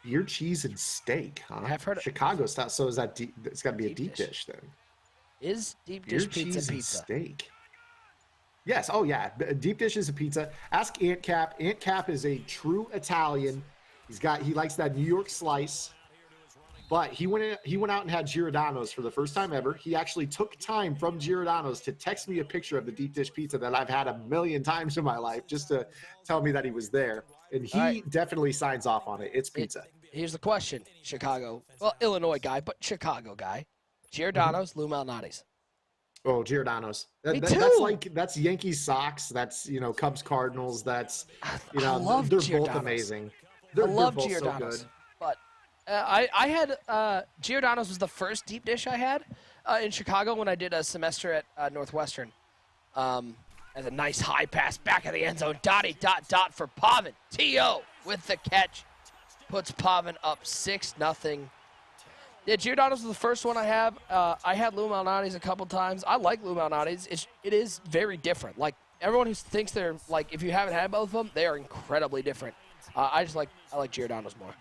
Beer, cheese, and steak, huh? I've heard Chicago style. So is that deep? It's got to be a deep dish then. Is deep dish Beer, pizza cheese, and pizza? steak. Yes. Oh yeah. Deep dish is a pizza. Ask Ant Cap. Ant Cap is a true Italian. He likes that New York slice. But he went out and had Giordano's for the first time ever. He actually took time from Giordano's to text me a picture of the deep dish pizza that I've had a million times in my life, just to tell me that he was there. And he definitely signs off on it. It's pizza. Here's the question, Chicago. Well, Illinois guy, but Chicago guy. Giordano's, Lou Malnati's. Oh, Giordano's. Me too. That's Yankees Sox. That's, Cubs Cardinals. That's, they're Giordano's. both amazing. I love both Giordano's. so good. But I had Giordano's was the first deep dish I had in Chicago when I did a semester at Northwestern. As a nice high pass back of the end zone. Dotty dot for Pavin. T.O. with the catch. Puts Pavin up 6-0. Yeah, Giordano's was the first one I have. I had Lou Malnati's a couple times. I like Lou Malnati's. It is very different. Like, everyone who thinks they're, like, if you haven't had both of them, they are incredibly different. I like Giordano's more.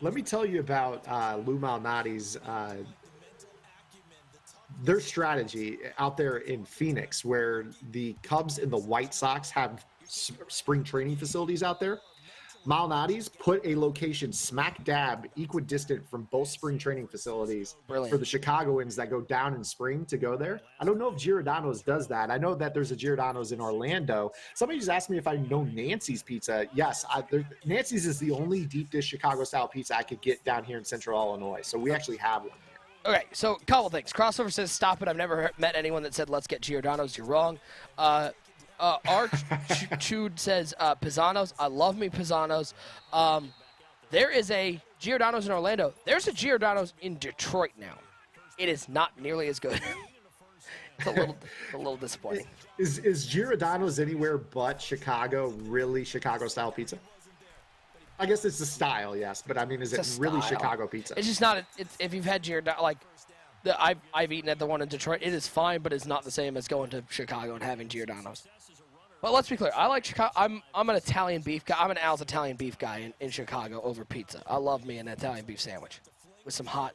Let me tell you about Lou Malnati's, their strategy out there in Phoenix, where the Cubs and the White Sox have spring training facilities out there. Malnati's put a location smack dab equidistant from both spring training facilities. Brilliant. For the Chicagoans that go down in spring to go there. I don't know if Giordano's does that. I know that there's a Giordano's in Orlando. Somebody just asked me if I know Nancy's Pizza. Yes, Nancy's is the only deep dish Chicago style pizza I could get down here in Central Illinois. So we actually have one there. Okay, so a couple things. Crossover says, stop it. I've never met anyone that said, let's get Giordano's. You're wrong. Chud says Pisano's. I love me Pisano's. There is a Giordano's in Orlando. There's a Giordano's in Detroit now. It is not nearly as good. It's a little disappointing. Is Giordano's anywhere but Chicago really Chicago style pizza? I guess it's the style, yes, but I mean, is it really Chicago pizza? It's just not. If you've had Giordano, like I've eaten at the one in Detroit. It is fine, but it's not the same as going to Chicago and having Giordano's. But let's be clear. I like Chicago. I'm an Italian beef guy. I'm an Al's Italian beef guy in Chicago over pizza. I love me an Italian beef sandwich with some hot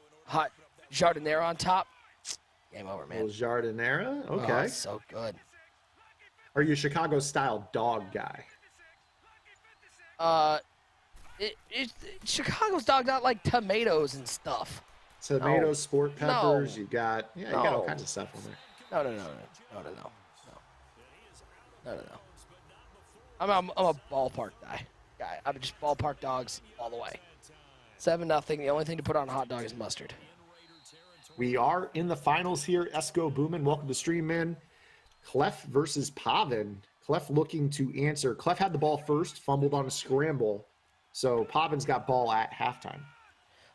giardiniera on top. Game over, man. Little giardiniera? Okay. Oh, it's so good. Are you a Chicago-style dog guy? Chicago's dog not like tomatoes and stuff. Tomatoes, sport peppers. No. You got you got all kinds of stuff on there. No. I'm a ballpark guy. I'm just ballpark dogs all the way. 7-0. The only thing to put on a hot dog is mustard. We are in the finals here. Esco Boomin, welcome to stream, man. Clef versus Pavin. Clef looking to answer. Clef had the ball first, fumbled on a scramble. So Pavin's got ball at halftime.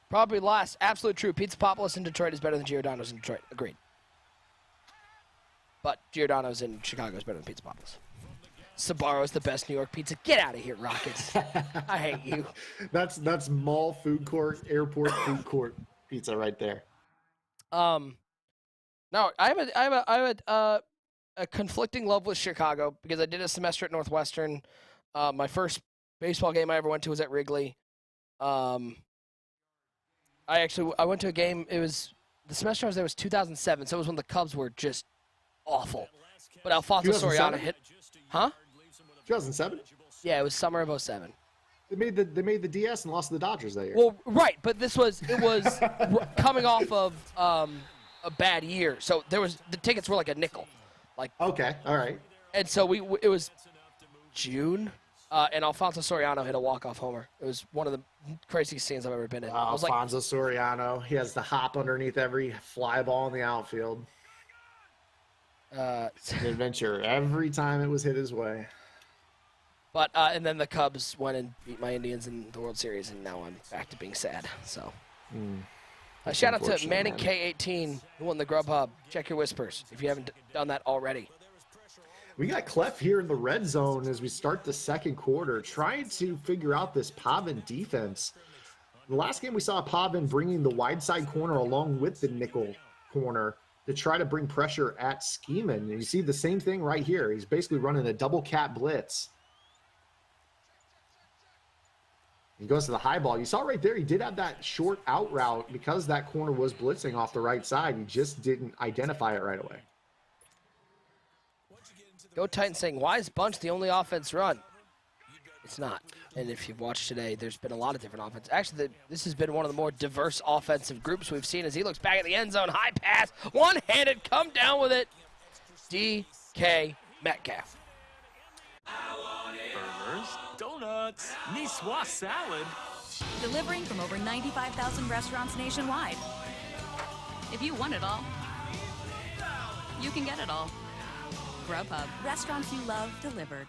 Probably last. Absolute true. Pizza Popolis in Detroit is better than Giordano's in Detroit. Agreed. But Giordano's in Chicago is better than Pizza Popolis. Sbarro's the best New York pizza. Get out of here, Rockets. I hate you. That's mall food court, airport food court pizza right there. No, I have a conflicting love with Chicago because I did a semester at Northwestern. My first baseball game I ever went to was at Wrigley. I went to a game. It was the semester I was there was 2007, so it was when the Cubs were just awful. But Alfonso Soriano hit, huh? 2007. Yeah, it was summer of 07. They made the DS and lost to the Dodgers that year. Well, right, but it was coming off of a bad year, so the tickets were like a nickel, like. Okay, all right. And so it was June, and Alfonso Soriano hit a walk-off homer. It was one of the craziest scenes I've ever been in. Alfonso Soriano, he has the hop underneath every fly ball in the outfield. An adventure every time it was hit his way. But and then the Cubs went and beat my Indians in the World Series, and now I'm back to being sad. So, shout out to Manning K18 who won the Grubhub. Check your whispers if you haven't done that already. We got Clef here in the red zone as we start the second quarter, trying to figure out this Pavin defense. The last game we saw Pavin bringing the wide side corner along with the nickel corner to try to bring pressure at Skeeman. And you see the same thing right here. He's basically running a double cat blitz. He goes to the high ball. You saw right there, he did have that short out route because that corner was blitzing off the right side. He just didn't identify it right away. Go Titans saying, why is Bunch the only offense run? It's not. And if you've watched today, there's been a lot of different offense. Actually, this has been one of the more diverse offensive groups we've seen as he looks back at the end zone. High pass, one-handed, come down with it. DK Metcalf. Burgers, donuts, Niçoise salad. Delivering from over 95,000 restaurants nationwide. If you want it all, you can get it all. Grubhub, restaurants you love delivered.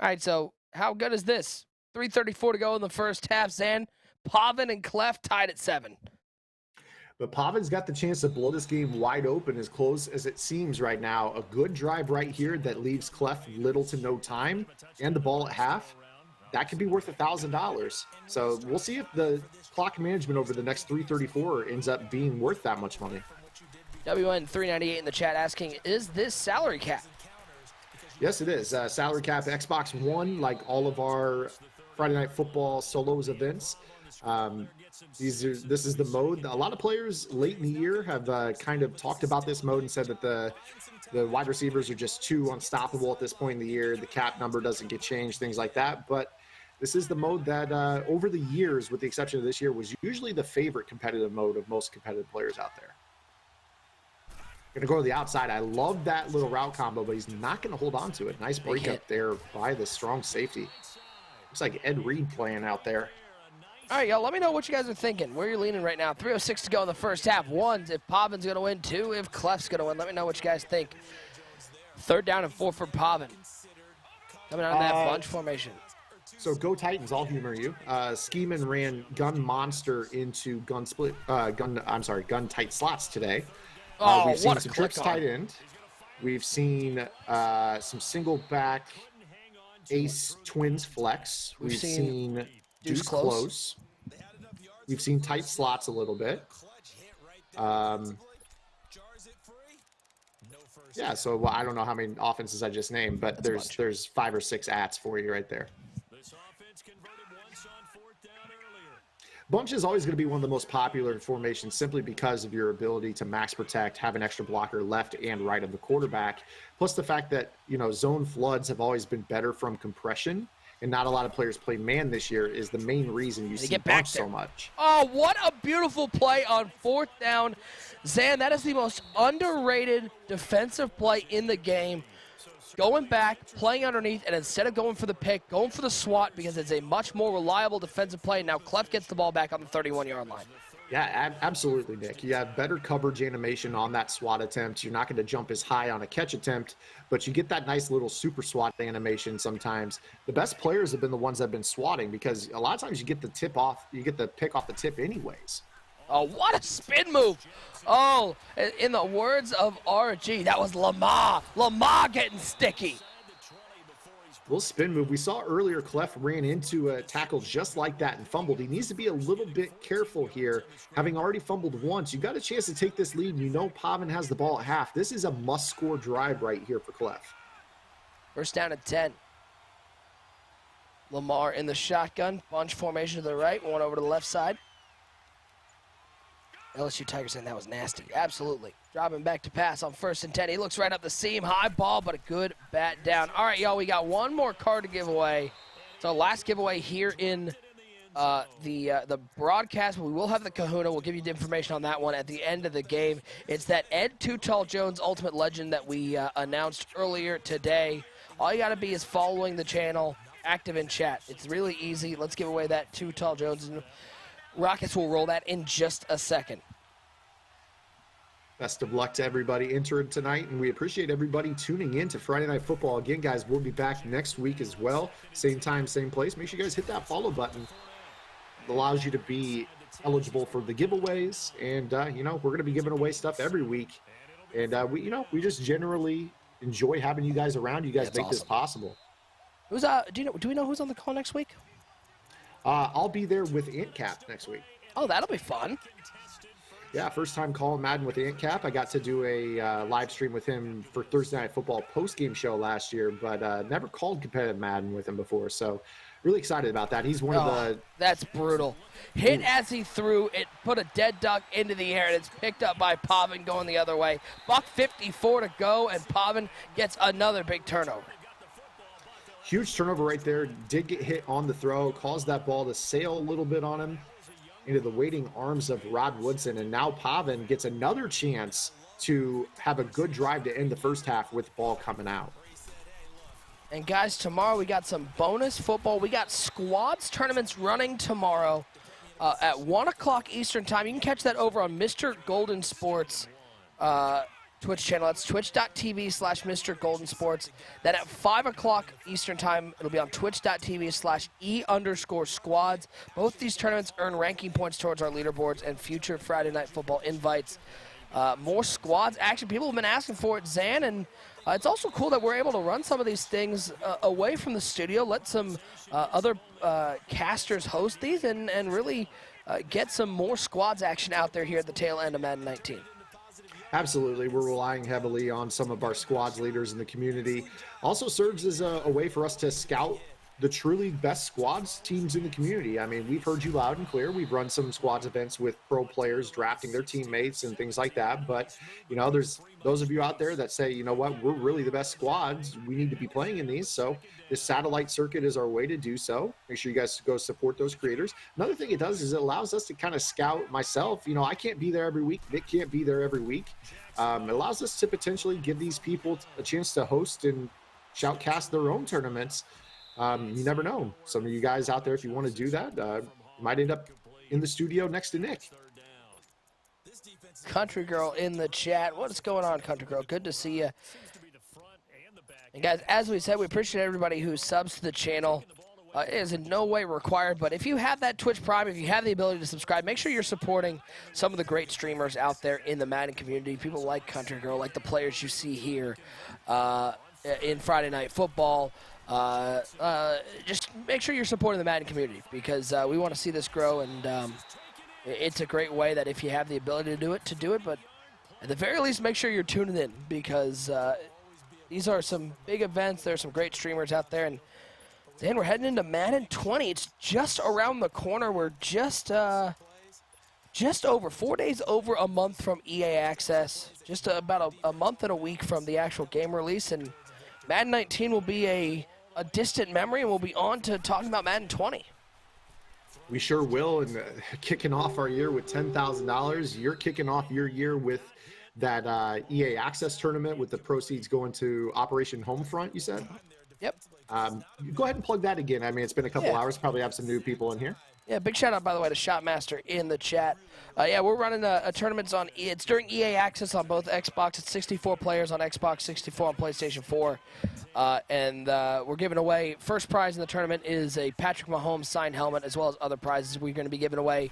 All right, so how good is this? 3:34 to go in the first half, Zan. Pavin and Clef tied at 7. But Pavin's got the chance to blow this game wide open as close as it seems right now. A good drive right here that leaves Clef little to no time and the ball at half. That could be worth $1,000. So we'll see if the clock management over the next 3:34 ends up being worth that much money. WN398 in the chat asking, is this salary cap? Yes, it is. Salary cap Xbox One, like all of our Friday Night Football solos events. This is the mode. A lot of players late in the year have kind of talked about this mode and said that the wide receivers are just too unstoppable at this point in the year. The cap number doesn't get changed, things like that. But this is the mode that over the years, with the exception of this year, was usually the favorite competitive mode of most competitive players out there. Going to go to the outside. I love that little route combo, but he's not going to hold on to it. Nice break up there by the strong safety. Looks like Ed Reed playing out there. All right, y'all, let me know what you guys are thinking. Where you're leaning right now. 3:06 to go in the first half. 1, if Pavin's going to win. 2, if Clef's going to win. Let me know what you guys think. 3rd down and 4 for Pavin. Coming out of that bunch formation. So go Titans, I'll humor you. Skeeman ran gun monster into gun tight slots today. We've seen some trips tight end. We've seen some single back ace twins flex. We've seen deuce close. We've seen tight slots a little bit. Yeah, so well, I don't know how many offenses I just named, but there's 5 or 6 ats for you right there. This offense converted once on fourth down earlier. Bunch is always going to be one of the most popular in formation simply because of your ability to max protect, have an extra blocker left and right of the quarterback, plus the fact that, zone floods have always been better from compression, and not a lot of players play man this year is the main reason you see bunch so much. Oh, what a beautiful play on fourth down. Zan, that is the most underrated defensive play in the game. Going back, playing underneath, and instead of going for the pick, going for the swat because it's a much more reliable defensive play. Now Clef gets the ball back on the 31-yard line. Yeah, absolutely, Nick. You have better coverage animation on that swat attempt. You're not going to jump as high on a catch attempt, but you get that nice little super swat animation sometimes. The best players have been the ones that have been swatting because a lot of times you get the pick off the tip anyways. Oh, what a spin move. Oh, in the words of RG, that was Lamar. Lamar getting sticky. Little spin move. We saw earlier Clef ran into a tackle just like that and fumbled. He needs to be a little bit careful here. Having already fumbled once, you got a chance to take this lead, and Pavin has the ball at half. This is a must-score drive right here for Clef. First down at 10. Lamar in the shotgun. Bunch formation to the right, one over to the left side. LSU Tigers saying that was nasty. Absolutely. Dropping back to pass on 1st and 10. He looks right up the seam. High ball, but a good bat down. All right, y'all, we got one more card to give away. So last giveaway here in the broadcast. We will have the kahuna. We'll give you the information on that one at the end of the game. It's that Ed Too Tall Jones Ultimate Legend that we announced earlier today. All you got to be is following the channel, active in chat. It's really easy. Let's give away that Too Tall Jones. And Rockets will roll that in just a second. Best of luck to everybody entering tonight, and we appreciate everybody tuning in to Friday Night Football. Again, guys, we'll be back next week as well. Same time, same place. Make sure you guys hit that follow button. It allows you to be eligible for the giveaways, and, we're going to be giving away stuff every week. And, we just generally enjoy having you guys around. You guys make this possible. Who's do we know who's on the call next week? I'll be there with Ant Cap next week. Oh, that'll be fun. Yeah, first time calling Madden with Ant Cap. I got to do a live stream with him for Thursday Night Football post-game show last year, but never called competitive Madden with him before. So really excited about that. He's one of the... That's brutal. Hit as he threw, it put a dead duck into the air, and it's picked up by Pavin going the other way. $1:54 to go, and Pavin gets another big turnover. Huge turnover right there. Did get hit on the throw, caused that ball to sail a little bit on him into the waiting arms of Rod Woodson, and now Pavin gets another chance to have a good drive to end the first half with the ball coming out. And guys, tomorrow we got some bonus football. We got squads tournaments running tomorrow at 1 o'clock Eastern time. You can catch that over on Mr. Golden Sports Twitch channel. That's twitch.tv/Mr. Golden Sports. Then at 5 o'clock Eastern time, it'll be on twitch.tv/E_squads. Both these tournaments earn ranking points towards our leaderboards and future Friday Night Football invites. More squads action. People have been asking for it, Zan, and it's also cool that we're able to run some of these things away from the studio, let some other casters host these, and really get some more squads action out there here at the tail end of Madden 19. Absolutely. We're relying heavily on some of our squads leaders in the community. Also serves as a way for us to scout the truly best squads teams in the community. I mean, we've heard you loud and clear. We've run some squads events with pro players drafting their teammates and things like that. But, there's those of you out there that say, you know what, we're really the best squads. We need to be playing in these. So this satellite circuit is our way to do so. Make sure you guys go support those creators. Another thing it does is it allows us to kind of scout myself. I can't be there every week. Nick can't be there every week. It allows us to potentially give these people a chance to host and shoutcast their own tournaments. You never know. Some of you guys out there, if you want to do that, might end up in the studio next to Nick. Country Girl in the chat. What's going on, Country Girl? Good to see you. And guys, as we said, we appreciate everybody who subs to the channel. It is in no way required, but if you have that Twitch Prime, if you have the ability to subscribe, make sure you're supporting some of the great streamers out there in the Madden community. People like Country Girl, like the players you see here in Friday Night Football. Just make sure you're supporting the Madden community because we want to see this grow, and it's a great way that if you have the ability to do it. But at the very least, make sure you're tuning in because these are some big events. There's some great streamers out there. And Dan, we're heading into Madden 20. It's just around the corner. We're just over 4 days over a month from EA Access. Just about a month and a week from the actual game release. And Madden 19 will be a distant memory, and we'll be on to talking about Madden 20. We sure will, and kicking off our year with $10,000. You're kicking off your year with that EA Access tournament with the proceeds going to Operation Homefront, you said? Yep. Go ahead and plug that again. I mean, it's been a couple hours. Probably have some new people in here. Yeah, big shout out, by the way, to Shotmaster in the chat. Yeah, we're running a tournaments on, it's during EA Access on both Xbox. It's 64 players on Xbox, 64 on PlayStation 4. And we're giving away, first prize in the tournament is a Patrick Mahomes signed helmet, as well as other prizes. We're going to be giving away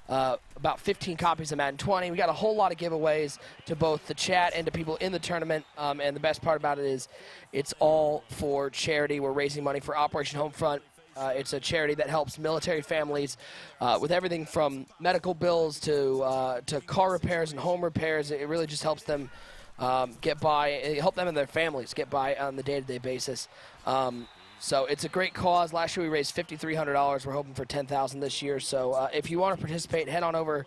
about 15 copies of Madden 20. We got a whole lot of giveaways to both the chat and to people in the tournament. And the best part about it is it's all for charity. We're raising money for Operation Homefront. It's a charity that helps military families with everything from medical bills to car repairs and home repairs. It really just helps them get by, help them and their families get by on the day-to-day basis. So it's a great cause. Last year we raised $5,300. We're hoping for $10,000 this year. So if you want to participate, head on over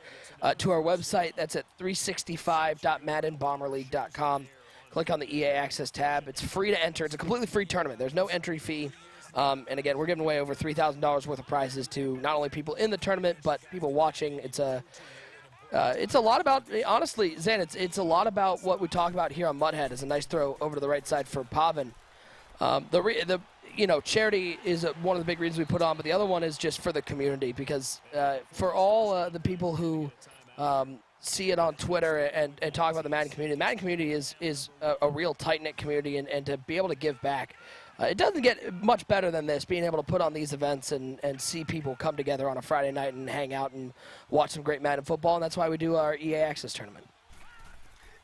to our website. That's at 365.maddenbomberleague.com. Click on the EA Access tab. It's free to enter. It's a completely free tournament. There's no entry fee. And again, we're giving away over $3,000 worth of prizes to not only people in the tournament, but people watching. It's a lot about, honestly, Zan, it's a lot about what we talk about here on Mudhead. It's a nice throw over to the right side for Pavin. Charity is one of the big reasons we put on, but the other one is just for the community because for all the people who see it on Twitter and talk about the Madden community is a real tight-knit community, and to be able to give back. It doesn't get much better than this, being able to put on these events and see people come together on a Friday night and hang out and watch some great Madden football, and that's why we do our EA Access tournament.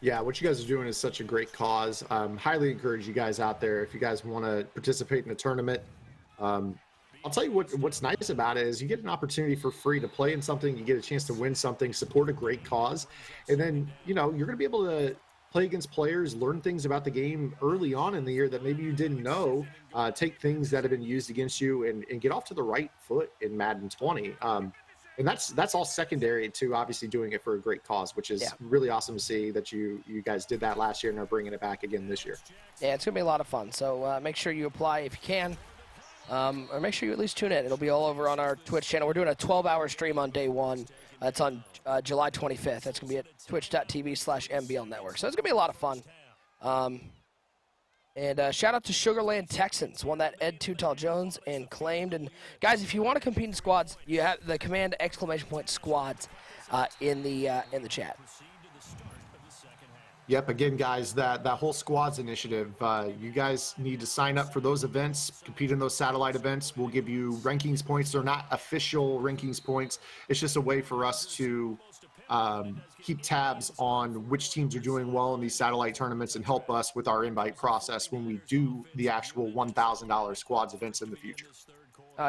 Yeah, what you guys are doing is such a great cause. Highly encourage you guys out there, if you guys want to participate in a tournament. I'll tell you what's nice about it is you get an opportunity for free to play in something, you get a chance to win something, support a great cause, and then, you're going to be able to play against players, learn things about the game early on in the year that maybe you didn't know, take things that have been used against you and get off to the right foot in Madden 20. And that's all secondary to obviously doing it for a great cause, which is really awesome to see that you guys did that last year and are bringing it back again this year. Yeah, it's going to be a lot of fun. So make sure you apply if you can, or make sure you at least tune in. It'll be all over on our Twitch channel. We're doing a 12-hour stream on day one. It's on July 25th. That's going to be at twitch.tv/MBL Network. So it's going to be a lot of fun. And shout out to Sugarland Texans, won that Ed Too Tall Jones and claimed. And guys, if you want to compete in squads, you have the command !squads in the chat. Yep. Again, guys, that whole squads initiative, you guys need to sign up for those events, compete in those satellite events. We'll give you rankings points. They're not official rankings points. It's just a way for us to keep tabs on which teams are doing well in these satellite tournaments and help us with our invite process when we do the actual $1,000 squads events in the future.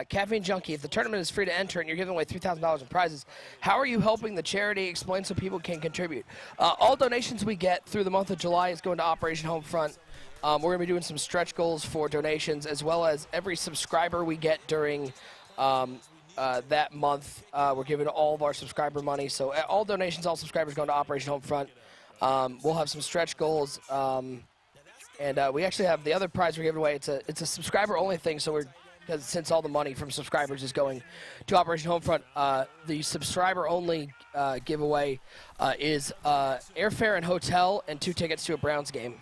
Caffeine Junkie, if the tournament is free to enter and you're giving away $3,000 in prizes, how are you helping the charity? Explain so people can contribute. All donations we get through the month of July is going to Operation Homefront. We're going to be doing some stretch goals for donations, as well as every subscriber we get during that month. We're giving all of our subscriber money. So all donations, all subscribers going to Operation Homefront. We'll have some stretch goals. And we actually have the other prize we're giving away. It's a subscriber-only thing, so because since all the money from subscribers is going to Operation Homefront, the subscriber-only giveaway is airfare and hotel and 2 tickets to a Browns game.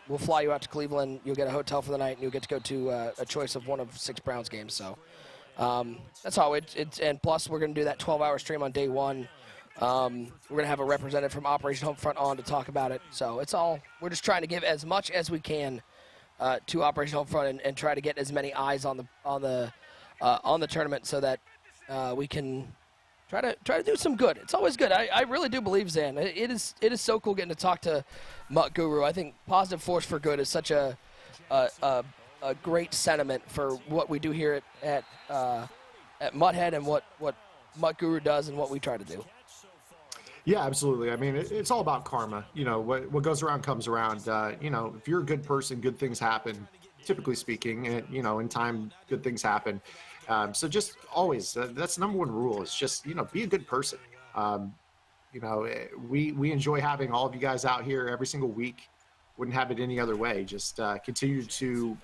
We'll fly you out to Cleveland. You'll get a hotel for the night, and you'll get to go to a choice of one of 6 Browns games. So that's all. And plus, we're going to do that 12-hour stream on day one. We're going to have a representative from Operation Homefront on to talk about it. So it's all. We're just trying to give as much as we can to Operation Homefront and try to get as many eyes on the tournament so that we can try to do some good. It's always good. I really do believe, Zan. It is so cool getting to talk to Mutt Guru. I think positive force for good is such a great sentiment for what we do here at Mudhead and what Mutt Guru does and what we try to do. Yeah, absolutely. I mean, it's all about karma. You know, what goes around comes around. You know, if you're a good person, good things happen, typically speaking. And, you know, in time, good things happen. So just always, that's the number one rule is just, you know, be a good person. You know, we enjoy having all of you guys out here every single week. Wouldn't have it any other way. Just continue to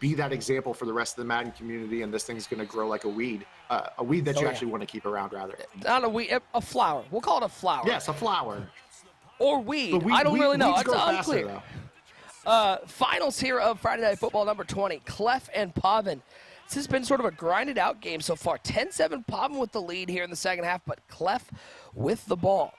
be that example for the rest of the Madden community, and this thing's going to grow like a weed that you actually want to keep around, rather. Not a weed, a flower. We'll call it a flower. Yes, a flower. Or weed. I don't really know. It's unclear. Finals here of Friday Night Football number 20, Clef and Pavin. This has been sort of a grinded out game so far. 10-7 Pavin with the lead here in the second half, but Clef with the ball.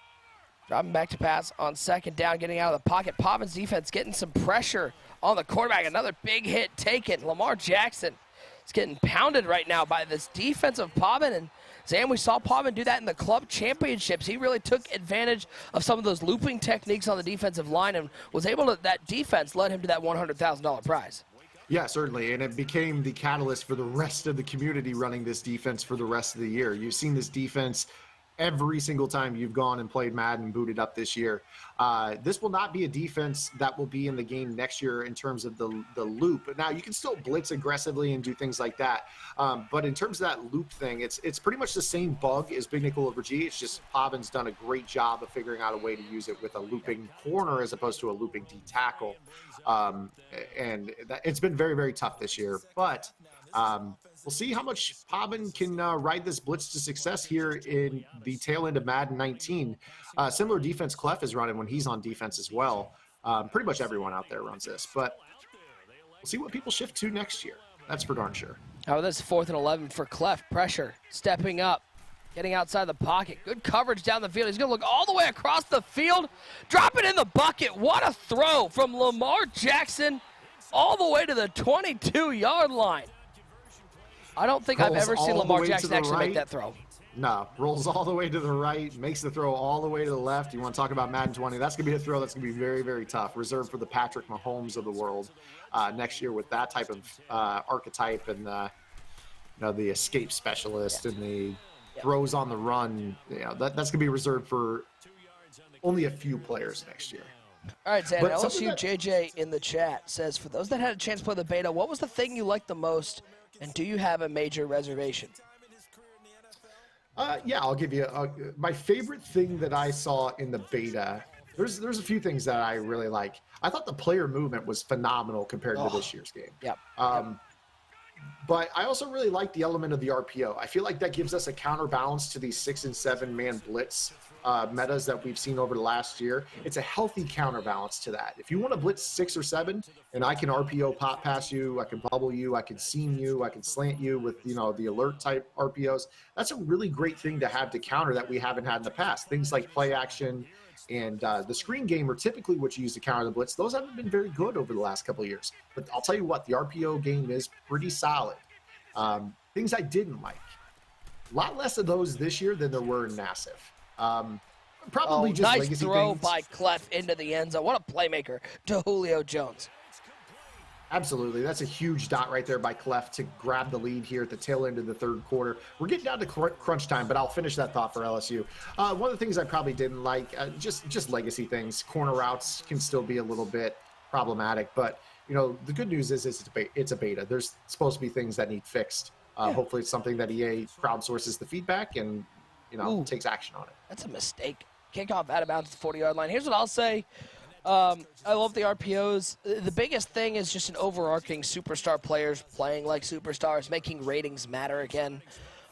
Dropping back to pass on second down, getting out of the pocket. Pavin's defense getting some pressure on the quarterback. Another big hit taken. Lamar Jackson is getting pounded right now by this defense of Pavin. And Zan, we saw Pavin do that in the club championships. He really took advantage of some of those looping techniques on the defensive line and was able to, that defense led him to that $100,000 prize. Yeah, certainly. And it became the catalyst for the rest of the community running this defense for the rest of the year. You've seen this defense every single time you've gone and played Madden and booted up this year. This will not be a defense that will be in the game next year in terms of the loop. Now, you can still blitz aggressively and do things like that. But in terms of that loop thing, it's pretty much the same bug as Big Nickel over G. It's just Pavin's done a great job of figuring out a way to use it with a looping corner as opposed to a looping D tackle. It's been very, very tough this year. But we'll see how much Pavin can ride this blitz to success here in the tail end of Madden 19. Similar defense Clef is running when he's on defense as well. Pretty much everyone out there runs this, but we'll see what people shift to next year. That's for darn sure. Oh, this is 4th and 11 for Clef. Pressure, stepping up, getting outside the pocket. Good coverage down the field. He's going to look all the way across the field, drop it in the bucket. What a throw from Lamar Jackson all the way to the 22-yard line. I don't think I've ever seen Lamar Jackson actually make that throw. No, rolls all the way to the right, makes the throw all the way to the left. You want to talk about Madden 20, that's going to be a throw that's going to be very, very tough. Reserved for the Patrick Mahomes of the world next year with that type of archetype and the escape specialist and the throws on the run. That's going to be reserved for only a few players next year. All right, Zan, LSU JJ in the chat says, for those that had a chance to play the beta, what was the thing you liked the most, and do you have a major reservation? Yeah, I'll give you my favorite thing that I saw in the beta. There's a few things that I really like. I thought the player movement was phenomenal compared to this year's game. Yep. But I also really like the element of the RPO. I feel like that gives us a counterbalance to these 6- and 7-man blitz metas that we've seen over the last year. It's a healthy counterbalance to that. If you want to blitz 6 or 7, and I can RPO pop past you, I can bubble you, I can seam you, I can slant you with the alert type RPOs. That's a really great thing to have to counter that we haven't had in the past. Things like play action and the screen game are typically what you use to counter the blitz. Those haven't been very good over the last couple of years. But I'll tell you what, the RPO game is pretty solid. Things I didn't like. A lot less of those this year than there were in Massive. Probably just nice legacy throw things. by Clef into the end zone. What a playmaker to Julio Jones. Absolutely. That's a huge dot right there by Clef to grab the lead here at the tail end of the third quarter. We're getting down to crunch time, but I'll finish that thought for LSU. One of the things I probably didn't like, just legacy things. Corner routes can still be a little bit problematic, but the good news is it's a beta. There's supposed to be things that need fixed. Hopefully it's something that EA crowdsources the feedback and takes action on it. That's a mistake. Kickoff out of bounds at the 40-yard line. Here's what I'll say. I love the RPOs. The biggest thing is just an overarching superstar players playing like superstars, making ratings matter again.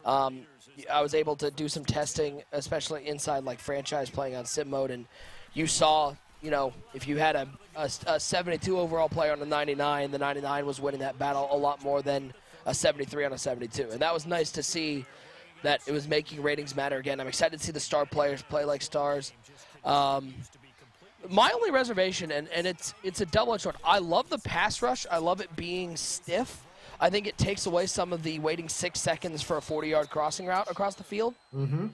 I was able to do some testing, especially inside like franchise playing on sim mode, and you saw, if you had a 72 overall player on a 99, the 99 was winning that battle a lot more than a 73 on a 72. And that was nice to see that it was making ratings matter again. I'm excited to see the star players play like stars. My only reservation, and it's a double-edged sword, I love the pass rush. I love it being stiff. I think it takes away some of the waiting 6 seconds for a 40-yard crossing route across the field. Mm-hmm.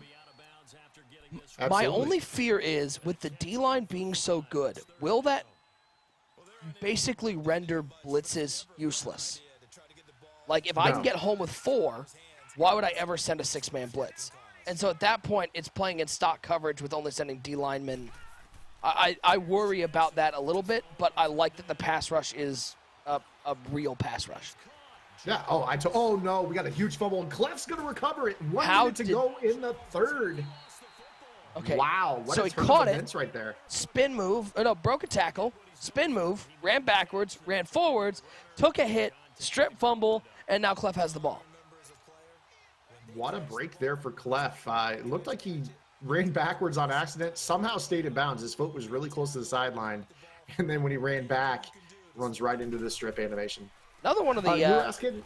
My only fear is, with the D-line being so good, will that basically render blitzes useless? Like, if I can get home with 4, why would I ever send a 6-man blitz? And so at that point, it's playing in stock coverage with only sending D linemen. I worry about that a little bit, but I like that the pass rush is a real pass rush. Yeah. Oh no, we got a huge fumble, and Clef's gonna recover it. 1 minute to go in the third. Okay. Wow. What so a he turn caught of it. events right there. Spin move. No, broke a tackle. Spin move. Ran backwards. Ran forwards. Took a hit. Strip fumble. And now Clef has the ball. What a break there for Clef. It looked like he ran backwards on accident. Somehow stayed in bounds. His foot was really close to the sideline. And then when he ran back, runs right into the strip animation. Another one of you were asking?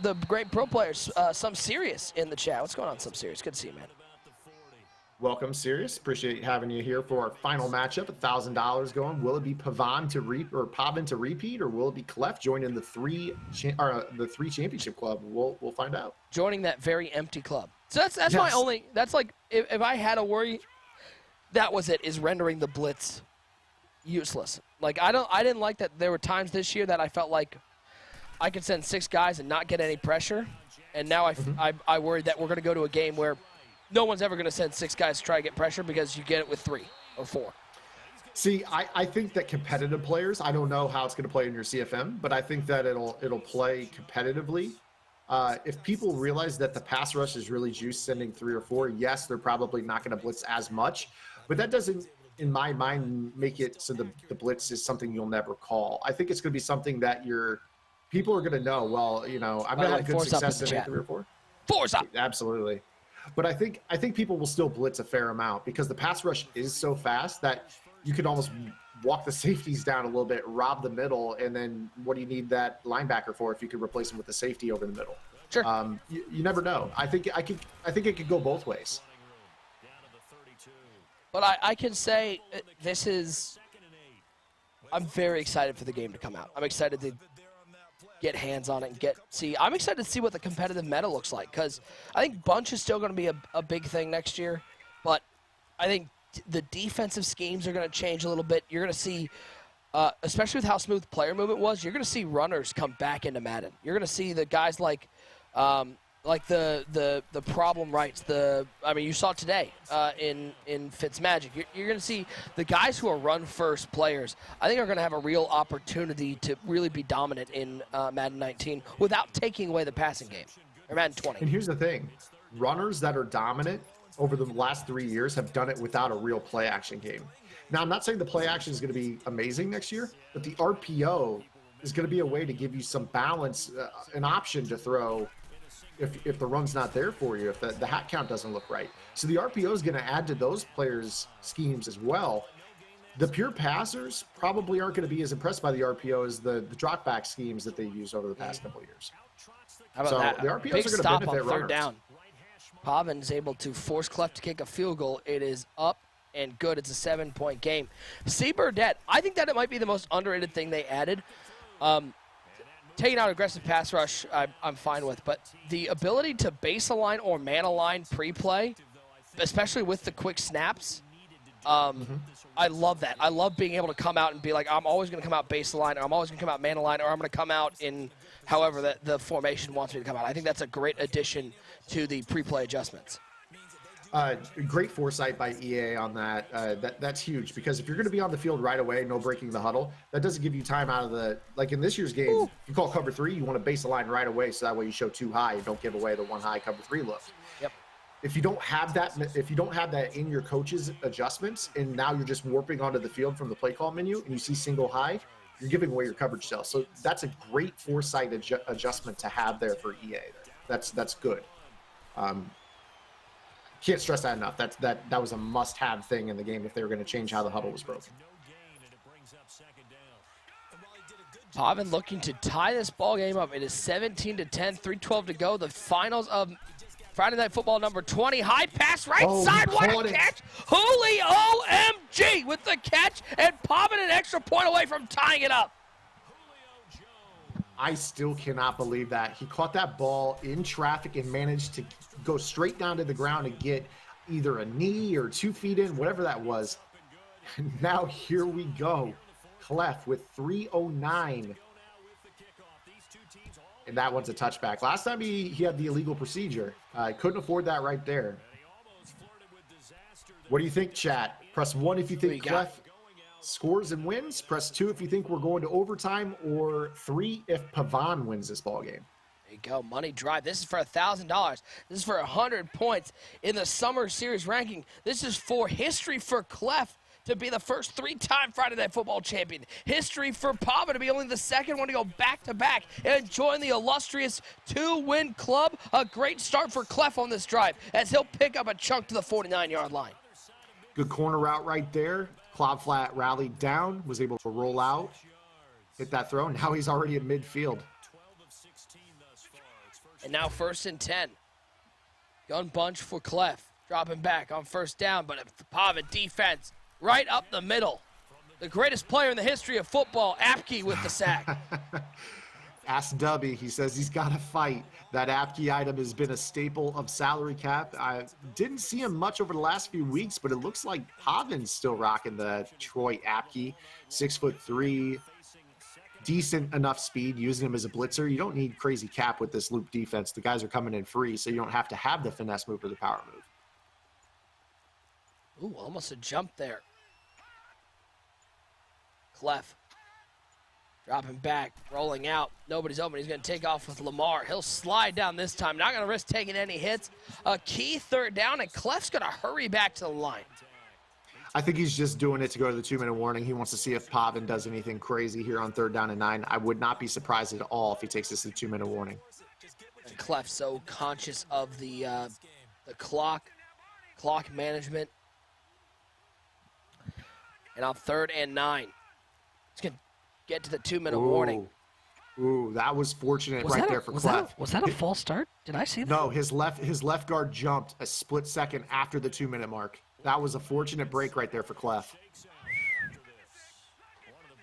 The great pro players, Some Serious in the chat. What's going on, Some Serious? Good to see you, man. Welcome, Sirius. Appreciate having you here for our final matchup. $1,000 going. Will it be Pavin to repeat, or will it be Clef joining the three championship club? We'll find out. Joining that very empty club. So that's Yes. my only. That's like if I had a worry, that was it. Is rendering the blitz useless. Like I didn't like that. There were times this year that I felt like I could send 6 guys and not get any pressure, and now I worried that we're going to go to a game where no one's ever going to send 6 guys to try to get pressure because you get it with 3 or 4. See, I think that competitive players, I don't know how it's going to play in your CFM, but I think that it'll play competitively. If people realize that the pass rush is really juice sending 3 or 4, yes, they're probably not going to blitz as much, but that doesn't, in my mind, make it so the blitz is something you'll never call. I think it's going to be something that people are going to know, well, I'm going to have good success in 3 or 4. Force up. Absolutely. But I think people will still blitz a fair amount because the pass rush is so fast that you could almost walk the safeties down a little bit, rob the middle, and then what do you need that linebacker for if you could replace him with the safety over the middle? Sure. You never know. I think it could go both ways. But I can say I'm very excited for the game to come out. I'm excited to get hands on it and I'm excited to see what the competitive meta looks like because I think bunch is still going to be a big thing next year, but I think the defensive schemes are going to change a little bit. You're going to see, especially with how smooth player movement was, you're going to see runners come back into Madden. You're going to see the guys like the problem rights. You saw it today in Fitzmagic. You're going to see the guys who are run first players. I think are going to have a real opportunity to really be dominant in Madden 19 without taking away the passing game or Madden 20. And here's the thing: runners that are dominant over the last 3 years have done it without a real play action game. Now, I'm not saying the play action is going to be amazing next year, but the RPO is going to be a way to give you some balance, an option to throw. If the run's not there for you, if the hat count doesn't look right. So the RPO is going to add to those players' schemes as well. The pure passers probably aren't going to be as impressed by the RPO as the drop back schemes that they've used over the past couple of years. How about that? The RPOs Big are going to stop benefit on third runners. down. Pavin is able to force Clef to kick a field goal. It is up and good. It's a 7-point game. C. Burdette, I think that it might be the most underrated thing they added. Taking out aggressive pass rush, I'm fine with, but the ability to base align or man align pre-play, especially with the quick snaps, I love that. I love being able to come out and be like, I'm always going to come out base align, or I'm always going to come out man align, or I'm going to come out in however the formation wants me to come out. I think that's a great addition to the pre-play adjustments. Great foresight by EA on that. That's huge because if you're going to be on the field right away, no breaking the huddle, that doesn't give you time out of like in this year's game, you call cover 3, you want to base a line right away so that way you show 2 high, you don't give away the 1 high cover 3 look. Yep. If you don't have that in your coach's adjustments and now you're just warping onto the field from the play call menu and you see single high, you're giving away your coverage cell. So that's a great foresight adjustment to have there for EA. That's good. Can't stress that enough. That was a must-have thing in the game if they were going to change how the huddle was broken. Pavin looking to tie this ball game up. It is 17-10, 3:12 to go. The finals of Friday Night Football number 20. High pass right side. What a catch. Holy OMG with the catch. And Pavin an extra point away from tying it up. I still cannot believe that. He caught that ball in traffic and managed to go straight down to the ground and get either a knee or 2 feet in, whatever that was. And now here we go. Clef with 3:09. And that one's a touchback. Last time he had the illegal procedure. Couldn't afford that right there. What do you think, chat? Press 1 if you Who you think got? Clef scores and wins. Press 2 if you think we're going to overtime, or 3 if Pavan wins this ball game. There you go, money drive. This is for $1,000. This is for 100 points in the Summer Series ranking. This is for history for Clef to be the first 3-time Friday Night Football champion. History for Pava to be only the second one to go back-to-back and join the illustrious 2-win club. A great start for Clef on this drive as he'll pick up a chunk to the 49-yard line. Good corner route right there. Cloud Flat rallied down, was able to roll out, hit that throw. Now he's already at midfield. And now 1st and 10. Gun bunch for Clef. Dropping back on 1st down, but the Pava defense right up the middle. The greatest player in the history of football, Apke with the sack. Ask Dubby. He says he's got to fight. That Apke item has been a staple of salary cap. I didn't see him much over the last few weeks, but it looks like Pavin's still rocking the Troy Apke. 6'3", decent enough speed, using him as a blitzer. You don't need crazy cap with this loop defense. The guys are coming in free, so you don't have to have the finesse move or the power move. Ooh, almost a jump there. Clef. Dropping back, rolling out. Nobody's open. He's going to take off with Lamar. He'll slide down this time. Not going to risk taking any hits. A key 3rd down, and Clef's going to hurry back to the line. I think he's just doing it to go to the 2-minute warning. He wants to see if Pavin does anything crazy here on 3rd down and 9. I would not be surprised at all if he takes this to the 2-minute warning. And Clef so conscious of the clock management. And on 3rd and 9, he's going to get to the 2-minute warning. Ooh, that was fortunate there for Clef. Was that a false start? Did I see that? No, his left guard jumped a split second after the 2-minute mark. That was a fortunate break right there for Clef.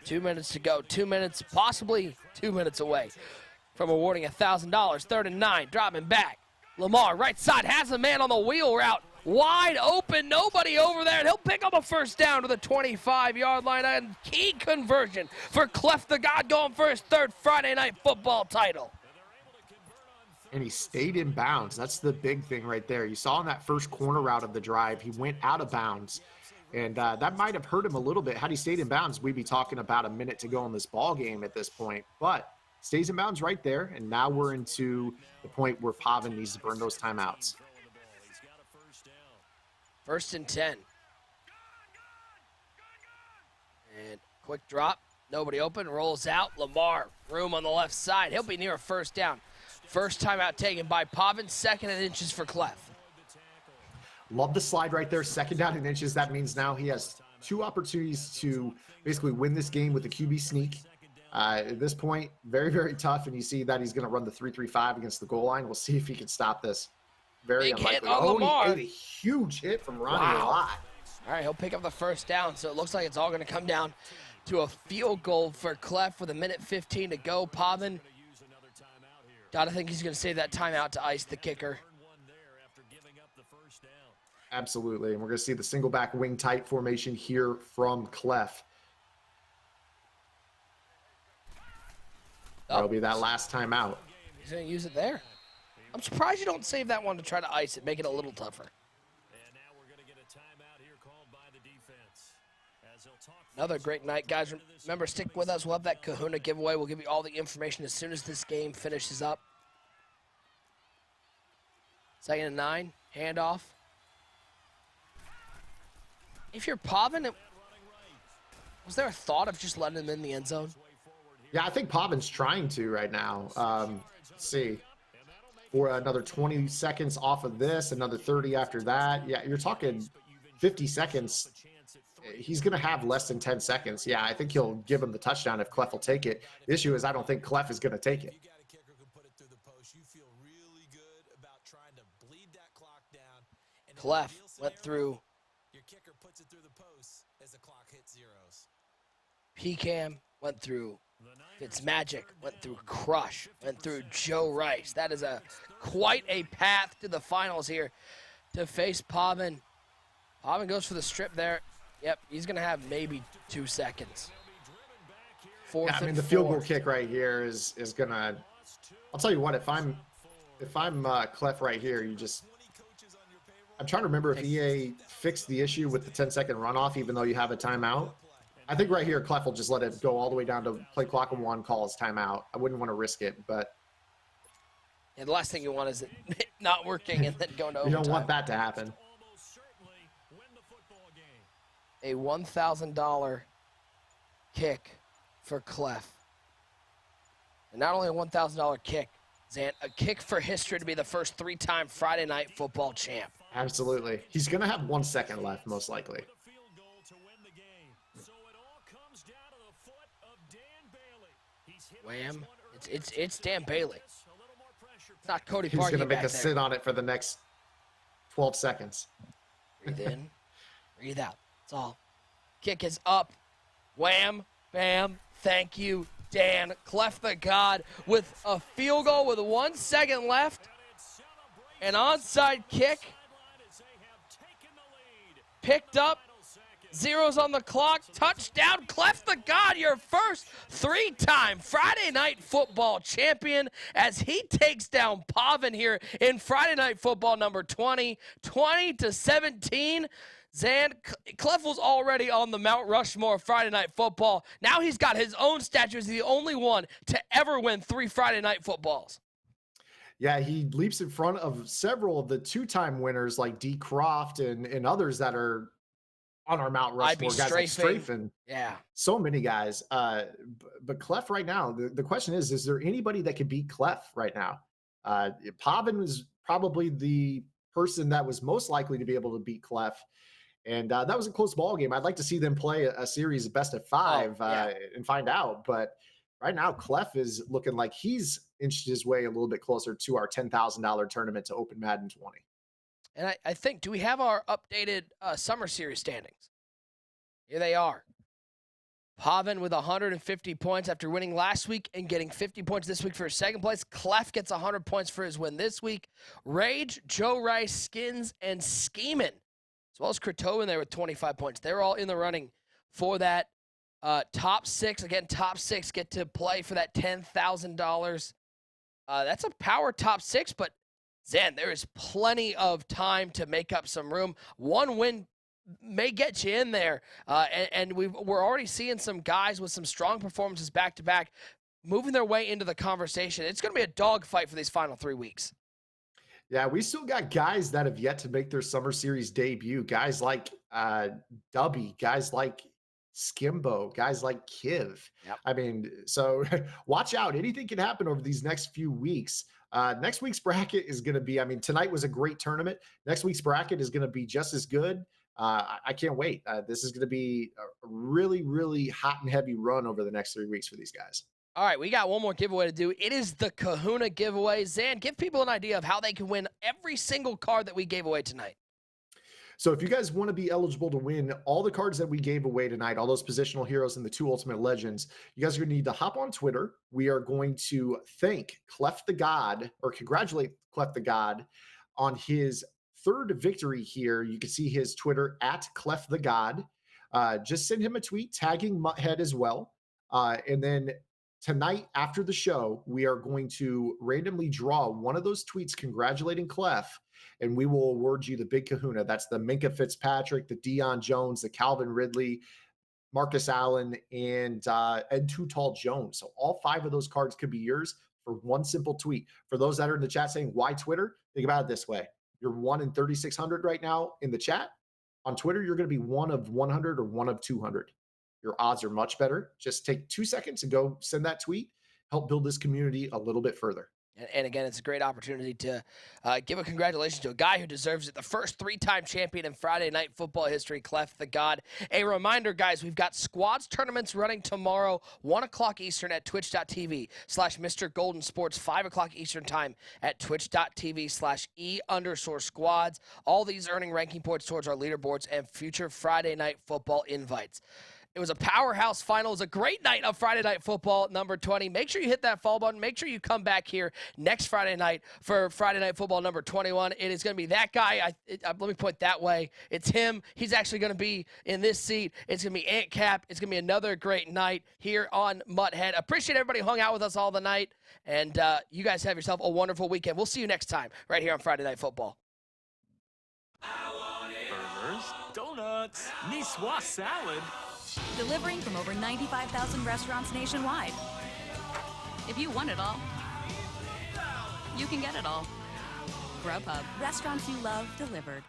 2 minutes to go. 2 minutes, possibly 2 minutes away from awarding $1,000. 3rd and 9, dropping back. Lamar, right side, has a man on the wheel route. Wide open, nobody over there, and he'll pick up a 1st down to the 25-yard line. A key conversion for Clef the God, going for his 3rd Friday Night Football title. And he stayed in bounds. That's the big thing right there. You saw in that first corner route of the drive, he went out of bounds. And that might have hurt him a little bit. Had he stayed in bounds, we'd be talking about a minute to go in this ball game at this point. But stays in bounds right there, and now we're into the point where Pavin needs to burn those timeouts. 1st and 10. And quick drop. Nobody open. Rolls out. Lamar. Room on the left side. He'll be near a 1st down. First timeout taken by Pavin. 2nd and inches for Clef. Love the slide right there. 2nd down and inches. That means now he has 2 opportunities to basically win this game with a QB sneak. At this point, very, very tough. And you see that he's going to run the 3-3-5 against the goal line. We'll see if he can stop this. Very Big hit unlikely. on Lamar. He ate a huge hit from Ronnie Lott. All right, he'll pick up the 1st down, so it looks like it's all going to come down to a field goal for Clef with 1:15 to go. Pavin, gotta think he's going to save that timeout to ice the kicker. Absolutely, and we're going to see the single back wing tight formation here from Clef. That'll be that last timeout. He's going to use it there. I'm surprised you don't save that one to try to ice it, make it a little tougher. And now we're going to get a timeout here called by the defense. As he'll talk Another great night, guys. Remember, stick with us. We'll have that Kahuna giveaway. We'll give you all the information as soon as this game finishes up. 2nd and 9, handoff. If you're Pavin, was there a thought of just letting him in the end zone? Yeah, I think Pavin's trying to right now. Let's see. For another 20 seconds off of this, another 30 after that. Yeah, you're talking 50 seconds. He's going to have less than 10 seconds. Yeah, I think he'll give him the touchdown if Clef will take it. The issue is I don't think Clef is going to take it. Clef went through. PCAM went through. Fitzmagic went through Crush, went through Joe Rice. That is quite a path to the finals here to face Pavin. Pavin goes for the strip there. Yep, he's going to have maybe 2 seconds. Yeah, I mean, the field goal kick right here is going to – I'll tell you what, if I'm Clef right here, you just I'm trying to remember if EA fixed the issue with the 10-second runoff, even though you have a timeout. I think right here, Clef will just let it go all the way down to play clock and 1, call his timeout. I wouldn't want to risk it, but Yeah, the last thing you want is it not working and then going to overtime. you don't want that to happen. A $1,000 kick for Clef. And not only a $1,000 kick, Zan, a kick for history to be the first 3-time Friday Night Football champ. Absolutely. He's going to have 1 second left, most likely. Wham. It's Dan Bailey. It's not Cody He's Parkey going to make back us there. sit on it for the next 12 seconds. Breathe in, breathe out. That's all. Kick is up. Wham, bam, thank you, Dan. Clef the God with a field goal with 1 second left. An onside kick. Picked up. Zeros on the clock. Touchdown. Clef the God, your first 3-time Friday Night Football champion as he takes down Pavin here in Friday Night Football number 20. 20-17. Zan, Clef was already on the Mount Rushmore of Friday Night Football. Now he's got his own statue as the only one to ever win 3 Friday Night Footballs. Yeah, he leaps in front of several of the 2-time winners like D. Croft and others that are on our Mount Rushmore, guys like Strafing. Yeah. So many guys. But Clef right now, the question is there anybody that could beat Clef right now? Pavin was probably the person that was most likely to be able to beat Clef. And that was a close ball game. I'd like to see them play a series of best of 5 and find out. But right now, Clef is looking like he's inched his way a little bit closer to our $10,000 tournament to Open Madden 20. And I think, do we have our updated Summer Series standings? Here they are. Pavin with 150 points after winning last week and getting 50 points this week for his second place. Clef gets 100 points for his win this week. Rage, Joe Rice, Skins, and Scheeman, as well as Kratovin there with 25 points. They're all in the running for that top 6. Again, top 6 get to play for that $10,000. That's a power top 6, but Zan, there is plenty of time to make up some room. One win may get you in there, and we're already seeing some guys with some strong performances back-to-back moving their way into the conversation. It's going to be a dogfight for these final 3 weeks. Yeah, we still got guys that have yet to make their Summer Series debut. Guys like Dubby, guys like Skimbo, guys like Kiv. Yep. I mean, so watch out. Anything can happen over these next few weeks. Next week's bracket is going to be, tonight was a great tournament. Next week's bracket is going to be just as good. I can't wait. This is going to be a really, really hot and heavy run over the next 3 weeks for these guys. All right, we got one more giveaway to do. It is the Kahuna giveaway. Zan, give people an idea of how they can win every single card that we gave away tonight. So if you guys want to be eligible to win all the cards that we gave away tonight, all those positional heroes and the 2 ultimate legends, you guys are going to need to hop on Twitter. We are going to thank Clef the God, or congratulate Clef the God on his 3rd victory here. You can see his Twitter at Clef the God. Just send him a tweet tagging Mutthead as well. And then tonight after the show, we are going to randomly draw one of those tweets congratulating Clef, and we will award you the big kahuna. That's the Minka Fitzpatrick, the Deion Jones, the Calvin Ridley, Marcus Allen, and Too Tall Jones. So all 5 of those cards could be yours for one simple tweet. For those that are in the chat saying, why Twitter? Think about it this way. You're 1 in 3,600 right now in the chat. On Twitter, you're going to be 1 of 100 or 1 of 200. Your odds are much better. Just take 2 seconds and go send that tweet. Help build this community a little bit further. And again, it's a great opportunity to give a congratulations to a guy who deserves it, the first 3-time champion in Friday Night Football history, Clef the God. A reminder, guys, we've got squads tournaments running tomorrow, 1 o'clock Eastern at twitch.tv/Mr. Golden Sports, 5 o'clock Eastern time at twitch.tv/E_squads. All these earning ranking points towards our leaderboards and future Friday Night Football invites. It was a powerhouse final. It was a great night of Friday Night Football number 20. Make sure you hit that follow button. Make sure you come back here next Friday night for Friday Night Football number 21. It is going to be that guy. Let me point that way. It's him. He's actually going to be in this seat. It's going to be Ant Cap. It's going to be another great night here on Mutthead. Appreciate everybody who hung out with us all the night. And you guys have yourself a wonderful weekend. We'll see you next time right here on Friday Night Football. Donuts. Niçoise salad. Delivering from over 95,000 restaurants nationwide. If you want it all, you can get it all. Grubhub, restaurants you love delivered.